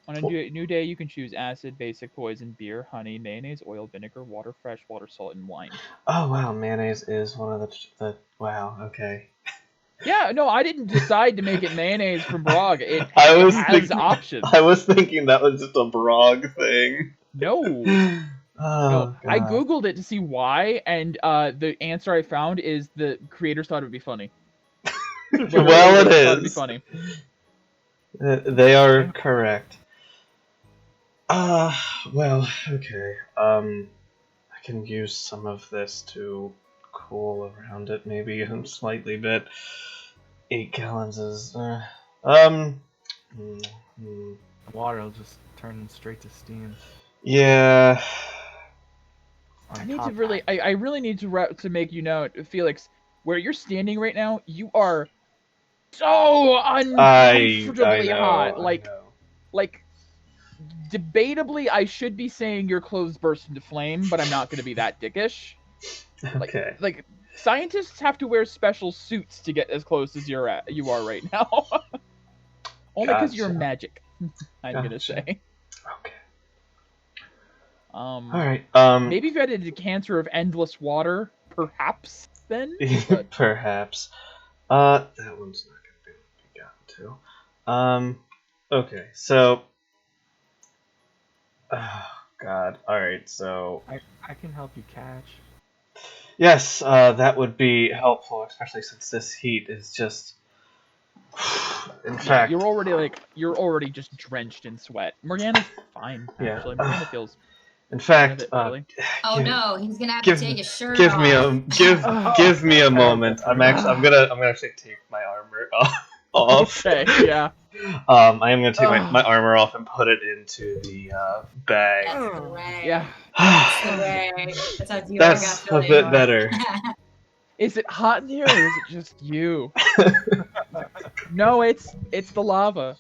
On a new day you can choose acid, basic, poison, beer, honey, mayonnaise, oil, vinegar, water, fresh water, salt, and wine. Oh wow, mayonnaise is one of the wow, okay. Yeah, no, I didn't decide to make it mayonnaise from Brog. It was has thinking, options. I was thinking that was just a Brog thing. No. Oh, No, God. I googled it to see why, and the answer I found is the creators thought it would be funny. Well, it Thought it'd be is. funny. They are correct. Well, okay. I can use some of this to cool around it, maybe a slightly bit. 8 gallons is, Water will just turn straight to steam. Yeah. I need to really, I really need to make you know, Felix, where you're standing right now, you are so uncomfortably hot. Like, debatably, I should be saying your clothes burst into flame, but I'm not going to be that dickish. Okay. Like, scientists have to wear special suits to get as close as you are right now. Only because you're Gotcha. magic, I'm gonna Gotcha. say. Okay. All right. Maybe if you had a decanter of endless water, perhaps then. But... Perhaps. That one's not gonna be gotten to. Okay. So. Oh God. All right. So. I can help you catch. Yes, that would be helpful, especially since this heat is just. In fact, you're already just drenched in sweat. Morgana's fine, actually. Yeah. Morgana feels. In fact, really. Oh no, he's gonna have to take his shirt give off. give me a moment. I'm gonna actually take my armor off. Okay, yeah. I am gonna take my armor off and put it into the bag. That's the way. Yeah. That's the way. That's how Dior That's got a bit better. Is it hot in here, or is it just you? No, it's the lava.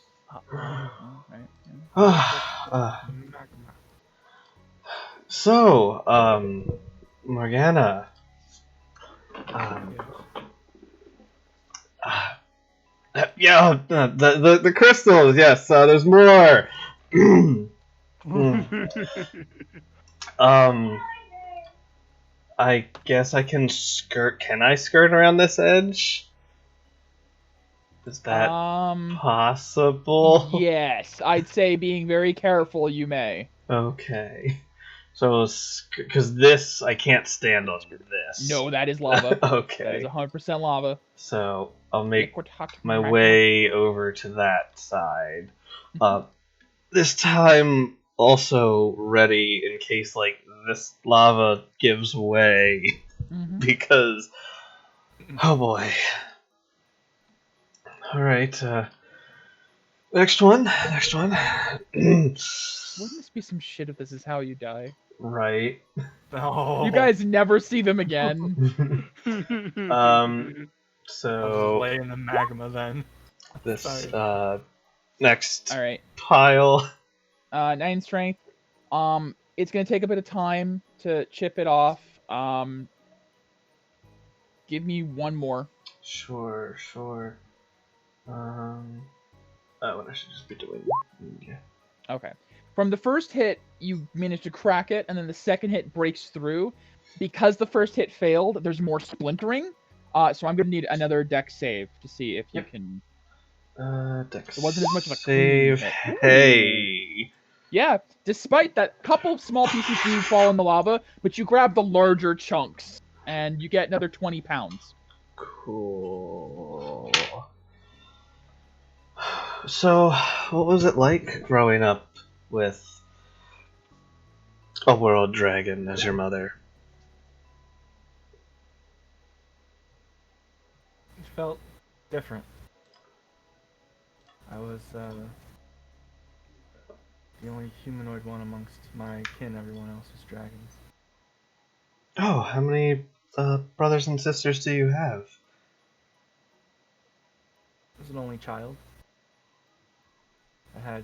So, Morgana. Yeah, the crystals. Yes, there's more. I guess I can skirt. Can I skirt around this edge? Is that possible? Yes, I'd say being very careful. You may. Okay. So, because this, I can't stand under this. No, that is lava. Okay. That is 100% lava. So, I'll make my magma. way over to that side. This time, also ready in case, like, this lava gives way. Because, oh boy. Alright, next one. Wouldn't this be some shit if this is how you die? Right. Oh. You guys never see them again. So I'll just lay in the magma then. This Sorry. Next All right. pile. 9 strength. It's gonna take a bit of time to chip it off. Give me one more. Sure. Oh, and I should just be doing. Yeah. Okay. From the first hit, you manage to crack it, and then the second hit breaks through. Because the first hit failed, there's more splintering. So I'm gonna need another dex save to see if you can. Dex. It wasn't as much of a save. clean hit. Hey. Yeah, despite that, couple small pieces do fall in the lava, but you grab the larger chunks, and you get another 20 pounds. Cool. So, what was it like growing up with a world dragon as your mother? It felt different. I was The only humanoid one amongst my kin, everyone else is dragons. Oh, how many brothers and sisters do you have? I was an only child. I had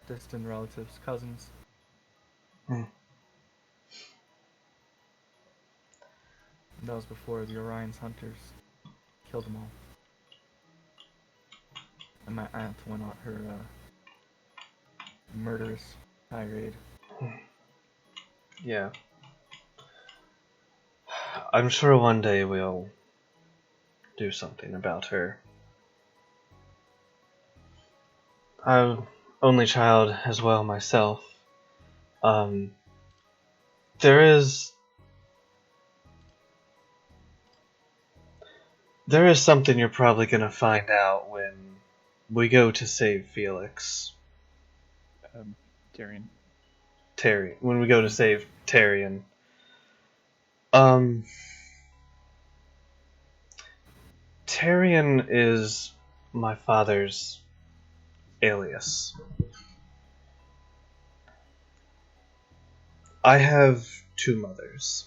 distant relatives, cousins. Hmm. And that was before the Orion's hunters killed them all. And my aunt went on her murderous tirade. Yeah. I'm sure one day we'll do something about her. I'm only child as well myself. There is something you're probably gonna find out when we go to save Felix. Tyrion. When we go to save Tyrion. Tyrion is my father's alias. I have two mothers.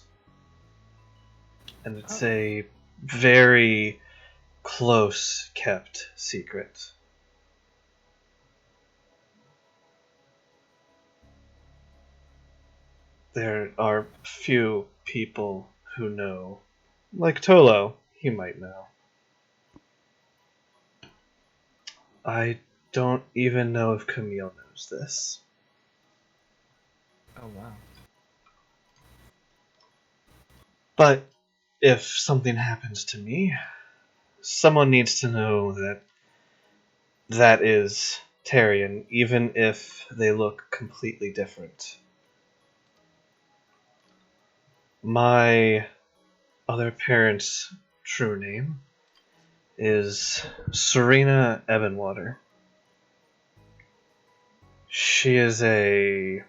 And it's a very close kept secret. There are few people who know. Like Tolo, he might know. I don't even know if Camille knows this. Oh wow. But if something happens to me, someone needs to know that that is Tyrion, even if they look completely different. My other parent's true name is Serena Ebenwater. She is a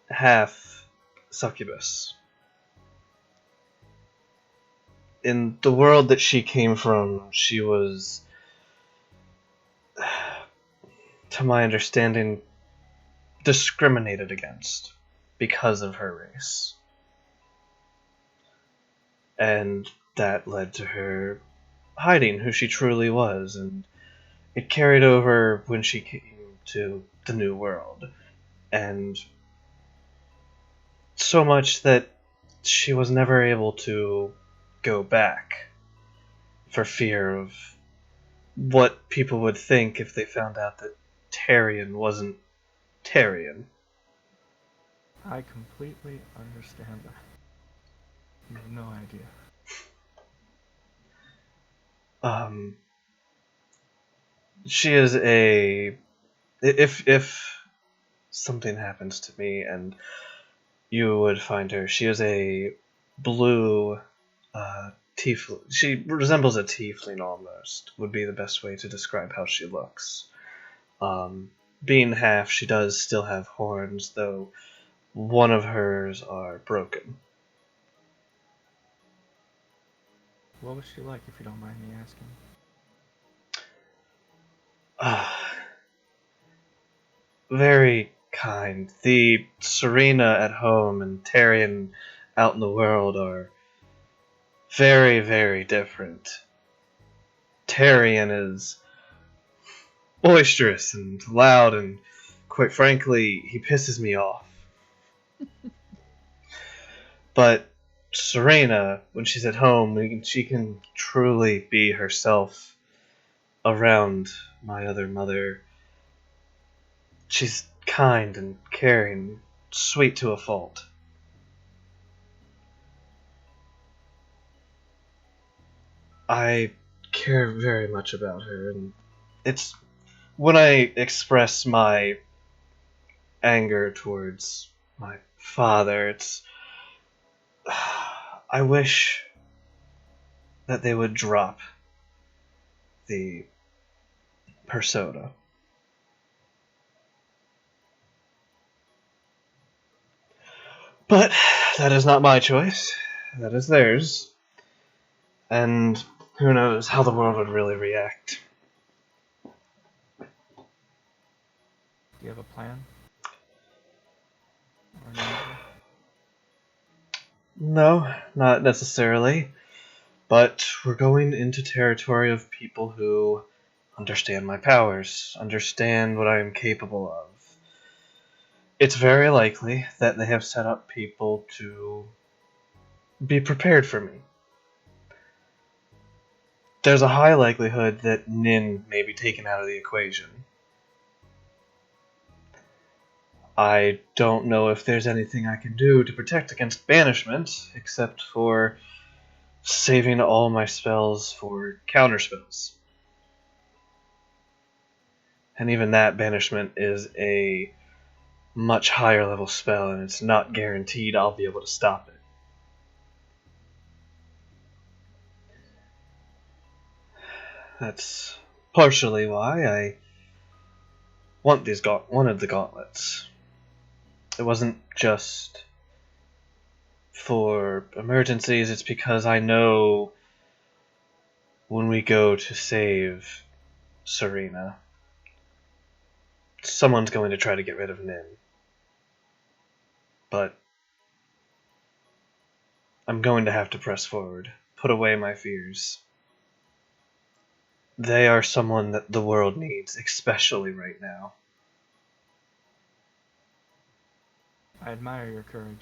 half succubus. In the world that she came from, she was, to my understanding, discriminated against because of her race. And that led to her hiding who she truly was, and it carried over when she came to the New World. And so much that she was never able to go back for fear of what people would think if they found out that Tyrion wasn't Tyrion. I completely understand that. You have no idea. She is a... If something happens to me and you would find her, she is a blue tiefling. She resembles a tiefling almost, would be the best way to describe how she looks. Being half, she does still have horns, though one of hers are broken. What was she like, if you don't mind me asking? Very kind. The Serena at home and Tyrion out in the world are very, very different. Tyrion is boisterous and loud, and quite frankly, he pisses me off. But Serena, when she's at home, she can truly be herself around my other mother. She's kind and caring, sweet to a fault. I care very much about her, and it's when I express my anger towards my father, it's I wish that they would drop the persona. But that is not my choice. That is theirs. And who knows how the world would really react. Do you have a plan? Or an idea? No, not necessarily. But we're going into territory of people who understand my powers, understand what I am capable of. It's very likely that they have set up people to be prepared for me. There's a high likelihood that Nin may be taken out of the equation. I don't know if there's anything I can do to protect against banishment, except for saving all my spells for counterspells. And even that banishment is a much higher level spell, and it's not guaranteed I'll be able to stop it. That's partially why I wanted the gauntlets. It wasn't just for emergencies, it's because I know when we go to save Serena, someone's going to try to get rid of Nin. But I'm going to have to press forward, put away my fears. They are someone that the world needs, especially right now. I admire your courage.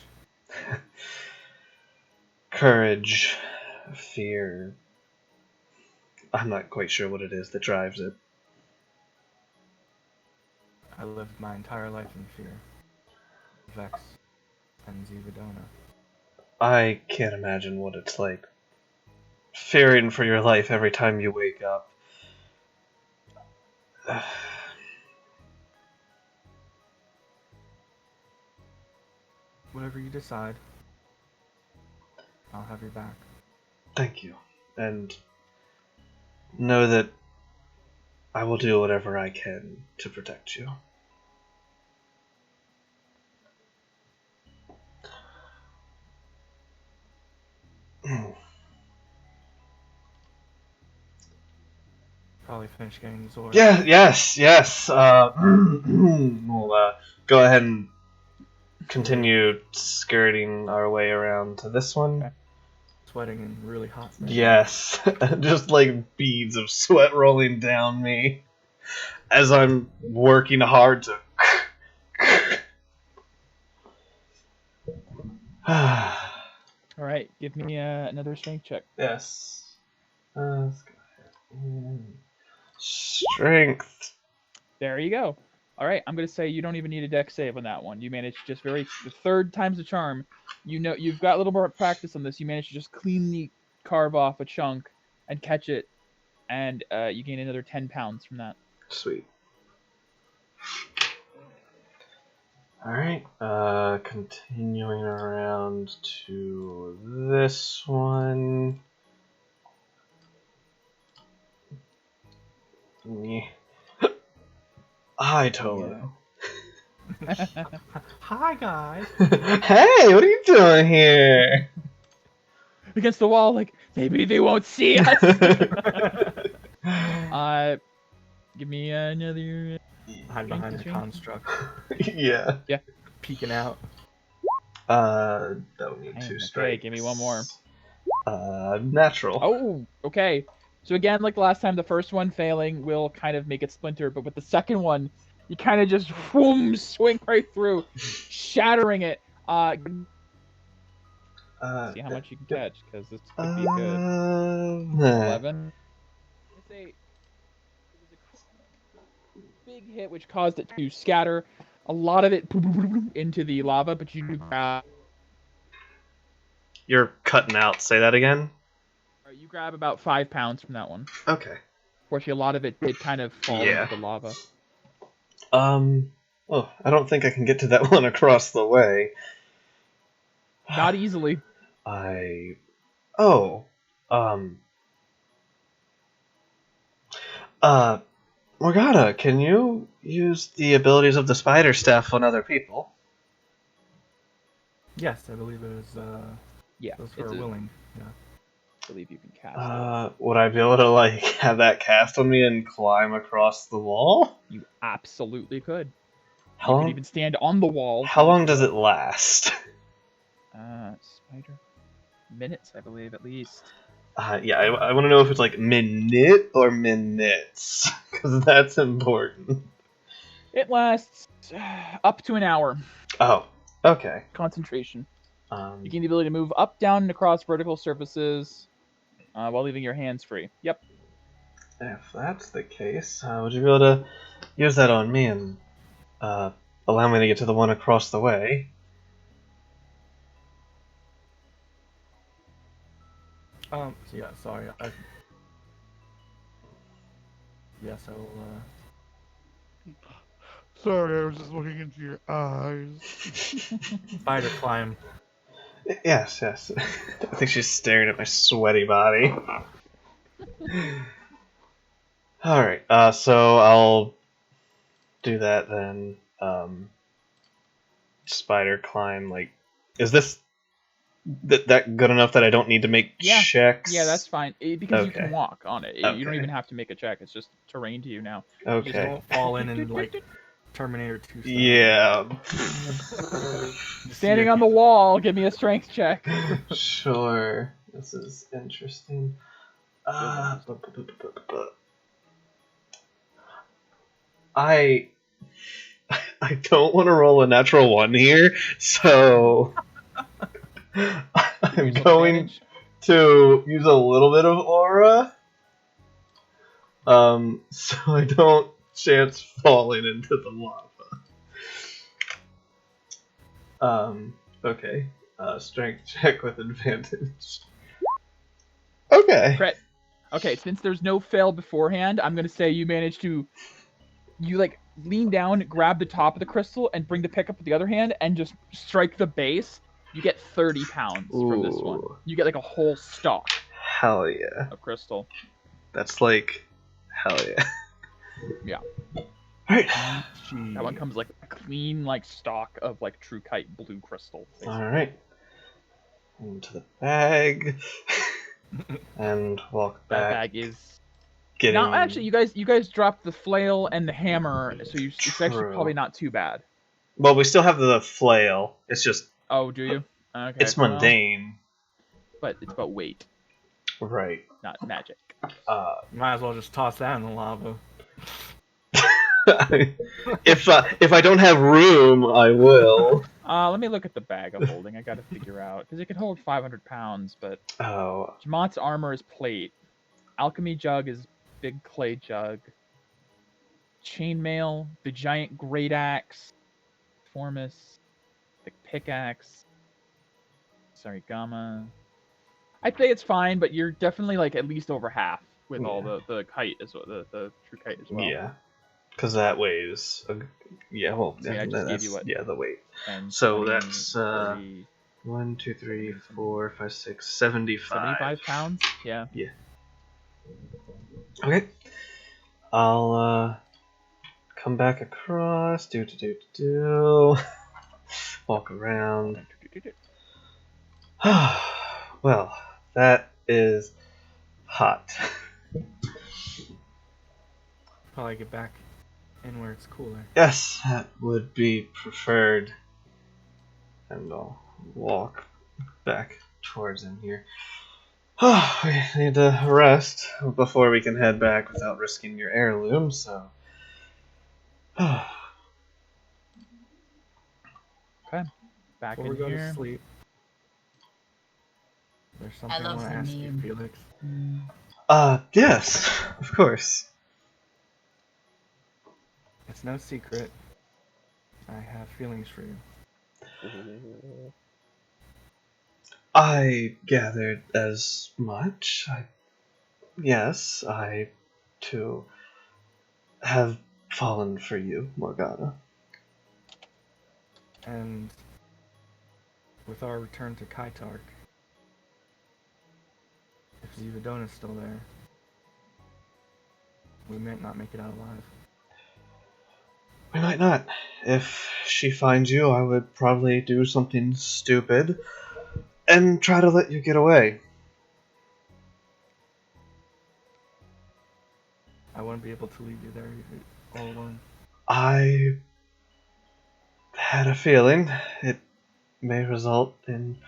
Courage, fear. I'm not quite sure what it is that drives it. I lived my entire life in fear. Vex and Zividona. I can't imagine what it's like. Fearing for your life every time you wake up. Whatever you decide, I'll have your back. Thank you. And know that I will do whatever I can to protect you. Probably finish getting Zora. Yeah, yes. We'll go ahead and continue skirting our way around to this one. Okay. Sweating and really hot. Right Yes, just like beads of sweat rolling down me as I'm working hard to. All right, give me another strength check. Yes. Let's go ahead. Strength. There you go. All right, I'm gonna say you don't even need a dex save on that one. You managed just the third time's the charm. You know you've got a little more practice on this. You managed to just cleanly carve off a chunk and catch it, and you gain another 10 pounds from that. Sweet. Alright, continuing around to this one. Hi, Tolo. Hi, guys. Hey, what are you doing here? Against the wall, like maybe they won't see us. Give me another. Hide behind the construct. Yeah. Peeking out. Don't need two strikes. Okay, give me one more. Natural. Oh, okay. So again, like the last time, the first one failing will kind of make it splinter, but with the second one, you kind of just boom, swing right through, shattering it. See how much you can catch, because this could be good. 11. I'd say it was a big hit, which caused it to scatter a lot of it into the lava, but you grab. You're cutting out. Say that again. You grab about 5 pounds from that one. Okay. Fortunately, a lot of it did kind of fall into the lava. Oh, I don't think I can get to that one across the way. Not easily. Morgana, can you use the abilities of the spider staff on other people? Yes, I believe it is, Yeah, those who are willing. Yeah. I believe you can cast it. Would I be able to, have that cast on me and climb across the wall? You absolutely could. How You long? could even stand on the wall. How long does it last? Spider. Minutes, I believe, at least. Yeah, I want to know if it's like minute or minutes, because that's important. It lasts up to an hour. Oh, okay. Concentration. Um, You gain the ability to move up, down, and across vertical surfaces while leaving your hands free. Yep. if that's the case, would you be able to use that on me and allow me to get to the one across the way? Yeah, sorry. Yes, I will, Sorry, I was just looking into your eyes. spider climb. Yes, yes. I think she's staring at my sweaty body. Alright, so I'll do that then. Spider climb, like, is this that good enough that I don't need to make Yeah. checks? Yeah, that's fine. Because you Okay. can walk on it. You don't Okay. even have to make a check. It's just terrain to you now. Just Okay. won't fall in and, like, Terminator 2 style. Yeah. Standing on the wall, give me a strength check. Sure. This is interesting. I don't want to roll a natural one here, so I'm Use going advantage. to use a little bit of aura, so I don't chance falling into the lava. Okay. Strength check with advantage. Okay. Crit. Okay, since there's no fail beforehand, I'm gonna say you managed to, like lean down, grab the top of the crystal, and bring the pick up with the other hand, and just strike the base. You get 30 pounds from this one. Ooh. You get like a whole stalk Hell yeah. of crystal. That's like, hell yeah. Yeah. Alright. That one comes like a clean like stalk of like true kite blue crystal. basically. Alright. Into the bag. And walk That back. bag is. Getting... Now, actually, you guys dropped the flail and the hammer, so it's actually True. probably not too bad. Well, we still have the flail. It's just... Oh, do you? Okay. It's well, mundane. but it's about weight, Right. not magic. Might as well just toss that in the lava. if I don't have room, I will. Let me look at the bag I'm holding. I gotta figure out, because it can hold 500 pounds, but Oh. Jamat's armor is plate. Alchemy jug is big clay jug. Chainmail, the giant great axe, Formus, the pickaxe, Sarigama. I'd say it's fine, but you're definitely like at least over half with all the kite as well, the true kite as well. Yeah. Because that weighs... yeah, well, See, I just gave you what? yeah, the weight. And So 20, that's 30, 1, 2, 3, 4, 5, 6, 75. 75 pounds? Yeah. Yeah. Okay. I'll come back across. Walk around. Well, that is hot. Probably get back in where it's cooler. Yes, that would be preferred. And I'll walk back towards in here. We need to rest before we can head back without risking your heirloom, so... Okay. Back Before we in go here. to sleep, there's something I love want to the ask you, name. Felix. Yes, of course. It's no secret. I have feelings for you. I gathered as much. Yes, I, too, have fallen for you, Morgana. And with our return to Kytarch, if Zivadona's still there, we might not make it out alive. We might not. If she finds you, I would probably do something stupid and try to let you get away. I wouldn't be able to leave you there all alone. I had a feeling it may result in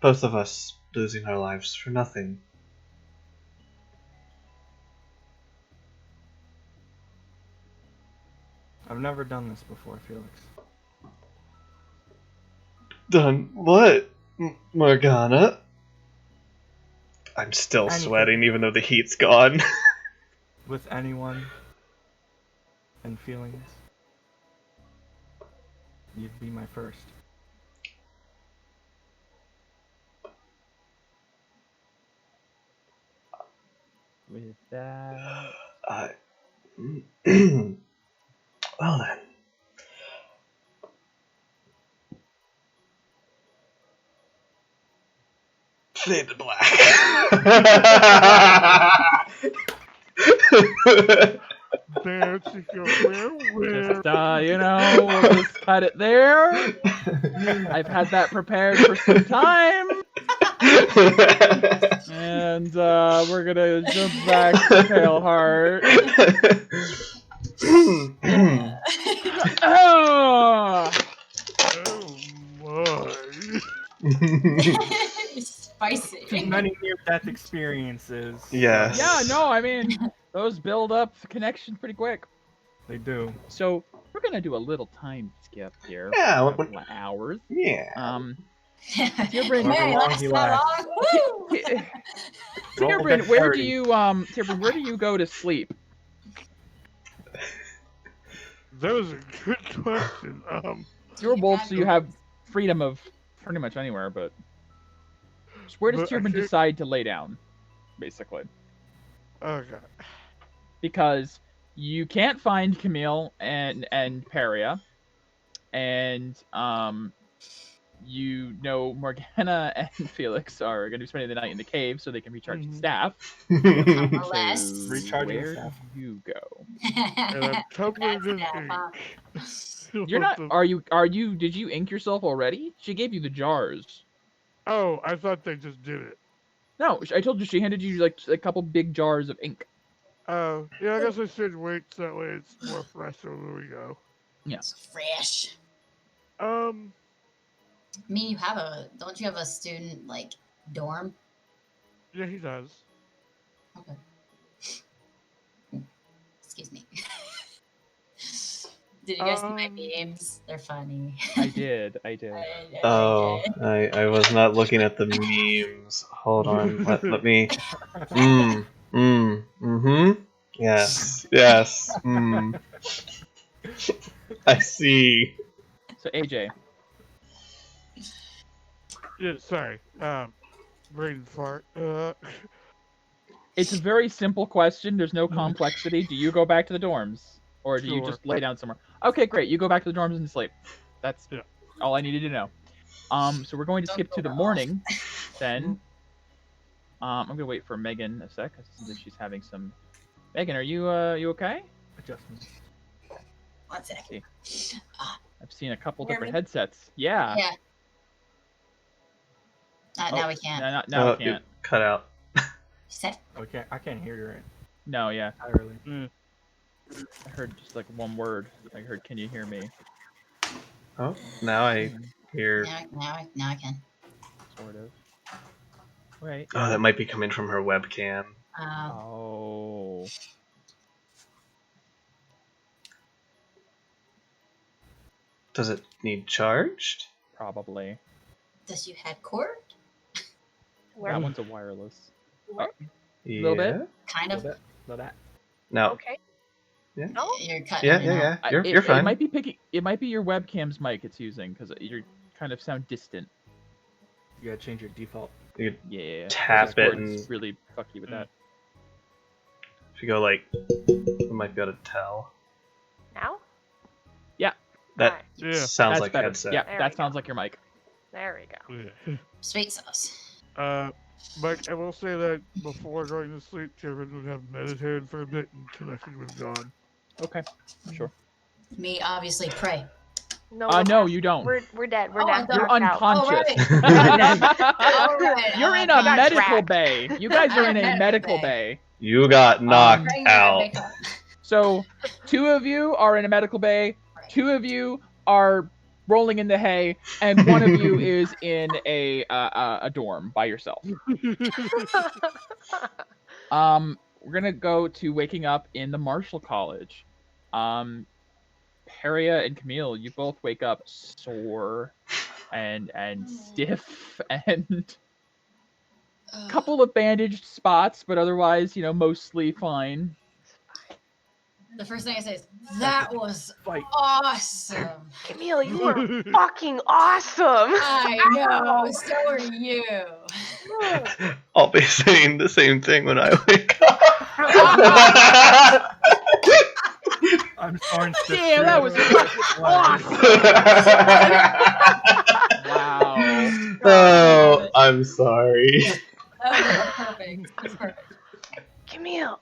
both of us losing our lives for nothing. I've never done this before, Felix. Done what, Morgana? I'm still Anything. sweating even though the heat's gone. With anyone and feelings, you'd be my first. With that, Well then. Fade to black. There to go where? just we'll just cut it there. I've had that prepared for some time, and we're gonna jump back to Pale Heart. Oh! Oh my. Spicy. Many near-death experiences. Yes. Yeah, no, I mean, those build up connection pretty quick. They do. So we're gonna do a little time skip here. Yeah, A couple of hours. Yeah. Tierbrin, However long he lasts. Tierbrin, where do you go to sleep? That was a good question. You're wolf, so you have freedom of pretty much anywhere, but so where does But I Tierbrin can't- decide to lay down, basically? Okay. Because you can't find Camille and Peria, and you know Morgana and Felix are going to be spending the night in the cave so they can recharge the Mhm. staff. Less. So Recharging where staff. do you go? And I'm covered in That's ink. You're not. What Are you? Did you ink yourself already? She gave you the jars. Oh, I thought they just did it. No, I told you she handed you like a couple big jars of ink. Oh, yeah, I guess I should wait so that way it's more fresh when we go. It's fresh. Um, I mean, don't you have a student, like, dorm? yeah, he does. Okay. Excuse me. Did you guys see my memes? They're funny. I did. Oh, I was not looking at the memes. Hold on. Let me. Yes. I see. So AJ, Yeah, sorry. Brain fart. it's a very simple question. There's no complexity. Do you go back to the dorms, or do you Sure. just lay down somewhere? Okay, great. You go back to the dorms and sleep. That's Yeah. all I needed to know. So we're going to skip to the morning, then. I'm gonna wait for Megan a sec, since she's having some. Megan, are you okay? Adjustments. 1 second. I've seen a couple Hear different me? headsets. Yeah. Yeah. Now we can't. No, Oh, we can't. you cut out. Set. Okay, I can't hear you right No, yeah. entirely. I heard just like one word. I heard, "Can you hear me?" Oh, now I hear. Now I can. Sort of. Wait. Oh, that might be coming from her webcam. Oh. Does it need charged? Probably. Does you have cord? Where? That one's a wireless. Where? Yeah. Little bit? Kind of. Little that. No. Okay. Yeah. No. You're cutting Yeah, in and out. You're fine. It might be picking. It might be your webcam's mic it's using because you kind of sound distant. You gotta change your default. You could Yeah. tap it Discord's and really fucky with that. if you go like, you might be able to tell. Now? That Alright. Yeah. sounds That's like better. headset. Yeah, There that we sounds go. like your mic. There we go. Sweet sauce. But I will say that before going to sleep, Kevin would have meditated for a bit and connection was gone. Okay. Sure. Me, obviously, pray. No. No, you don't. We're dead. We're Oh, dead. I You're thought- unconscious. All right. You're in I a got medical trapped. bay. You guys are in a Medical medical bay. bay. You got knocked Praying that I out. wake up. So, 2 of you are in a medical bay. 2 of you are rolling in the hay, and one of you is in a dorm by yourself. We're gonna go to waking up in the Marshall College. Peria and Camille, you both wake up sore and stiff and a couple of bandaged spots, but otherwise, mostly fine. The first thing I say is, that was Fight. awesome. Camille, you are fucking awesome. I know, so are you. I'll be saying the same thing when I wake up. I'm starting to Damn, that was fucking awesome. Wow. Oh, I'm sorry. Oh, perfect. That's perfect. Camille,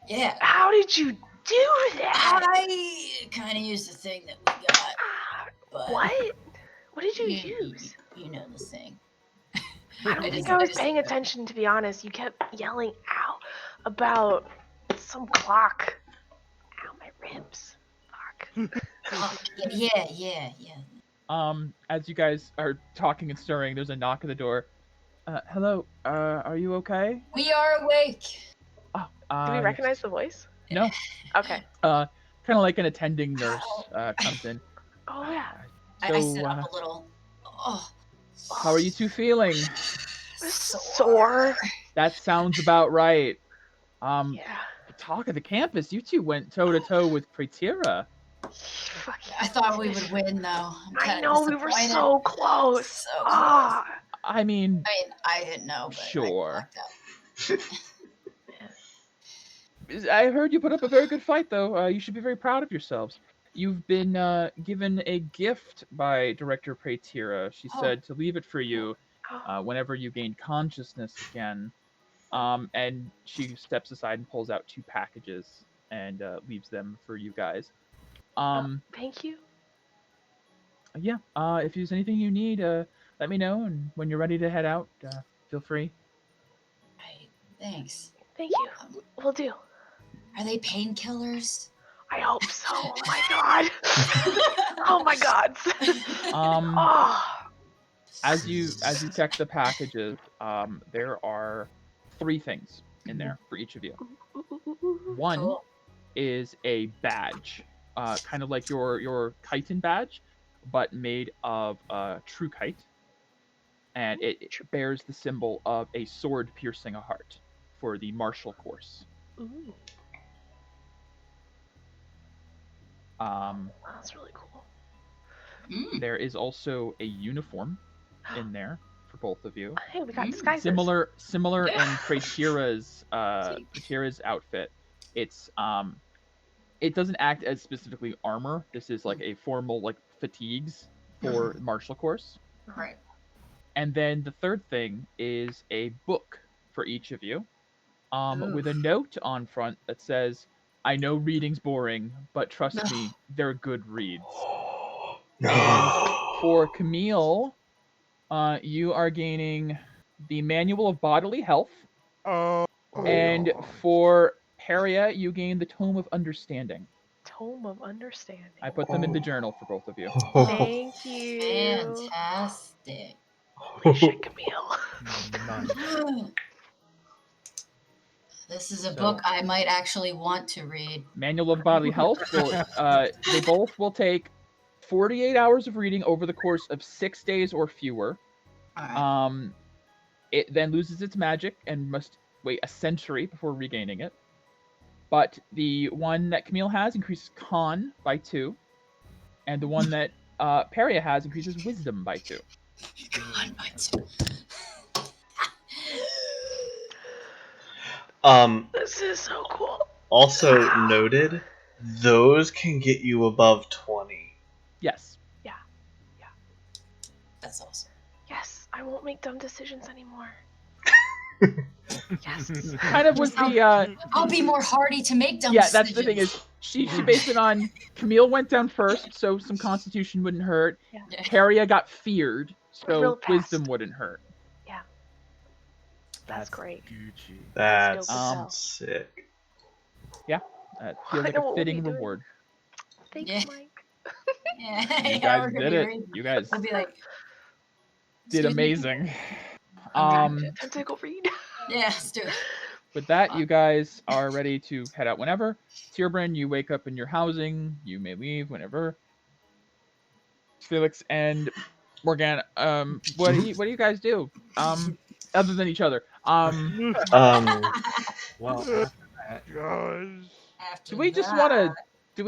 Yeah. how did you do that? I kind of used the thing that we got. But What? What did you use? You know the thing. I don't think I was paying attention, to be honest. You kept yelling out about some clock. Ow, my ribs. Fuck. Yeah. As you guys are talking and stirring, there's a knock at the door. Hello, are you okay? We are awake. Oh, Do we recognize the voice? No. Okay. Kind of like an attending nurse comes in. Oh, yeah. I sit up a little. Oh. How are you two feeling? Sore. That sounds about right. Yeah. Talk of the campus, you two went toe-to-toe with Praetira. Fuck yeah. I thought we would win, though. I know, we were so close. So close. I mean, I didn't know, but sure. I I heard you put up a very good fight, though. You should be very proud of yourselves. You've been given a gift by Director Praetira. She said to leave it for you whenever you gain consciousness again. And she steps aside and pulls out 2 packages and leaves them for you guys. Thank you. Yeah, if there's anything you need, let me know, and when you're ready to head out, feel free. Right. Thanks. Thank you. Will do. Are they painkillers? I hope so. Oh my god. Oh my god. As you check the packages, there are 3 things in there for each of you. One is a badge, kind of like your chitin badge, but made of true kite, and it bears the symbol of a sword piercing a heart for the martial course. Ooh. That's really cool. There is also a uniform in there for both of you. Hey, we got disguises. Similar in Praetira's outfit. It's it doesn't act as specifically armor. This is like a formal like fatigues for martial course. Right. And then the third thing is a book for each of you, with a note on front that says, "I know reading's boring, but trust me, they're good reads." And for Camille, you are gaining the Manual of Bodily Health. And for Peria, you gain the Tome of Understanding. Tome of Understanding. I put them in the journal for both of you. Thank you. Fantastic. Holy shit, Camille. This is a book I might actually want to read. Manual of Bodily Health. They both will take 48 hours of reading over the course of 6 days or fewer. Right. It then loses its magic and must wait a century before regaining it. But the one that Camille has increases Con by 2, and the one that Peria has increases Wisdom by 2. Con by 2. This is so cool. Also noted, those can get you above 20. Yes. Yeah. That's awesome. Yes, I won't make dumb decisions anymore. Yes. Kind of was the I'll be more hardy to make dumb yeah, decisions. that's the thing is she based it on Camille went down first, so some constitution wouldn't hurt. Yeah. Peria got feared, so Real fast. wisdom wouldn't hurt. Yeah. That's great. Gucci. That's dope as hell. sick. Yeah. Feels like know a what we'll fitting be doing. reward. Thanks, Yeah. Mike. Yeah, You yeah, guys we're gonna did be it. reading. You guys We'll be like, did "Excuse me?" amazing. Tentacle read. Yeah, let's do it. With that, you guys are ready to head out whenever. Tierbrand, you wake up in your housing. You may leave whenever. Felix and Morgana, what do you guys do? Other than each other. Um, Well, after that, Guys. After Do we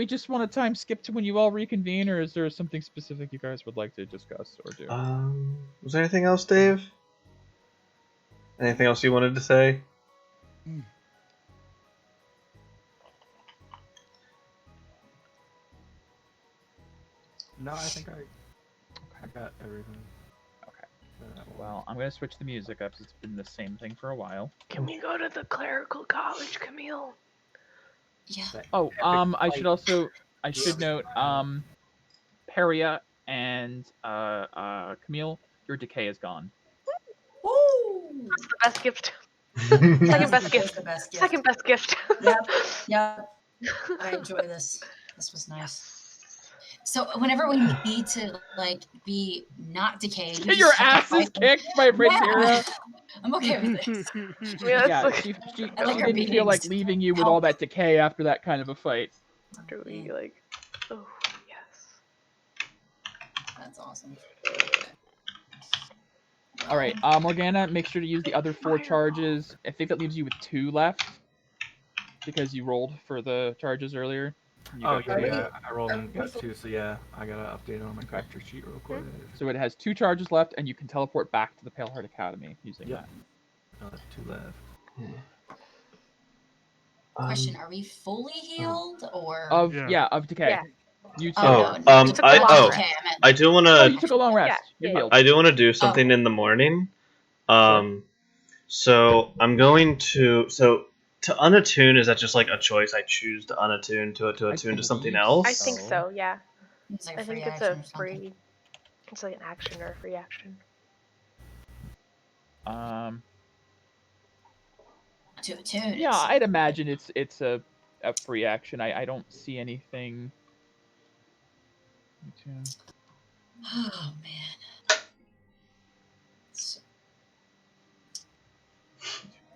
just want to time skip to when you all reconvene, or is there something specific you guys would like to discuss or do? was there anything else, Dave? Anything else you wanted to say? no, I think I got everything. Okay. Well, I'm gonna switch the music up. 'Cause it's been the same thing for a while. Can we go to the clerical college, Camille? Yeah. Oh, I should note, Peria and Camille, your decay is gone. Woo! That's the best gift. Yeah, Second best that's gift. the best gift. Second best gift. Yep. I enjoy this. This was nice. So whenever we need to like be not decayed, we Get your just have to asses fight them. kicked by Britira. I'm okay with this. Yeah, Yeah, that's she I like her didn't feel like beatings. leaving you with all that decay after that kind of a fight. after we like. Oh yes. That's awesome. All right, Morgana, make sure to use the other 4 charges. I think that leaves you with 2 left because you rolled for the charges earlier. You Oh got yeah, 3. I rolled and got 2, so yeah, I gotta update it on my character sheet real quick. So it has 2 charges left, and you can teleport back to the Pale Heart Academy using Yep. that. 2 left. Question: Are we fully healed or? Of Yeah. of decay. Yeah. You too. Oh, no, you took a long rest. I do want Oh, you to. took a long rest. Yeah, You're healed. I do want to do something in the morning. So I'm going to. So to unattune, is that just like a choice? I choose to unattune to attune to something believe else. I think so. Yeah. It's like a I free think it's action a or something. free. It's like an action or a free action. To attune. Yeah, I'd imagine it's a free action. I don't see anything. Oh man.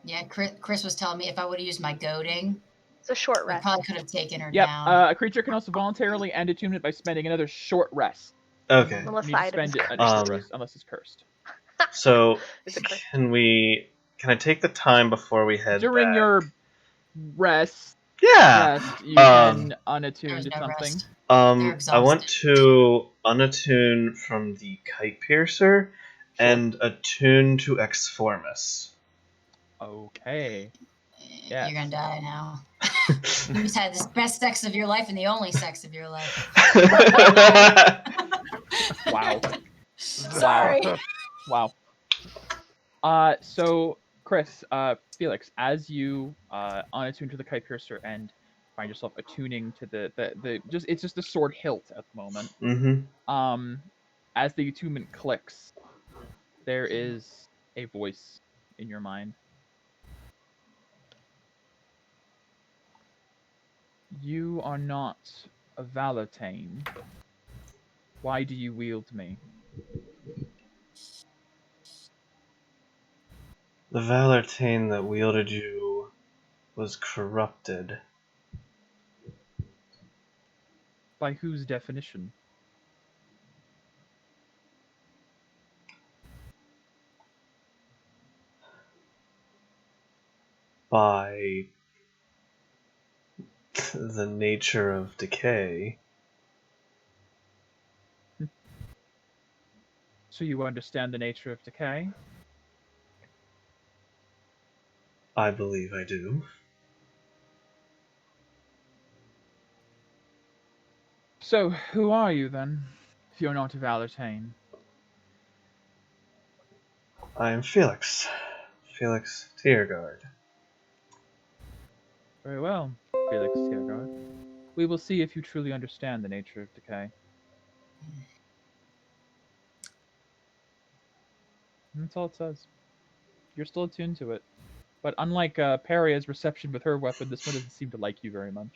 Yeah, Chris was telling me if I would have used my goading, It's a short we rest. probably could have taken her Yep. down. A creature can also voluntarily end attunement by spending another short rest. Okay. Unless You the need to item's spend cursed. a short rest, unless it's cursed. So Is it cursed? can I take the time before we head During back? your rest, Yeah. you can unattune There's to no something. rest. They're I want exhausted. to unattune from the Kite Piercer and attune to Exformus. Okay. You're gonna die now. You just had this best sex of your life and the only sex of your life. Wow. Sorry. Wow. So Chris, Felix, as you unattune to the Kite Piercer and find yourself attuning to the it's just the sword hilt at the moment. Mm-hmm. As the attunement clicks, there is a voice in your mind. You are not a Valentine. Why do you wield me? The Valentine that wielded you was corrupted. By whose definition? By the nature of decay. So you understand the nature of decay? I believe I do. So, who are you then, if you're not a Valentine? I am Felix. Felix Tiergard. Very well, Felix Tiergard. We will see if you truly understand the nature of decay. And that's all it says. You're still attuned to it. But unlike Peria's reception with her weapon, this one doesn't seem to like you very much.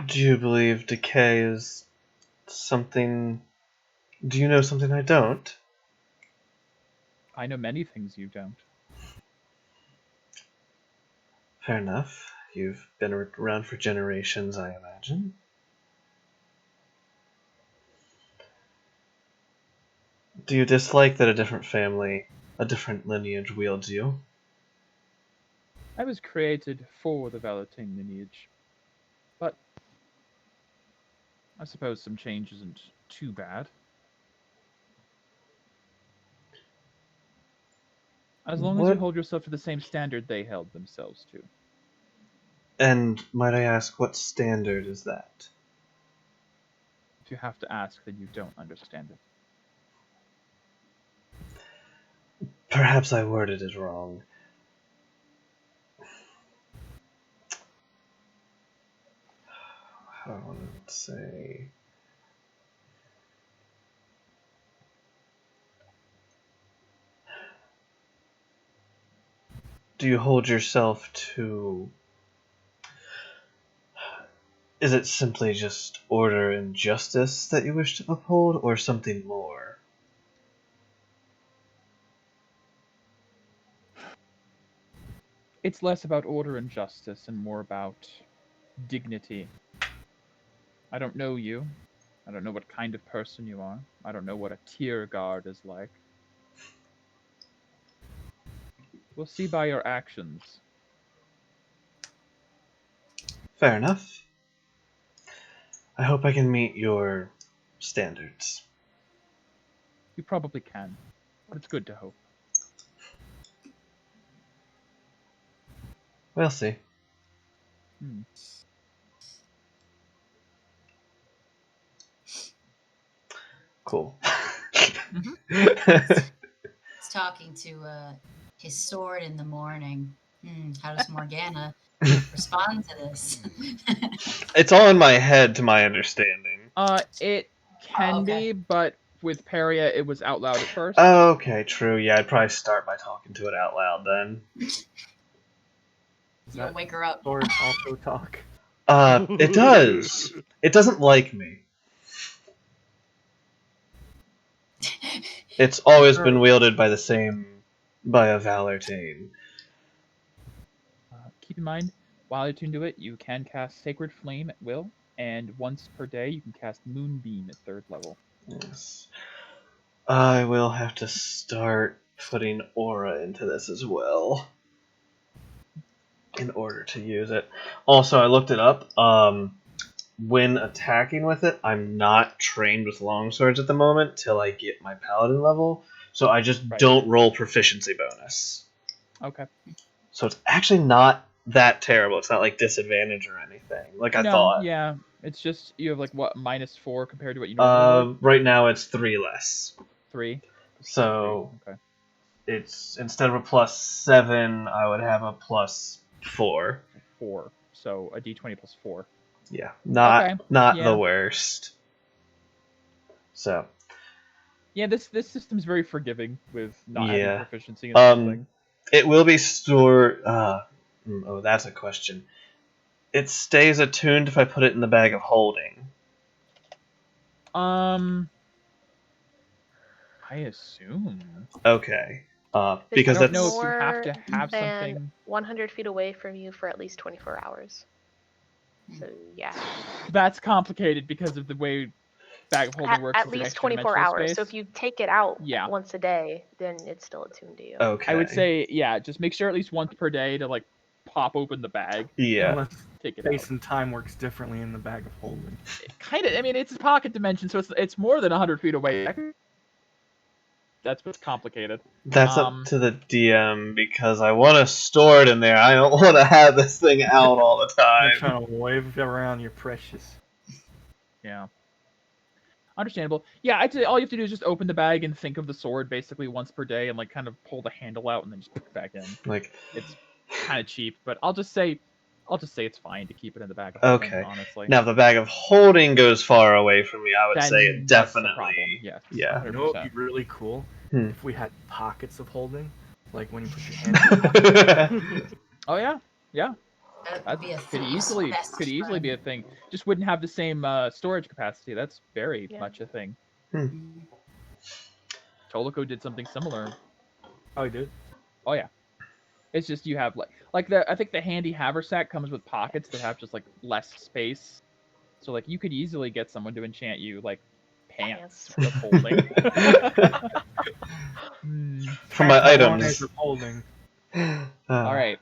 Do you believe decay is something... Do you know something I don't? I know many things you don't. Fair enough. You've been around for generations, I imagine. Do you dislike that a different family, a different lineage wields you? I was created for the Valentine lineage, but I suppose some change isn't too bad. As long as you What? hold yourself to the same standard they held themselves to. And might I ask, what standard is that? If you have to ask, then you don't understand it. Perhaps I worded it wrong. How do I want to say... Do you hold yourself to... Is it simply just order and justice that you wish to uphold, or something more? It's less about order and justice and more about dignity. I don't know you. I don't know what kind of person you are. I don't know what a tier guard is like. We'll see by your actions. Fair enough. I hope I can meet your standards. You probably can, but it's good to hope. We'll see. Cool. He's talking to his sword in the morning. How does Morgana respond to this? It's all in my head, to my understanding. It can okay. be, but with Peria, it was out loud at first. Okay, true. Yeah, I'd probably start by talking to it out loud then. You'll wake her up. Sword also talk. It does. It doesn't like me. It's always been wielded by a Valentine. Keep in mind, while you're tuned to it, you can cast Sacred Flame at will, and once per day you can cast Moonbeam at 3rd level. Yes. I will have to start putting Aura into this as well in order to use it. Also, I looked it up. When attacking with it, I'm not trained with longswords at the moment till I get my paladin level, so I just don't roll proficiency bonus. Okay. So it's actually not that terrible. It's not like disadvantage or anything, like I thought. Yeah, it's just you have like what -4 compared to what you normally would? Right now it's 3 less. 3. So 3. Okay. it's instead of a +7, I would have a +4. 4. So a d20 + 4. Yeah, not Yeah. the worst. So yeah, this system's very forgiving with not having proficiency in something. It will be stored. Oh, that's a question. It stays attuned if I put it in the bag of holding. I assume. Okay. Because I don't that's know if you have to have than something 100 feet away from you for at least 24 hours. So yeah, that's complicated because of the way bag of holding works. at least 24 hours. Space. So if you take it out Yeah. once a day, then it's still attuned to you. Okay. I would say just make sure at least once per day to like pop open the bag. Yeah. Unless Take it space out. and time works differently in the bag of holding. Kind of. I mean, it's a pocket dimension, so it's more than 100 feet away. That's what's complicated. That's up to the DM because I want to store it in there. I don't want to have this thing out all the time. You're trying to wave around your precious. Yeah. Understandable. Yeah, I'd say all you have to do is just open the bag and think of the sword basically once per day and like kind of pull the handle out and then just put it back in. Like it's kind of cheap, but I'll just say it's fine to keep it in the bag of holding, okay. Honestly. Now if the bag of holding goes far away from me, I would Then say it that's the definitely. problem. Yes. Yeah. 100%. You know what would be really cool? If we had pockets of holding, like when you put your hand in your pocket. Oh yeah, yeah. That would That be a could thief's easily best be a friend. thing. Just wouldn't have the same storage capacity. That's very Yeah. much a thing. Mm. Tolico did something similar. Oh, you did? Oh yeah. It's just you have like the I think the handy haversack comes with pockets that have just like less space. So like you could easily get someone to enchant you like pants Pants. with holding. For my How long items. is it holding? All right.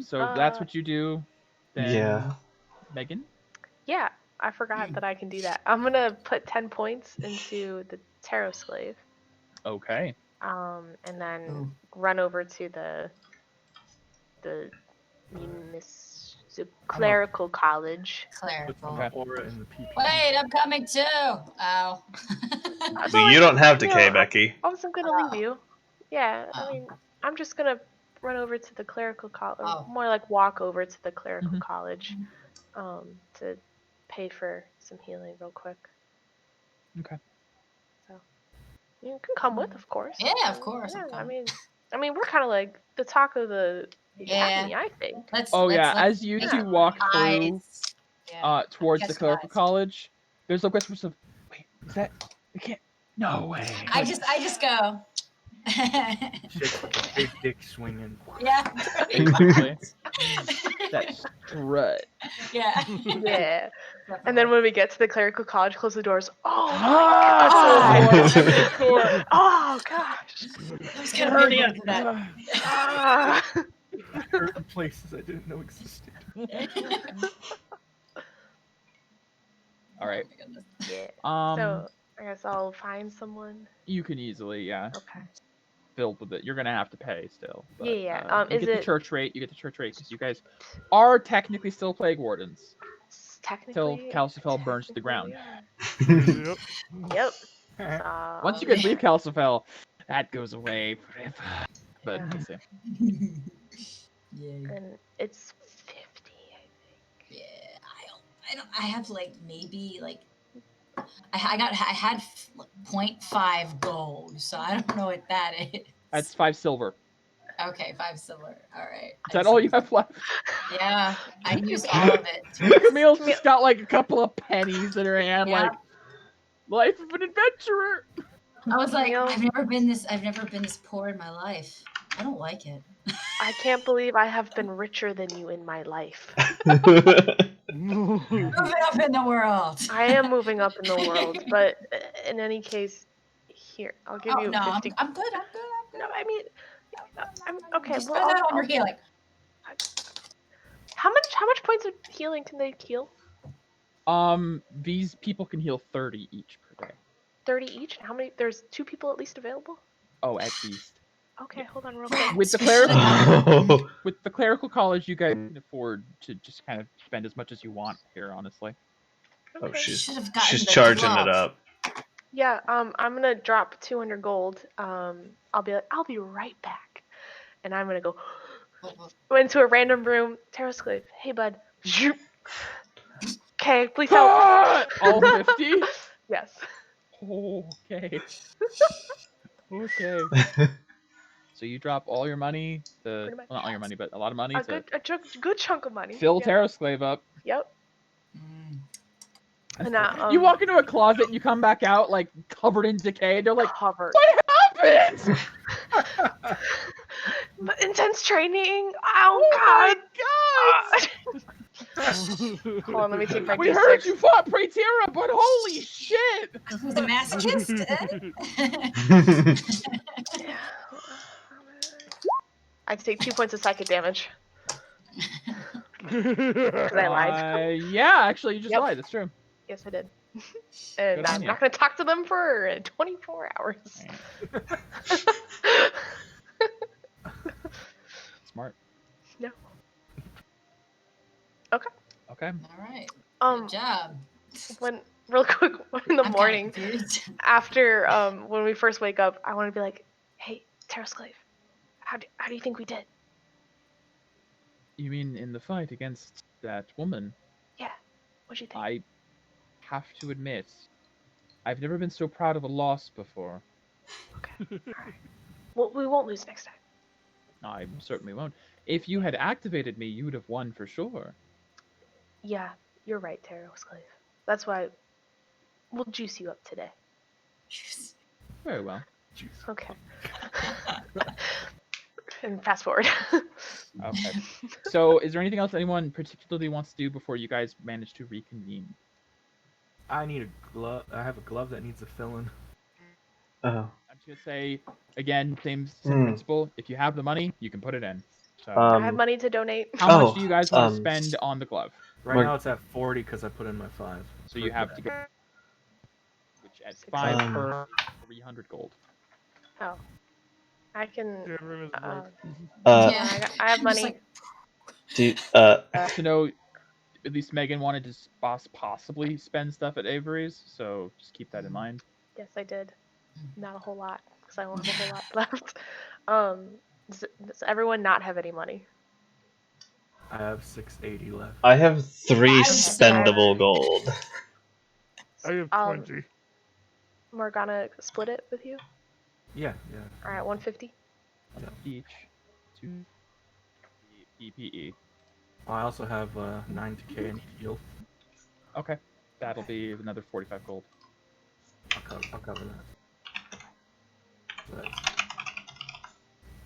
So that's what you do. Then Yeah. Megan. Yeah, I forgot that I can do that. I'm gonna put 10 points into the Tarot Slave. Okay. And then Ooh. run over to the clerical college. Clerical. Okay. Aura and the PP. Wait, I'm coming too. Ow. Well, you don't have decay, Becky. I wasn't gonna leave you. Yeah, I Oh. mean, I'm just gonna run over to the clerical college, or Oh. more like walk over to the clerical Mhm. college, to pay for some healing real quick. Okay. So you can come with, of course. Yeah, of course. Yeah, I'm I coming. mean, we're kind of like the talk of the academy, Yeah. I think. Yeah, as you two walk through towards the Catch clerical eyes. college, there's like whispers of, wait, is that? I can't. No way. I just go. Big dick swinging. Yeah. Exactly. That strut. Yeah. Yeah. And then when we get to the clerical college, close the doors. Oh Ah, my so god! hardcore. Oh gosh! I was gonna hurt you for that. Ah. Hurt in places I didn't know existed. All right. Oh my goodness. Yeah. So I guess I'll find someone. You can easily, yeah, Okay. build with it. You're gonna have to pay still. But, Yeah. you Is get the it church rate. You get the church rate because you guys are technically still plague wardens till technically? Calcifell burns to the ground. Yep. Yep. Once you guys leave Calcifell, that goes away forever. But Yeah. we'll see. Yay. And it's 50, I think. Yeah. I have like maybe like I had 0.5 gold, so I don't know what that is. That's 5 silver. Okay, 5 silver. All right. Is that all you have left? Yeah, I used all of it. Camille's just got like a couple of pennies in her hand, Yeah. like life of an adventurer. I was like, Camille? I've never been this poor in my life. I don't like it. I can't believe I have been richer than you in my life. Moving up in the world. I am moving up in the world, but in any case, here, I'll give you no, 50. I'm good. No, I mean, I'm okay. Just Well, spend that on your healing. How much points of healing can they heal? These people can heal 30 each per day. 30 each? How many? There's 2 people at least available? Oh, at least. Okay, hold on real quick. With the clerical college, you guys can afford to just kind of spend as much as you want here, honestly. Oh, Okay. she's charging it up. Yeah, I'm gonna drop 200 gold. I'll be right back, and I'm gonna go into a random room. Tarot Slave, hey bud. Okay, please help. All 50? Yes. Okay. Okay. So you drop all your money to, Pretty much. well, not all your money, but a lot of money A to good chunk of money. fill Yeah. Tarot Slave up. Yep. Mm. And now, you walk into a closet and you come back out like covered in decay. And they're like, covered. "What happened? Intense training. Oh, God! Hold on, let me take my We D6. heard you fought Praetera, but holy shit! Who's a masochist? I take 2 points of psychic damage. Because I lied. Yeah, actually, you just Yep. lied. That's true. Yes, I did. And Good on I'm ya. not going to talk to them for 24 hours. Smart. No. Okay. Okay. All right. Good job. Real quick, in the I'm morning, kinda confused. after when we first wake up, I want to be like, hey, Tarot Slave, how do you think we did? You mean in the fight against that woman? Yeah. What'd you think? I have to admit, I've never been so proud of a loss before. Okay. All right. Well, we won't lose next time. I certainly won't. If you had activated me, you would have won for sure. Yeah, you're right, Taros Clave. That's why we'll juice you up today. Very well. Okay. And fast forward. Okay. So, is there anything else anyone particularly wants to do before you guys manage to reconvene? I need a glove. I have a glove that needs a fill-in. Oh. I'm just gonna say again, same Hmm. principle. If you have the money, you can put it in. So, I have money to donate. how much do you guys want to spend on the glove? Right now it's at 40 because I put in my 5. So you have to go, which at 600. 5 per 300 gold. Oh. I can. Yeah, everyone was like, Yeah, I have I'm just money. like, Do you, To know, at least Megan wanted to possibly spend stuff at Avery's, so just keep that in mind. Yes, I did. Not a whole lot, because I don't have a whole lot left. Does everyone not have any money? I have 680 left. I have 3 I- spendable gold. I have Um, 20. Morgana split it with you? Yeah. Alright, 150? Each to PPE. I also have 9 decay I need to heal. Okay, that'll be another 45 gold. I'll cover that. So that's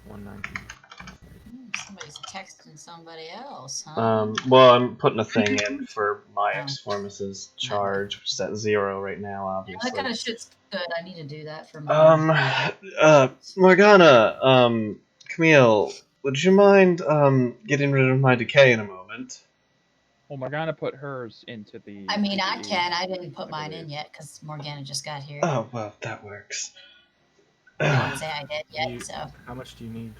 190. somebody's texting somebody else, huh? Well, I'm putting a thing in for my Exformus's charge, which is at 0 right now, obviously. That kind of shit's good. I need to do that for my. Morgana, Camille, would you mind, getting rid of my decay in a moment? Well, Morgana put hers into the. I mean, I PPE, can. I didn't put I mine believe. in yet because Morgana just got here. Oh, well, that works. I didn't say I did yet, so. How much do you need?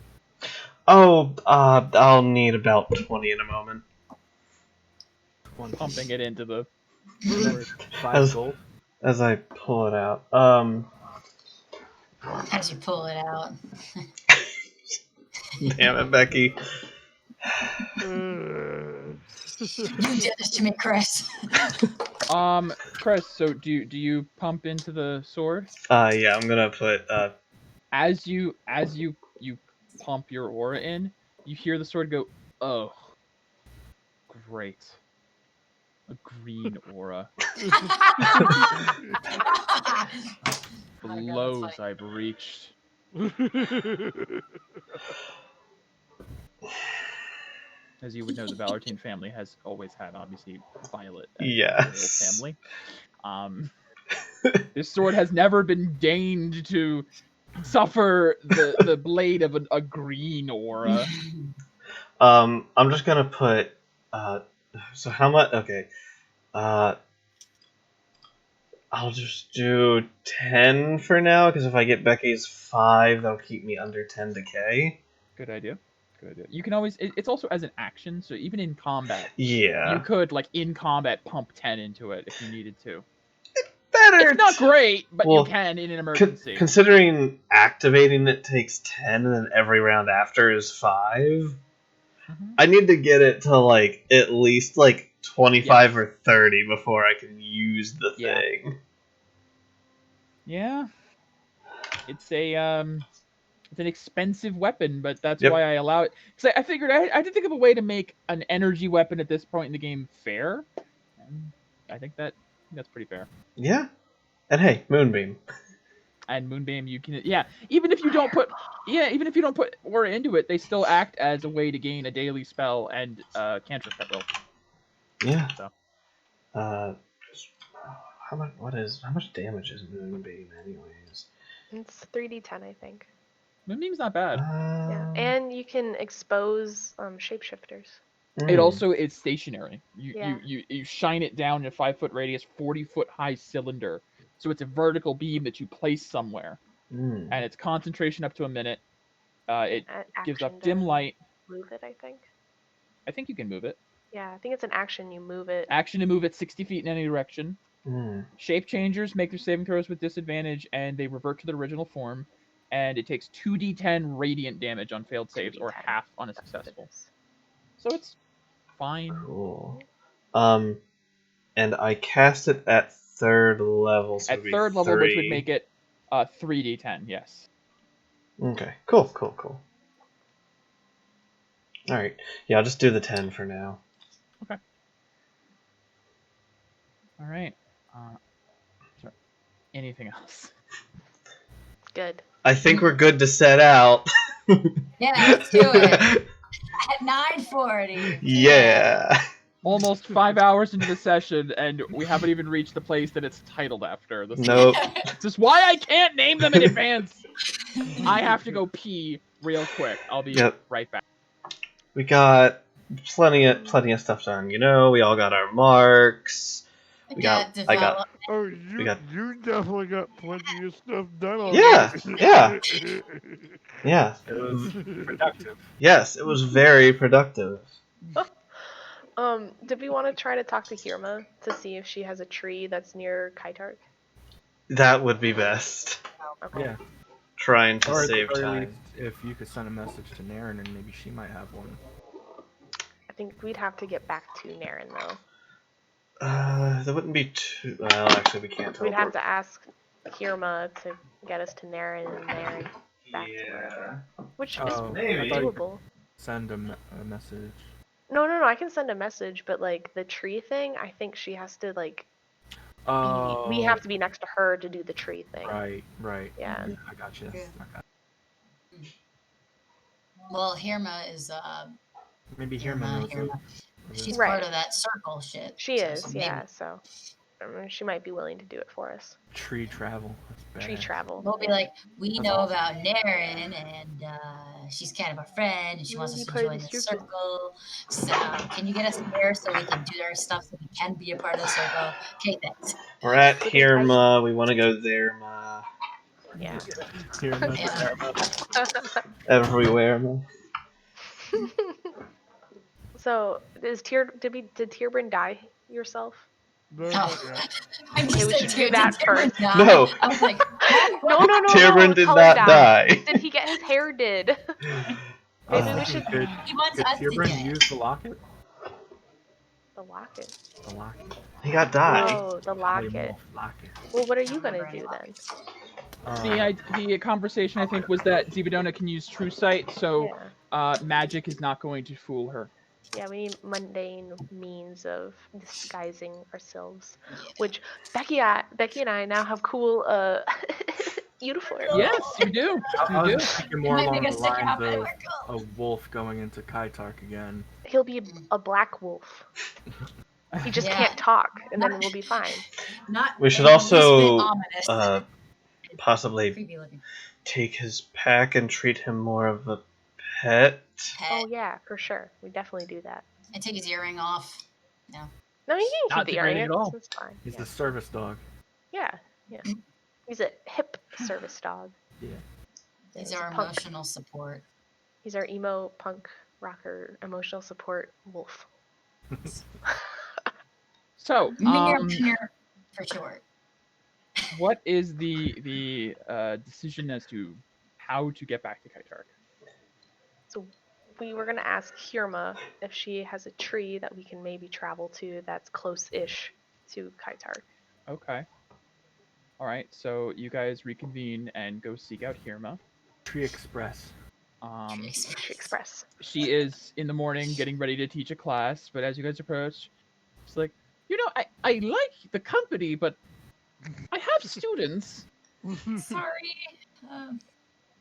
Oh, I'll need about 20 in a moment. 20. Pumping it into the. 5 gold. As I pull it out. As you pull it out. Damn it, Becky. You did this to me, Chris. Chris, so do you pump into the sword? Yeah, I'm gonna put, As you pump your aura in, you hear the sword go, oh, great. A green aura. The Oh my God, lows that's funny. I've reached. As you would know, the Valentine family has always had, obviously, Violet as the royal yes. family. This sword has never been deigned to suffer the blade of a green aura. I'm just gonna put, so how much, okay, I'll just do 10 for now, because if I get Becky's 5, that'll keep me under 10 decay. Good idea. Good idea. You can always, it's also as an action, so even in combat, Yeah. you could, like, in combat, pump 10 into it if you needed to. Better. It's not great, but Well, you can in an emergency. Considering activating it takes 10, and then every round after is 5, I need to get it to, like, at least, like, 25 or 30 before I can use the thing. Yeah. It's an expensive weapon, but that's why I allow it. Because I figured I had to think of a way to make an energy weapon at this point in the game fair. And I think that's pretty fair. Yeah. And hey, Moonbeam. And Moonbeam, you can even if you don't put aura into it, they still act as a way to gain a daily spell and cantrip at will. Yeah. So. How much damage is Moonbeam anyways? It's 3d10, I think. Moonbeam's not bad. Yeah, and you can expose shapeshifters. It also is stationary. Yeah. You shine it down in a 5-foot radius, 40-foot high cylinder. So it's a vertical beam that you place somewhere, and it's concentration up to a minute. It gives up dim light. Move it, I think. I think you can move it. Yeah, I think it's an action. You move it. Action to move it 60 feet in any direction. Mm. Shape changers make their saving throws with disadvantage, and they revert to their original form. And it takes 2d10 radiant damage on failed saves, or half on a successful. So it's fine. Cool. And I cast it at 3rd level. So at 3rd level, which would make it 3d10. Yes. Okay. Cool. All right. Yeah, I'll just do the 10 for now. All right. Sorry. Anything else? Good. I think we're good to set out. Yeah, let's do it. At 9:40. Yeah. Almost 5 hours into the session, and we haven't even reached the place that it's titled after. Nope. This is why I can't name them in advance. I have to go pee real quick. I'll be Yep. right back. We got plenty of stuff done. You know, we all got our marks. I We got got. I got. Oh, you definitely got plenty of stuff done already. Yeah. Yeah. It was productive. Yes, it was very productive. Did we want to try to talk to Hirma to see if she has a tree that's near Kytarch? That would be best. Okay. Yeah. Trying to Or at save the very time. least, if you could send a message to Naren and maybe she might have one. I think we'd have to get back to Naren though. That wouldn't be too. Well, actually, we can't We'd have teleport. to ask Hirma to get us to Naren and Naren back to wherever. Which is maybe. doable. Send a message. No, I can send a message, but like the tree thing, I think she has to like Oh. we have to be next to her to do the tree thing. Right. Yeah. I got you. Yeah. I got Well, Hirma is Maybe Hirma knows Hirma. it. She's Right. part of that circle shit. She so- is, so maybe- yeah. So she might be willing to do it for us. Tree travel. That's bad. Tree travel. We'll be like, we That's know awesome. about Naren, and she's kind of our friend, and she wants us Be to part of join the the circle. circle. So, can you get us there so we can do our stuff so we can be a part of the circle? Okay, thanks. We're at here, Ma. We want to go there, Ma. Yeah. Hirma, Yeah. Hirma. Everywhere, Ma. So did Tierbrin die yourself? No, Oh. not yet. I'm Okay, we just should like, do did that Tierbrin first. die? No. I was like, No. Tierbrin did Cullen not died. die. Did he get his hair did? Maybe we should Could he wants us to Tierbrin get. use the locket? the locket. The locket. He got died. Oh, the locket. Locket. Well, what are you gonna do then? The conversation, I think, was that Zebedona can use True Sight, so Yeah. magic is not going to fool her. Yeah, we need mundane means of disguising ourselves. Which Becky and I now have cool uniforms. Yes, you do. I You do. was thinking more Might along make the us stick lines out of there. a wolf going into Kytarch again. He'll be a black wolf. He just Yeah. can't talk, and then we'll be fine. Not We should the least bit also, ominous. Possibly Creepy looking. take his pack and treat him more of a pet. Oh yeah, for sure. We definitely do that. And take his earring off. No, you can keep Not the degrading earring. at all. It's fine. He's Yeah. the service dog. Yeah. He's a hip service dog. Yeah. Yeah, He's a our punk. emotional support. He's our emo punk rocker emotional support wolf. So, Mir for short. what is the decision as to how to get back to Kytarch? So we were gonna ask Hirma if she has a tree that we can maybe travel to that's close-ish to Kytarch. Okay. All right. So you guys reconvene and go seek out Hirma. Tree Express. Tree Express. She is in the morning getting ready to teach a class, but as you guys approach, she's like, I like the company, but I have students. Sorry.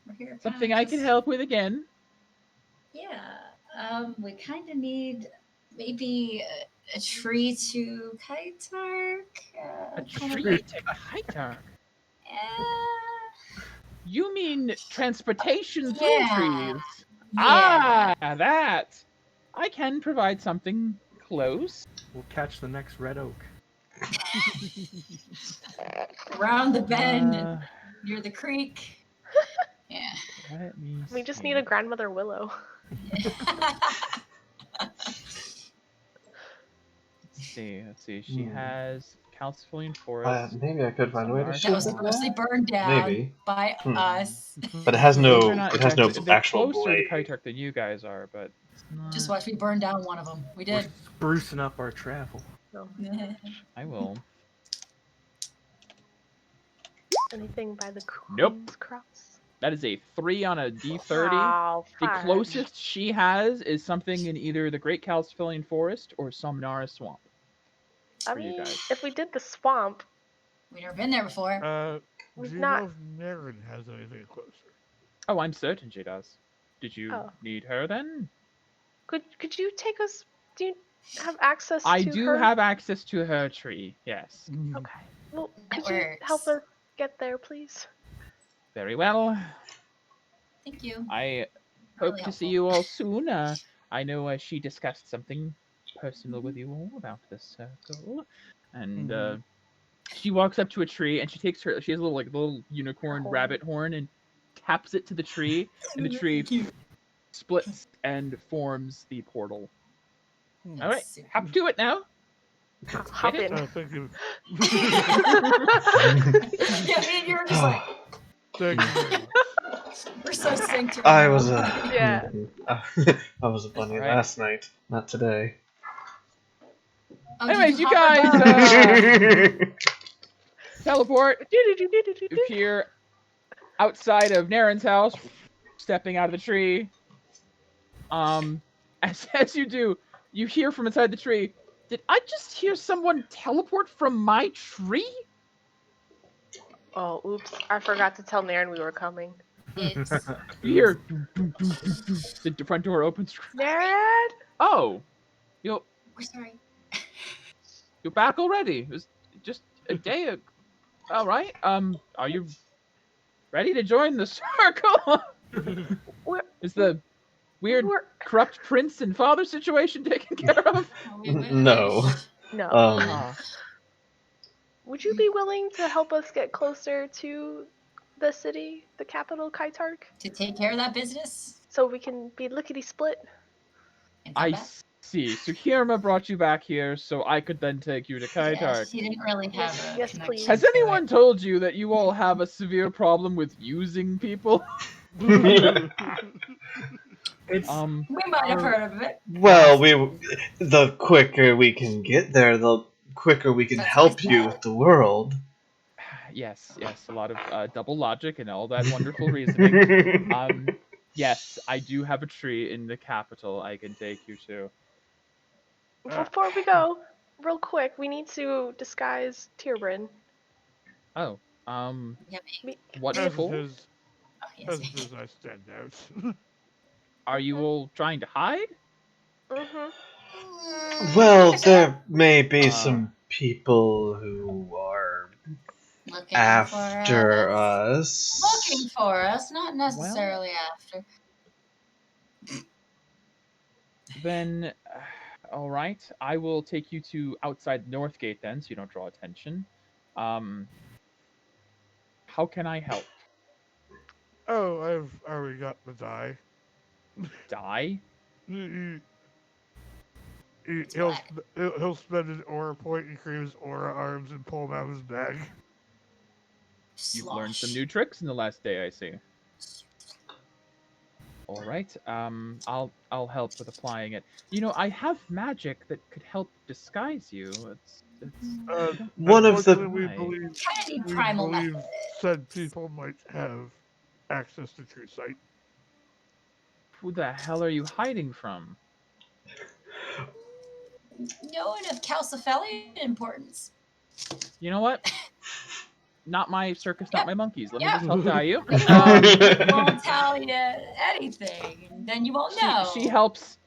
We're here. Something I can help with again. Yeah. We kind of need maybe a tree to Kytarch. A tree to Kytarch? You mean transportation through Yeah. trees? Yeah. Ah, that. I can provide something close. We'll catch the next red oak. Around the bend Uh, near the creek. Yeah. Let me We just see. need a grandmother willow. Let's see. She has Calcifell Forest. Maybe I could find a way to That shoot That was it now. mostly burned down Maybe. by us. But it has These no. are not It has no exactly- they're actual closer blade. to Kytarch than you guys are, but it's not... Just watch me burn down one of them. We We're did. sprucing up our travel. No. I will. Anything by the Queen's Nope. Cross? That is a 3 on a D30. Oh, The fine. closest she has is something in either the Great Calcifellian Forest or Somnara Swamp. I for you mean, guys. if we did the swamp, We've never been there before. Do we've you not. know if Naren has anything closer? Oh, I'm certain she does. Did you Oh. need her then? Could you take us? Do you have access I to do her? have access to her tree, yes. Okay. Well, That could you help works. us get there, please? Very well. Thank you. I Really hope to see helpful. you all soon. I know she discussed something personal with you all about this circle. And she walks up to a tree and she takes her, she has a little unicorn Horn. rabbit horn and taps it to the tree, and the tree splits and forms the portal. All right, Super. hop to it now. Hop it? in. Thank you. Yeah, me and you were just like, Thank you very much. we're so synced. right I now. was Yeah. I was a bunny Alright. last night, not today. Oh, did Anyways, you hover guys down? teleport, appear outside of Naren's house, stepping out of the tree. As you do, you hear from inside the tree, did I just hear someone teleport from my tree? Oh, oops! I forgot to tell Naren we were coming. It's You hear doo, doo, doo, doo, doo. The front door opens. Naren! Oh, you're we're sorry. back already. It was just a day ago. All right. Are you ready to join the circle? We're, Is the weird we're corrupt prince and father situation taken care of? Oh, No. no. Ah, Would you be willing to help us get closer to the city, the capital, Kytarch, To take care of that business. so we can be lickety split? And come I back. see. So Hirma brought you back here so I could then take you to Yeah, Kytarch. she didn't really have a Yes, connection please. Has to anyone it. told you that you all have a severe problem with using people? It's We might have heard of it. Well, the quicker we can get there, the quicker we can That's help what's you bad. with the world. Yes, a lot of double logic and all that wonderful reasoning. Yes, I do have a tree in the capital I can take you to. Before we go, real quick, we need to disguise Tierbrin. Oh, Yeah, We, what As for? his, oh, yes. as I stand out. Are you all trying to hide? Well, there may be Uh, some people who are Looking after for us. Looking for us, not necessarily after. Then, all right. I will take you to outside Northgate then, so you don't draw attention. How can I help? Oh, I've already got the die. Die? He'll spend an aura point and create his aura arms and pull them out of his bag. You've learned some Slosh. new tricks in the last day, I see. All right. I'll help with applying it. You know, I have magic that could help disguise you. It's One of the- Unfortunately, Why? Kind of need primal believe methods. said people might have access to true sight. Who the hell are you hiding from? No one of Calcifellian importance. You know what? Not my circus, not my monkeys. Let me Yep. just help tell you. Won't tell you anything, and then you won't know. She helps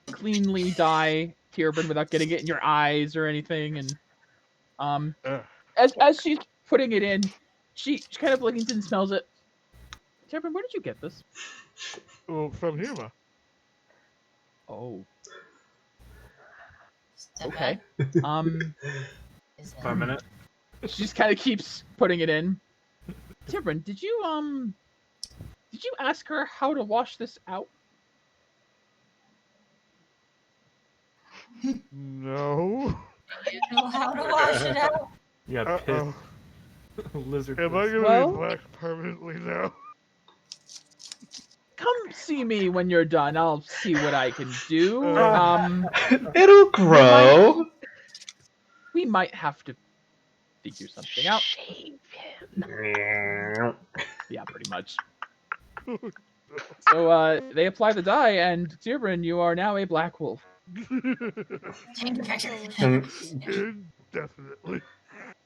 cleanly dye Tierbin without getting it in your eyes or anything, and as she's putting it in, she kind of looks into and smells it. Tierbin, where did you get this? Well, from Huma. Oh, Is that okay. bad? Is that- 5 minutes. She just kind of keeps putting it in. Tierbin, did you ask her how to wash this out? No. You know how to wash it out. Yeah, piss. Uh-oh. Lizard Am I piss. gonna Well- be black permanently now? Come see me when you're done. I'll see what I can do. It'll grow. We might have to figure something out. Shave him. Yeah, pretty much. So they apply the dye, and Tibrin, you are now a black wolf. Change your picture. Can Definitely.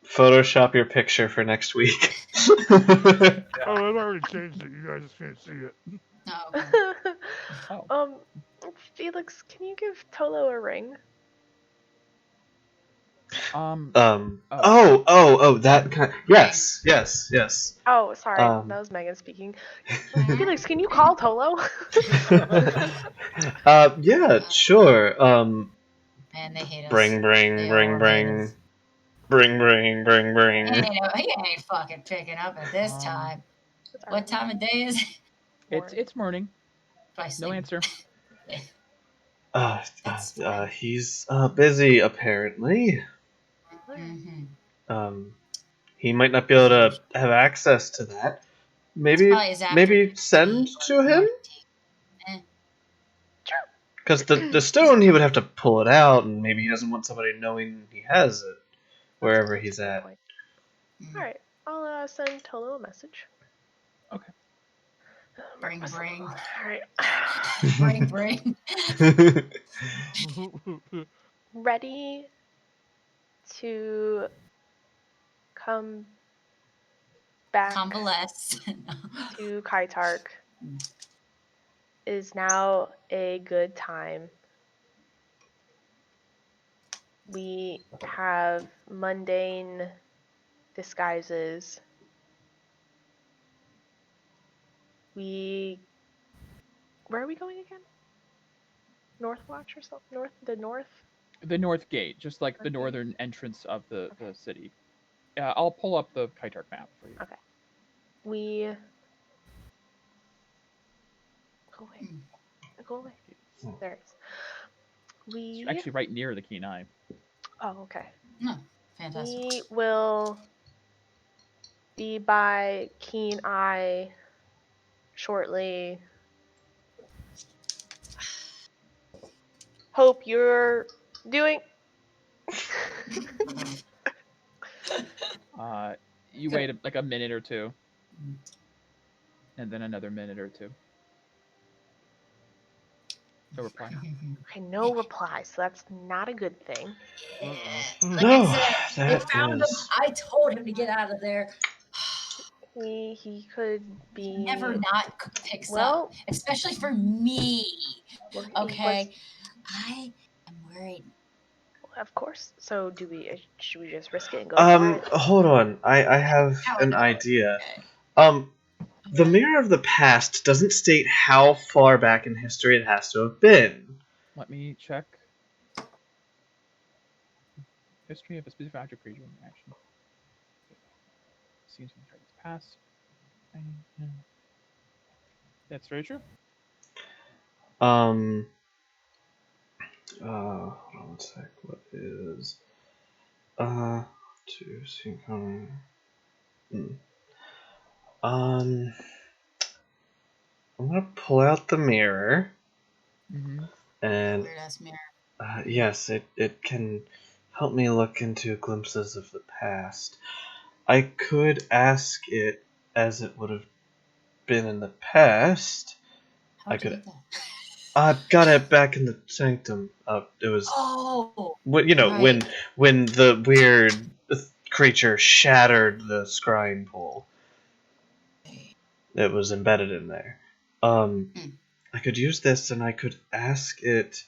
Photoshop your picture for next week. Oh, I've already changed it. You guys just can't see it. Oh, okay. Oh. Felix, can you give Tolo a ring? That kind. Yes. Oh, sorry, that was Megan speaking. Felix, can you call Tolo? Yeah, sure. Man, they hate us. Bring. They all hate us. Bring. He ain't fucking picking up at this time. What time of day is it? It's morning. I No sleep? answer. He's busy apparently. Mm-hmm. He might not be able to have access to that. Maybe send to him? Because the stone, he would have to pull it out, and maybe he doesn't want somebody knowing he has it wherever he's at. Alright, I'll send Tolo a message. Okay. Bring. Alright. Bring. Ready to come back Convalesce. to Kytarch is now a good time. We have mundane disguises. Where are we going again? Northwatch or something? North? The north gate, just like the northern entrance of the city. I'll pull up the Kytarch map for you. Okay. We go away. There it is. It's actually right near the Kenai. Oh, okay. No, fantastic. We will be by Keen Eye shortly. Hope you're doing. You wait like a minute or two, and then another minute or two. No reply. Okay, no reply, so that's not a good thing. Like I said, they found him. I told him to get out of there. He could be Never not picks up, especially for me. Okay, I am worried. Of course. So should we just risk it and go for it? Hold on. I have an idea. The Mirror of the Past doesn't state how far back in history it has to have been. Let me check. History of a specific object, creature, and action. Seems to be its past. That's very true. Hold on one sec. What is to see I'm gonna pull out the mirror. And weird-ass mirror. Yes, it can help me look into glimpses of the past. I could ask it as it would have been in the past. How'd you get that? I got it back in the sanctum. It was right. when the weird creature shattered the scrying pool. It was embedded in there. I could use this, and I could ask it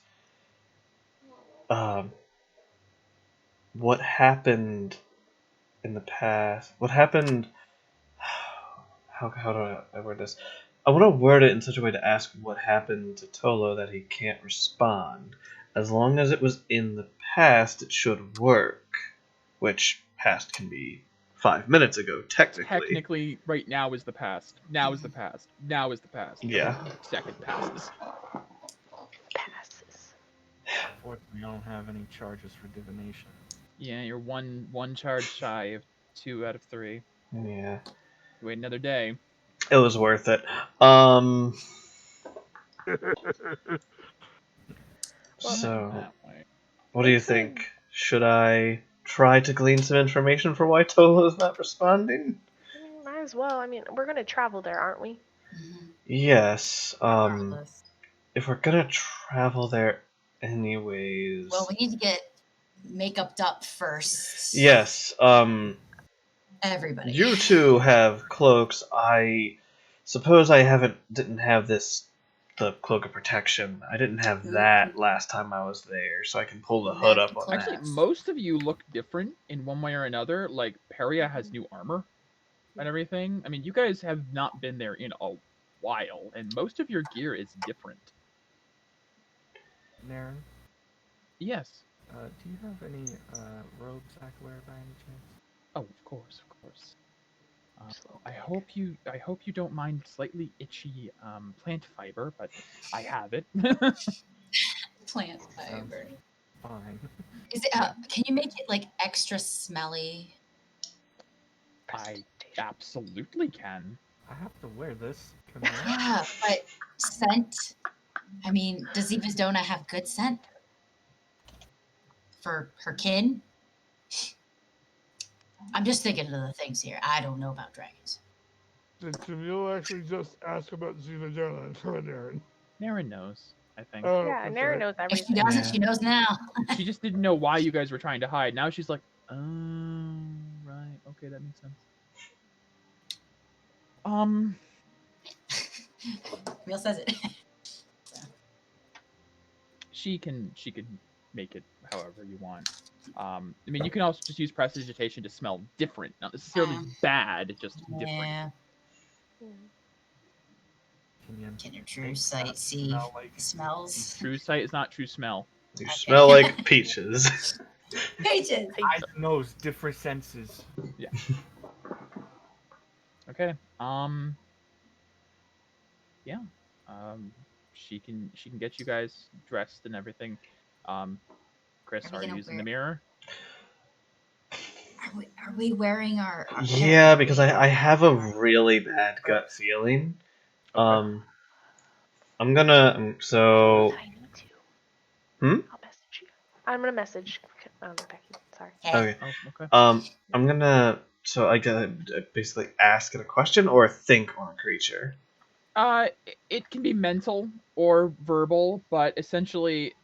what happened in the past. What happened? How do I word this? I want to word it in such a way to ask what happened to Tolo that he can't respond. As long as it was in the past, it should work. Which past can be 5 minutes ago, technically. Technically, right now is the past. Now is the past. Now is the past. Yeah. Second passes. Unfortunately, I don't have any charges for divination. Yeah, you're one charge shy of 2 out of 3. Yeah. Wait another day. It was worth it. So, what do you think? Should I try to glean some information for why Tolo is not responding? Might as well. I mean, we're gonna travel there, aren't we? Yes. Regardless. If we're gonna travel there anyways. Well, we need to get makeuped up first. Yes. Everybody. You two have cloaks. I suppose I didn't have the cloak of protection. I didn't have that last time I was there, so I can pull the hood up on Actually, that. most of you look different in one way or another. Like, Peria has new armor and everything. I mean, you guys have not been there in a while, and most of your gear is different. Naren, Yes. do you have any robes I could wear by any chance? Oh, of course, of course. I hope you don't mind slightly itchy plant fiber, but I have it. Plant Sounds fiber. fine. Is it? Can you make it like extra smelly? I absolutely can. I have to wear this. Can I? Yeah, but scent. I mean, does Ziva's Dona have good scent for her kin? I'm just thinking of the things here. I don't know about dragons. Did Camille actually just ask about Ziva Dona from Naren? Naren knows, I think. Oh, Yeah, that's Naren right. knows If she everything. doesn't, Yeah. she knows now. She just didn't know why you guys were trying to hide. Now she's like, oh, right, okay, that makes sense. Camille says it. She can make it however you want. I mean, you can also just use prestidigitation to smell different, not necessarily bad, just different. Yeah. Can your true sight see smells? True sight is not true smell. You Okay. smell like peaches. Pages. Eyes and nose, different senses. Yeah. Okay. Yeah. She can get you guys dressed and everything. Chris, Are we are you gonna using the wear- mirror? Are we wearing our Yeah, because I have a really bad gut feeling. Okay. I'm gonna so. I need to. Hmm? I'll message you. I'm gonna message Becky. Sorry. Okay. Oh, okay. I'm gonna. So I gotta basically ask it a question or think on a creature. It can be mental or verbal, but essentially,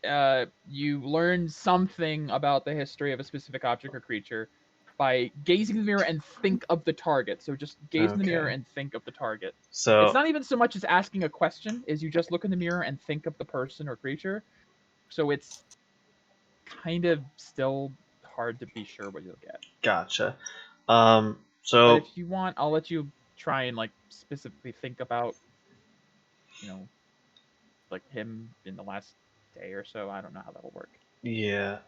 you learn something about the history of a specific object or creature by gazing in the mirror and think of the target. So just gaze in the mirror Okay. and think of the target. So It's not even so much as asking a question, is you just look in the mirror and think of the person or creature. So it's kind of still hard to be sure what you'll get. gotcha. But So if you want, I'll let you try and like specifically think about, like him in the last day or so. I don't know how that'll work. yeah.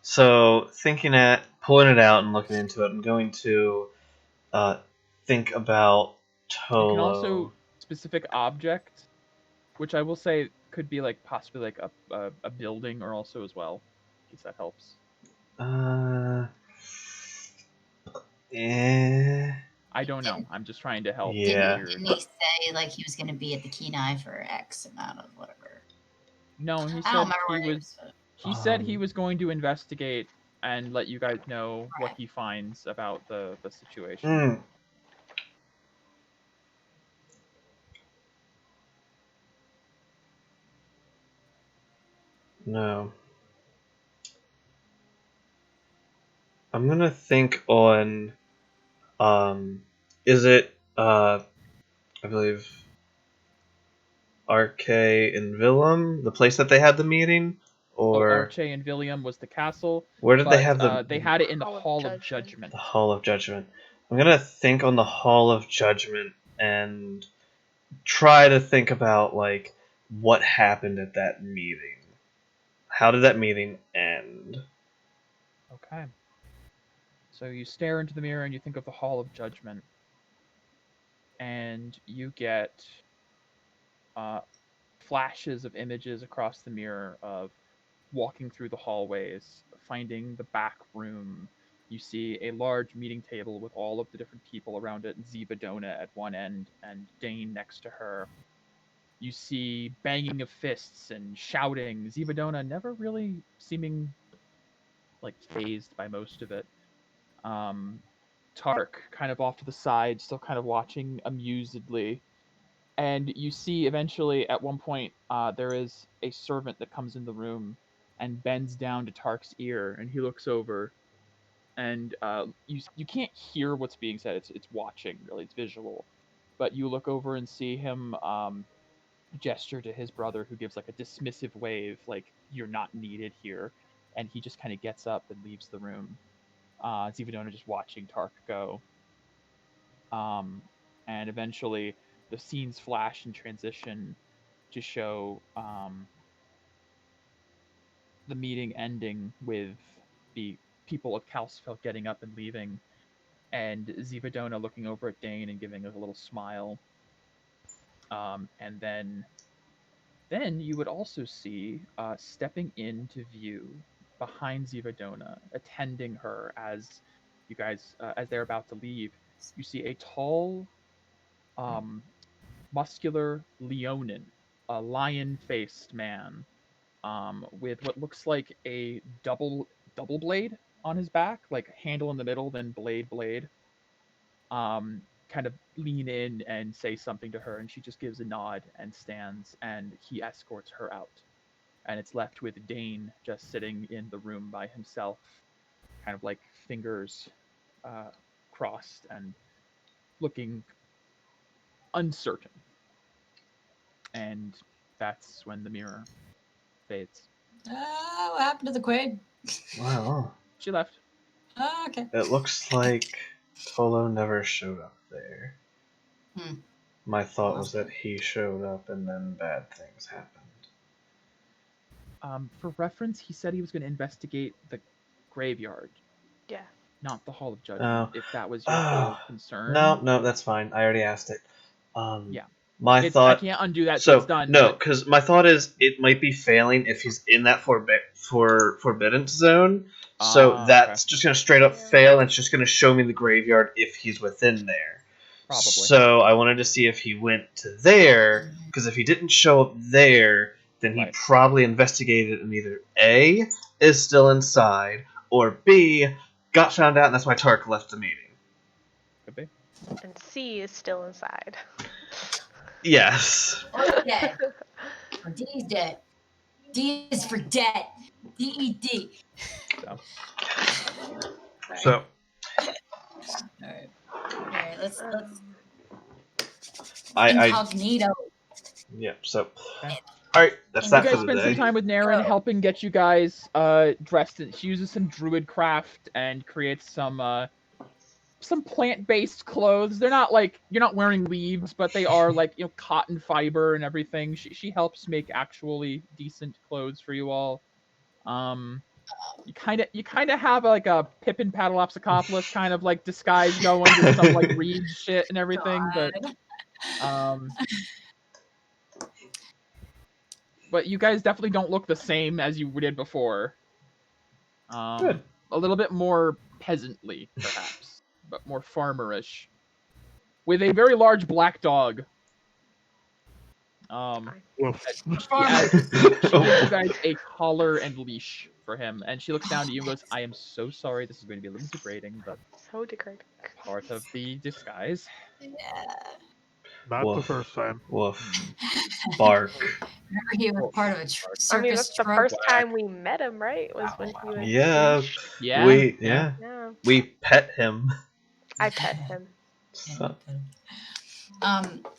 So pulling it out and looking into it, I'm going to think about Tolo. You can also specific object, which I will say could be like possibly like a building or also as well, in case that helps. I don't know. I'm just trying to help. Yeah. Didn't he say like he was going to be at the Kenai for X amount of whatever? No, he I don't said remember he what it was. He said he was going to investigate and let you guys know what Right. he finds about the situation. No. I'm gonna think on. Is it I believe Arche and Willem, the place that they had the meeting, or Arche and William was the castle. where did they but, have the? They had it in the Hall of Hall of Judgment. The Hall of Judgment. I'm gonna think on the Hall of Judgment and try to think about like what happened at that meeting. How did that meeting end? Okay. So you stare into the mirror and you think of the Hall of Judgment. And you get flashes of images across the mirror of walking through the hallways, finding the back room. You see a large meeting table with all of the different people around it, Ziva Dona at one end and Dane next to her. You see banging of fists and shouting. Ziva Dona never really seeming like fazed by most of it. Tark kind of off to the side, still kind of watching amusedly. And you see eventually at one point there is a servant that comes in the room and bends down to Tark's ear, and he looks over, and you can't hear what's being said. It's watching, really. It's visual, but you look over and see him gesture to his brother, who gives like a dismissive wave, like you're not needed here, and he just kind of gets up and leaves the room. Zivadona just watching Tark go. And eventually the scenes flash and transition to show the meeting ending with the people of Calcifell getting up and leaving, and Zivadona looking over at Dane and giving a little smile. And then you would also see stepping into view behind Zivadona, attending her as you guys as they're about to leave. You see a tall, muscular Leonin, a lion-faced man, with what looks like a double blade on his back, like handle in the middle, then blade. Kind of lean in and say something to her, and she just gives a nod and stands, and he escorts her out. And it's left with Dane just sitting in the room by himself, kind of like fingers crossed and looking uncertain. And that's when the mirror fades. What happened to the Quaid? Well, She left. Oh, okay. it looks like Tolo never showed up there. My thought was that he showed up and then bad things happened. For reference, he said he was going to investigate the graveyard, Yeah. not the Hall of Judgment, if that was your whole concern. No, that's fine. I already asked it. Yeah. My I thought. can't undo that, So it's done. no, but because my thought is it might be failing if he's in that forbidden zone. So that's just gonna straight up fail, and it's just gonna show me the graveyard if he's within there. Probably. So I wanted to see if he went to there, because if he didn't show up there, then he probably investigated and either A, is still inside, or B, got found out and that's why Tark left the meeting. Could be. And C is still inside. Yes. Or dead. Or D's dead. D is for dead. D-E-D. So. Alright, let's incognito. Yeah, so. Alright, that's that for the day. You guys spend some time with Naren helping get you guys dressed. She uses some druid craft and creates some plant-based clothes. They're not like, you're not wearing leaves, but they are like, cotton fiber and everything. She helps make actually decent clothes for you all. You kind of have like a Pippin Paddleopsicopolis kind of like disguise going with some like reed shit and everything, but you guys definitely don't look the same as you did before. Good. A little bit more peasantly, perhaps, but more farmerish, with a very large black dog. She gives you guys a collar and leash for him, and she looks down at you and goes, "I am so sorry. This is going to be a little degrading, but so degrading. Part of the disguise." Yeah. Not the first time. Woof. Bark. Remember, he was part of a circus. I mean, that's the first time we met him, right? Was when he was. Yeah. We pet him. I pet him.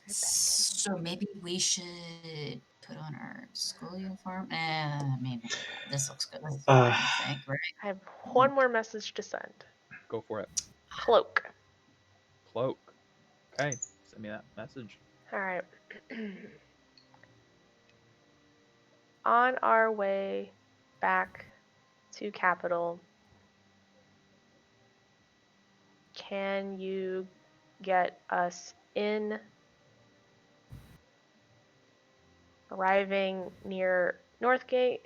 So maybe we should put on our school uniform. Maybe this looks good. This is fine, I think, right? I have one more message to send. Go for it. Cloak. Okay, send me that message. All right. On our way back to Capital, can you get us in? Arriving near Northgate.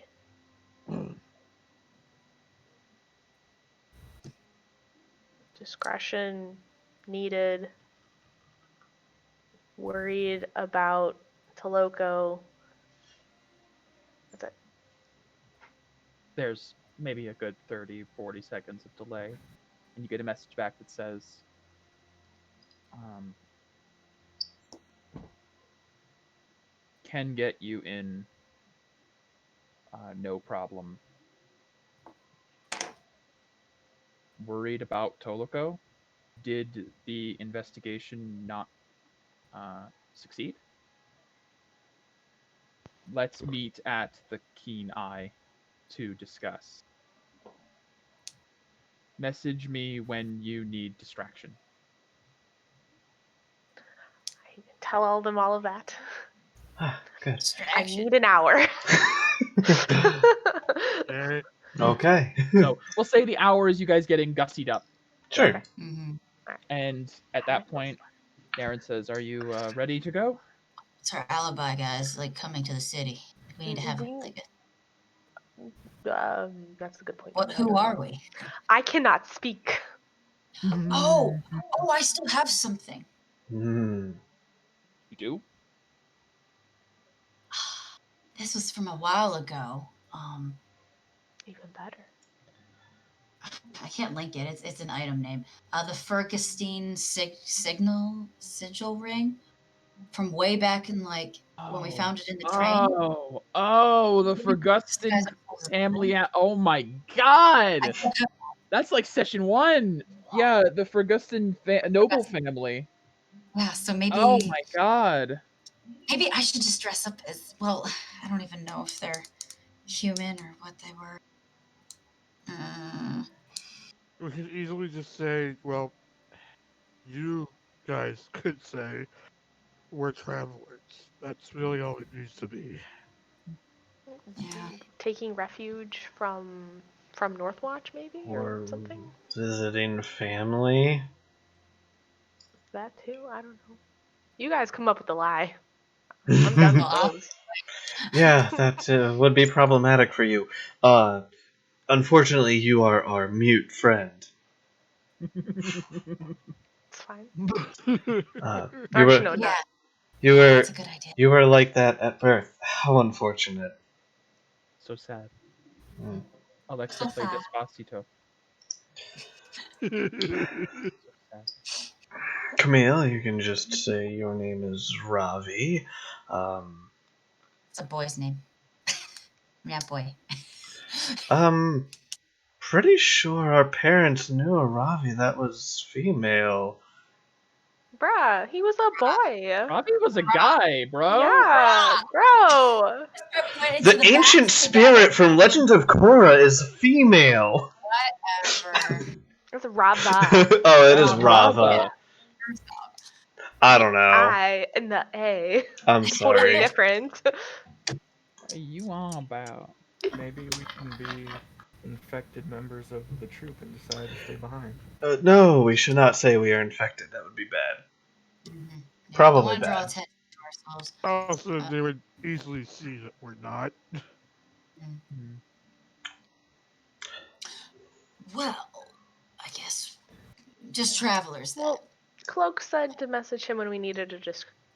Discretion needed. Worried about Toloco. That's it. There's maybe a good 30-40 seconds of delay, and you get a message back that says, can get you in. No problem. Worried about Toloko? Did the investigation not succeed? Let's meet at the Keen Eye to discuss. Message me when you need distraction. I tell all them all of that. Ah, good. I Distraction. need an hour. Okay. Okay. So we'll say the hour is you guys getting gussied up. Sure. Mm-hmm. And at that point, Darren says, "Are you ready to go?" It's our alibi, guys. Like coming to the city. We need to have like That's a good point. what? Who are we? I cannot speak. Oh, I still have something. Hmm. You do? This was from a while ago. Even better. I can't link it. It's an item name. The Fergustine sigil ring from way back in like when we found it in the train. The Fergustin family. Oh my god! That's like session 1. Yeah, the Fergustin noble family. Yeah, so maybe Oh my god. maybe I should just dress up as well. I don't even know if they're human or what they were. We could easily just say, well, you guys could say we're travelers. That's really all it needs to be. Yeah. Taking refuge from Northwatch, maybe, or Or something. visiting family. That too. I don't know. You guys come up with a lie. I'm done with Well, those. Yeah, that would be problematic for you. Unfortunately, you are our mute friend. It's fine. You Actually, were no, yeah, you were that's a good idea. you were like that at birth. How unfortunate. So sad. Mm. Alexa, So play sad. Despacito. So sad. Camille, you can just say your name is Ravi. It's a boy's name. Yeah, boy. Pretty sure our parents knew a Ravi that was female. Bruh, he was a boy. Robbie was a guy, bro. Yeah, bro. The ancient spirit from Legend of Korra is female. Whatever. It's Rava. Oh, it is Rava. Rava. I don't know. I and the A. I'm Totally sorry. different. What are you on about? Maybe we can be infected members of the troop and decide to stay behind. No, we should not say we are infected. That would be bad. Mm-hmm. Yeah, Probably don't want to draw bad. attention to ourselves. Also, they would easily see that we're not. Well, I guess just travelers then. Well, Cloak said to message him when we needed a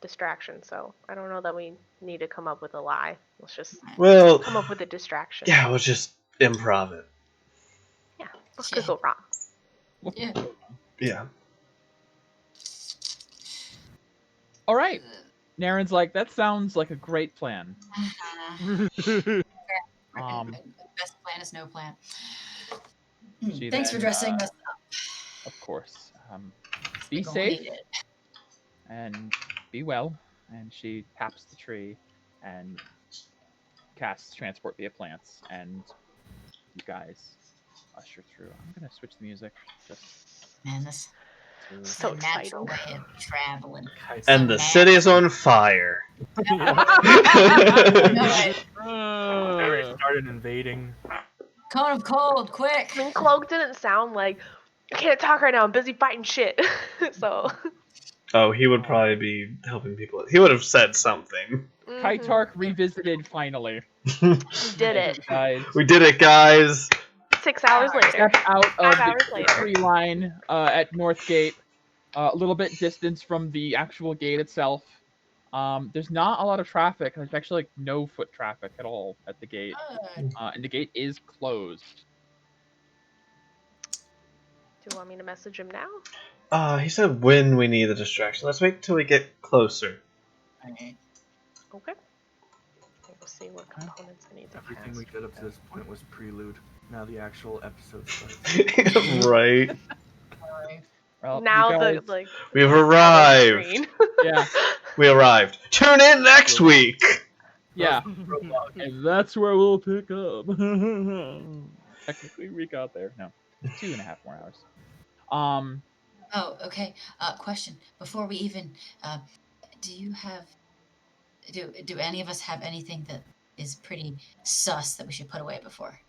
distraction, so I don't know that we need to come up with a lie. Let's just Well, come up with a distraction. yeah, we'll just improv it. Yeah, what could go wrong? Yeah. Yeah. All right. Naren's like, that sounds like a great plan. Best plan is no plan. She Thanks for then, dressing us up. Of course. Be We gonna safe need it. and be well. And she taps the tree and casts transport via plants, and you guys usher through. I'm gonna switch the music just Man, this to is So a natural exciting. way of traveling. And the city is on fire. Already started invading. Cone of cold, quick! I mean, Cloak didn't sound like, I can't talk right now, I'm busy fighting shit. So. Oh, he would probably be helping people. He would have said something. Kytarch revisited finally. We did it. Guys, We did it, guys. 6 hours later. step out of 5 hours the later. tree line at North Gate, a little bit distance from the actual gate itself. There's not a lot of traffic. There's actually like no foot traffic at all at the gate, and the gate is closed. Do you want me to message him now? He said when we need the distraction. Let's wait till we get closer. Alright. Okay. see what components I need to Everything cast. we did up to this point was prelude. Now the actual episode starts. Right. Well, Now you guys, the We've title arrived. screen. yeah, We arrived. Tune in next week. yeah, and that's where we'll pick up. Technically, we got there. No, 2.5 more hours. Oh, okay. Question. Before we even, do you have, do any of us have anything that is pretty sus that we should put away before?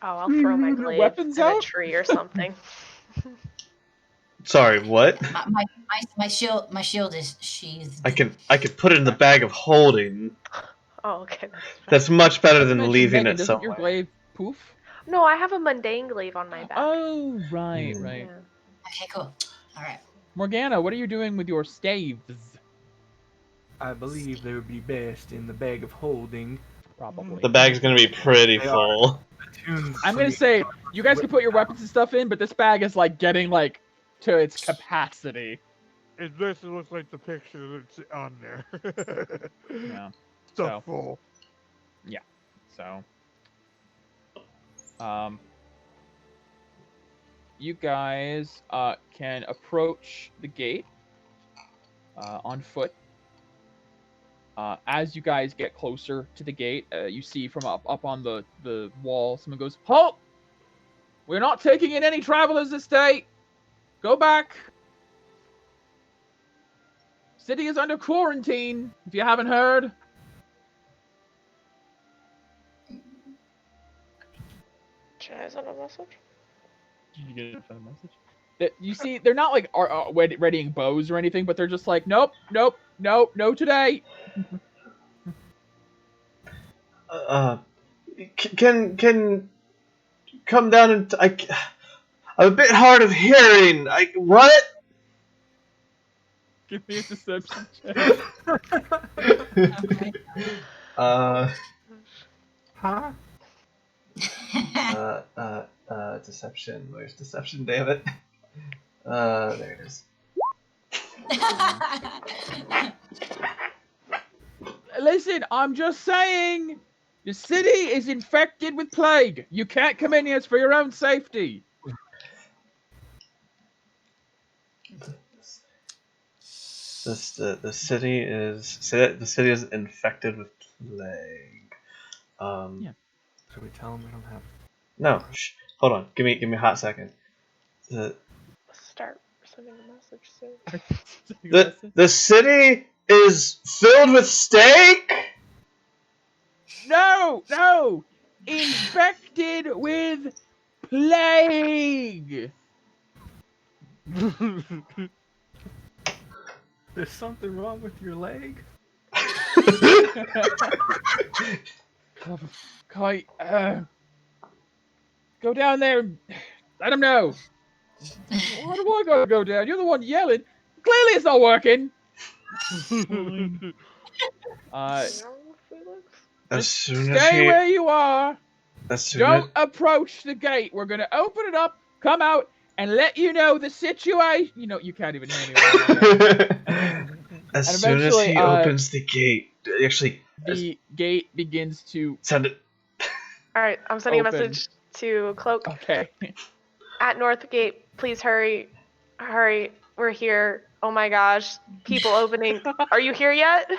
Oh, I'll throw my Your glaive weapons at a out? tree or something. Sorry, what? My shield is sheathed. I could put it in the bag of holding. Oh, okay. That's fine. That's much better Not to than mention, leaving Megan, it doesn't your somewhere. glaive poof? No, I have a mundane glaive on my back. Oh, right, Hmm. right. Yeah. Okay, cool. All right. Morgana, what are you doing with your staves? I believe they would be best in the bag of holding. Probably. The bag's gonna be pretty They are. full. Attuned I'm for gonna me. say you guys can put your weapons and stuff in, but this bag is like getting like to its capacity. It basically looks like the picture that's on there. Yeah. Stuff full. So, you guys can approach the gate on foot. As you guys get closer to the gate, you see from up on the wall, someone goes, "Halt! We're not taking in any travelers this day. Go back. City is under quarantine, if you haven't heard." Should I send a message? Did you get a message? That you see, they're not like readying bows or anything, but they're just like, nope, no today. Can come down and I'm a bit hard of hearing. What? Give me a deception check. Okay. Huh? Deception. Where's deception? Damn it. There it is. Listen, I'm just saying, the city is infected with plague. You can't come in here. It's for your own safety. The city is infected with plague. Yeah. Should we tell them we don't have? No. Shh. Hold on. Give me a hot second. Start sending a message soon. The city is filled with steak. No, infected with plague. There's something wrong with your leg? Kite, go down there and let him know. Why do I gotta go down? You're the one yelling. Clearly it's not working. As soon as Stay where you are. Don't as approach the gate. We're gonna open it up, come out, and let you know the situation. You know, you can't even hear me right now. as soon as he opens the gate, actually, The gate begins to send it. All right, I'm sending Open. a message to Cloak. Okay. At North Gate, please hurry. Hurry, we're here. Oh my gosh, people opening. Are you here yet?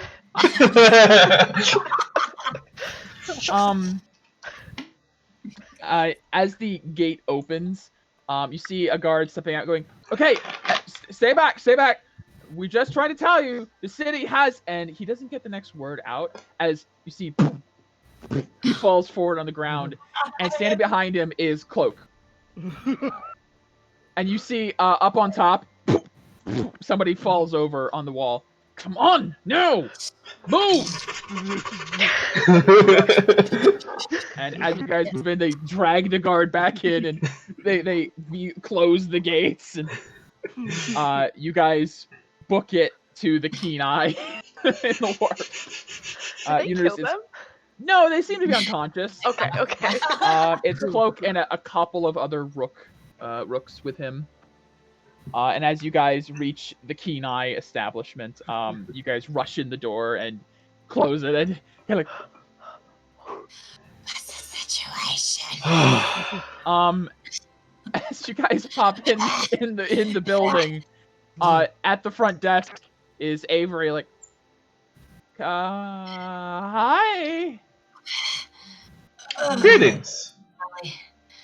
As the gate opens, you see a guard stepping out going, "Okay, stay back. We just tried to tell you the city has," and he doesn't get the next word out as you see he falls forward on the ground, and standing behind him is Cloak. And you see up on top, somebody falls over on the wall. Come on, no, move! And as you guys move in, they drag the guard back in, and they close the gates, and you guys book it to the Keen Eye in the warp. Did they kill them? No, they seem to be unconscious. Okay. It's Cloak and a couple of other rooks with him. And as you guys reach the Keen Eye establishment, you guys rush in the door, and close it, and you're like, What's the situation? as you guys pop in the building, at the front desk is Avery, like, hi. Greetings.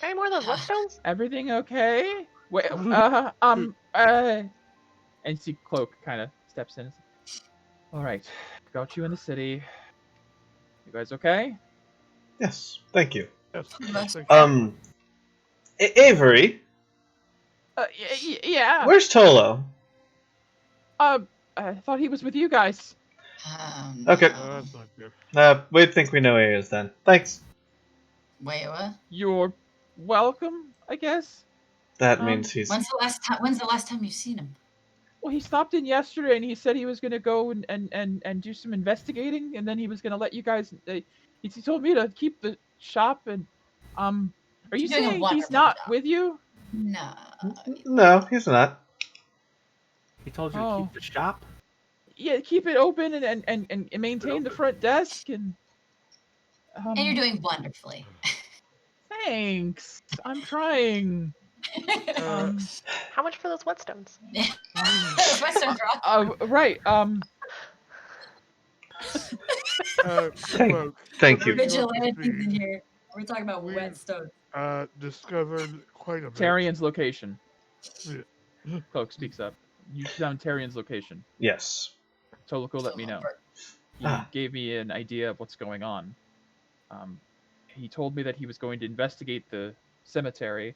Any more of those whetstones? Everything okay? Wait, and see Cloak kind of steps in. All right, got you in the city. You guys okay? Yes, thank you. Yes, thank you. Avery, Yeah. where's Tolo? I thought he was with you guys. Okay. That's not good. We think we know where he is then. Thanks. Wait, what? You're welcome, I guess. That means he's. When's the last time you've seen him? Well, he stopped in yesterday, and he said he was gonna go and do some investigating, and then he was gonna let you guys. He told me to keep the shop, and are you He's doing a saying he's wonderful not job. with you? No. No, he's not. He told you to Oh. keep the shop? Yeah, keep it open and maintain the front desk, and. And you're doing wonderfully. Thanks. I'm trying. How much for those whetstones? Western Rock. Right. Cloak, Thank you. Vigilantes in here. We're talking about We- whetstones. discovered quite a bit. Tarian's location. Yeah. Cloak speaks up. You found Tarian's location. Yes. Toloko let me know. He gave me an idea of what's going on. He told me that he was going to investigate the cemetery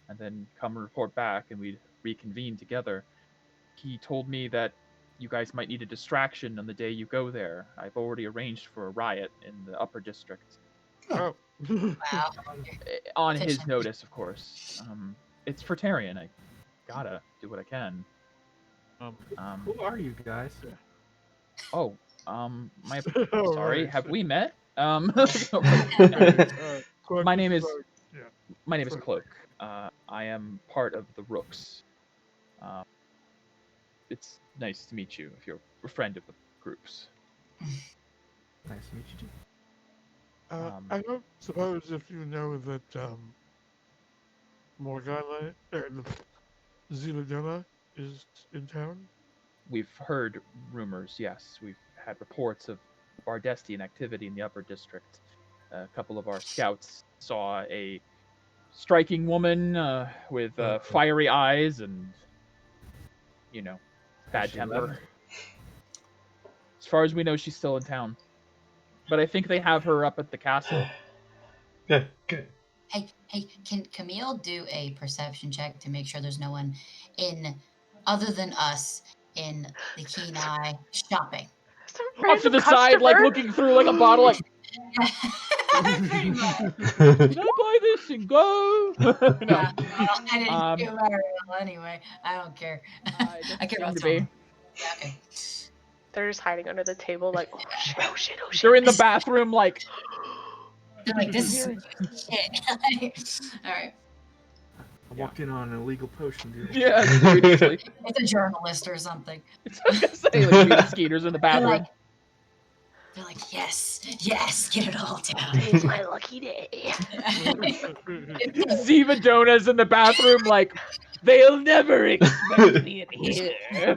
and then come report back, and we'd reconvene together. He told me that you guys might need a distraction on the day you go there. I've already arranged for a riot in the upper district. Oh. Wow. On his Efficient. notice, of course. It's for Tarian. I gotta do what I can. Who are you guys? My Oh, sorry. right. Have we met? My Cloak name is Cloak. Yeah. Cloak. I am part of the Rooks. It's nice to meet you if you're a friend of the groups. Nice to meet you too. I don't suppose if you know that Morgana Zeladonna is in town. We've heard rumors, yes. We've had reports of Bardestian activity in the upper district. A couple of our scouts saw a striking woman with fiery eyes and, bad temper. As far as we know, she's still in town. But I think they have her up at the castle. Good. Hey, can Camille do a perception check to make sure there's no one other than us in the Keen Eye shopping? Off to the side, like looking through like a bottle, like, Pretty much. can I buy this and go? No. Well, I didn't do very well anyway. I don't care. I care about be. Yeah, okay. They're just hiding under the table, like, oh shit. They're in the bathroom, like, They're like, this is shit. All right. I walked in on an illegal potion deal. yeah, seriously. It's a journalist or something. I was gonna say, like, the skeeters in the bathroom. They're like, yes, get it all down. Today's my lucky day. Ziva Dona's in the bathroom, like, they'll never expect me in here.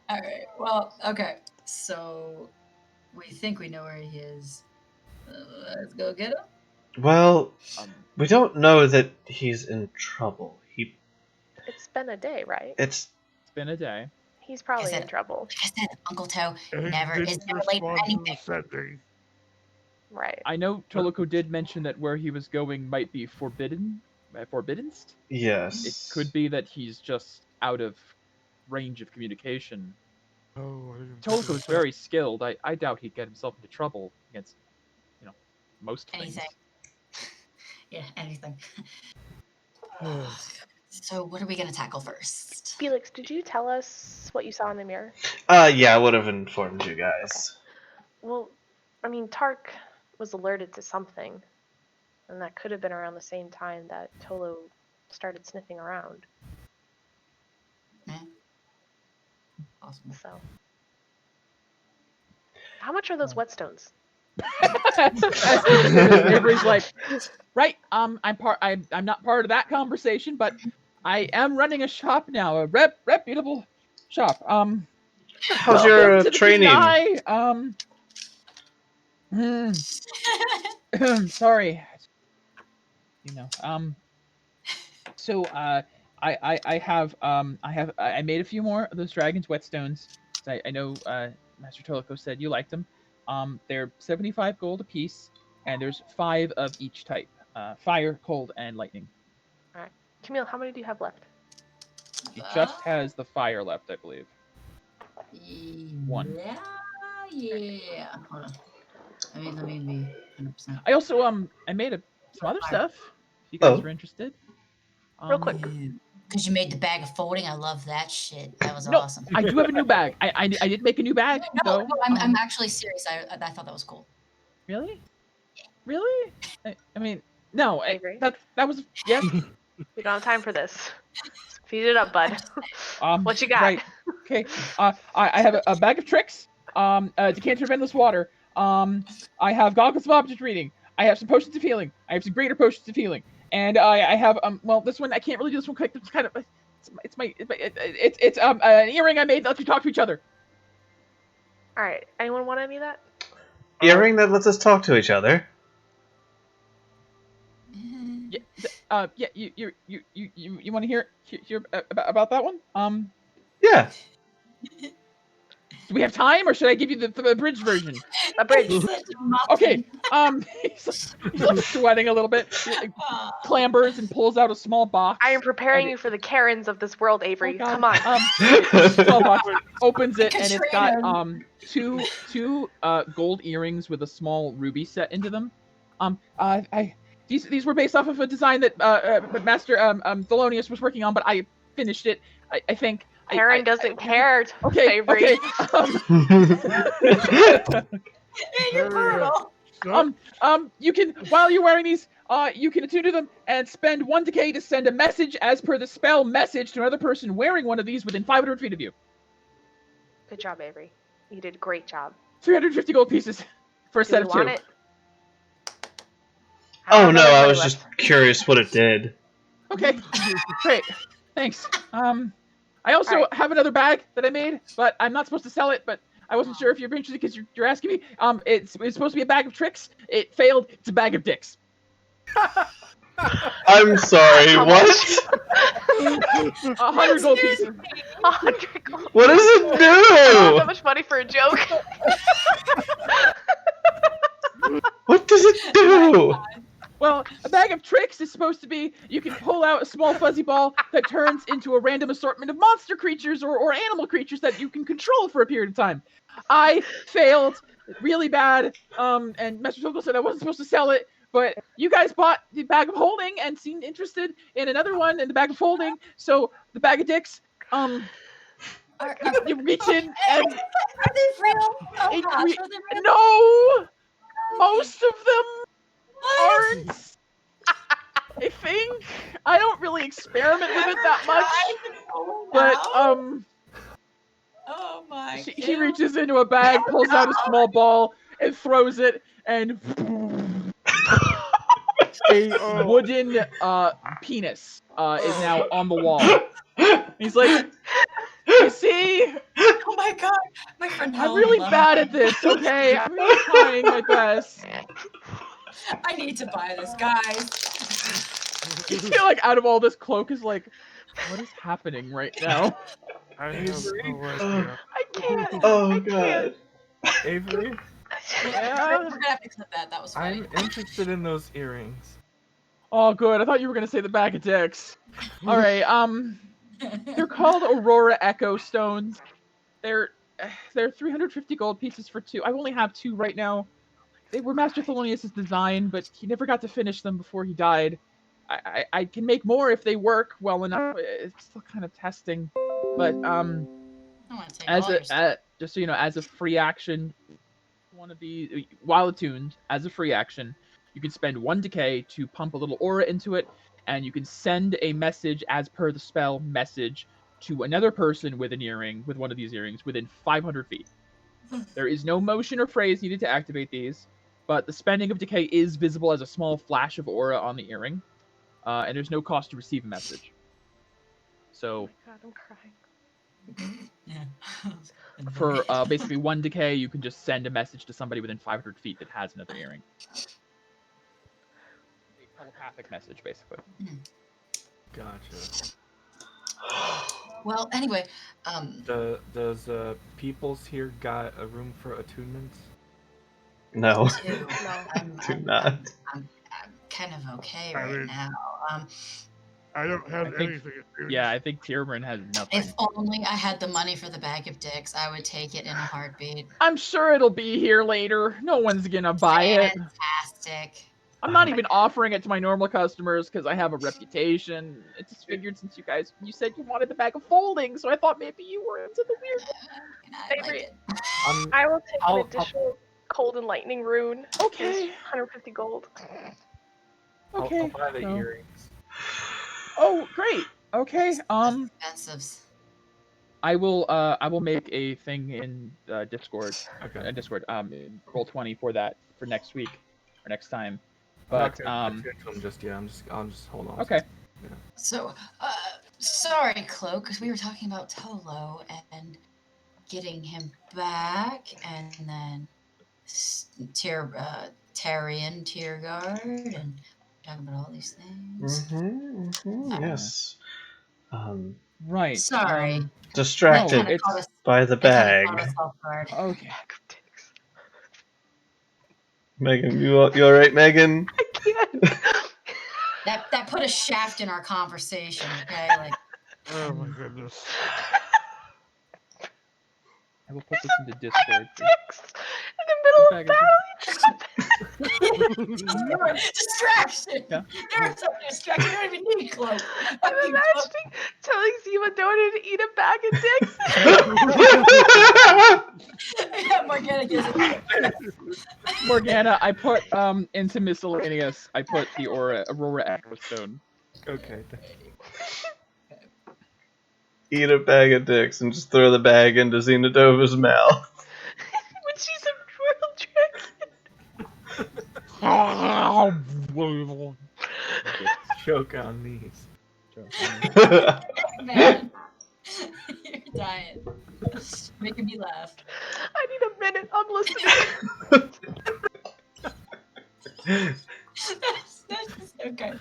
All right. Well, okay. So we think we know where he is. Let's go get him. Well, we don't know that he's in trouble. It's been a day, right? It's been a day. He's probably said- in trouble. Like I said, Uncle Toe And he never is didn't never late for respond to the anything. sending. Right. I know Toloko did mention that where he was going might be forbiddenced. yes. It could be that he's just out of range of communication. Oh, I didn't Toloko is think very skilled. I doubt he'd get himself into trouble against, most things. Anything. Yeah, anything. of So what are we gonna tackle first? Felix, did you tell us what you saw in the mirror? Yeah, I would have informed you guys. Well, I mean, Tark was alerted to something, and that could have been around the same time that Tolo started sniffing around. Yeah. Awesome. So, How much are those whetstones? Avery's like, right. I'm not part of that conversation, but I am running a shop now, a reputable shop. How's welcome your to the training? Sorry. You know. So I made a few more of those dragon's whetstones. I know Master Tolico said you liked them. They're 75 gold apiece, and there's 5 of each type: fire, cold, and lightning. All right, Camille, how many do you have left? He just has the fire left, I believe. 1. Yeah. Hold on. Let me be 100%. I also I made some other stuff. If you guys Oh. are interested. Real quick. Because you made the bag of folding. I love that shit. That was No, awesome. I do have a new bag. I did make a new bag. No, though. I'm actually serious. I thought that was cool. Really? Really? I mean, no. Avery? That was yes. We don't have time for this. Feed it up, bud. What you got? Right. Okay. I have a bag of tricks. A decanter of endless water. I have goggles of object reading. I have some potions of healing. I have some greater potions of healing. And I have well, this one I can't really do this one quick. It's kind of it's an earring I made that lets you talk to each other. All right. Anyone want any of that? Earring that lets us talk to each other. Yeah. You want to hear about that one? Yeah. Do we have time, or should I give you the abridged version? Abridged. Okay. He's like sweating a little bit. He clambers and pulls out a small box. I am preparing you for the Karens of this world, Avery. Oh, Come on. Small box, opens it, and it's got two gold earrings with a small ruby set into them. These were based off of a design that Master Thelonious was working on, but I finished it. I think. Karen doesn't care. Okay. Avery. You can, while you're wearing these, you can attune to them and spend 1 decay to send a message as per the spell message to another person wearing one of these within 500 feet of you. Good job, Avery. You did a great job. 350 gold pieces for a set of 2. Want it? Oh no, I was just curious what it did. Okay, great. Thanks. I also have another bag that I made, but I'm not supposed to sell it, but I wasn't sure if you're interested because you're asking me. It's supposed to be a bag of tricks. It failed. It's a bag of dicks. I'm sorry, what? 100 gold pieces. 100 gold. What does it Oh, do? that much money for a joke. What does it do? Well, a bag of tricks is supposed to be you can pull out a small fuzzy ball that turns into a random assortment of monster creatures or animal creatures that you can control for a period of time. I failed really bad, and Master Tolkien said I wasn't supposed to sell it, but you guys bought the bag of holding and seemed interested in another one in the bag of holding, so the bag of dicks, you reach in and... Are they real? Oh gosh, are they real? No! Most of them aren't. I think I don't really experiment with it that much, but Oh my! he reaches into a bag, pulls out a small ball, and throws it, and a wooden penis is now on the wall. He's like, you see? Oh my god, my friend. I'm really bad at this. Okay, I'm really trying my best. I need to buy this, guys. You feel like out of all this, Cloak is like, what is happening right now? I have no idea. I can't. Oh god. Avery, Yeah. We're gonna have to accept that. That was funny. I'm interested in those earrings. Oh, good. I thought you were gonna say the bag of dicks. All right. They're called Aurora Echo Stones. They're 350 gold pieces for 2. I only have 2 right now. They were Master Thelonious' design, but he never got to finish them before he died. I can make more if they work well enough. It's still kind of testing, but just so you know, as a free action, one of the while attuned, as a free action, you can spend 1 decay to pump a little aura into it, and you can send a message as per the spell message to another person with an earring, with one of these earrings, within 500 feet. There is no motion or phrase needed to activate these, but the spending of decay is visible as a small flash of aura on the earring, and there's no cost to receive a message. Oh So my god, I'm crying. Yeah. for basically 1 decay, you can just send a message to somebody within 500 feet that has another earring. A telepathic message, basically. Gotcha. Well, anyway, Does Peoples here got a room for attunements? No. No. Do not. I'm kind of okay I right mean- now. I don't have I think- anything. to do. Yeah, I think Tierburn has nothing. If only I had the money for the bag of dicks, I would take it in a heartbeat. I'm sure it'll be here later. No one's gonna buy it. Fantastic. I'm not even offering it to my normal customers because I have a reputation. I just figured since you said you wanted the bag of folding, so I thought maybe you were into the weird. And I like Favorite. it. I will take I'll- an additional cold and lightning rune. Okay. It's 150 gold. Okay. I'll buy the so- earrings. Oh, great. Okay. Expensives. I will make a thing in Discord. Okay. Discord. Roll20 for that for next week or next time. I'm not But gonna attune to them just yet. I'll just hold on. okay. So, sorry, Cloak, because we were talking about Tolo and getting him back, and then Tarian Tierguard, and talking about all these things. Yes. Right. Sorry. Distracted No, it's- by the It kinda bag. caught us off guard. Okay. Megan, you alright, Megan? I can't. That put a shaft in our conversation, okay? Like, Oh my goodness. I will put this into Discord. Dicks in the middle of Bag of battle. distraction! Yeah. You're such a distraction, you don't even need Cloak. I'm Fucking Cloak. imagining telling Zima Donor to eat a bag of dicks. Yeah, Morgana gives it. Morgana, I put into miscellaneous. I put the Aurora Echo Stone. Okay. Eat a bag of dicks and just throw the bag into Xenodova's mouth. When she's a royal dragon. Choke on these. Man, you're dying. Making me laugh. I need a minute. I'm listening. That's just okay.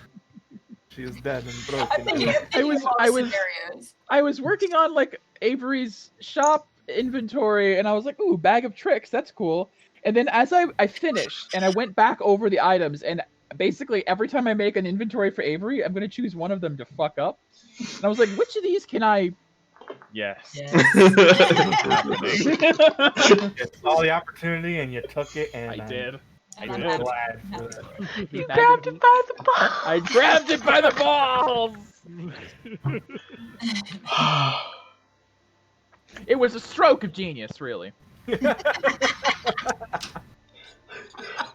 She is dead and I broken. think you're thinking of all the scenarios. I was working on like Avery's shop inventory, and I was like, "Ooh, bag of tricks, that's cool." And then as I finished, and I went back over the items, and basically every time I make an inventory for Avery, I'm gonna choose one of them to fuck up. And I was like, "Which of these can I?" Yes. You saw the opportunity and you took it, and I did. And I I'm did. happy. glad for that. You grabbed it by the ball. I grabbed it by the balls. It was a stroke of genius, really.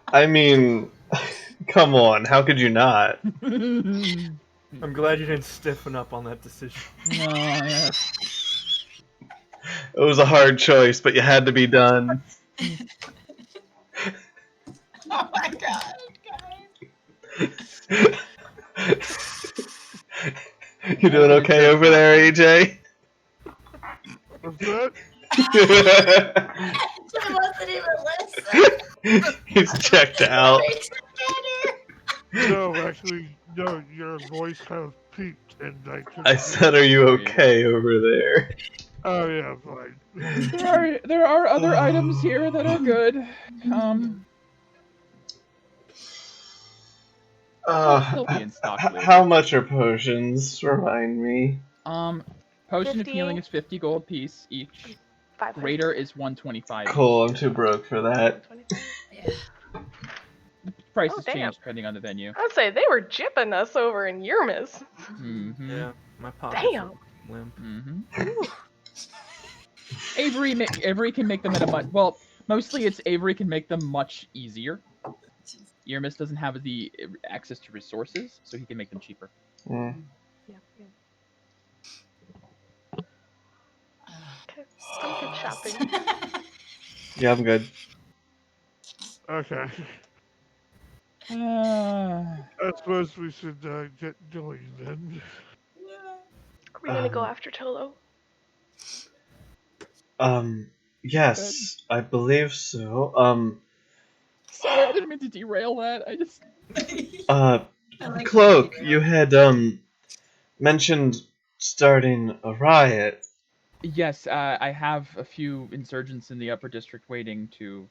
I mean, come on, how could you not? No, I'm glad you didn't stiffen up on that decision. yeah. It was a hard choice, but you had to be done. Oh my god, You doing okay over there, AJ? What's that? I wasn't even listening. He's checked out. No, actually, no, your voice kind of peaked, and I couldn't. I said, are you okay over there? Oh, yeah, fine. There are other items here that are good. They'll be in stock later. How much are potions? Remind me. Potion of 50. healing is 50 gold piece each. 500. Greater is 125. Cool, I'm too broke for that. 125. Prices Oh, damn. change depending on the venue. I'd say they were jipping us over in Yermis. Mm-hmm. Yeah, my pockets Damn. are limp. Mm-hmm. Avery can make them at a much mostly it's Avery can make them much easier. Yermis doesn't have the access to resources, so he can make them cheaper. Mm. Yeah. Okay, some good shopping. Yeah, I'm good. Okay. Uh, I suppose we should get going then. Are we gonna go after Tolo? Yes, I believe so. sorry, I didn't mean to derail that. I just. Uh, I like Cloak, the you had, mentioned starting a riot. Yes, I have a few insurgents in the upper district waiting to.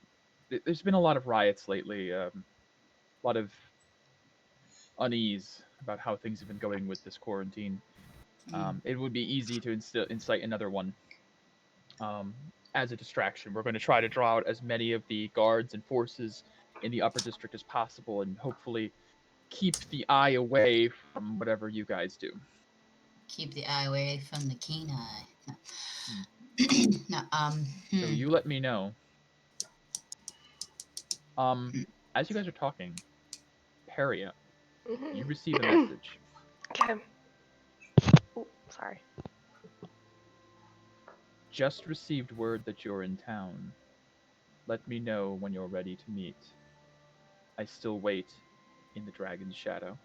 There's been a lot of riots lately. A lot of unease about how things have been going with this quarantine. It would be easy to incite another one as a distraction. We're going to try to draw out as many of the guards and forces in the upper district as possible, and hopefully keep the eye away from whatever you guys do. keep the eye away from the keen eye. No. No, So you let me know. As you guys are talking, Peria, you receive a message. Okay. Oh, sorry. Just received word that you're in town. Let me know when you're ready to meet. I still wait in the dragon's shadow.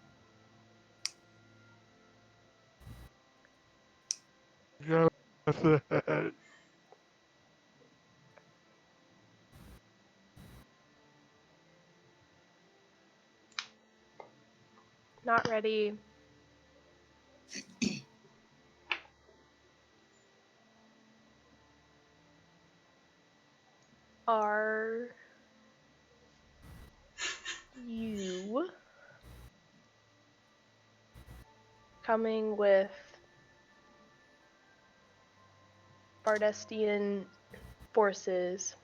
Got that. Not ready. Are you coming with Bardestian forces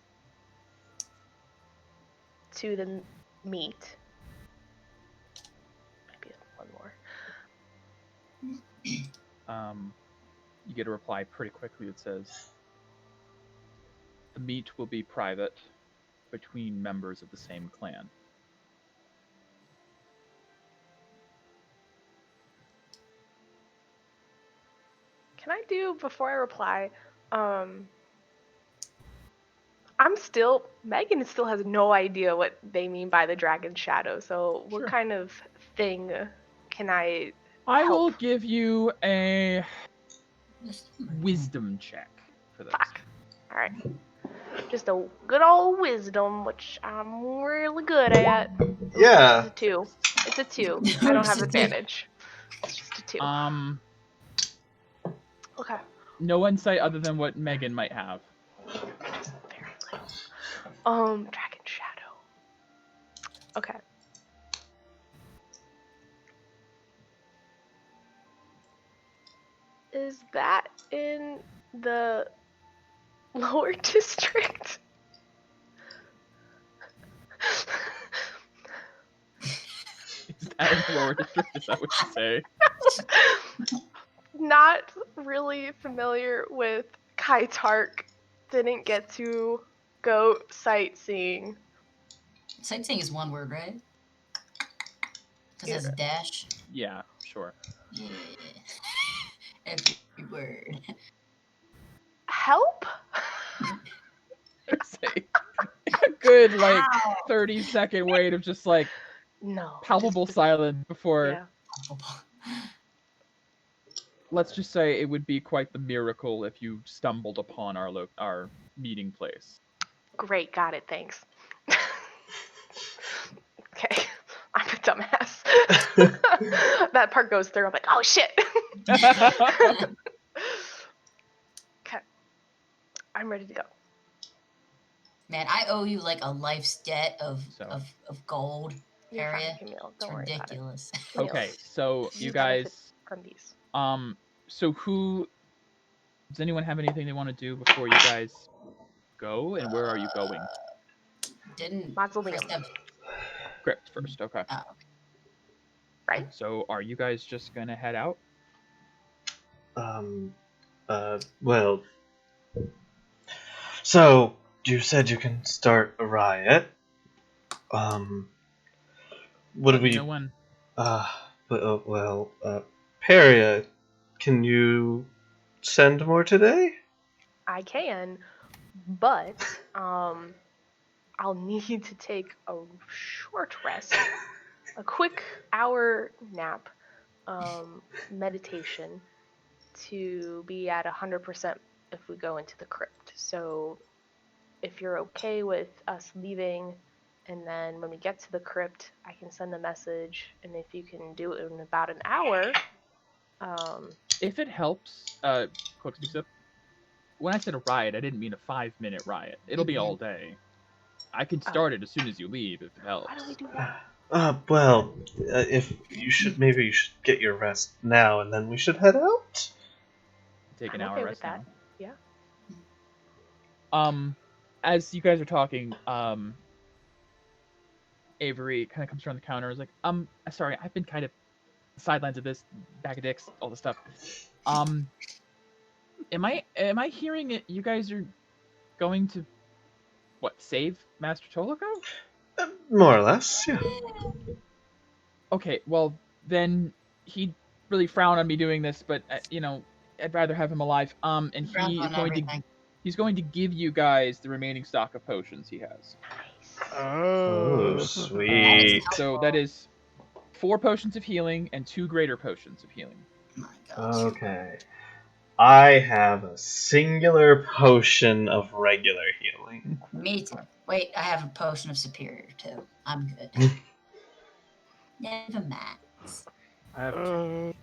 to the meet? Maybe one more. You get a reply pretty quickly that says, the meet will be private between members of the same clan. Can I do, before I reply, Megan still has no idea what they mean by the dragon shadow, so what Sure. kind of thing can I I will help? give you a wisdom. wisdom check for this. Fuck. Alright. Just a good old wisdom, which I'm really good at. Yeah. It's a 2. It's a 2. No, I don't it's have a 2. advantage. It's just a 2. Okay. No insight other than what Megan might have. Very little. Dragon shadow. Okay. Is that in the lower district? Is that in the lower district? Is that what you say? Not really familiar with Kytarch. Didn't get to go sightseeing. Sightseeing is one word, right? Because that's dash. Yeah, sure. Yeah. Every word. Help? Say a good like Ow. 30-second wait of just like No. palpable silence before. Yeah. Let's just say it would be quite the miracle if you stumbled upon our meeting place. Great, got it, thanks. Okay, I'm a dumbass. That part goes through, I'm like, oh shit. Okay, I'm ready to go. Man, I owe you like a life's debt of So. of gold. You're fine, Area. Camille. It's Don't worry about it. ridiculous. Camille, Okay, so you benefit guys, from these. so who? Does anyone have anything they want to do before you guys go? And where are you going? Didn't Mausoleum. Chris have... Crypt first, okay. Oh, Right? So are you guys just gonna head out? Well. So, you said you can start a riot. What do Let me we... know when. Peria, can you send more today? I can. but I'll need to take a short rest, a quick hour nap, meditation to be at 100% if we go into the crypt. So if you're okay with us leaving, and then when we get to the crypt, I can send a message, and if you can do it in about an hour. If it helps, Cloak speaks up. When I said a riot, I didn't mean a 5-minute riot. It'll be all day. I can start it as soon as you leave if it helps. Why don't we do that? Well, if you should, maybe you should get your rest now, and then we should head out. Take an I'm hour okay rest with that. now. Yeah. As you guys are talking, Avery kind of comes around the counter. Is like, sorry, I've been kind of sidelines of this, bag of dicks, all this stuff. Am I hearing it? You guys are going to what? Save Master Toloko? More or less, yeah. Okay, well then he'd really frown on me doing this, but I'd rather have him alive. And he's going to give you guys the remaining stock of potions he has. Oh, Oh, sweet. So that is 4 potions of healing and 2 greater potions of healing. My gosh. Okay. I have a singular potion of regular healing. Me too. Wait, I have a potion of superior too. I'm good. Never mind. I have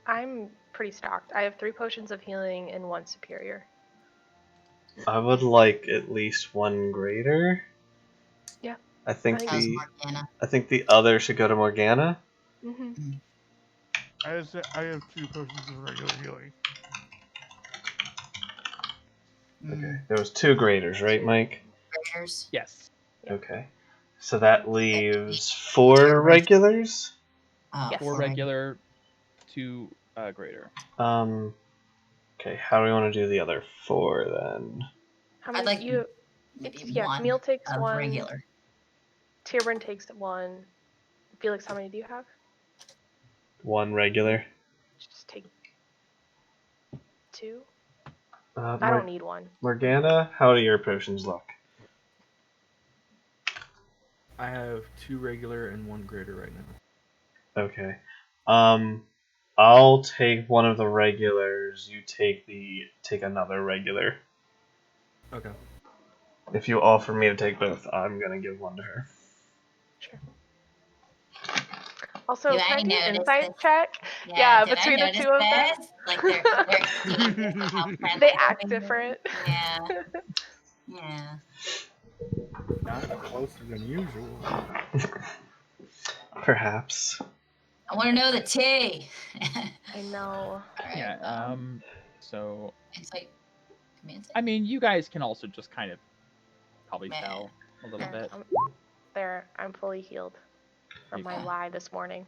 I'm pretty stocked. I have 3 potions of healing and 1 superior. I would like at least 1 greater. Yeah. I think I How's the Morgana? I think the other should go to Morgana. Mm-hmm. I have 2 potions of regular healing. Okay. There was 2 graders, right, Mike? Graders? Yes. Okay. So that leaves 4 regulars. Oh, Yes. 4 regular, 2 greater. Okay, how do we want to do the other 4 then? How I'd many like you? maybe Yeah, one Camille takes of 1. regular. Tyrburn takes 1. Felix, how many do you have? 1 regular. Just take 2. Uh, I don't need 1. Morgana, how do your potions look? I have 2 regular and 1 greater right now. Okay. I'll take one of the regulars. You take another regular. Okay. If you offer me to take both, I'm gonna give 1 to her. Sure. Also, Do can I I do an notice insight this? check? Yeah, did I between the notice 2 of them. this? Like they're seeing this and how friendly They they're act being. different. Yeah. Yeah. Not closer than usual. Perhaps. I want to know the tea. I know. Alright, Yeah. So insight. Command I mean, you guys can also just kind of probably Man. tell a little bit. There, I'm fully healed from my Okay. lie this morning.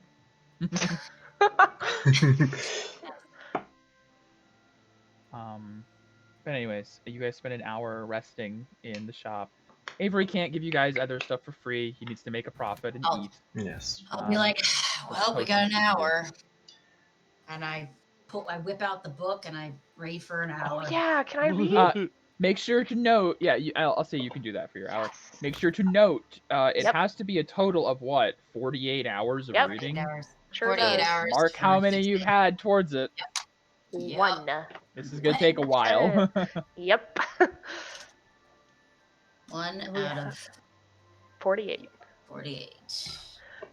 But anyways, you guys spend an hour resting in the shop. Avery can't give you guys other stuff for free. He needs to make a profit and Oh. eat. Yes. I'll be like, well, we got an potions to do. hour. And I whip out the book and I read for an hour. Oh yeah, can I read? Make sure to note. Yeah, I'll say you can do that for your hour. Yes. Make sure to note. It Yep. has to be a total of what? 48 hours of Yep. reading. 8 hours. Sure 48 does. hours. Mark how many 60 you've had towards it. Yep. 1. This is gonna take a while. Yep. 1 We out have of 48. 48.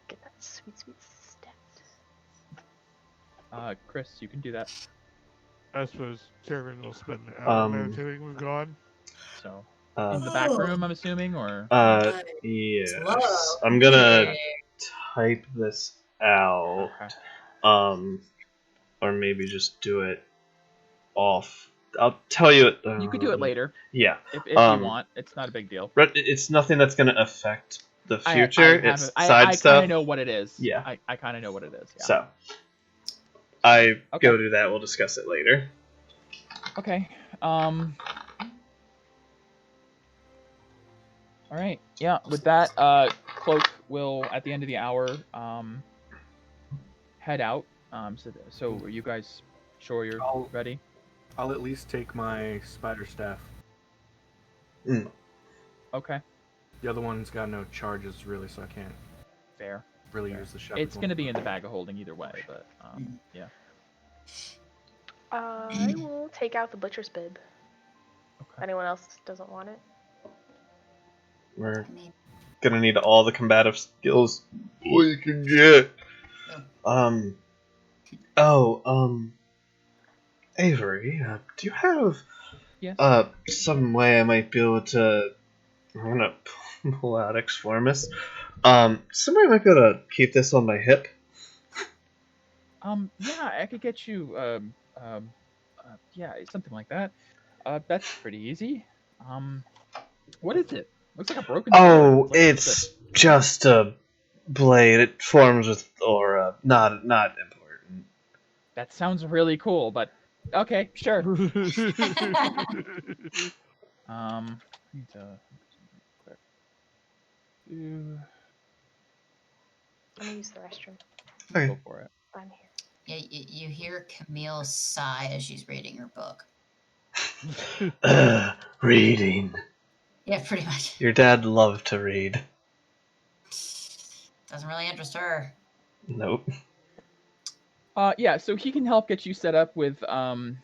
Get that sweet, sweet stat. Chris, you can do that. I suppose Karen will spend an hour meditating with God. So in the back room, I'm assuming, or Yes. Slow. I'm gonna type this out. Okay. Or maybe just do it off. I'll tell you it. You could do it later. Yeah. If you want, it's not a big deal. But it's nothing that's gonna affect the future. It's I side stuff. I kind of know what it is. Yeah. I kind of know what it is. Yeah. So I Okay. go to that. We'll discuss it later. Okay. All right. Yeah. With that, Cloak will at the end of the hour head out. So are you guys sure you're ready? I'll at least take my spider staff Mm. Okay, The other one's got no charges really, so I can't fair. really Fair. use the shepherd's It's one. going to be in the bag of holding either way, but yeah. I will take out the butcher's bib. If Okay. anyone else doesn't want it. We're I mean, gonna need all the combative skills we can get. Avery, do you have Yes. some way I might be able to? I'm gonna pull out Exformus. Some way I might be able to keep this on my hip. Yeah, I could get you yeah, something like that. That's pretty easy. What is it? Looks like a broken sword. Oh, What's it? it's just a blade. It forms with aura. Not important. That sounds really cool, but okay, sure. Need to quick. I'm gonna use the restroom. Okay. Go for it. I'm here. yeah, you hear Camille sigh as she's reading her book. Reading. Yeah, pretty much. Your dad loved to read. Doesn't really interest her. Nope. Yeah, so he can help get you set up with a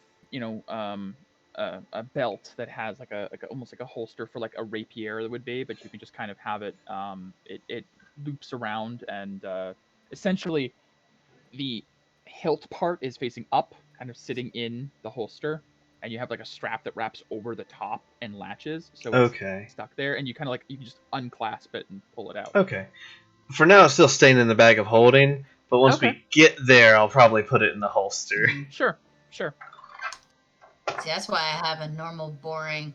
belt that has like a almost like a holster for like a rapier that would be, but you can just kind of have it it loops around and essentially the hilt part is facing up, kind of sitting in the holster, and you have like a strap that wraps over the top and latches, so it's Okay. stuck there, and you kind of like you can just unclasp it and pull it out. Okay. For now, it's still staying in the bag of holding, but once Okay. we get there, I'll probably put it in the holster. Sure. See, that's why I have a normal, boring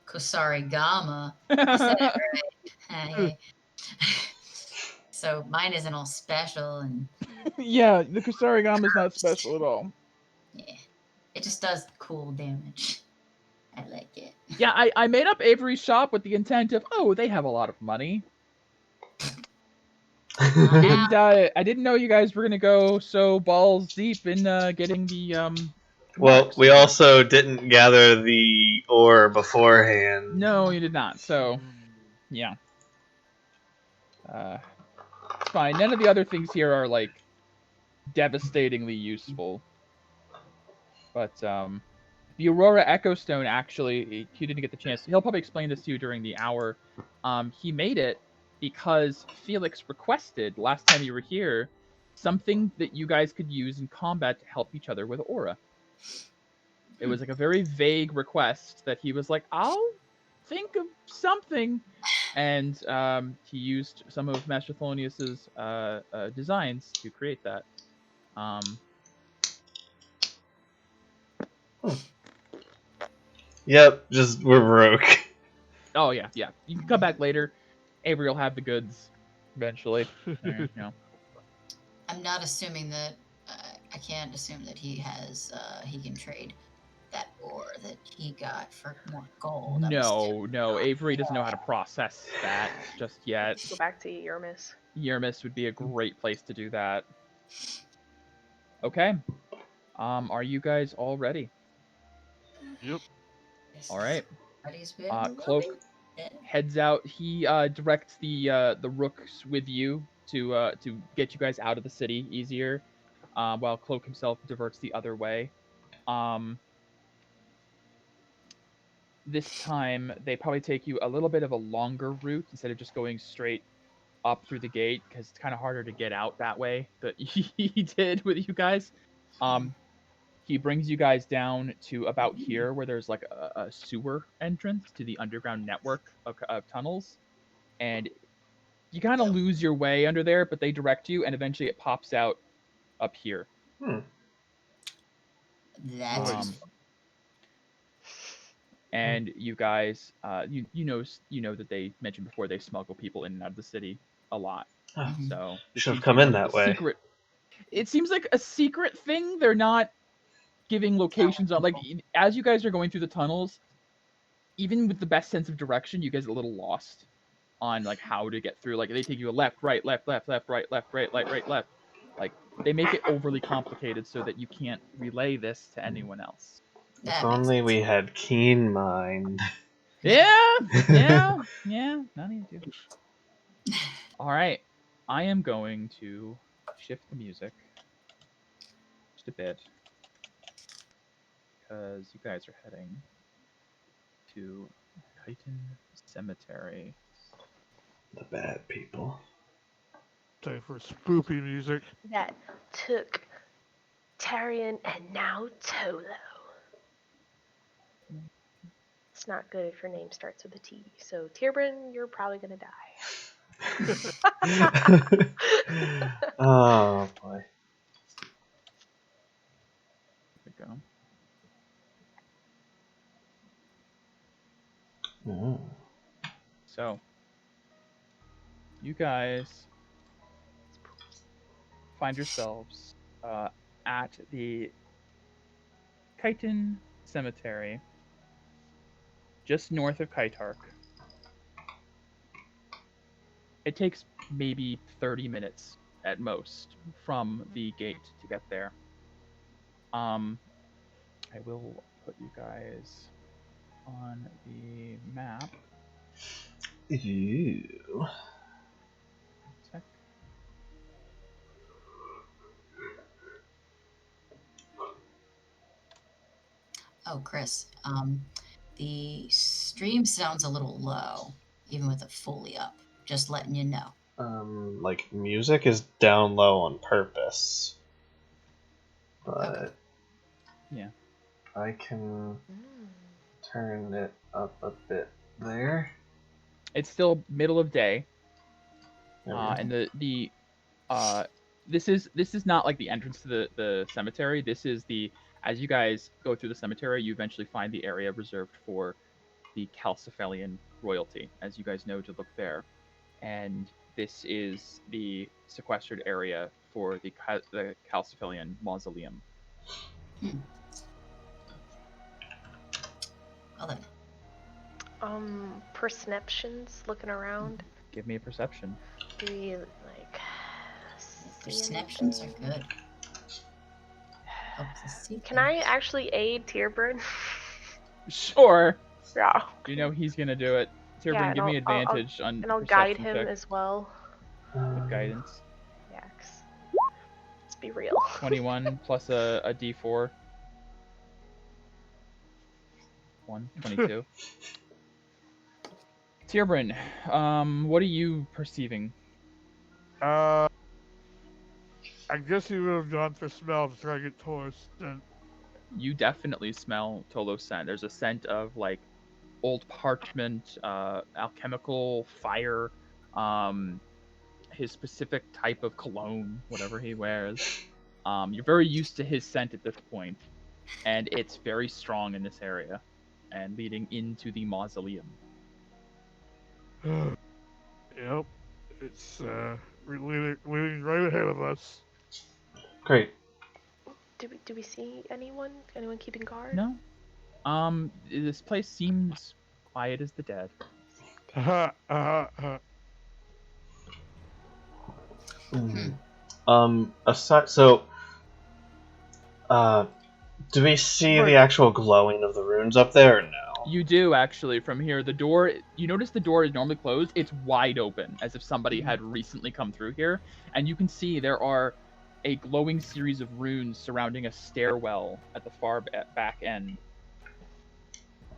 Kusari Gama. You said it right. Hey. So mine isn't all special, and Yeah, the Kusarigama is not special at all. yeah, it just does cool damage. I like it. Yeah, I made up Avery's shop with the intent of, oh, they have a lot of money. And I didn't know you guys were gonna go so balls deep in getting the Well, marks. we also didn't gather the ore beforehand. No, you did not. So, yeah. It's fine. None of the other things here are like devastatingly useful. But the Aurora Echo Stone, actually, he didn't get the chance. He'll probably explain this to you during the hour. He made it because Felix requested last time you were here something that you guys could use in combat to help each other with aura. It was like a very vague request that he was like, I'll think of something. And he used some of Master Thelonius's designs to create that. Yep, just we're broke. Oh, yeah. You can come back later. Avery will have the goods eventually. There, you know. I'm not assuming that. I can't assume that he has. He can trade that ore that he got for more gold. No. Avery doesn't know how to process that just yet. Go back to Yermis. Yermis would be a great place to do that. Okay. Are you guys all ready? Yep. All right. Buddy's Cloak heads out. He directs the rooks with you to get you guys out of the city easier, while Cloak himself diverts the other way. This time they probably take you a little bit of a longer route instead of just going straight up through the gate, because it's kind of harder to get out that way that he did with you guys. He brings you guys down to about here where there's like a sewer entrance to the underground network of tunnels, and you kind of lose your way under there, but they direct you, and eventually it pops out up here. That's and you guys, you know that they mentioned before they smuggle people in and out of the city a lot. So Should have come in that way. It seems like a secret thing. They're not giving locations on, like, as you guys are going through the tunnels, even with the best sense of direction, you guys are a little lost on like how to get through. Like they take you a left, right, left, right, left, right, left. Like they make it overly complicated so that you can't relay this to anyone else. If only we had keen mind. Yeah, none of you do. All right, I am going to shift the music just a bit because you guys are heading to Kytan Cemetery. The bad people. Time for spoopy music. That took Tarion and now Tolo. It's not good if your name starts with a T. So Tierbrin, you're probably gonna die. Oh boy. There we go. Mm. So, you guys find yourselves at the Kytan Cemetery, just north of Kytarch. It takes maybe 30 minutes at most from the gate to get there. I will put you guys on the map. Ew. Sec. Oh, Chris, the stream sounds a little low, even with it fully up. Just letting you know. Like music is down low on purpose. But Okay. Yeah. I can turn it up a bit there. It's still middle of day. There we go. And this is not like the entrance to the cemetery. This is as you guys go through the cemetery, you eventually find the area reserved for the Calcifellian royalty, as you guys know to look there. And this is the sequestered area for the Calcifellian mausoleum. Well then. Perceptions, looking around. Give me a perception. Do we like see Perceptions are anything? good. Helps us see Can I things. actually aid Tierbrin? Sure. Yeah. You know he's gonna do it. Tierbrin, Yeah, and give me I'll- advantage on And I'll guide perception him check as well. with guidance. Yeah, 'cause let's be real. 21 plus a d4. 22. Tierbrin, what are you perceiving? I guess he would have gone for smell to try to get Taurus. Then You definitely smell Tolo's scent. There's a scent of like old parchment, alchemical fire, his specific type of cologne, whatever he wears. You're very used to his scent at this point, and it's very strong in this area and leading into the mausoleum. yep, it's leading right ahead of us. Great. Do we see anyone? Anyone keeping guard? No. This place seems quiet as the dead. Aside, so, do we see the actual glowing of the runes up there or no? You do actually from here. The door, you notice the door is normally closed. It's wide open, as if somebody had recently come through here. And you can see there are a glowing series of runes surrounding a stairwell at the far back end.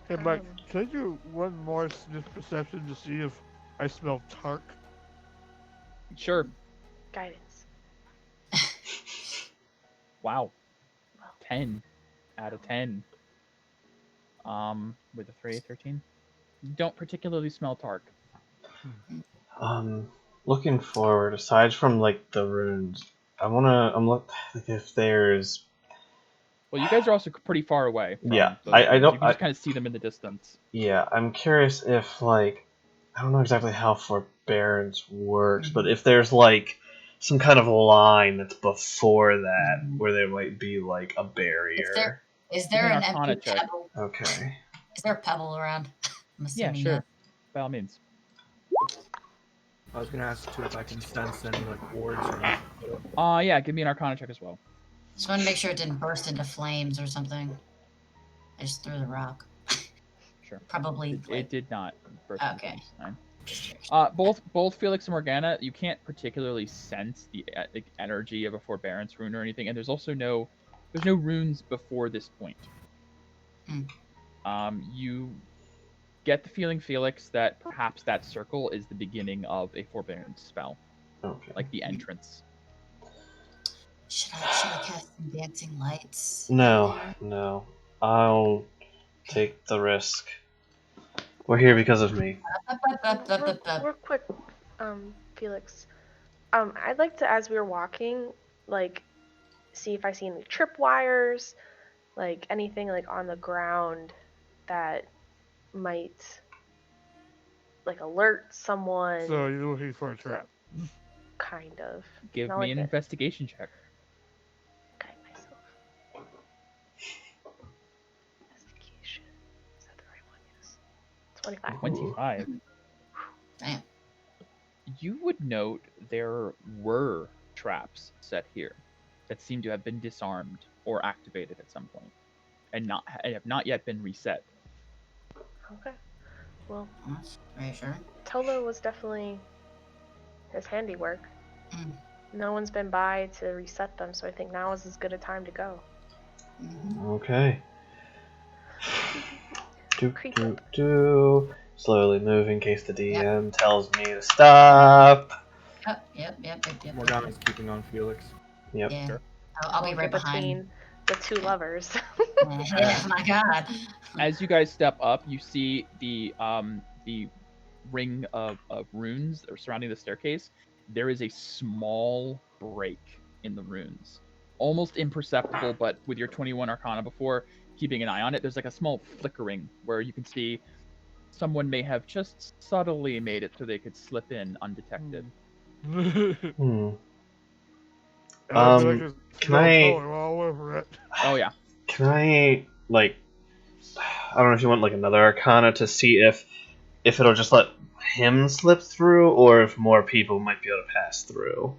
Hey, Mike, can I do one more sniff perception to see if I smell Tark? Sure. Guidance. Wow. 10 out of 10. With a 3, 13. You don't particularly smell Tark. Looking forward, aside from like the runes, I'm look like if there's. Well, you guys are also pretty far away. From Yeah, those I runes. don't. You can just kind of see them in the distance. Yeah, I'm curious if like I don't know exactly how forbearance works, but if there's like some kind of line that's before that where there might be like a barrier. Is there Give me an an Arcana empty check. pebble? Okay. Is there a pebble around? I'm Yeah, assuming sure. yes. By all means. I was gonna ask too if I can sense any like wards or anything. Yeah, give me an Arcana check as well. Just want to make sure it didn't burst into flames or something. I just threw the rock. Sure. Probably. It did not burst into Okay. flames. Fine. Both Felix and Morgana, you can't particularly sense the energy of a forbearance rune or anything, and there's also no runes before this point. You get the feeling, Felix, that perhaps that circle is the beginning of a forbearance spell, like the entrance. Should I cast some dancing lights? No. I'll take the risk. We're here because of me. Real quick, Felix. I'd like to, as we were walking, like, see if I see any tripwires, like anything like on the ground that might like alert someone. So you're looking for a trap. Kind of. Give Not me like an investigation check. Okay, myself. Investigation. Is that the right one? Yes. 25. 25. Damn. You would note there were traps set here that seem to have been disarmed or activated at some point, and have not yet been reset. Okay. Well, That's reassuring. Tolo was definitely his handiwork. No one's been by to reset them, so I think now is as good a time to go. Okay. Creep up. Slowly move in case the DM tells me to stop. Yep. Morgana's keeping on Felix. Yep. Yeah. Sure. I'll be right between behind. the two lovers. My God. As you guys step up, you see the ring of runes that are surrounding the staircase. There is a small break in the runes, almost imperceptible, but with your 21 Arcana before, keeping an eye on it, there's like a small flickering where you can see someone may have just subtly made it so they could slip in undetected. Can I? All over it. Oh yeah. Can I I don't know if you want like another Arcana to see if it'll just let him slip through, or if more people might be able to pass through.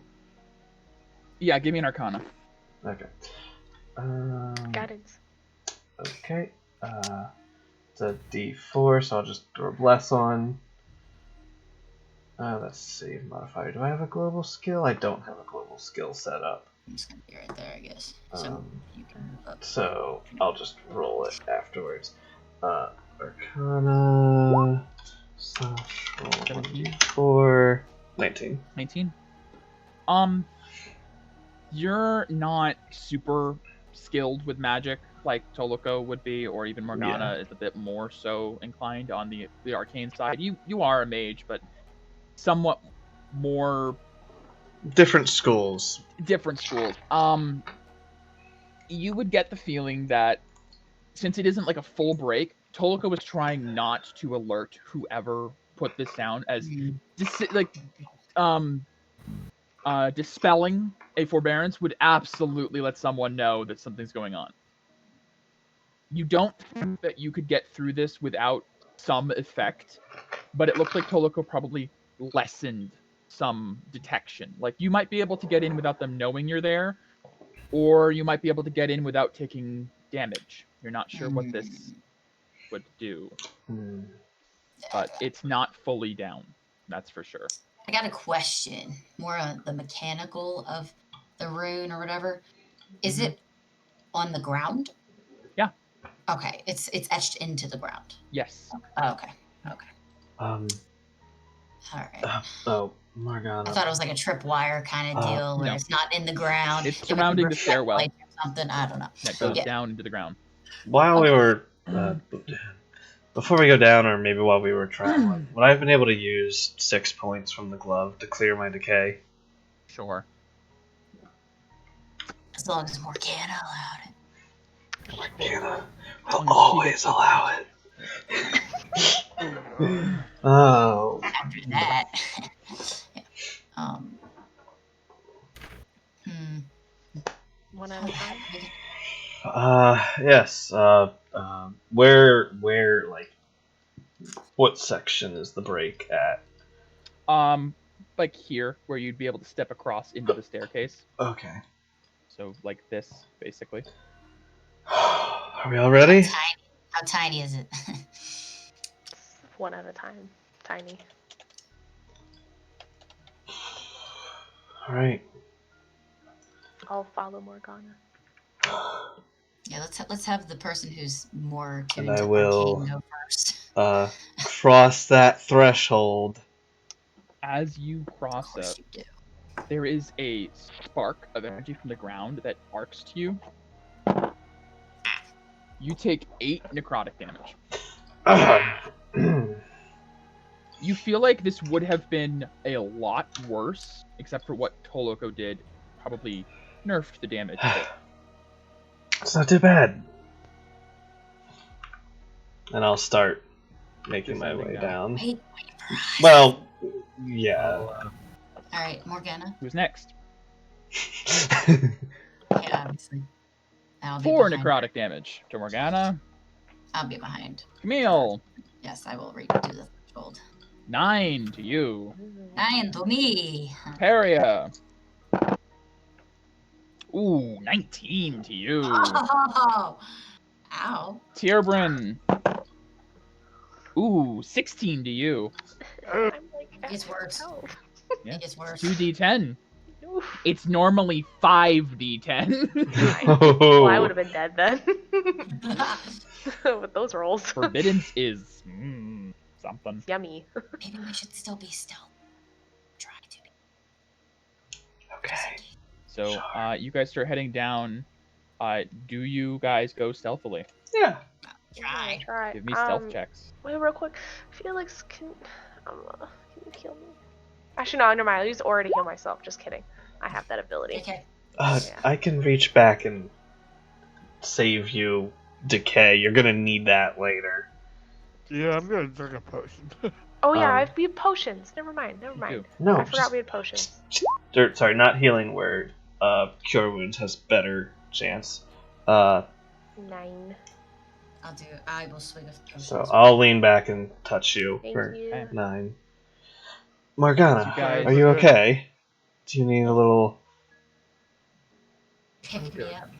Yeah, give me an Arcana. Okay. Guidance. Okay. It's a D4, so I'll just throw a bless on. Let's see, modifier. Do I have a global skill? I don't have a global skill set up. I'm just gonna be right there, I guess. So you can move up. So I'll just roll it afterwards. Arcana / roll 1d4. 19. 19. You're not super skilled with magic like Toloko would be, or even Morgana is a bit more so inclined on the arcane side. You are a mage, but somewhat more different schools. You would get the feeling that since it isn't like a full break, Toloko was trying not to alert whoever put this down as dispelling a forbearance would absolutely let someone know that something's going on. You don't think that you could get through this without some effect, but it looks like Toloko probably lessened some detection. Like, you might be able to get in without them knowing you're there, or you might be able to get in without taking damage. You're not sure what this would do. But it's not fully down, that's for sure. I got a question, more on the mechanical of the rune or whatever. Is it on the ground? Yeah. Okay, it's etched into the ground. Yes. Okay. All right. Morgana. I thought it was like a tripwire kind of deal where it's not in the ground. It's surrounding the stairwell. Or something. I don't know. That goes down into the ground. While we were before we go down, or maybe while we were traveling, would I have been able to use 6 points from the glove to clear my decay? Sure. As long as Morgana allowed it. Morgana will always allow it. Oh. After that. One at a time. Yes. Where, like, what section is the break at? Like here, where you'd be able to step across into the staircase. Okay. So, like this, basically. Are we all ready? How tiny is it? one at a time. Tiny. All right. I'll follow Morgana. Yeah, let's have the person who's more tuned And I to will arcane go first. cross that threshold. As you Of cross course it, you do. there is a spark of energy from the ground that arcs to you. You take 8 necrotic damage. You feel like this would have been a lot worse, except for what Toloko did. Probably nerfed the damage a bit. It's not too bad. And I'll start making my Descending way down. down. Wait for us. Well, yeah. All right, Morgana. Who's next? Yeah, obviously. I'll be 4 behind. necrotic damage to Morgana. I'll be behind. Camille. Yes, I will redo the threshold. 9 to you. 9 to me. Peria. Ooh, 19 to you. Oh, ow. Tierbrin. Ooh, 16 to you. I'm like, It gets at worse. 12. Yeah. It gets worse. 2d10. Oof. It's normally 5d10. Well, I would have been dead then. With those rolls. Forbiddance is something. Yummy. Maybe we should still be stealth. Try to be. Okay. So, you guys start heading down. Do you guys go stealthily? Yeah. Try. Try. Give me stealth checks. Wait, real quick. Felix, can you heal me? Actually, no, never mind. I'll use Aura to heal myself. Just kidding. I have that ability. Okay. Yeah. I can reach back and save you decay. You're gonna need that later. Yeah, I'm gonna drink a potion. Oh yeah, we have potions. Never mind. Never mind. No, I forgot we had potions. sorry, not healing word. Cure wounds has better chance. 9. I will swing a potion. So I'll lean back and touch you Thank for you. 9. Morgana, You guys- are you okay? Do you need a little? Pick me up.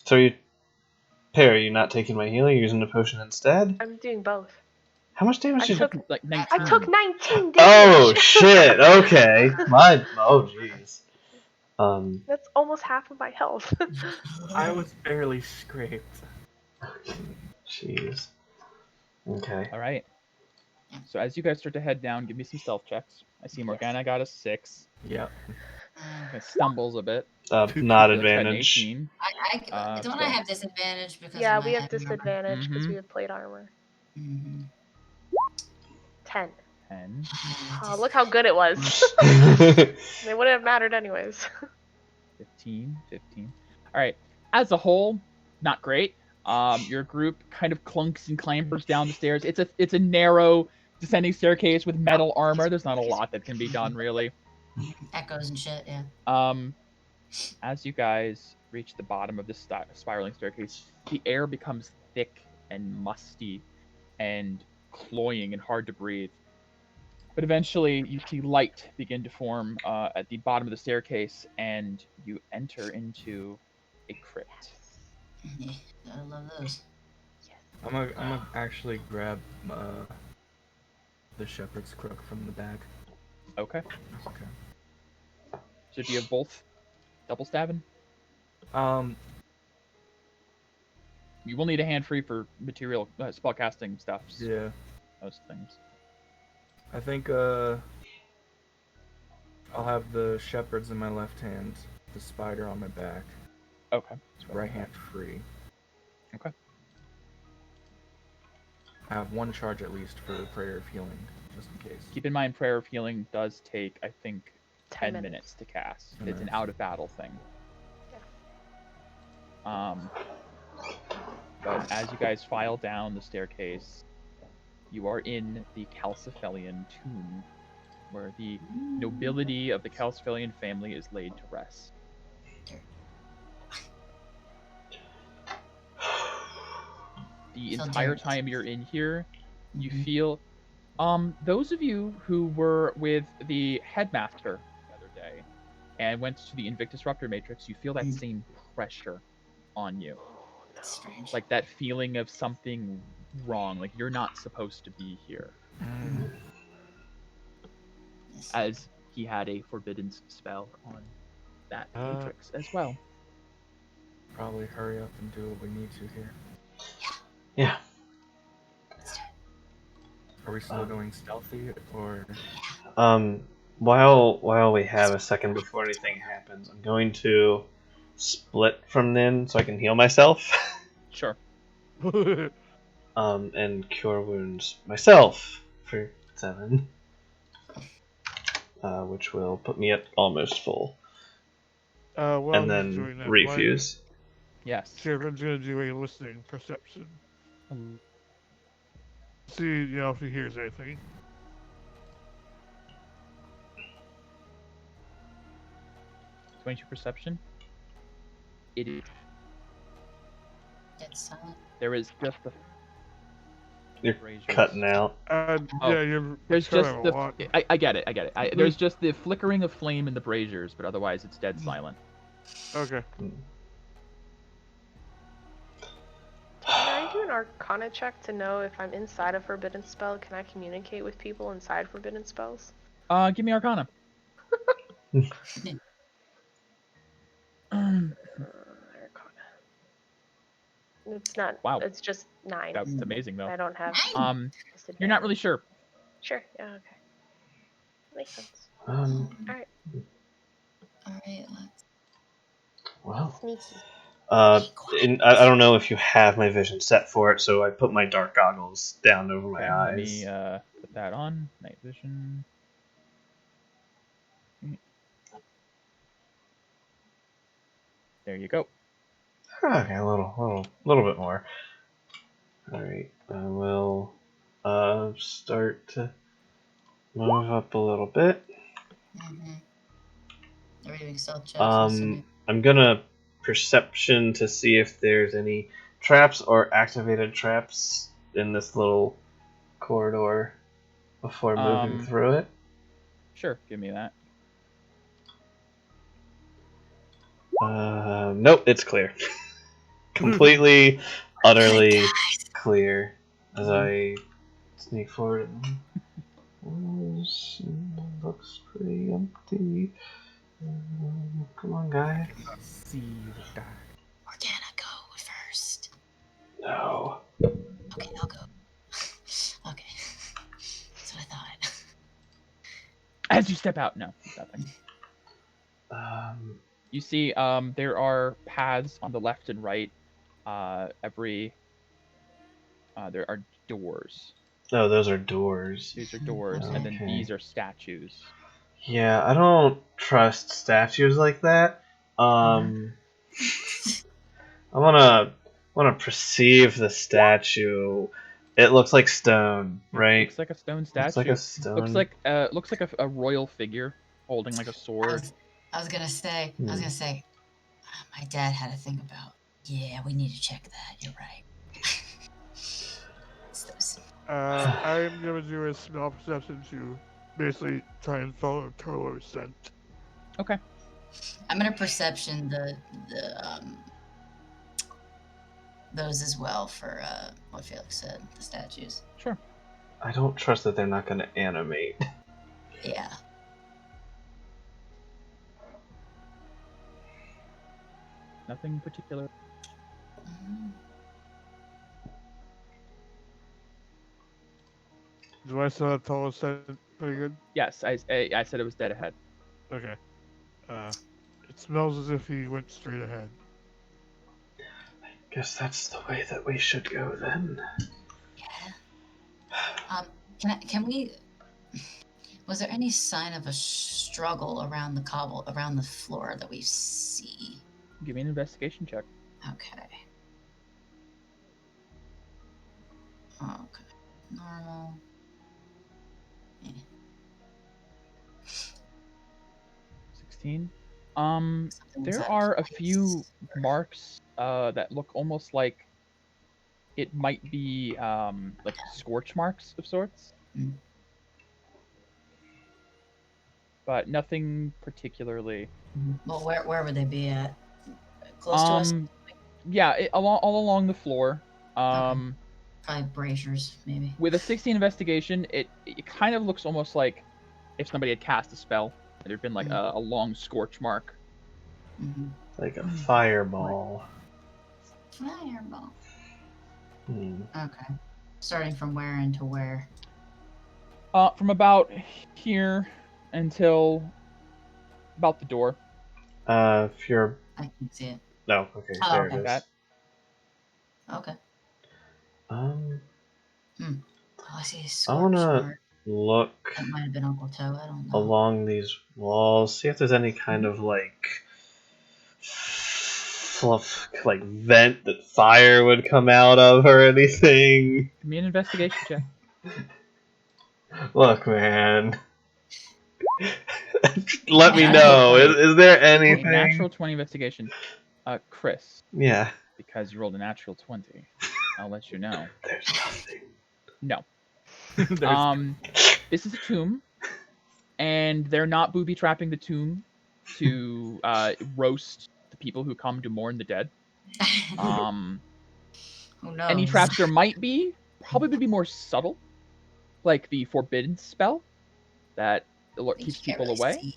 So are you not taking my healing? You're using the potion instead? I'm doing both. How much damage I did you? took Like 19. I took 19 damage. Oh shit! Okay, oh jeez. That's almost half of my health. I was barely scraped. Jeez. Okay. All right. So as you guys start to head down, give me some stealth checks. I see Morgana got a 6. Yep. It stumbles a bit. Not Felix got an advantage. 18. Don't I have disadvantage because Yeah, of my we have heavy armor? disadvantage because we have plate armor. Mhm. 10. 10. Oh, look how good it was. They wouldn't have mattered anyways. 15. All right. As a whole, not great. Your group kind of clunks and clambers down the stairs. It's a narrow descending staircase with metal armor. There's not a lot that can be done really. Echoes and shit, yeah. As you guys reach the bottom of this spiraling staircase, the air becomes thick and musty and cloying and hard to breathe. But eventually, you see light begin to form at the bottom of the staircase, and you enter into a crypt. Yeah, gotta love those. I'm gonna actually grab the shepherd's crook from the bag. Okay. Okay. So do you have both double stabbing? You will need a hand free for material spellcasting stuff. Yeah. Those things. I think I'll have the shepherds in my left hand, the spider on my back. Okay. Right hand free. Okay. I have one charge at least for Prayer of Healing, just in case. Keep in mind, Prayer of Healing does take, I think, 10 10 minutes to cast. 10 It's an minutes. out of battle thing. But as you guys file down the staircase, you are in the Calcifellian tomb, where the nobility of the Calcifellian family is laid to rest. The So entire dirt. time you're in here, you feel those of you who were with the headmaster the other day and went to the Invictus Ruptor Matrix, you feel that same pressure on you. Oh, no. Strange. Like that feeling of something wrong, like you're not supposed to be here. Yes. As he had a forbidden spell on that matrix as well. Probably hurry up and do what we need to here. Yeah. Are we still going stealthy or? While we have a second before anything happens, I'm going to split from Nin so I can heal myself. Sure. And cure wounds myself for 7. Which will put me at almost full. While And he's doing then that, refuse. Yes. Sharon's gonna do a listening perception. See, if he hears anything. Twenty perception. It is. Dead silent. There is just the. You're braziers. cutting out. Oh. Oh, you're There's cutting just out a the. lot. I get it. There's just the flickering of flame in the braziers, but otherwise it's dead silent. Okay. Can I do an Arcana check to know if I'm inside a forbidden spell? Can I communicate with people inside forbidden spells? Give me Arcana. Arcana. It's not. Wow. It's just 9. That's amazing though. I don't have. You're not really sure. Sure. Yeah. Okay. Makes sense. Um, Alright. Alright, let's. well. Sneaky. I don't know if you have my vision set for it, so I put my dark goggles down over my Let eyes. me put that on. Night vision. There you go. Okay, a little bit more. Alright, I will start to move up a little bit. Are we doing stealth checks? I'm assuming? I'm gonna perception to see if there's any traps or activated traps in this little corridor before moving through it. Sure, give me that. Nope, it's clear. Completely, utterly clear. As I sneak forward. Looks pretty empty. Come on, guy. See the guy. Organa, go first. No. Okay, I'll go. Okay. That's what I thought. As you step out, no, nothing. You see, there are paths on the left and right. There are doors. Oh, those are doors. These are doors, and then these are statues. Yeah, I don't trust statues like that. I wanna perceive the statue. It looks like stone, right? Looks like a stone statue. Looks like a stone. Looks like a royal figure holding like a sword. I was gonna say, my dad had to think about. Yeah, we need to check that. You're right. I'm gonna do a smell perception to basically try and follow Tolo's scent. Okay. I'm gonna perception those as well for what Felix said, the statues. Sure. I don't trust that they're not gonna animate. Yeah. Nothing particular. Do I still have Tolo's scent pretty good? Yes, I said it was dead ahead. Okay. It smells as if he went straight ahead. Guess that's the way that we should go then. Yeah. Can we? Was there any sign of a struggle around the floor that we see? Give me an investigation check. Okay. Okay. Normal. Yeah. 16. Something's There out of are a place. few marks that look almost like it might be like scorch marks of sorts. But nothing particularly. Well, where would they be at? Close to us? Yeah, all along the floor. Probably braziers, maybe. With a 16 investigation, it kind of looks almost like if somebody had cast a spell. There'd been like a long scorch mark. Mm-hmm. Like a fireball. Fireball. Hmm. Okay. Starting from where into where? From about here until about the door. If you're... I can see it. No, okay, Oh, there okay. it is. That. Okay. Um, Oh, I see a I scorch wanna mark. look That might have been Uncle Toe. I don't know. along these walls, see if there's any kind of like vent that fire would come out of or anything. Give me an investigation check. Look, man. Let me Natural know. 20. Is there A anything? natural 20 investigation. Chris, Yeah. because you rolled a natural 20, I'll let you know. There's nothing. No. There's- This is a tomb, and they're not booby trapping the tomb to roast the people who come to mourn the dead. Who knows? Any traps there might be probably would be more subtle, like the forbidden spell that keeps people away. See.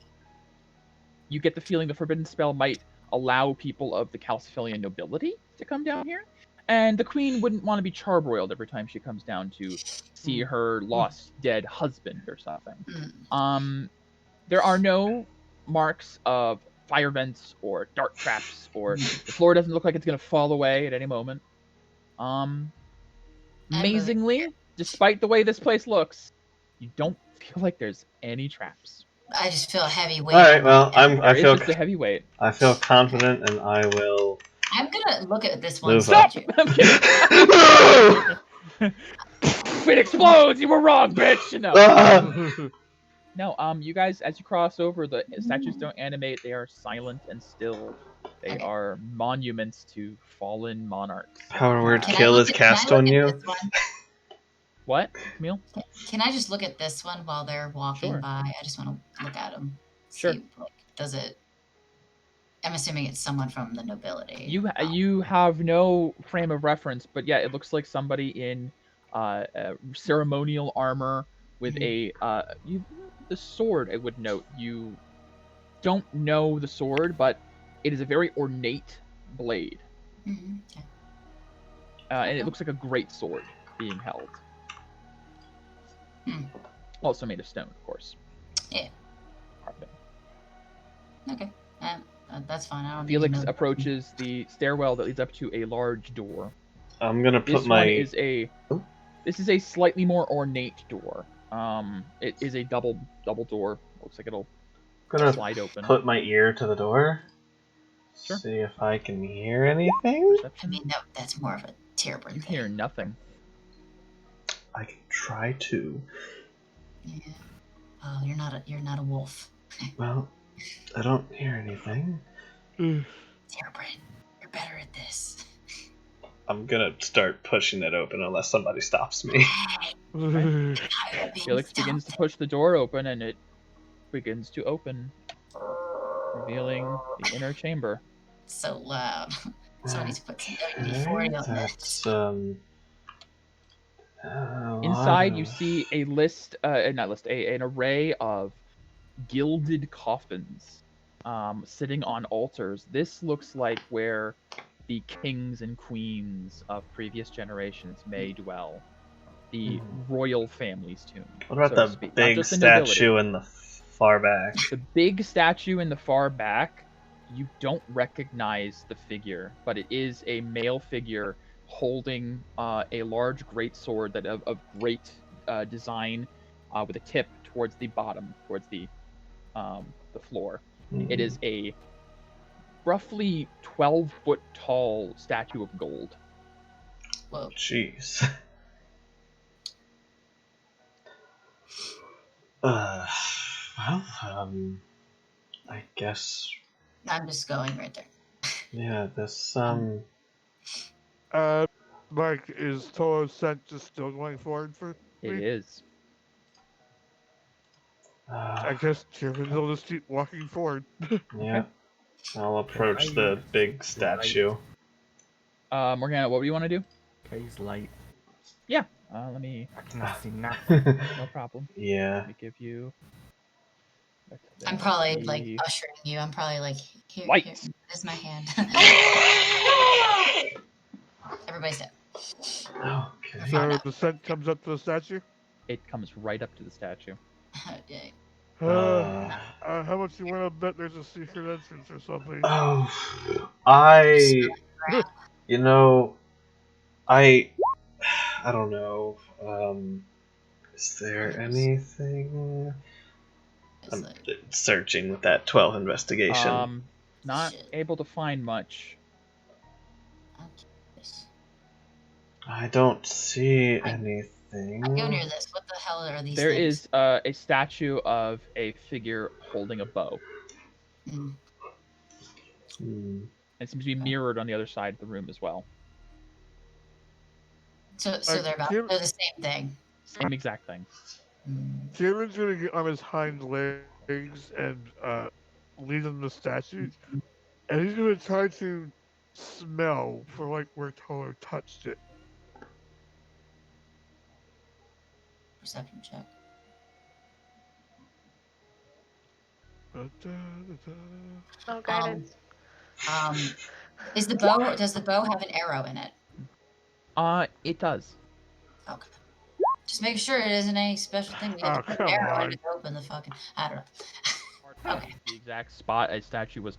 You get the feeling the forbidden spell might allow people of the Calcifellian nobility to come down here, and the queen wouldn't want to be charbroiled every time she comes down to see her lost dead husband or something. There are no marks of fire vents or dart traps, or the floor doesn't look like it's going to fall away at any moment. Amazingly, despite the way this place looks, you don't feel like there's any traps. I just feel a heavy weight. All right. Well, I There feel is just a heavy weight. I feel confident, and I will. I'm gonna look at this one Move Stop! statue. I'm kidding. It explodes. You were wrong, bitch. No. No. You guys, as you cross over, the statues don't animate. They are silent and still. They Okay. are monuments to fallen monarchs. Power word Can I kill look is at- can I cast look on at you. this one? What, Camille? Can I just look at this one while they're walking Sure. by? I just want to look at them. Sure. See, like, does it? I'm assuming it's someone from the nobility. You have no frame of reference, but yeah, it looks like somebody in ceremonial armor with a the sword. I would note you don't know the sword, but it is a very ornate blade, Okay. and it looks like a great sword being held. Also made of stone, of course. Yeah. Carving. Okay. That's fine. I don't Felix need to know. approaches the stairwell that leads up to a large door. I'm gonna This put my. one is a. Oh. This is a slightly more ornate door. It is a double door. Looks like it'll gonna slide open. put my ear to the door. Sure. See if I can hear anything. I Perception. mean, that's more of a Tearburn You thing. hear nothing. I can try to. Yeah. Oh, you're not a wolf. Well, I don't hear anything. Tearburn, you're better at this. I'm gonna start pushing it open unless somebody stops me. Felix begins to push the door open, and it begins to open, revealing the inner chamber. So loud. Someone needs to put some Okay, WD-40 on that's this. Inside, you see a an array of gilded coffins, sitting on altars. This looks like where the kings and queens of previous generations may dwell. The royal family's tomb. What about so to the speak. Not big just the nobility. statue in the far back? The big statue in the far back, you don't recognize the figure, but it is a male figure holding a large greatsword that of great design, with a tip towards the bottom, towards the floor. It is a roughly 12-foot tall statue of gold. Whoa. Jeez. Well, I guess. I'm just going right there. Yeah, this Mike, is Toro's scent just still going forward for It me? is. I guess Tearburn will just keep walking forward. Yeah. I'll approach the big statue. Morgana, what do you want to do? Okay, he's light. Yeah. Let me. I cannot see nothing. No problem. Yeah. Let me give you. I'm probably like the ushering you. I'm probably like, here, lights. here's my hand. Everybody's dead. Okay. So the scent comes up to the statue. It comes right up to the statue. Yay. How much you want to bet there's a secret entrance or something? Oh, Crap. you know, I don't know. Is there anything? It's I'm like, searching with that 12 investigation. Not Shit. able to find much. okay. I don't see I anything. go near this. What the hell are these There things? is a statue of a figure holding a bow. Mm. Hmm. It seems to be mirrored on the other side of the room as well. So they're Kim- the same thing. Same exact thing. Mm. Kieran's gonna get on his hind legs and lead on the statue, and he's gonna try to smell for like where Toller touched it. Perception check. Oh, guidance. Does the bow have an arrow in it? It does. Okay. Just make sure it isn't any special thing. We Oh, have to put an come arrow in on. to open the fucking. I don't know. Okay. The exact spot a statue was.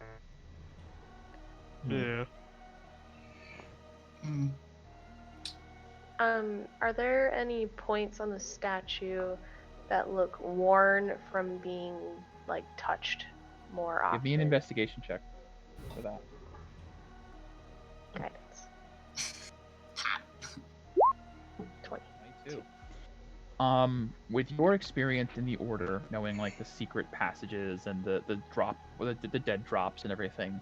Yeah. Mm. Are there any points on the statue that look worn from being like touched more often? Give me an investigation check for that. Guidance. 20. 22. With your experience in the Order, knowing like the secret passages and the dead drops and everything,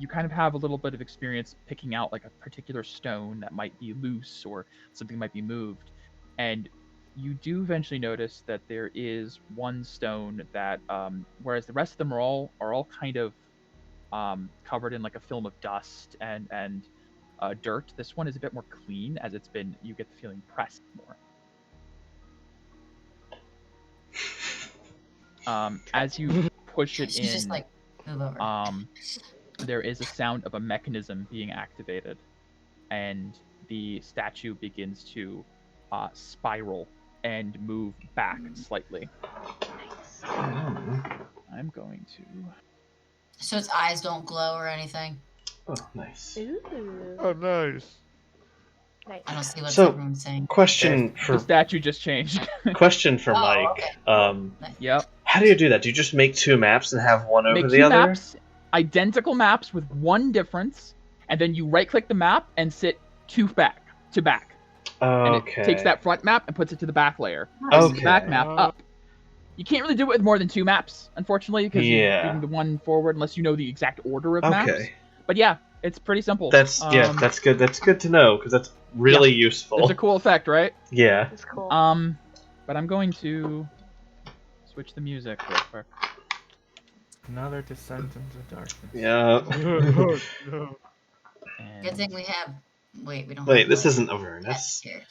you kind of have a little bit of experience picking out like a particular stone that might be loose or something might be moved, and you do eventually notice that there is one stone that, whereas the rest of them are all kind of covered in like a film of dust and dirt, this one is a bit more clean as it's been. You get the feeling pressed more. As you push it She's just in, like, move over. there is a sound of a mechanism being activated, and the statue begins to spiral and move back slightly. Nice. I'm going to. So its eyes don't glow or anything. Oh, nice. Ooh. Oh, nice. Nice. I don't see what So- everyone's saying. Question The for statue just changed. Oh, Mike. okay. Yep. How do you do that? Do you just make two maps and have one Make over two the other? maps, identical maps with one difference, and then you right-click the map and sit back. And Okay. it takes that front map and puts it to the back layer. Nice. Moves the back Okay. map up. You can't really do it with more than two maps, unfortunately, because you're Yeah. reading the one forward unless you know the exact order of maps. Okay. But yeah, it's pretty simple. That's that's good. That's good to know because that's really useful. It's a cool effect, right? Yeah. That's cool. But I'm going to switch the music real quick. Another descent into darkness. Yeah. No. And Good thing we have. Wait, we don't. Wait, have this what? isn't That's awareness. here.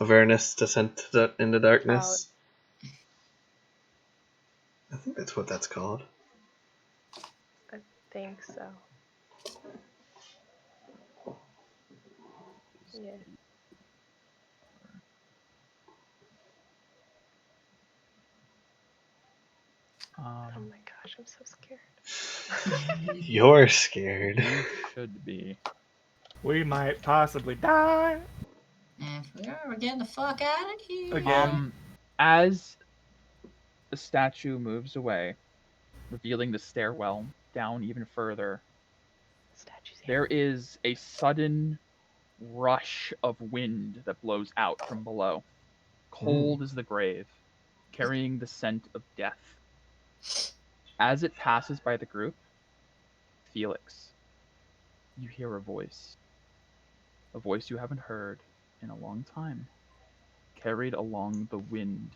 Awareness, descent into darkness. I think that's what that's called. I think so. Yeah. Oh my gosh, I'm so scared. You're scared. you should be. We might possibly die And if we are, we're getting the fuck out of here. again. As the statue moves away, revealing the stairwell down even further, Statue's here. there is a sudden rush of wind that blows out from below, cold as the grave, carrying the scent of death. As it passes by the group, Felix, you hear a voice you haven't heard in a long time, carried along the wind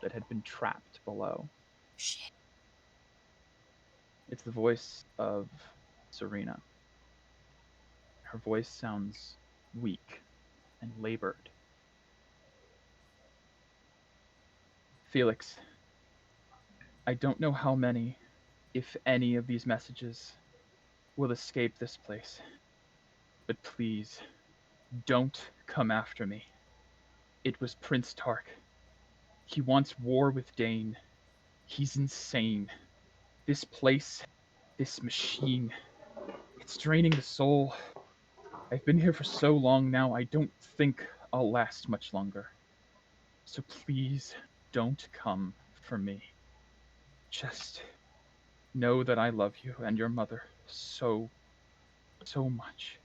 that had been trapped below. Shit. It's the voice of Serena. Her voice sounds weak and labored. Felix, I don't know how many, if any, of these messages will escape this place. But please, don't come after me. It was Prince Tark. He wants war with Dane. He's insane. This place, this machine, it's draining the soul. I've been here for so long now, I don't think I'll last much longer. So please, don't come for me. Just know that I love you and your mother so, so much.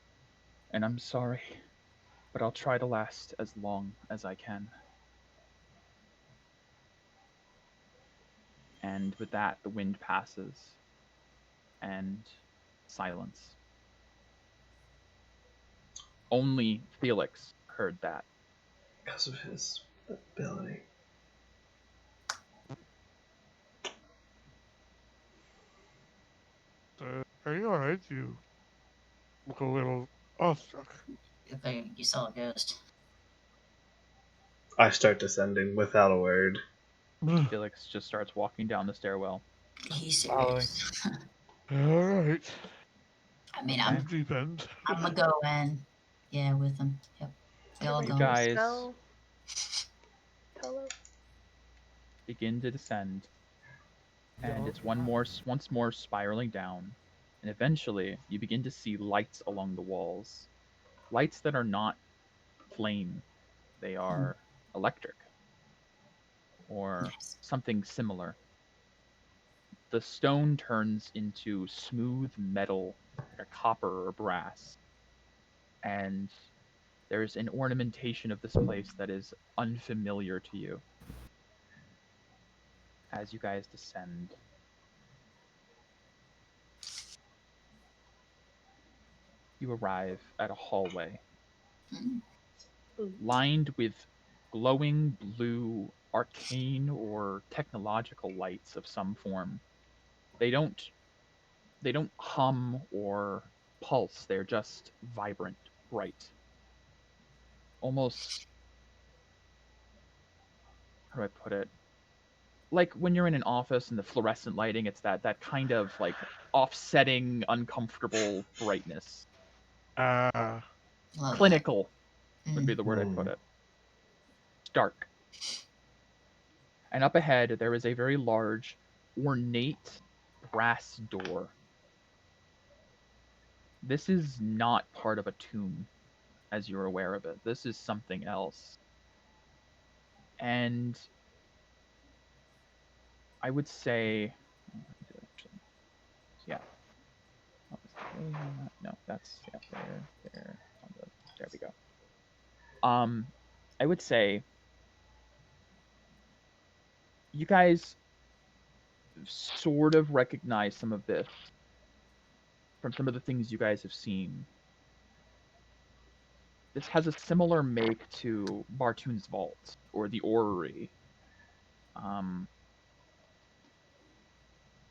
And I'm sorry, but I'll try to last as long as I can. And with that, the wind passes, and silence. Only Felix heard that. Because of his ability. Are you alright? You look a little awestruck. Good thing you saw a ghost. I start descending without a word. Felix just starts walking down the stairwell. He's Following. serious. Alright. I mean, Okay. Deep end. I'm gonna go in. Yeah, with him. Yep. We all You go. guys Smell. Hello. begin to descend, and it's once more spiraling down, and eventually you begin to see lights along the walls. Lights that are not flame, they are electric or Nice. something similar. The stone turns into smooth metal, or copper or brass, and there's an ornamentation of this place that is unfamiliar to you. As you guys descend, you arrive at a hallway Mm. lined with glowing blue arcane or technological lights of some form. They don't hum or pulse, they're just vibrant, bright. Almost, how do I put it? Like when you're in an office and the fluorescent lighting, it's that kind of like offsetting, uncomfortable brightness. Love Clinical that. would be Mm. the word I'd put it. Stark. And up ahead, there is a very large, ornate brass door. This is not part of a tomb, as you're aware of it. This is something else. And I would say, yeah. No, that's there. There we go. I would say you guys sort of recognize some of this from some of the things you guys have seen. This has a similar make to Bartoon's Vault or the Orrery.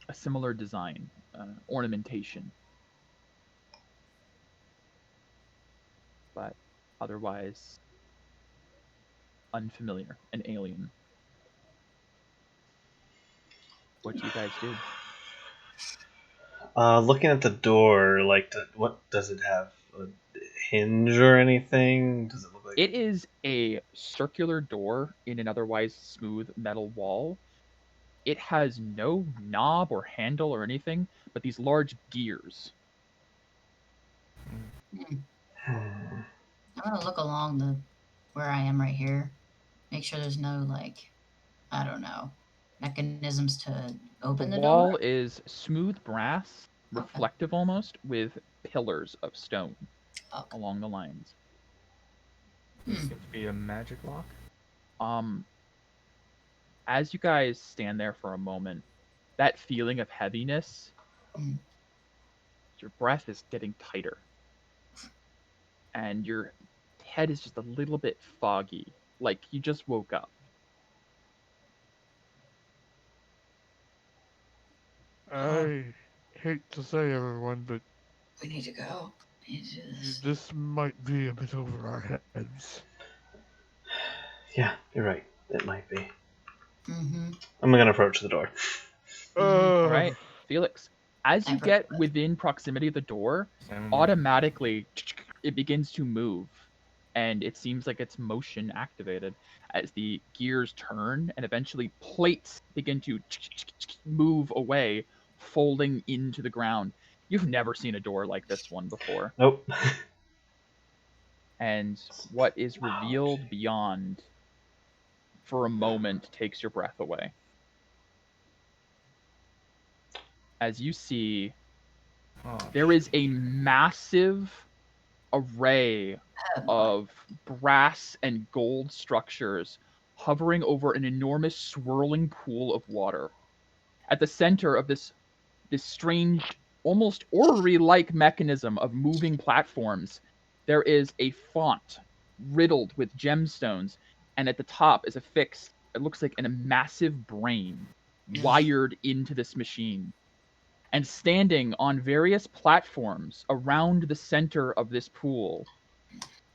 A similar design, ornamentation. But otherwise unfamiliar and alien. What do you guys do? Looking at the door, like, what does it have? A hinge or anything? Does it look like It is a circular door in an otherwise smooth metal wall. It has no knob or handle or anything, but these large gears. Mm. Hmm. I'm gonna look along the where I am right here. Make sure there's no like, I don't know, mechanisms to The open the wall door. is smooth brass, Okay. reflective almost, with pillars of stone Okay. along the lines. This seems to be a magic lock. As you guys stand there for a moment, that feeling of heaviness, Mm. your breath is getting tighter, and your head is just a little bit foggy, like you just woke up. I hate to say, everyone, but We need to go. need to do this. This might be a bit over our heads. Yeah, you're right. It might be. Mm-hmm. I'm gonna approach the door. All right, Felix. As you I get approach. within proximity of the door, Same with me. automatically it begins to move, and it seems like it's motion activated as the gears turn, and eventually plates begin to move away, folding into the ground. You've never seen a door like this one before, Nope. and what is revealed beyond, for a moment, takes your breath away. As you see, Oh, there is a massive array Oh, boy. of brass and gold structures hovering over an enormous swirling pool of water. At the center of this strange, almost orrery-like mechanism of moving platforms, there is a font riddled with gemstones, and at the top is affixed, it looks like a massive brain wired into this machine. And standing on various platforms around the center of this pool,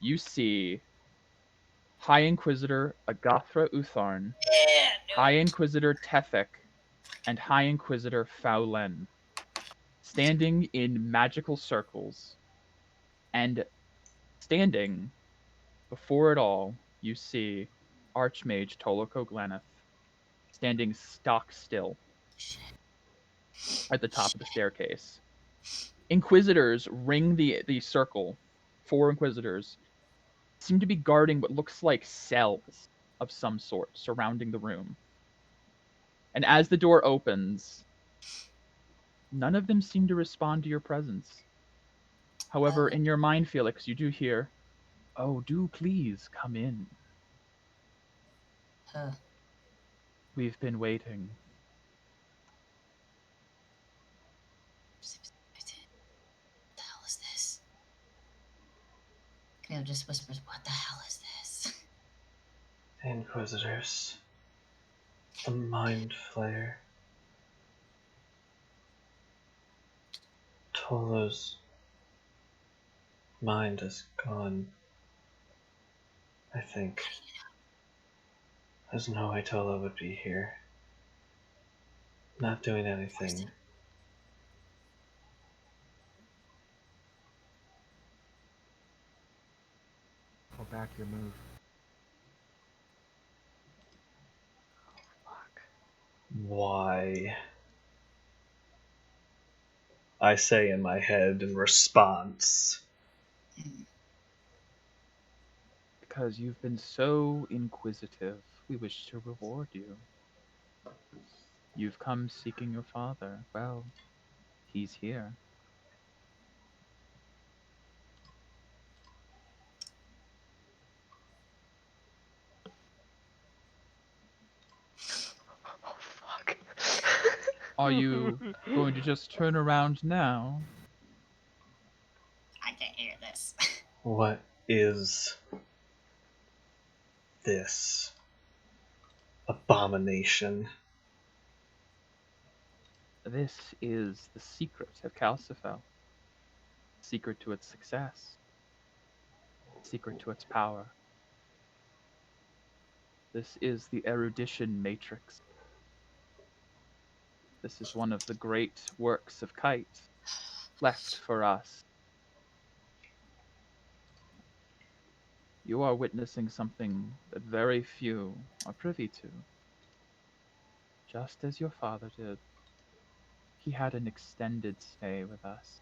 you see High Inquisitor Agathra Utharn, Yeah, High Inquisitor Tethek, and High Inquisitor Faulen standing in magical circles. And standing before it all, you see Archmage Toloko Gleneth standing stock still at the top of the staircase. Inquisitors ring the circle. 4 Inquisitors seem to be guarding what looks like cells of some sort surrounding the room. And as the door opens, none of them seem to respond to your presence. However, in your mind, Felix, you do hear, "Oh, do please come in. Huh. We've been waiting." What the hell is this? Camille just whispers, "What the hell is this?" Inquisitors. The Mind Flayer. Tolo's mind is gone. I think. There's no way Tolo would be here. Not doing anything. go back your move. Fuck. Why? I say in my head in response. Because you've been so inquisitive, we wish to reward you. You've come seeking your father. Well, he's here. Oh fuck. Are you going to just turn around now? I can't hear this. What is this abomination? This is the secret of Calcifell. Secret to its success. Secret to its power. This is the erudition matrix. This is one of the great works of Kite left for us. You are witnessing something that very few are privy to. Just as your father did. He had an extended stay with us.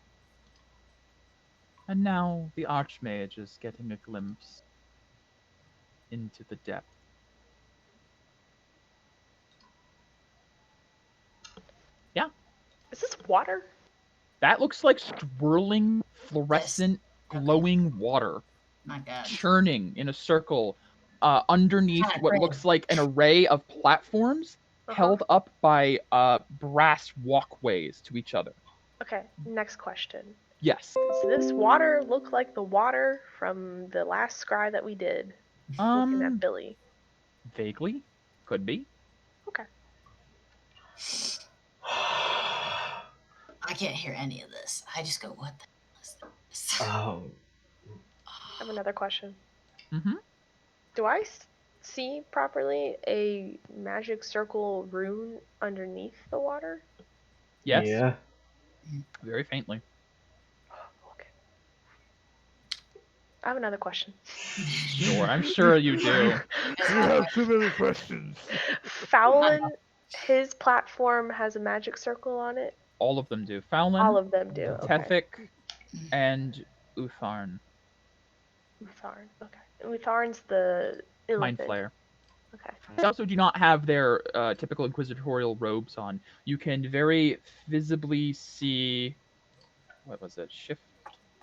And now the Archmage is getting a glimpse into the depth. Yeah, Is this water? that looks like swirling, fluorescent, glowing water My God. churning in a circle underneath Kinda what grid. looks like an array of platforms held up by brass walkways to each other. Okay, next question. Yes. Does this water look like the water from the last scry that we did? Looking at Billy. Vaguely. Could be. Okay. I can't hear any of this. I just go, "What the hell is Oh, I have another question. Mm-hmm. Do I see properly a magic circle rune underneath the water? Yes, yeah. very faintly. Okay. I have another question. Sure, I'm sure you do. You have too many questions. Fowlin, his platform has a magic circle on it. All of them do. All Fowlin, of them do. Okay. Tefik, and Utharn. Utharn. Okay. Utharn's the Mind elephant. Flayer. Okay. They also do not have their typical inquisitorial robes on. You can very visibly see. What was it? Shift.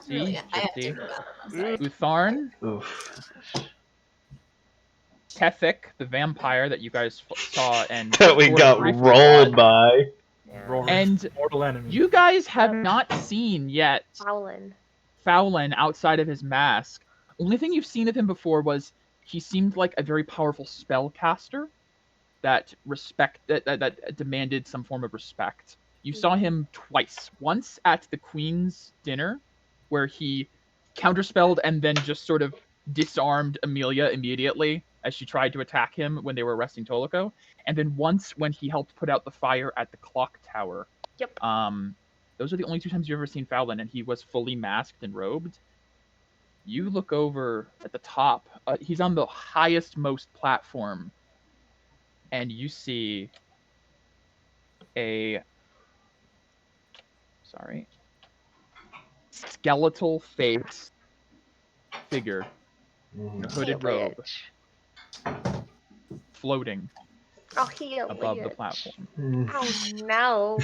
Really, I have Shifty. to go out. I'm sorry. Utharn, Oof. Tefik, the vampire that you guys saw and That we sort of got briefly rolled fought. by. Yeah. And Mortal enemy. you guys have not seen yet Fowlin. Fowlin outside of his mask. Only thing you've seen of him before was he seemed like a very powerful spellcaster that demanded some form of respect. You saw him twice. Once at the Queen's dinner, where he counterspelled and then just sort of disarmed Amelia immediately as she tried to attack him when they were arresting Toloko, and then once when he helped put out the fire at the clock tower. Yep. Those are the only two times you've ever seen Fowlin, and he was fully masked and robed. You look over at the top. He's on the highest most platform, and you see a skeletal face figure in a hooded robe floating Oh, he a above the lich. platform. Oh no.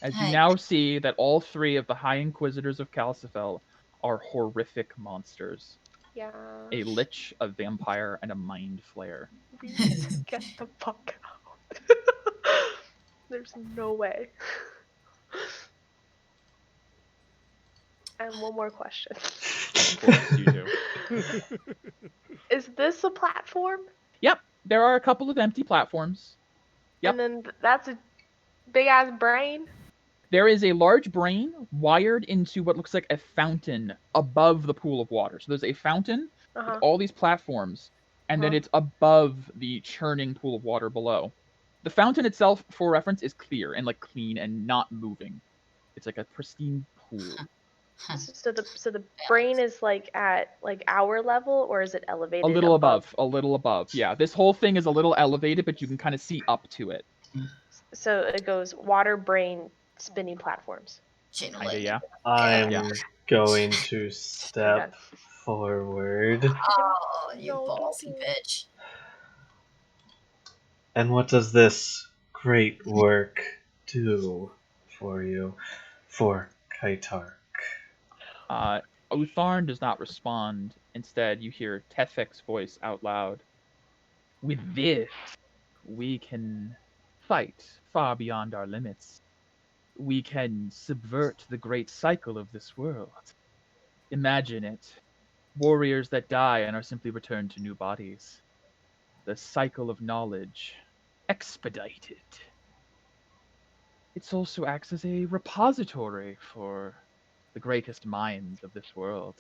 As you now see that all three of the High Inquisitors of Calcifell are horrific monsters. Yeah. A lich, a vampire, and a mind flayer. Get the fuck out. There's no way. And one more question. Of course you do. Is this a platform? Yep, there are a couple of empty platforms. Yep. And then that's a big ass brain? There is a large brain wired into what looks like a fountain above the pool of water. So there's a fountain with all these platforms, and then it's above the churning pool of water below. The fountain itself, for reference, is clear and like clean and not moving. It's like a pristine pool. So the brain is like at like our level, or is it elevated? A little above. Yeah, this whole thing is a little elevated, but you can kind of see up to it. So it goes water, brain, spinning platforms. Kinda, yeah. I'm going to step forward. Oh, you ballsy bitch. And what does this great work do for you, for Kytarch? Utharn does not respond. Instead, you hear Tefik's voice out loud. With this, we can fight far beyond our limits. We can subvert the great cycle of this world. Imagine it. Warriors that die and are simply returned to new bodies. The cycle of knowledge. Expedited. It also acts as a repository for the greatest minds of this world.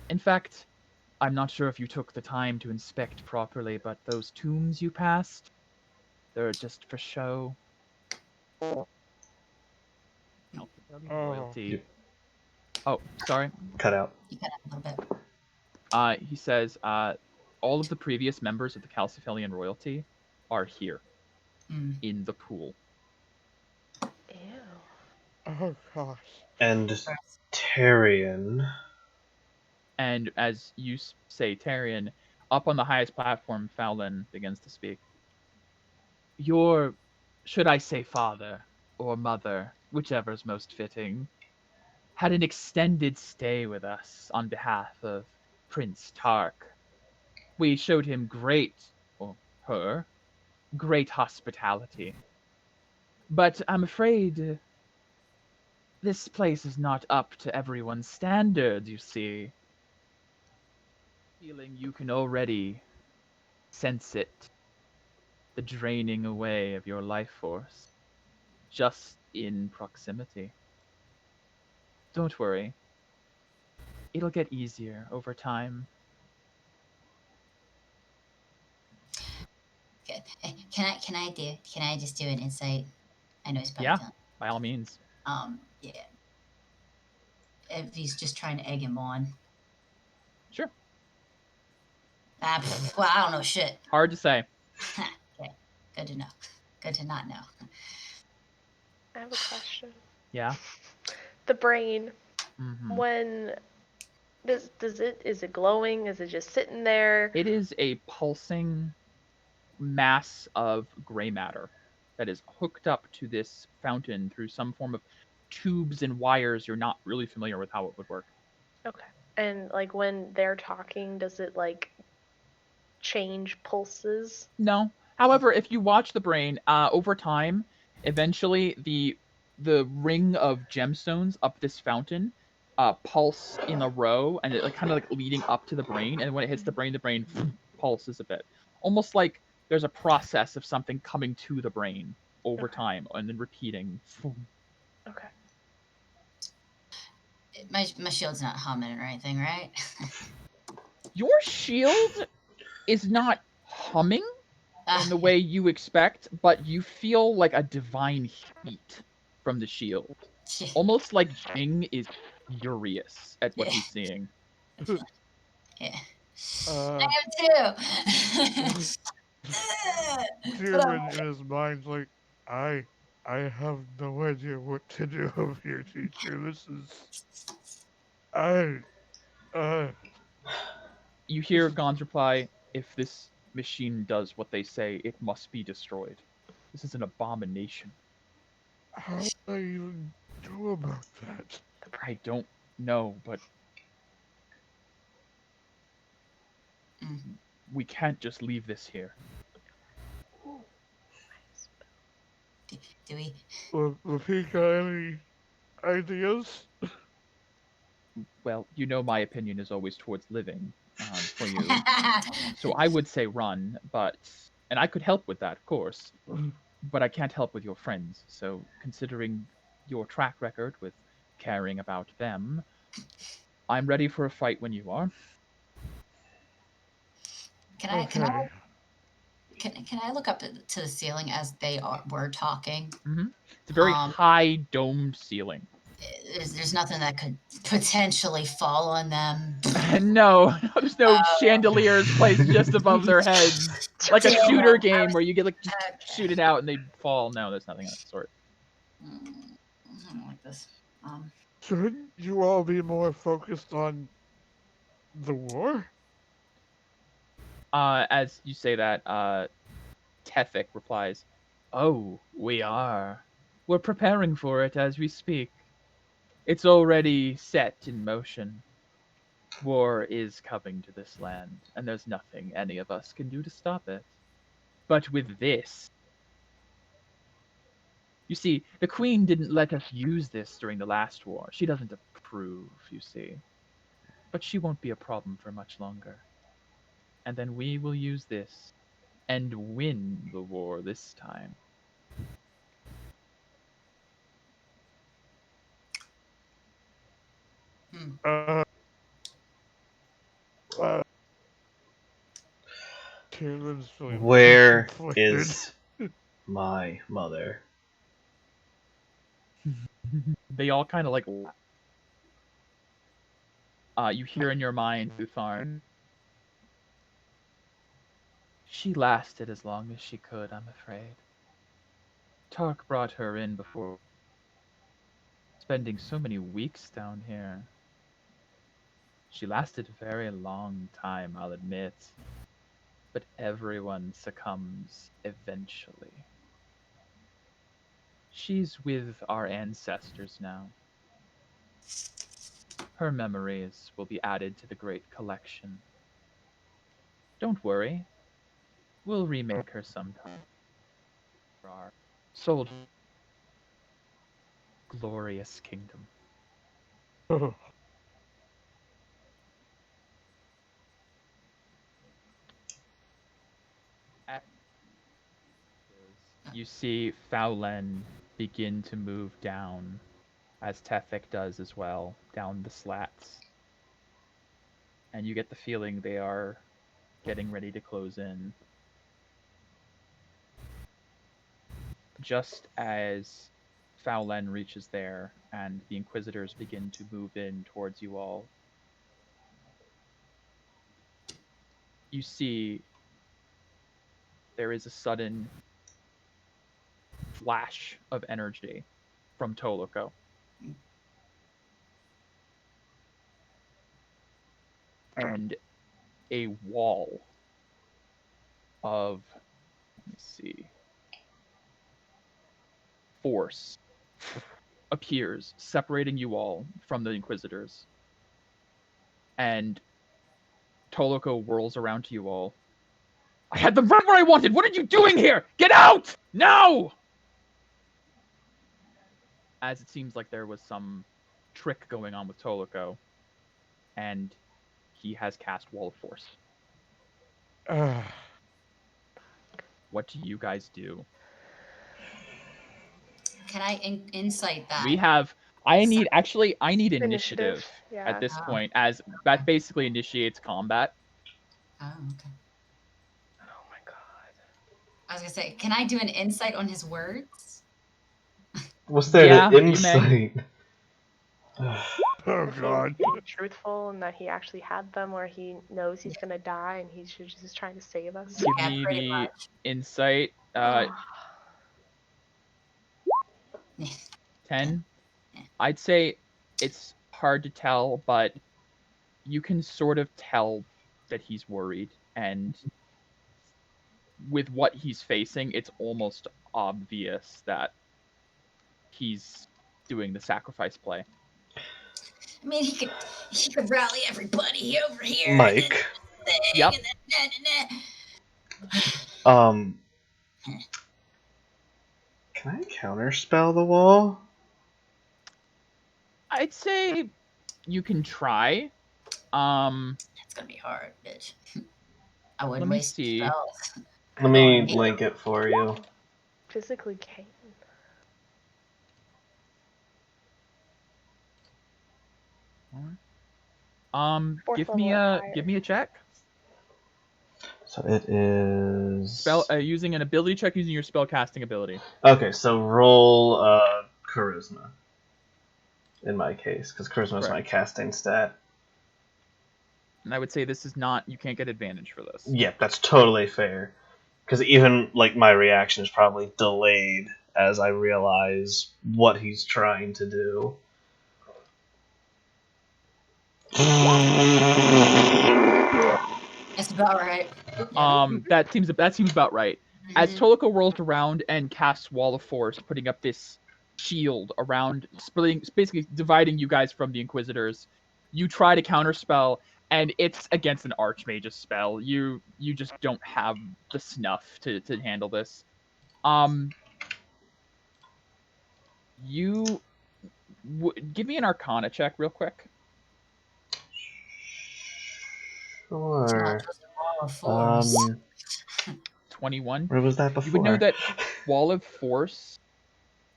In fact, I'm not sure if you took the time to inspect properly, but those tombs you passed, they're just for show. Royalty. Oh, sorry. Cut out. You cut out a little bit. He says, all of the previous members of the Calcifellian royalty are here in the pool. Ew. Oh gosh. And Tarion. And as you say, Tarion, up on the highest platform, Fowlin begins to speak. Your, should I say father or mother, whichever's most fitting, had an extended stay with us on behalf of Prince Tark. We showed him great hospitality. But I'm afraid this place is not up to everyone's standards, you see. Feeling you can already sense it, the draining away of your life force, just in proximity. Don't worry, It'll get easier over time. Good. Can I just do an insight? I know he's probably Yeah, telling. by all means. Yeah. If he's just trying to egg him on. Sure. Well, I don't know shit. Hard to say. Okay. Good to know. Good to not know. I have a question. Yeah. The brain, Mm-hmm. when is it glowing? Is it just sitting there? It is a pulsing mass of gray matter that is hooked up to this fountain through some form of tubes and wires. You're not really familiar with how it would work. Okay. And like when they're talking, does it like change pulses? No. However, if you watch the brain, over time, eventually the ring of gemstones up this fountain pulse in a row, and it like kind of like leading up to the brain. And when it hits the brain pulses a bit, almost like there's a process of something coming to the brain over Okay. time and then repeating. Okay. My shield's not humming or anything, right? Your shield is not humming in the way you expect, but you feel like a divine heat from the shield. Almost like Jing is furious at what he's seeing. Yeah. Uh, I am too. Tierman in his mind's like, I have no idea what to do over here, teacher. This is, uh, You hear Gon's reply, if this machine does what they say, it must be destroyed. This is an abomination. how do I even go about that? I don't know, but Mhm. we can't just leave this here. Do we? Lapika, any ideas? Well, you know my opinion is always towards living for you. So I would say run, and I could help with that, of course, but I can't help with your friends. So considering your track record with caring about them, I'm ready for a fight when you are. Can I look up to the ceiling as were talking? Mm-hmm. It's a very high domed ceiling. There's nothing that could potentially fall on them. No, there's no chandeliers placed just above their heads, like a shooter game where you get like just shoot it out and they fall. No, there's nothing of that sort. I don't like this. Shouldn't you all be more focused on the war? As you say that, Tefik replies, "Oh, we are. We're preparing for it as we speak. It's already set in motion. War is coming to this land, and there's nothing any of us can do to stop it. But with this, you see, the Queen didn't let us use this during the last war. She doesn't approve, you see. But she won't be a problem for much longer. And then we will use this and win the war this time." Tierman's feeling Where conflicted. is my mother? They all kind of like you hear in your mind Utharn. She lasted as long as she could, I'm afraid. Tark brought her in before spending so many weeks down here. She lasted a very long time, I'll admit. But everyone succumbs eventually. She's with our ancestors now. Her memories will be added to the great collection. Don't worry. We'll remake her sometime for our soldier glorious kingdom. You see Fowlen begin to move down, as Tefik does as well, down the slats. and you get the feeling they are getting ready to close in. Just as Fowlen reaches there and the Inquisitors begin to move in towards you all, you see there is a sudden flash of energy from Toloko. And a wall of, let me see, force appears, separating you all from the Inquisitors. And Toloko whirls around to you all. I had them right where I wanted! What are you doing here? Get out! Now! As it seems like there was some trick going on with Toloko, and he has cast Wall of Force. What do you guys do? Can I insight that? We have. I need initiative Yeah. at this Oh. point, as that basically initiates combat. Oh, okay. Oh my god. I was gonna say, can I do an insight on his words? What's there Yeah, to you may. insight? Oh If god. he's being truthful and that he actually had them, or he knows he's gonna die and he's just trying to save us. Give Yeah, me pretty the much. insight. Ugh. 10. I'd say it's hard to tell, but you can sort of tell that he's worried, and with what he's facing, it's almost obvious that he's doing the sacrifice play. I mean, he could rally everybody over here. Mike. Yep. Can I counterspell the wall? I'd say you can try. It's gonna be hard, bitch. I wouldn't Let me waste see. spells. Let me link it for you. Physically can. Fourth Give me level or a higher. check. So it is Spell using an ability check using your spell casting ability. Okay, so roll charisma. In my case, because charisma is my Correct. casting stat. And I would say this is not. You can't get advantage for this. Yep, that's totally fair. Because even like my reaction is probably delayed as I realize what he's trying to do. That's about right. That seems about right. As Toloko rolls around and casts Wall of Force, putting up this shield around, basically dividing you guys from the Inquisitors, you try to counterspell, and it's against an Archmage's spell. You just don't have the snuff to handle this. You give me an Arcana check real quick. Sure. Just a wall of force. 21. Where was that before? You would know that Wall of Force,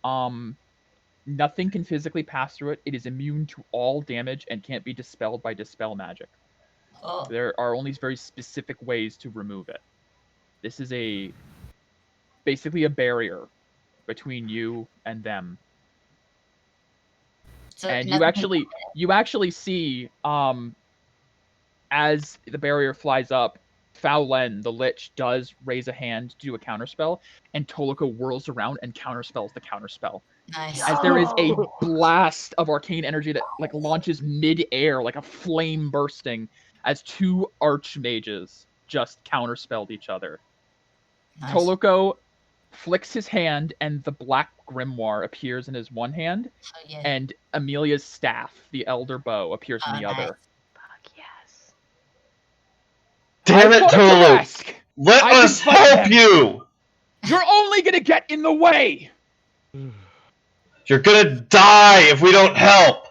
nothing can physically pass through it. It is immune to all damage and can't be dispelled by dispel magic. Oh. There are only very specific ways to remove it. This is basically a barrier between you and them. So And you actually see, as the barrier flies up, Fowlen, the Lich, does raise a hand to do a counterspell, and Toloko whirls around and counterspells the counterspell. Nice. As there is a blast of arcane energy that like launches mid-air, like a flame bursting, as two archmages just counterspelled each other. Nice. Toloko flicks his hand, and the black grimoire appears in his one hand, Oh, yeah. and Amelia's staff, the Elder Bow, appears in the Nice. other. Fuck yes. Damn it, Tolo! Let us help you! You're only gonna get in the way! You're gonna die if we don't help!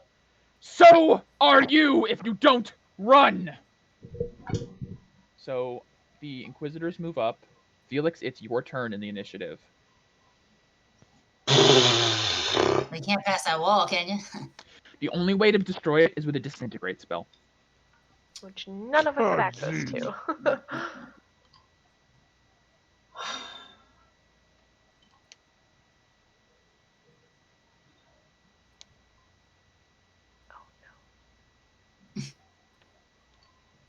So are you if you don't run! So the Inquisitors move up. Felix, it's your turn in the initiative. You can't pass that wall, can you? The only way to destroy it is with a disintegrate spell. which none of us have Oh, access geez. to.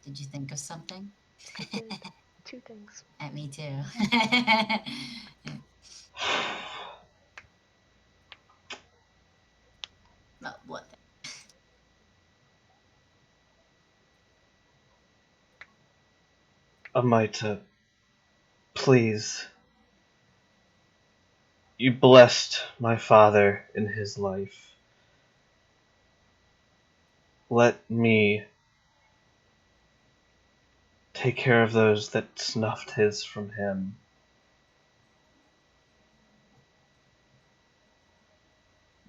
Did you think of something? Two things. Me too. Well, what? Amita, please. You blessed my father in his life. Let me take care of those that snuffed his from him.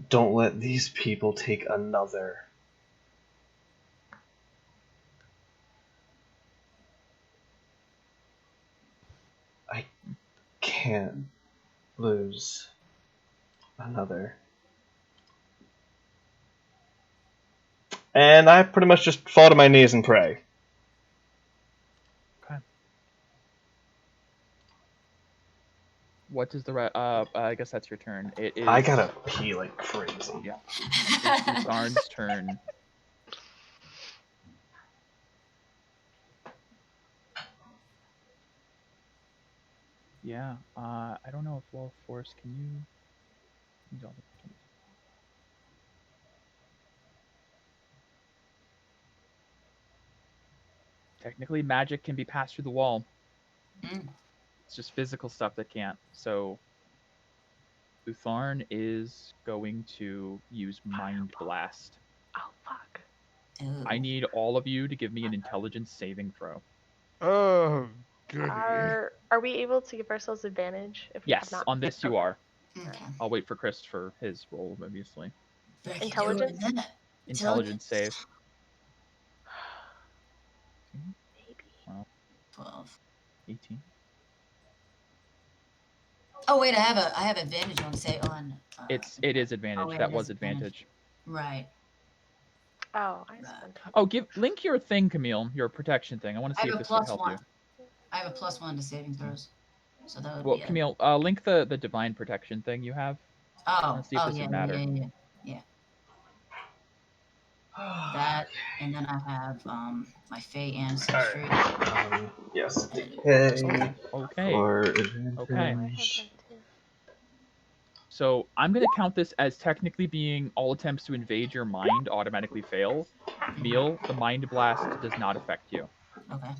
Don't let these people take another. I can't lose another. And I pretty much just fall to my knees and pray. Okay. What does the I guess that's your turn. It is. I gotta pee like crazy. Yeah. It's Arn's turn. Yeah. I don't know if Wall of Force can you. Technically, magic can be passed through the wall. It's just physical stuff that can't. So, Utharn is going to use Mind Blast. Oh, fuck. I need all of you to give me an intelligence saving throw. Oh, goody. Are we able to give ourselves advantage if we have Yes, not? on this you Okay. are. Okay. I'll wait for Chris for his roll, obviously. Intelligence? Intelligence save. Maybe. Well, 12. 18. Oh wait, I have advantage on say on. It is advantage. wait, That it was is advantage. Right. Oh, I spent. Link your thing, Camille, your protection thing. I want to see if this would help you. I have a +1 to saving throws, so that would Well, be. Camille, link the divine protection thing you have. Let's see if this would matter. Yeah. That, and then I have my Fey ancestry. Yes. Okay. For advantage. Okay. So I'm going to count this as technically being all attempts to invade your mind automatically fail. Camille, the Mind Blast does not affect you. Okay.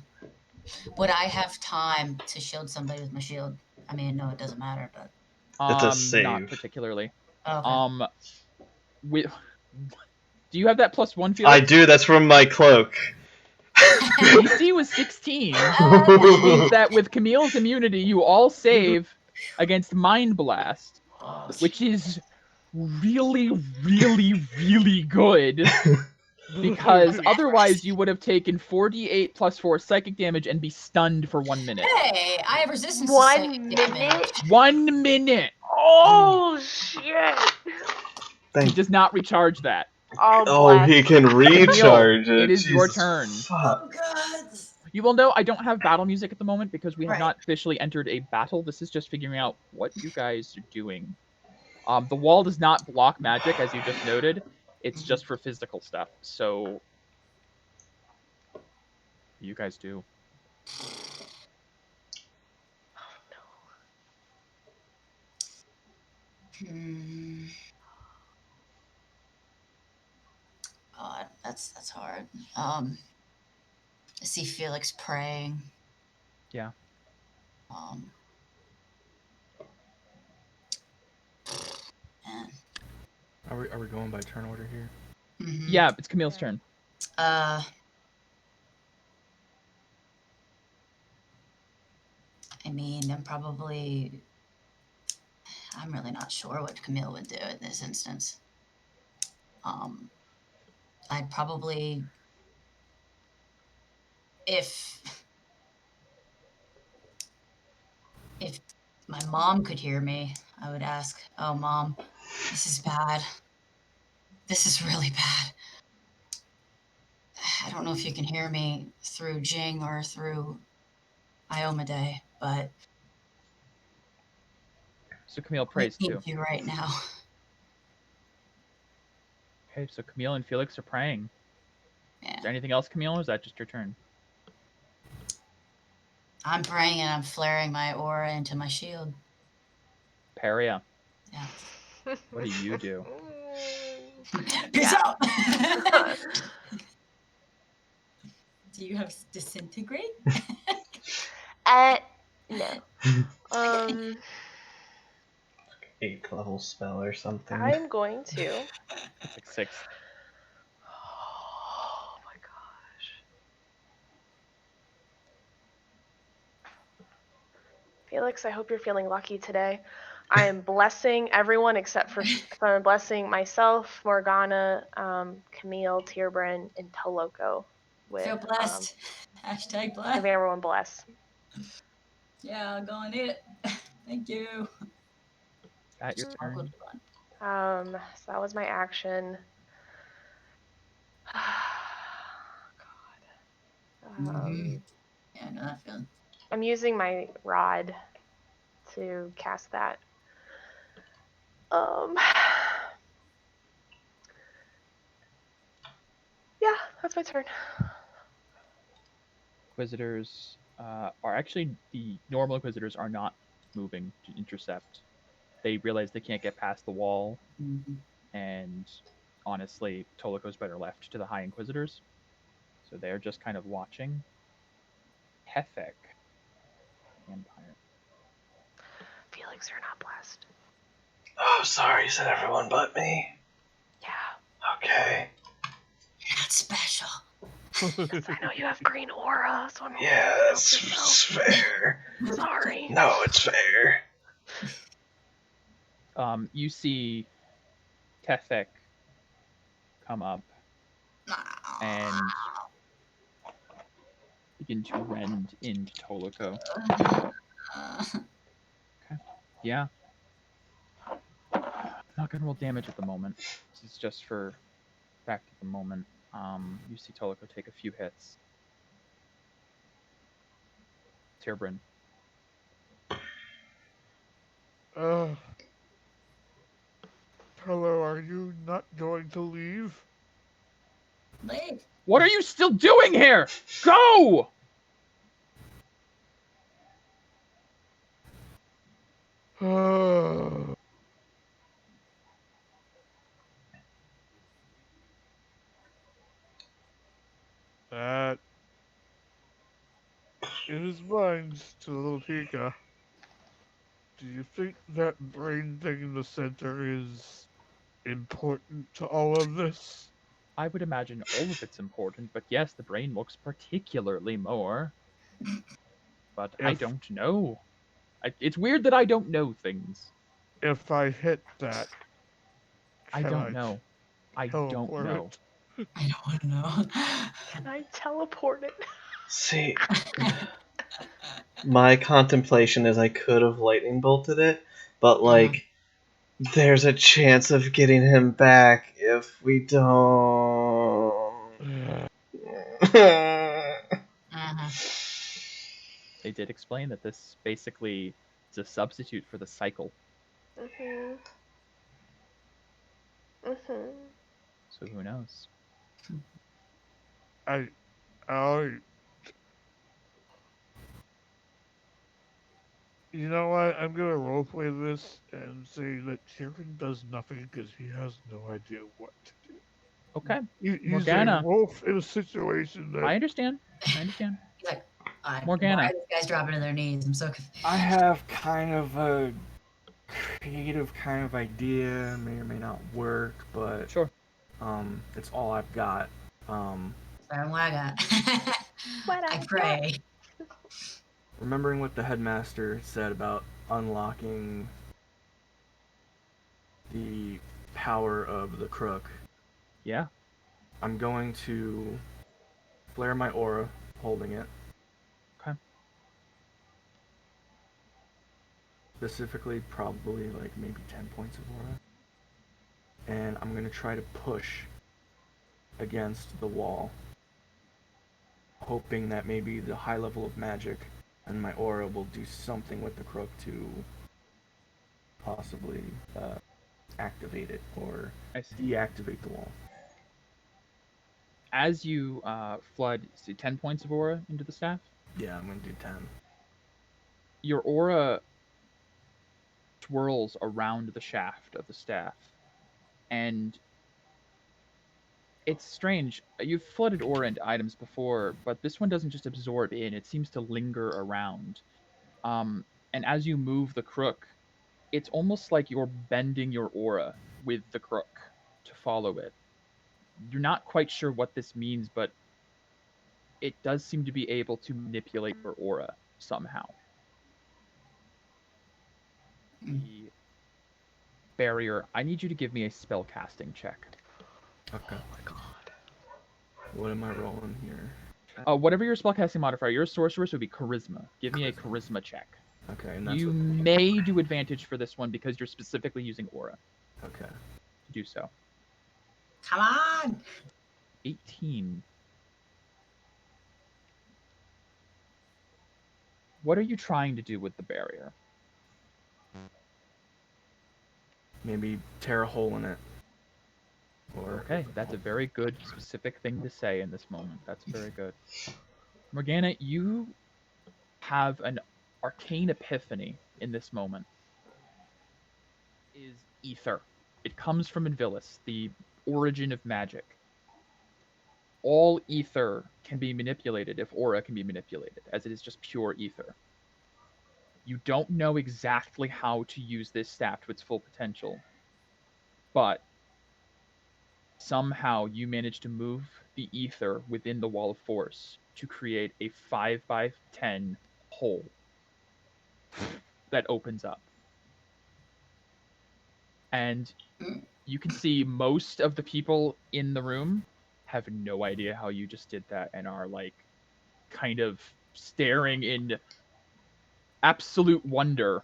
Would I have time to shield somebody with my shield? I mean, no, it doesn't matter, but. It's a save. Not particularly. Okay. Do you have that +1, Felix? I do. That's from my cloak. DC was 16, which means that with Camille's immunity, you all save against Mind Blast, which is really, really, really good. Because otherwise you would have taken 4d8 + 4 psychic damage and be stunned for 1 minute. Hey, I have resistance to 1 psychic minute? damage. 1 minute! Oh, shit! He does not recharge that. Oh, he can recharge Camille, it. it is your Jesus turn. Fuck. You will know I don't have battle music at the moment because we have not officially entered a battle. This is just figuring out what you guys are doing. The wall does not block magic, as you just noted. It's just for physical stuff. So, you guys do. God, that's hard. I see Felix praying. Yeah. Man. Are we going by turn order here? Yeah, it's Camille's turn. I mean, I'm really not sure what Camille would do in this instance. I'd probably, if my mom could hear me, I would ask, "Oh, Mom, this is bad. This is really bad. I don't know if you can hear me through Jing or through Iomade, but So Camille I prays need too. you right now. Okay, so Camille and Felix are praying. Yeah. Is there anything else, Camille, or is that just your turn? I'm praying and I'm flaring my aura into my shield. Peria, Yeah. what do you do? Peace Yeah. out. Do you have disintegrate? No. Um, 8th level spell or something. I'm going to. It's like 6. Oh my gosh. Felix, I hope you're feeling lucky today. I am blessing everyone except for I'm blessing myself, Morgana, Camille, Tierbren, and Toloco. With Feel blessed. Hashtag blessed. giving everyone bless. Yeah, I'll go on it. Thank you. At your turn. So that was my action. God. Yeah, I know that feeling. I'm using my rod to cast that. Yeah, that's my turn. Inquisitors are actually, the normal Inquisitors are not moving to intercept. They realize they can't get past the wall, and honestly, Toloco's better left to the High Inquisitors. So they're just kind of watching. Tefek. Vampire. Felix, you're not blessed. Oh, sorry, said everyone but me. Yeah. Okay. You're not special. I know you have green aura, so I'm Yeah, that's fair. sorry. No, it's fair. You see Tefek come up and begin to rend into Toloco. Okay. Yeah. I'm not gonna roll damage at the moment. This is just for fact at the moment. You see Toloco take a few hits. Tierbren. Hello, are you not going to leave? Leave. What are you still doing here? Go! That is mine to little Pika. Do you think that brain thing in the center is important to all of this? I would imagine all of it's important, but yes, the brain looks particularly more. But I If don't know. It's weird that I don't know things. if I hit that, I can don't know. I don't teleport know. it? I don't want to know. Can I teleport it? See, my contemplation is I could have lightning bolted it, but like, there's a chance of getting him back if we don't. They did explain that this basically is a substitute for the cycle. So who knows? I You know what? I'm gonna roleplay this and say that Tyrion does nothing because he has no idea what to do. Okay. He's a Morgana. wolf in a situation that I understand. I understand. He's like, why Morgana. are these guys dropping to their knees? I'm so confused. I have kind of a creative kind of idea, may or may not work, but Sure. it's all I've got. Sorry, what I got. What I I pray. Remembering what the headmaster said about unlocking the power of the crook, Yeah. I'm going to flare my aura, holding it. Okay. Specifically, probably like maybe 10 points of aura. And I'm going to try to push against the wall hoping that maybe the high level of magic and my aura will do something with the crook to possibly activate it or I see. deactivate the wall. As you flood, 10 points of aura into the staff. Yeah, I'm gonna do 10. Your aura swirls around the shaft of the staff, and it's strange. You've flooded aura into items before, but this one doesn't just absorb in, it seems to linger around. And as you move the crook, it's almost like you're bending your aura with the crook to follow it. You're not quite sure what this means, but it does seem to be able to manipulate your aura somehow. The barrier, I need you to give me a spell casting check. Okay. Oh my god. What am I rolling here? Whatever your spellcasting modifier, you're a sorcerer, so it would be charisma. Give me a charisma check. Okay, and that's You may do advantage for this one because you're specifically using aura okay. to do so. Come on. 18. What are you trying to do with the barrier? Maybe tear a hole in it. Or Okay, that's a very good, specific thing to say in this moment. That's very good. Morgana, you have an arcane epiphany in this moment. Is ether. It comes from Invilis, the origin of magic. All ether can be manipulated if aura can be manipulated, as it is just pure ether. You don't know exactly how to use this staff to its full potential, but somehow you manage to move the ether within the wall of force to create a 5x10 hole that opens up. And you can see most of the people in the room have no idea how you just did that and are like kind of staring in absolute wonder.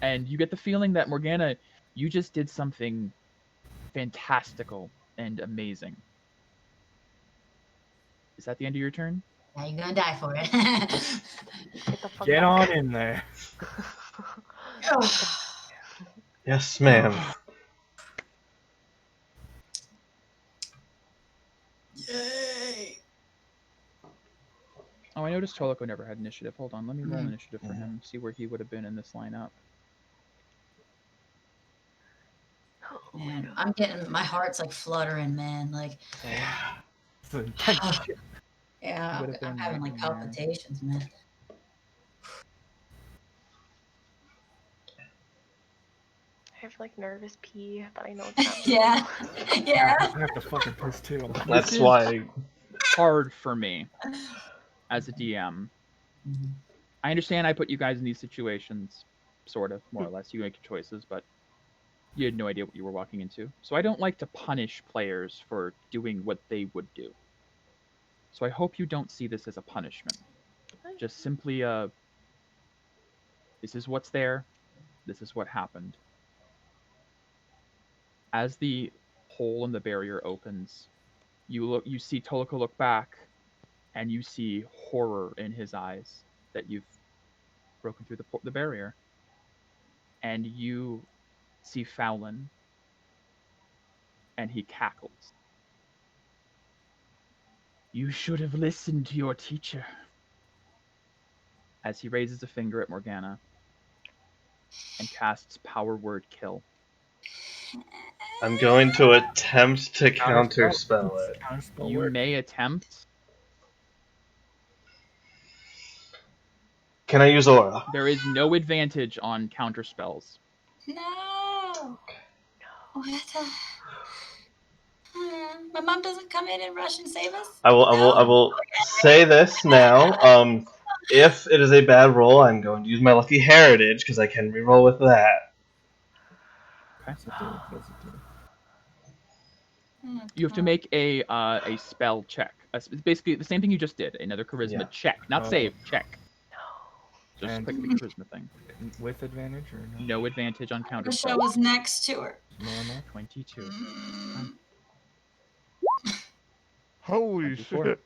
And you get the feeling that Morgana, you just did something fantastical and amazing. Is that the end of your turn? Now you're gonna die for it. Get the fuck get back. on in there. Yes, ma'am. Yay! Oh, I noticed Toloko never had initiative. Hold on, let me roll initiative for him, see where he would have been in this lineup. Man, I'm getting my heart's like fluttering, man. Like, It's intense shit. yeah, Would have I'm been having right like in there. palpitations, man. I have like nervous pee, but I know it's not. Yeah, yeah. I have to fucking piss too. That's is- why. Hard for me as a DM. Mhm. I understand I put you guys in these situations, sort of, more or less. You make your choices, but you had no idea what you were walking into. So I don't like to punish players for doing what they would do. So I hope you don't see this as a punishment. Just simply this is what's there. This is what happened. As the hole in the barrier opens, you see Toloko look back, and you see horror in his eyes that you've broken through the barrier. And you see Fallon, and he cackles. You should have listened to your teacher. As he raises a finger at Morgana and casts Power Word Kill. I'm going to attempt to counterspell it. Counterspell You work. may attempt. Can I use aura? There is no advantage on counter spells. No. What the? My mom doesn't come in and rush and save us. I will say this now. If it is a bad roll, I'm going to use my lucky heritage because I can reroll with that. That's a do. That's a do. You have to make a spell check. It's basically the same thing you just did. Another charisma Yeah. check, not Oh. save, check. Just And- click the charisma thing. With advantage or no? No advantage on counter Michelle spells. was next to her. Normal. 22. Mm. Holy 24. shit.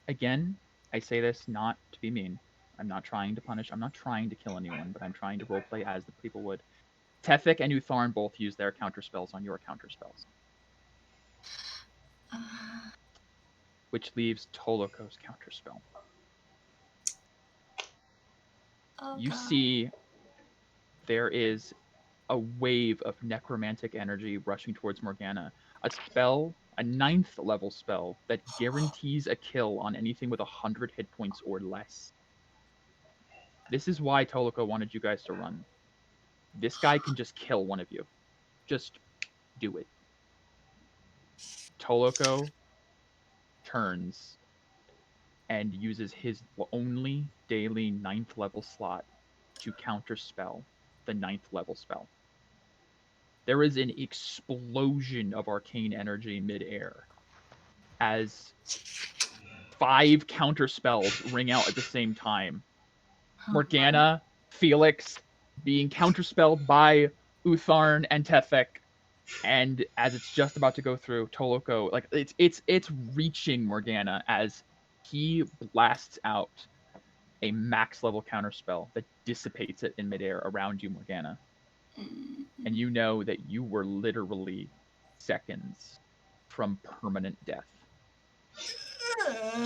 Again, I say this not to be mean. I'm not trying to punish. I'm not trying to kill anyone, but I'm trying to roleplay as the people would. Tefik and Utharn both use their counterspells on your counterspells, which leaves Toloko's counterspell. You see there is a wave of necromantic energy rushing towards Morgana. A spell, a 9th level spell, that guarantees a kill on anything with 100 hit points or less. This is why Toloko wanted you guys to run. This guy can just kill one of you. Just do it. Toloko turns and uses his only daily 9th level slot to counterspell the 9th level spell. There is an explosion of arcane energy midair as 5 counterspells ring out at the same time. Morgana, Felix being counterspelled by Utharn and Tefek, and as it's just about to go through, Toloko, like it's reaching Morgana as he blasts out a max level counterspell that dissipates it in midair around you, Morgana. And you know that you were literally seconds from permanent death.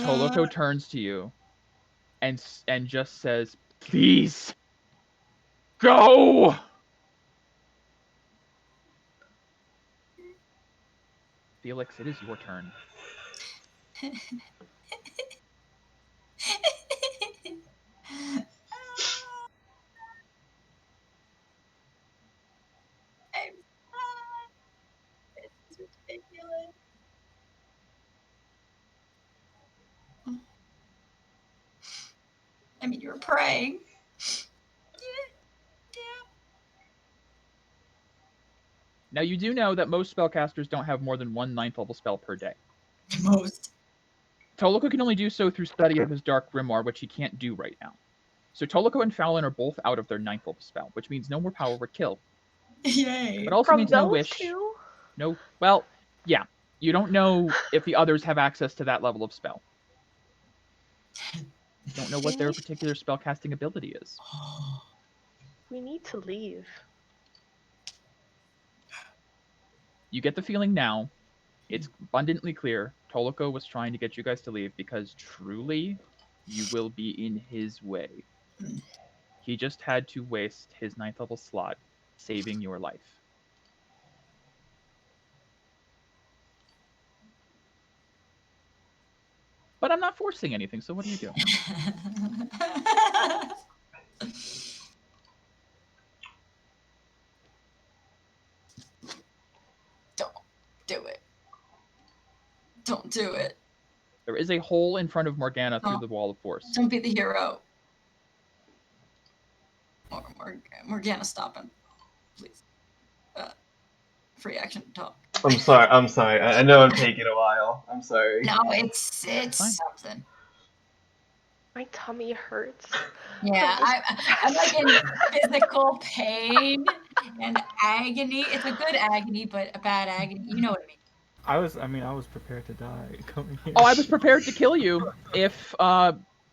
Toloko turns to you and just says, "Please, go!" Felix, it is your turn. It's ridiculous. I mean, you were praying. Now, you do know that most spellcasters don't have more than 1 9th level spell per day. Most. Toloko can only do so through study of his Dark Grimoire, which he can't do right now. So Toloko and Fallon are both out of their 9th level spell, which means no more power word kill. Yay. But also From means no those wish. two? No, well, yeah. You don't know if the others have access to that level of spell. You don't know what their particular spellcasting ability is. We need to leave. You get the feeling now, it's abundantly clear, Toloko was trying to get you guys to leave because truly, you will be in his way. He just had to waste his 9th level slot saving your life. But I'm not forcing anything, so what do you do? Don't do it. Don't do it. There is a hole in front of Morgana through the wall of force. Don't be the hero. Morgana, stop him. Please. Free action to talk. I'm sorry. I know I'm taking a while. I'm sorry. No, it's Fine. something. My tummy hurts. Yeah, I'm like in physical pain and agony. It's a good agony, but a bad agony. You know what I mean. I was prepared to die coming here. Oh, I was prepared to kill you if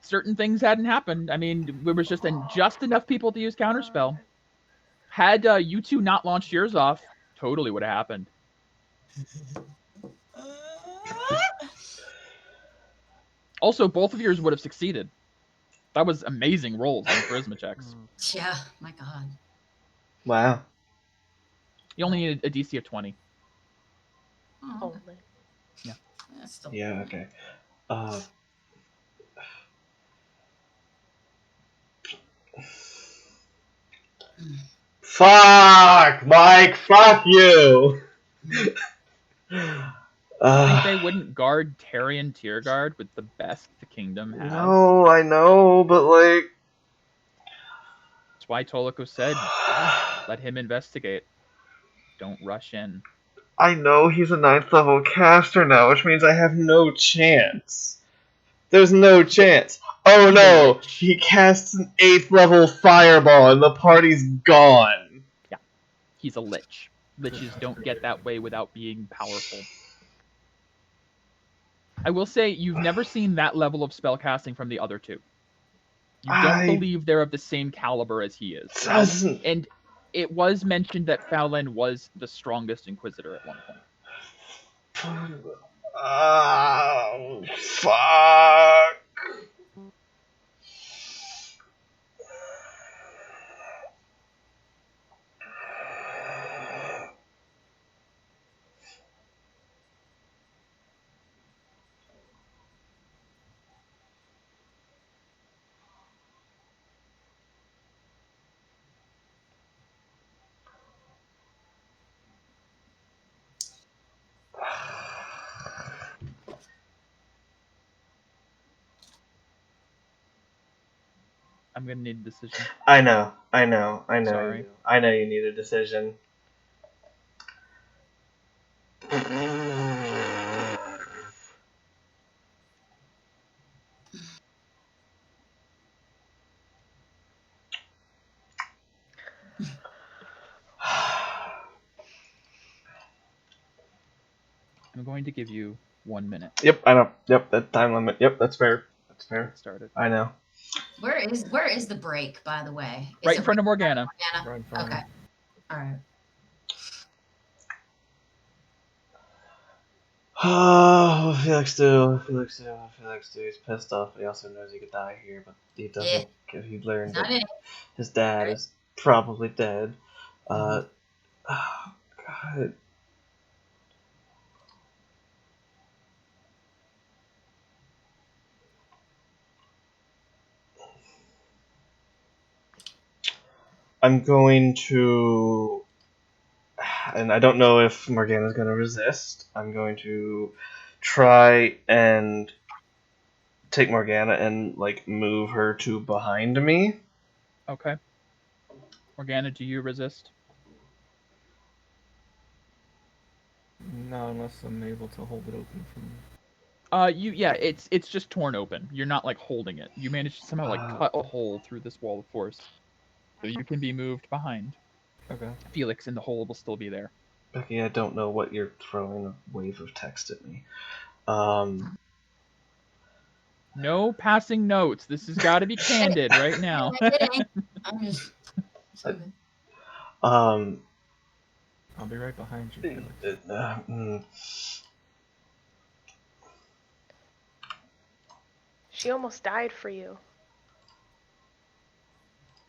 certain things hadn't happened. I mean, there was just enough people to use Counterspell. Had you two not launched yours off, totally would have happened. Also, both of yours would have succeeded. That was amazing rolls on charisma checks. Yeah, my God. Wow. You only needed a DC of 20. Only. Yeah. That's still Yeah, okay. Fuck! Mike, fuck you! I think they wouldn't guard Tarian Tierguard with the best the kingdom has. No, I know, but like... That's why Toloko said, let him investigate. Don't rush in. I know he's a 9th level caster now, which means I have no chance. There's no chance. Oh no! He casts an 8th level fireball and the party's gone. Yeah. He's a lich. Liches don't get that way without being powerful. I will say you've never seen that level of spellcasting from the other two. You don't believe they're of the same caliber as he is. Doesn't. And it was mentioned that Fowlin was the strongest Inquisitor at one point. Oh, fuck. I'm gonna need a decision. I know. Sorry. I know you need a decision. I'm going to give you 1 minute. Yep, I know. Yep, that time limit. Yep, that's fair. That's fair. Get started. I know. Where is the break, by the way? Is Right it in front of Morgana. Right in front of Okay. him. All right. Oh, Felix do. He's pissed off, but he also knows he could die here, but he doesn't. He learned Not that it. his dad Right. is probably dead. Oh, God. I'm going to, and I don't know if Morgana's going to resist. I'm going to try and take Morgana and like move her to behind me. Okay. Morgana, do you resist? No, unless I'm able to hold it open from. It's just torn open. You're not like holding it. You managed to somehow like cut a hole through this wall of force, so you can be moved behind. Okay. Felix, and the hole will still be there. Becky, I don't know what you're throwing a wave of text at me. No passing notes. This has got to be candid right now. I'm just. I'll be right behind you, Felix. She almost died for you.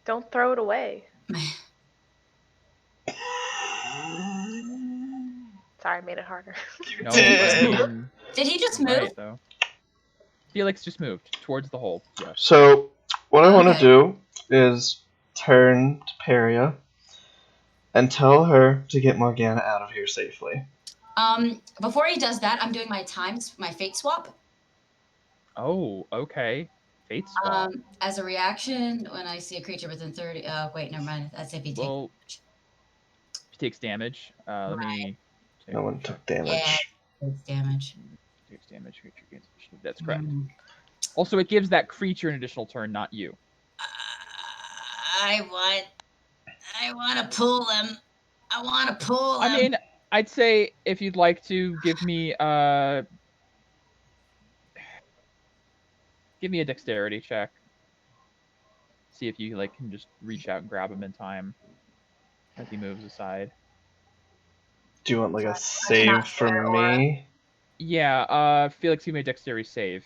Don't throw it away. Sorry, I made it harder. No, I mean, Did he just you're move? right, though. Felix just moved towards the hole. Yes. So, what I want to Okay. do is turn to Peria and tell her to get Morgana out of here safely. Before he does that, I'm doing my fate swap. Oh, okay. Fate swap. As a reaction, when I see a creature within 30. Oh, wait, never mind. That's if he takes. Well, he takes damage. Let me. No one took damage. Yeah, takes damage. Takes damage. Creature gains. That's correct. Mm. Also, it gives that creature an additional turn, not you. I want to pull them. I want to pull them. I mean, I'd say if you'd like to give me a dexterity check. See if you like can just reach out and grab him in time as he moves aside. Do you want like a save from me? Yeah, Felix, you may dexterity save.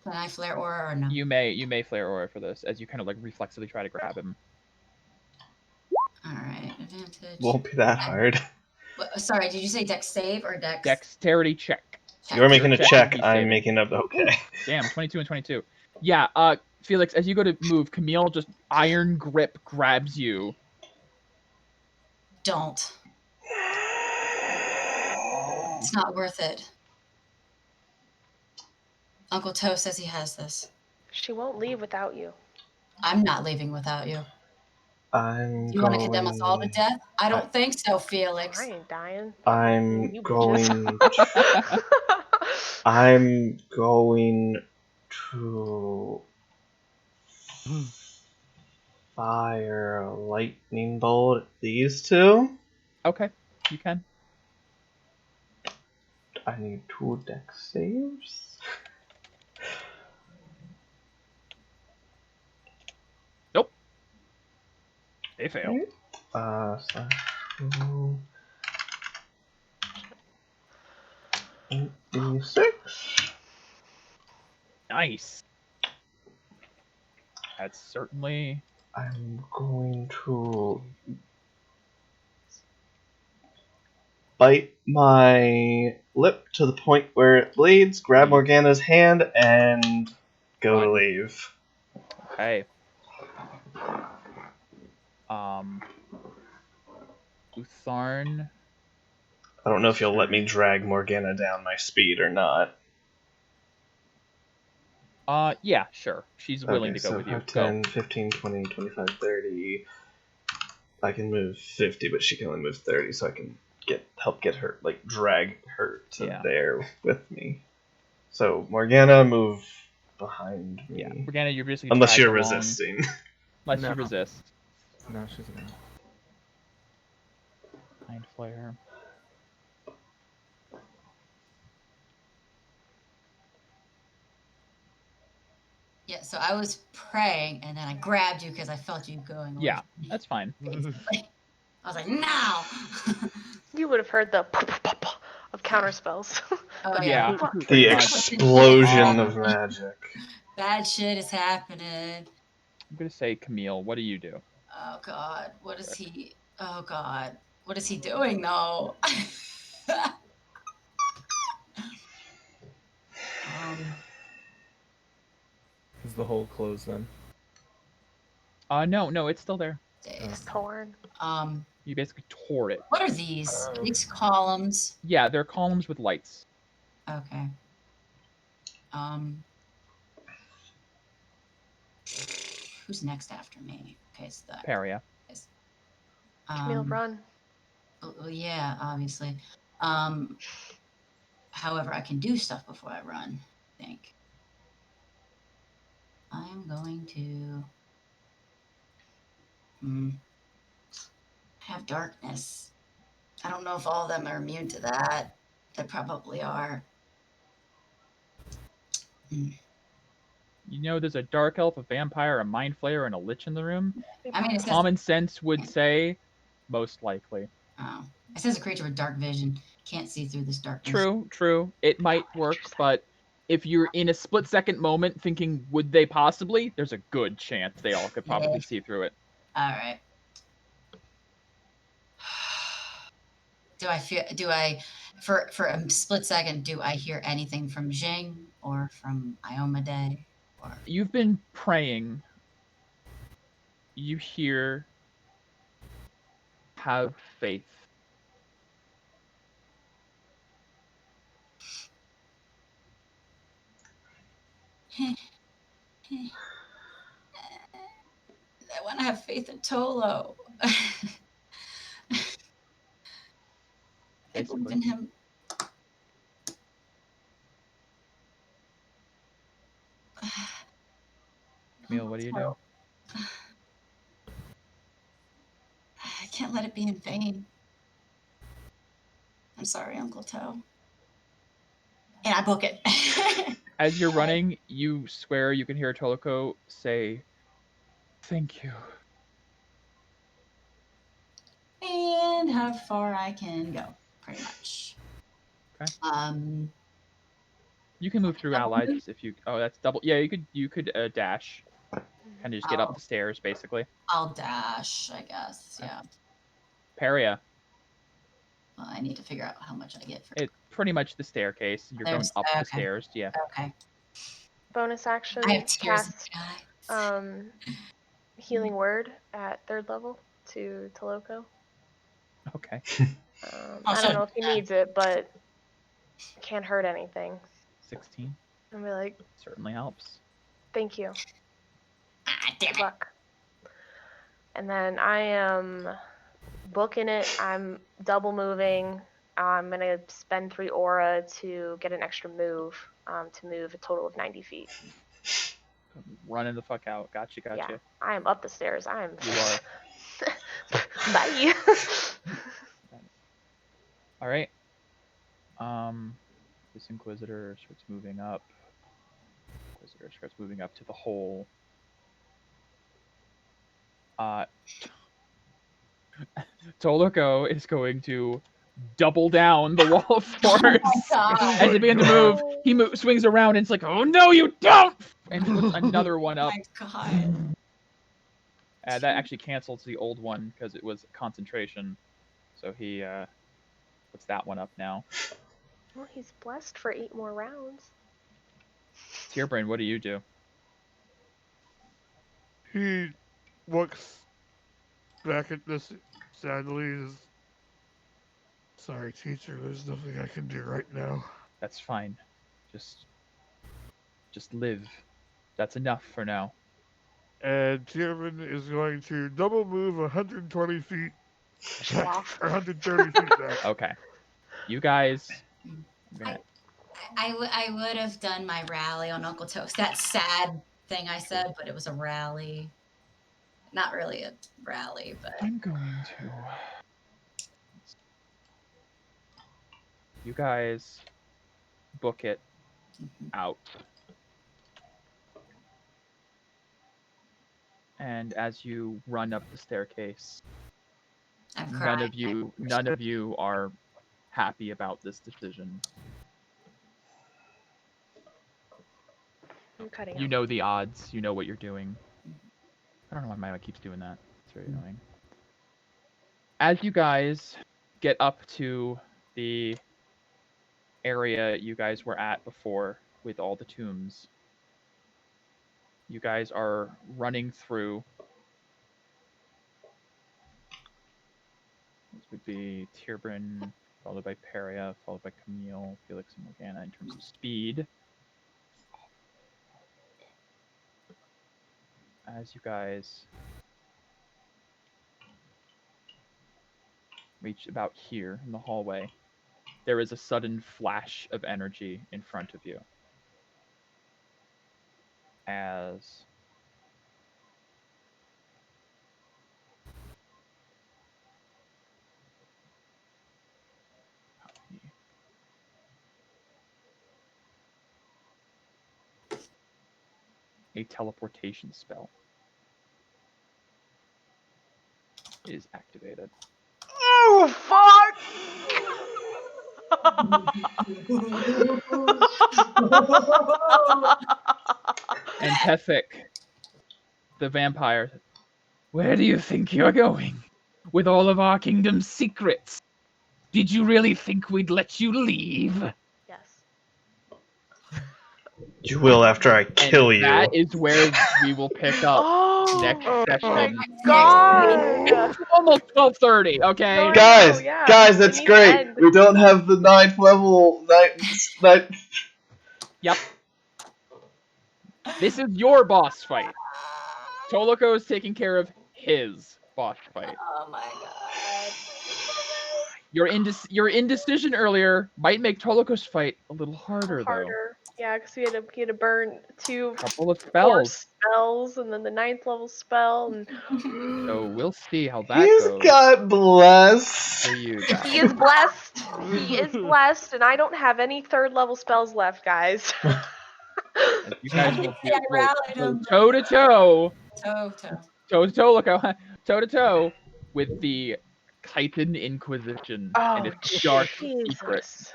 Can I flare aura or no? You may flare aura for this as you kind of like reflexively try to grab him. All right, advantage. Won't be that hard. Sorry, did you say dex save or dex? Dexterity check. You're making a check. He's I'm saving. making up. Okay. Damn, 22 and 22. Yeah, Felix, as you go to move, Camille just iron grip grabs you. Don't. It's not worth it. Uncle Toe says he has this. She won't leave without you. I'm not leaving without you. You want to condemn us all to death? I don't think so, Felix. I ain't dying. I'm You going. bitches. I'm going to fire a lightning bolt at these two. Okay, you can. I need 2 dex saves. Nope. They fail. Okay. So 8d6. Nice. That's certainly. I'm going to bite my lip to the point where it bleeds, grab Morgana's hand, and go to Run. leave. Okay. Utharn. I don't know if you'll let me drag Morgana down my speed or not. Yeah, sure. She's willing to go so with you. 5, Go. 10, 15, 20, 25, 30. I can move 50, but she can only move 30, so I can help get her, like, drag her to there with me. So, Morgana, move behind me. Yeah, Morgana, you're basically Unless dragged you're along. resisting. Unless No. you resist. No, she's not. Mind Flare. Yeah, so I was praying, and then I grabbed you because I felt you going away. Yeah, from me. that's fine. Basically. I was like, now! You would have heard the of counter spells. Oh, Yeah. yeah. The Pretty much. explosion of magic. Bad shit is happening. I'm gonna say, Camille, what do you do? Oh, God. What is he? Oh, God. What is he doing, though? Is the hole closed then? No, it's still there. Days. Torn. You basically tore it. What are these? These columns? Yeah, they're columns with lights. Okay. Who's next after me? Okay, it's that. Paria. Camille, run. Well, yeah, obviously. However, I can do stuff before I run, I think. I'm going to have darkness. I don't know if all of them are immune to that. They probably are. You know there's a dark elf, a vampire, a mind flayer, and a lich in the room? I mean, it says, Common sense would say most likely. oh, it says a creature with dark vision can't see through this darkness. True. It might work, but if you're in a split-second moment thinking, would they possibly? There's a good chance they all could probably see through it. All right. For a split second, do I hear anything from Jing or from Iomade? Or You've been praying. You hear, have faith. I want to have faith in Tolo. I believe in him. Camille, what do you do? I can't let it be in vain. I'm sorry, Uncle Toe. And I book it. As you're running, you swear you can hear Toloko say, "Thank you." And how far I can go, pretty much. Okay. You can move through allies if you. Oh, that's double. Yeah, you could dash. Kind of just get up the stairs, basically. I'll dash, I guess. Okay. Yeah. Paria. Well, I need to figure out how much I get for It's pretty much the staircase. You're going up the stairs. Yeah. Okay. Bonus action. I have tears Cast in my eyes. healing word at 3rd level to Toloko. Okay. I don't know if he needs it, but it can't hurt anything. 16. And be like, Certainly helps. thank you. Damn Good luck. And then I am booking it. I'm double moving. I'm going to spend 3 aura to get an extra move, to move a total of 90 feet. Running the fuck out. Gotcha. Yeah, I am up the stairs. You are. Bye. All right. This Inquisitor starts moving up. Inquisitor starts moving up to the hole. Toloko is going to double down the wall of force. God. As it begins to move, he swings around and it's like, oh no, you don't! And puts another one Oh up. my God. That actually cancels the old one because it was concentration. So he puts that one up now. Well, he's blessed for 8 more rounds. Tearbrain, what do you do? He looks back at this sadly. Sorry, teacher, there's nothing I can do right now. That's fine. Just live. That's enough for now. And Tierman is going to double move 120 feet back, or 130 feet back. Okay. You guys... I would have done my rally on Uncle Toast. That sad thing I said, but it was a rally. Not really a rally, but... I'm going to... You guys book it out. And as you run up the staircase, I'm none crying. of you are happy about this decision. I'm cutting You out. know the odds. You know what you're doing. I don't know why my mic keeps doing that. It's very annoying. As you guys get up to the area you guys were at before with all the tombs, you guys are running through. This would be Tearbrain, followed by Peria, followed by Camille, Felix, and Morgana in terms of speed. As you guys reach about here in the hallway, there is a sudden flash of energy in front of you. As a teleportation spell is activated. Oh, fuck! And Tefik, the vampire, where do you think you're going? With all of our kingdom's secrets? Did you really think we'd let you leave? Yes. You will after I kill you. That is where we will pick up next session. My God! It's almost 12:30, okay? No, Guys, yeah. guys, that's We need to great. end. We don't have the 9th level. Yep. This is your boss fight. Toloko is taking care of his boss fight. Oh my God. Your indecision earlier might make Toloko's fight a little harder, though. Yeah, because he had to burn 2 Couple of core spells. spells, and then the 9th level spell, and So we'll see how that He's goes got blessed. for you guys. he is blessed. He is blessed, and I don't have any 3rd level spells left, guys. And you guys will I rallied him. toe to toe Toe. toe to toe with the Titan Inquisition and its dark secret. Jesus.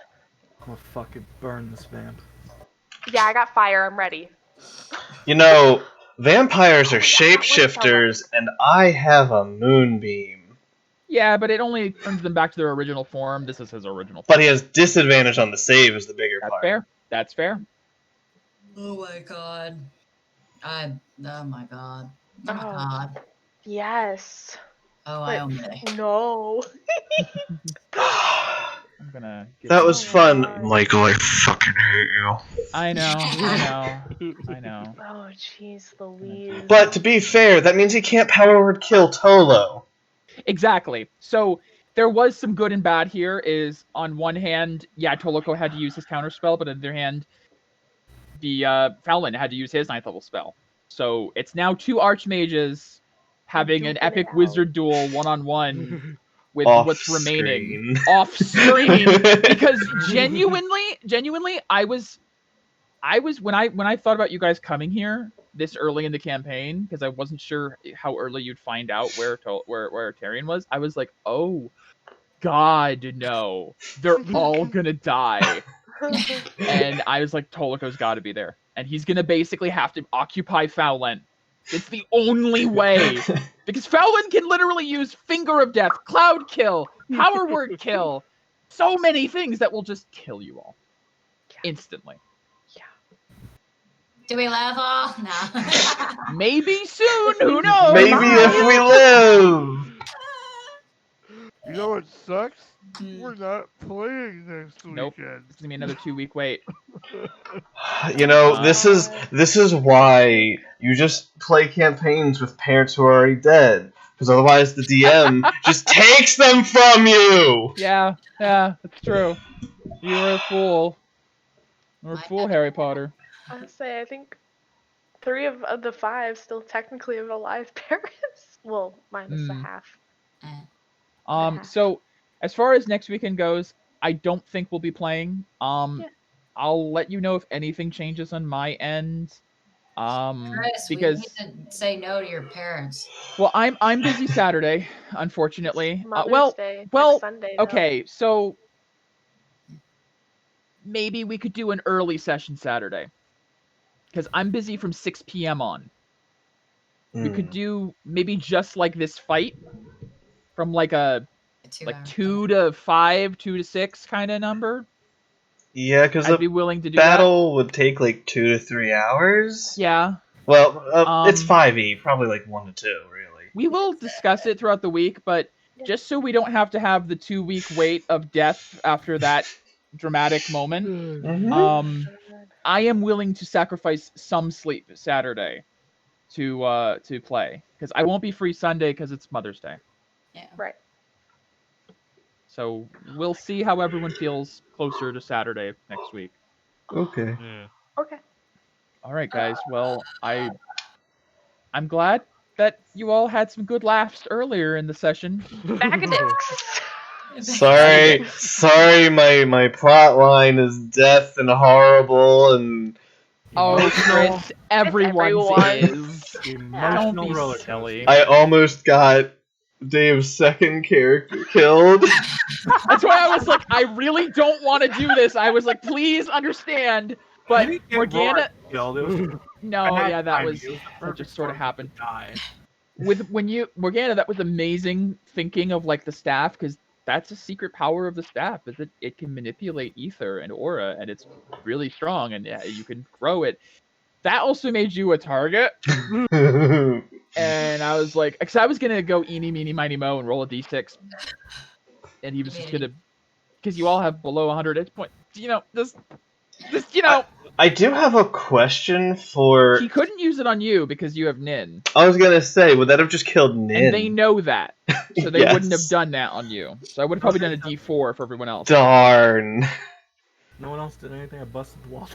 I'm gonna fucking burn this vamp. Yeah, I got fire. I'm ready. You know, vampires are shapeshifters, and I have a moonbeam. Yeah, but it only turns them back to their original form. This is his original form. But he has disadvantage on the save is the bigger That's part. fair. That's fair. Oh my God. Oh my God. Oh my Oh. God. Yes. Oh, I obey. No. I'm gonna get That you- was fun, Michael. I fucking hate you. I know. I know. Oh, jeez, Louise. But to be fair, that means he can't power word kill Tolo. Exactly. So there was some good and bad here. Is on one hand, yeah, Toloko had to use his counterspell, but on the other hand, the Fallon had to use his 9th level spell. So it's now 2 archmages having an Duking it epic out. wizard duel 1-on-1 with Off what's remaining screen. off screen because genuinely, I was when I thought about you guys coming here this early in the campaign because I wasn't sure how early you'd find out where Tarion was. I was like, oh God, no, they're all gonna die. And I was like, Toliko's got to be there, and he's gonna basically have to occupy Fowlen. It's the only way because Fowlen can literally use Finger of Death, Cloud Kill, Power Word Kill, so many things that will just kill you all instantly. Do we laugh all? No. Maybe soon. Who knows? Maybe if we live. You know what sucks? Hmm. We're not playing next Nope. weekend. It's gonna be another 2-week wait. You know, this is why you just play campaigns with parents who are already dead, because otherwise the DM just takes them from you. Yeah, that's true. You were a fool. You're a fool, Harry Potter. I say I think 3 of the 5 still technically have alive parents. Well, minus the half. So as far as next weekend goes, I don't think we'll be playing. I'll let you know if anything changes on my end. Chris, Because we need to say no to your parents. well, I'm busy Saturday, unfortunately. Mother's Day, well, next Sunday, though. okay, so maybe we could do an early session Saturday. Because I'm busy from 6 p.m. on. We could do maybe just like this fight from like a 2 to 5, 2 to 6 kind of number. Yeah, because I'd be willing to do battle would take like 2 to 3 hours. Yeah. Well, it's 5e, probably like 1 to 2, really. We will discuss it throughout the week, but just so we don't have to have the 2-week wait of death after that dramatic moment, I am willing to sacrifice some sleep Saturday to play because I won't be free Sunday because it's Mother's Day. Yeah. Right. So we'll see how everyone feels closer to Saturday next week. Okay. Yeah. Okay. All right, guys. Well, I'm glad that you all had some good laughs earlier in the session. Sorry, my plot line is death and horrible and. Oh, Chris, everyone's is. Emotional Don't be roller silly. I almost got Dave's second character killed. That's why I was like, I really don't want to do this. I was like, please understand. But Morgana. That just sort of happened. Morgana, that was amazing thinking of like the staff because that's a secret power of the staff is that it can manipulate ether and aura and it's really strong and you can grow it. That also made you a target. And I was like, because I was gonna go eeny, meeny, miny, mo and roll a d6, and he was just gonna, because you all have below 100 hit points. I do have a question for. He couldn't use it on you because you have Nin. I was gonna say, would that have just killed Nin? And they know that, so they Yes. wouldn't have done that on you. So I would have probably done a d4 for everyone else. Darn. No one else did anything. I busted the wall.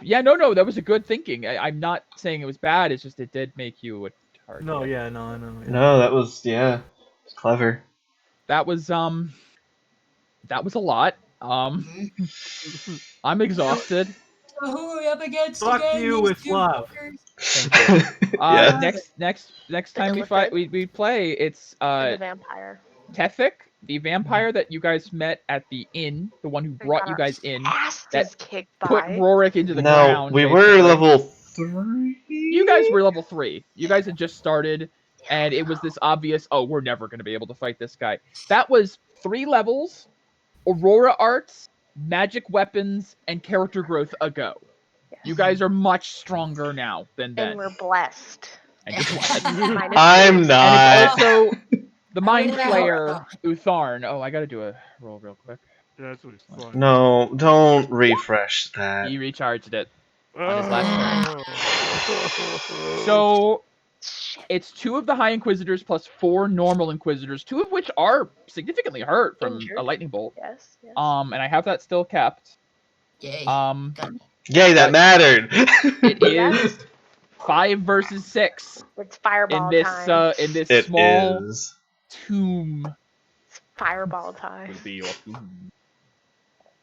Yeah, no, that was a good thinking. I'm not saying it was bad. It's just it did make you a target. No, yeah, no, I know. Yeah. No, that was it's clever. That was a lot. I'm exhausted. So who are we up against? Fuck again? you with love. Yeah. Next time we play, it's the vampire. Tethik, the vampire that you guys met at the inn, the one who brought you guys in, that kicked put by. Rorik into the No, ground. we basically. were level 3. You guys were level 3. You guys had just started, and it was this obvious, oh, we're never going to be able to fight this guy. That was 3 levels, Aurora arts, magic weapons, and character growth ago. Yes. You guys are much stronger now than then. And we're blessed. And you're blessed. I'm not. And it's also the Mind Flayer Utharn. Oh, I gotta do a roll real quick. Yeah, that's what it's fun. No, don't refresh that. He recharged it on his last turn. So it's 2 of the High Inquisitors plus 4 normal Inquisitors, 2 of which are significantly hurt from a lightning bolt. Yes. And I have that still kept. Yay. Yay, that mattered. It is 5 versus 6. It's fireball in this time. in this It small is. tomb Fireball time. will be your tomb.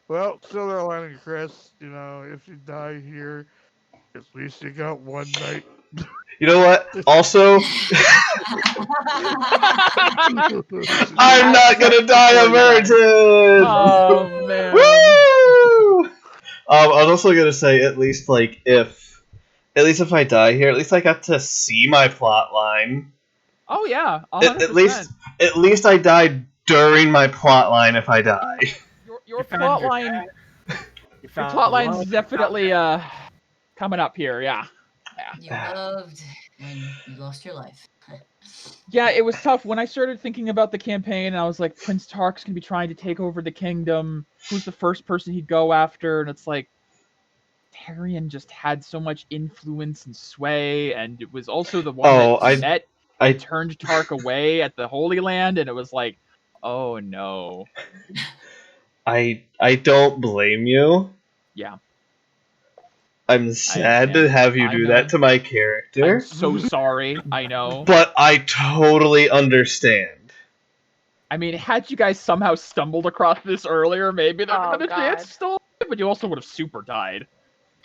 Well, Silver Lining Chris, you know, if you die here, at least you got one night. You know what? Also, I'm not gonna die a virgin. Oh man. Woo! I was also gonna say, at least if I die here, at least I got to see my plot line. Oh yeah, 100%. At least I died during my plot line. If I die, Your plot line. Your plot line's definitely coming up here. Yeah. You loved when you lost your life. Yeah, it was tough when I started thinking about the campaign. And I was like, Prince Tark's gonna be trying to take over the kingdom. Who's the first person he'd go after? And it's like, Tyrion just had so much influence and sway, and it was also the one I turned Tark away at the Holy Land, and it was like, oh no. I don't blame you. Yeah. I'm sad to have you do that to my character. I'm so sorry, I know. But I totally understand. I mean, had you guys somehow stumbled across this earlier, maybe there would have been a chance still, but you also would have super died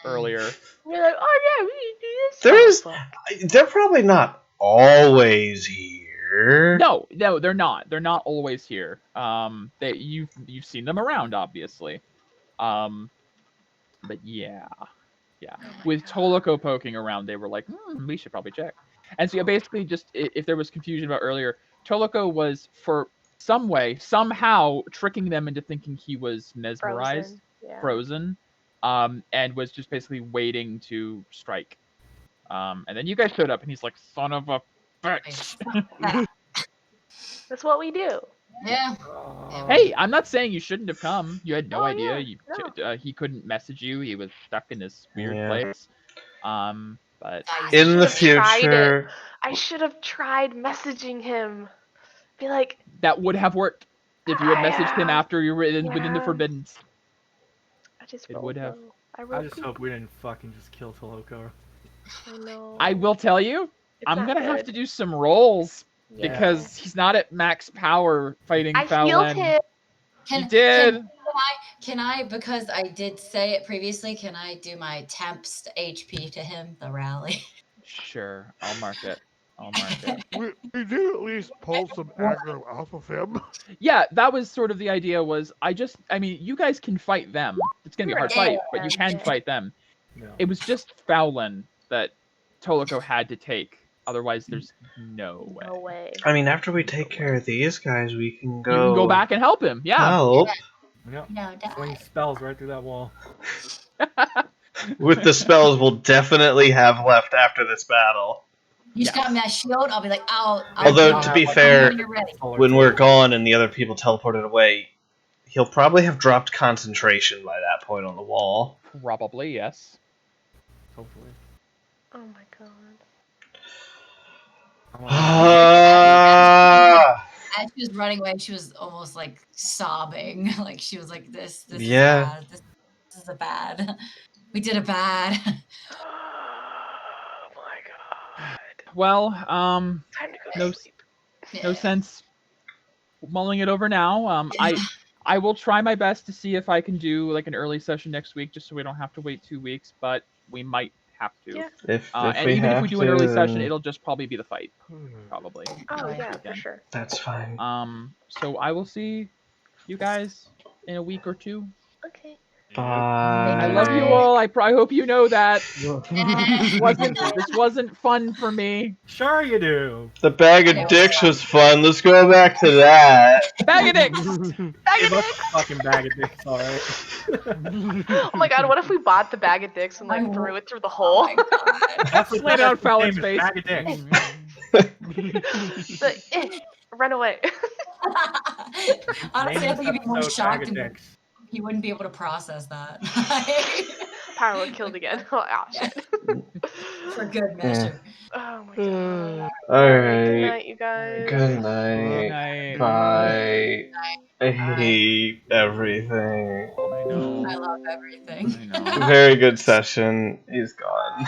earlier. You're like, oh yeah, we do this. They're probably not always here. No, they're not. They're not always here. You've seen them around, obviously. But yeah. With Toloko poking around, they were like, we should probably check. And so basically, just if there was confusion about earlier, Toloko was for somehow tricking them into thinking he was mesmerized, frozen, and was just basically waiting to strike. And then you guys showed up, and he's like, "Son of a bitch." That's what we do. Yeah. Hey, I'm not saying you shouldn't have come. You had no idea. Yeah, he couldn't message you. He was stuck in this weird place. But in the future, I should have tried messaging him. Be like, that would have worked if you had messaged him after you were within the Forbidden. It would have. I just hope we didn't fucking just kill Toloko. I know. I will tell you, I'm gonna have to do some rolls because he's not at max power fighting Fallon. I healed him. You did. Can I, because I did say it previously, can I do my temps HP to him, the rally? Sure, I'll mark it. We do at least pull some aggro off of him. Yeah, that was sort of the idea. I mean, you guys can fight them. It's gonna be a hard fight, but you can fight them. No. It was just Fallon that Toloko had to take. Otherwise, there's no way. No way. I mean, after we take care of these guys, we can go. You can go back and help him. Yeah. Help. Yeah. No, Swing spells right through that wall. With the spells we'll definitely have left after this battle. You just got me that shield. I'll be like, Although, to be fair, when you're ready. when we're gone and the other people teleported away, he'll probably have dropped concentration by that point on the wall. Probably, yes. Hopefully. Oh my god. As she was running away, she was almost like sobbing. Like she was like, "This is bad. This is a bad. We did a bad." Oh my god. Well, Time to go to sleep. No sense mulling it over now. I will try my best to see if I can do like an early session next week, just so we don't have to wait 2 weeks. But we might have to. Yeah. If we do an early session, it'll just probably be the fight, probably. Oh yeah, for sure. That's fine. So I will see you guys in a week or two. Okay. Bye. I love you all. I hope you know that. This wasn't fun for me. Sure you do. The bag of dicks was fun. Let's go back to that. Bag of dicks. Bag of dicks. Fucking bag of dicks, alright. Oh my god, what if we bought the bag of dicks and like threw it through the hole? That's what Laid out Fallon's face. Bag of dicks. Run away. Honestly, I think he'd be more shocked and and he wouldn't be able to process that. Power would killed again. Oh shit. For good measure. Oh my god. Alright. Good night, you guys. Good night. Bye. I hate everything. I know. I love everything. I know. Very good session. He's gone.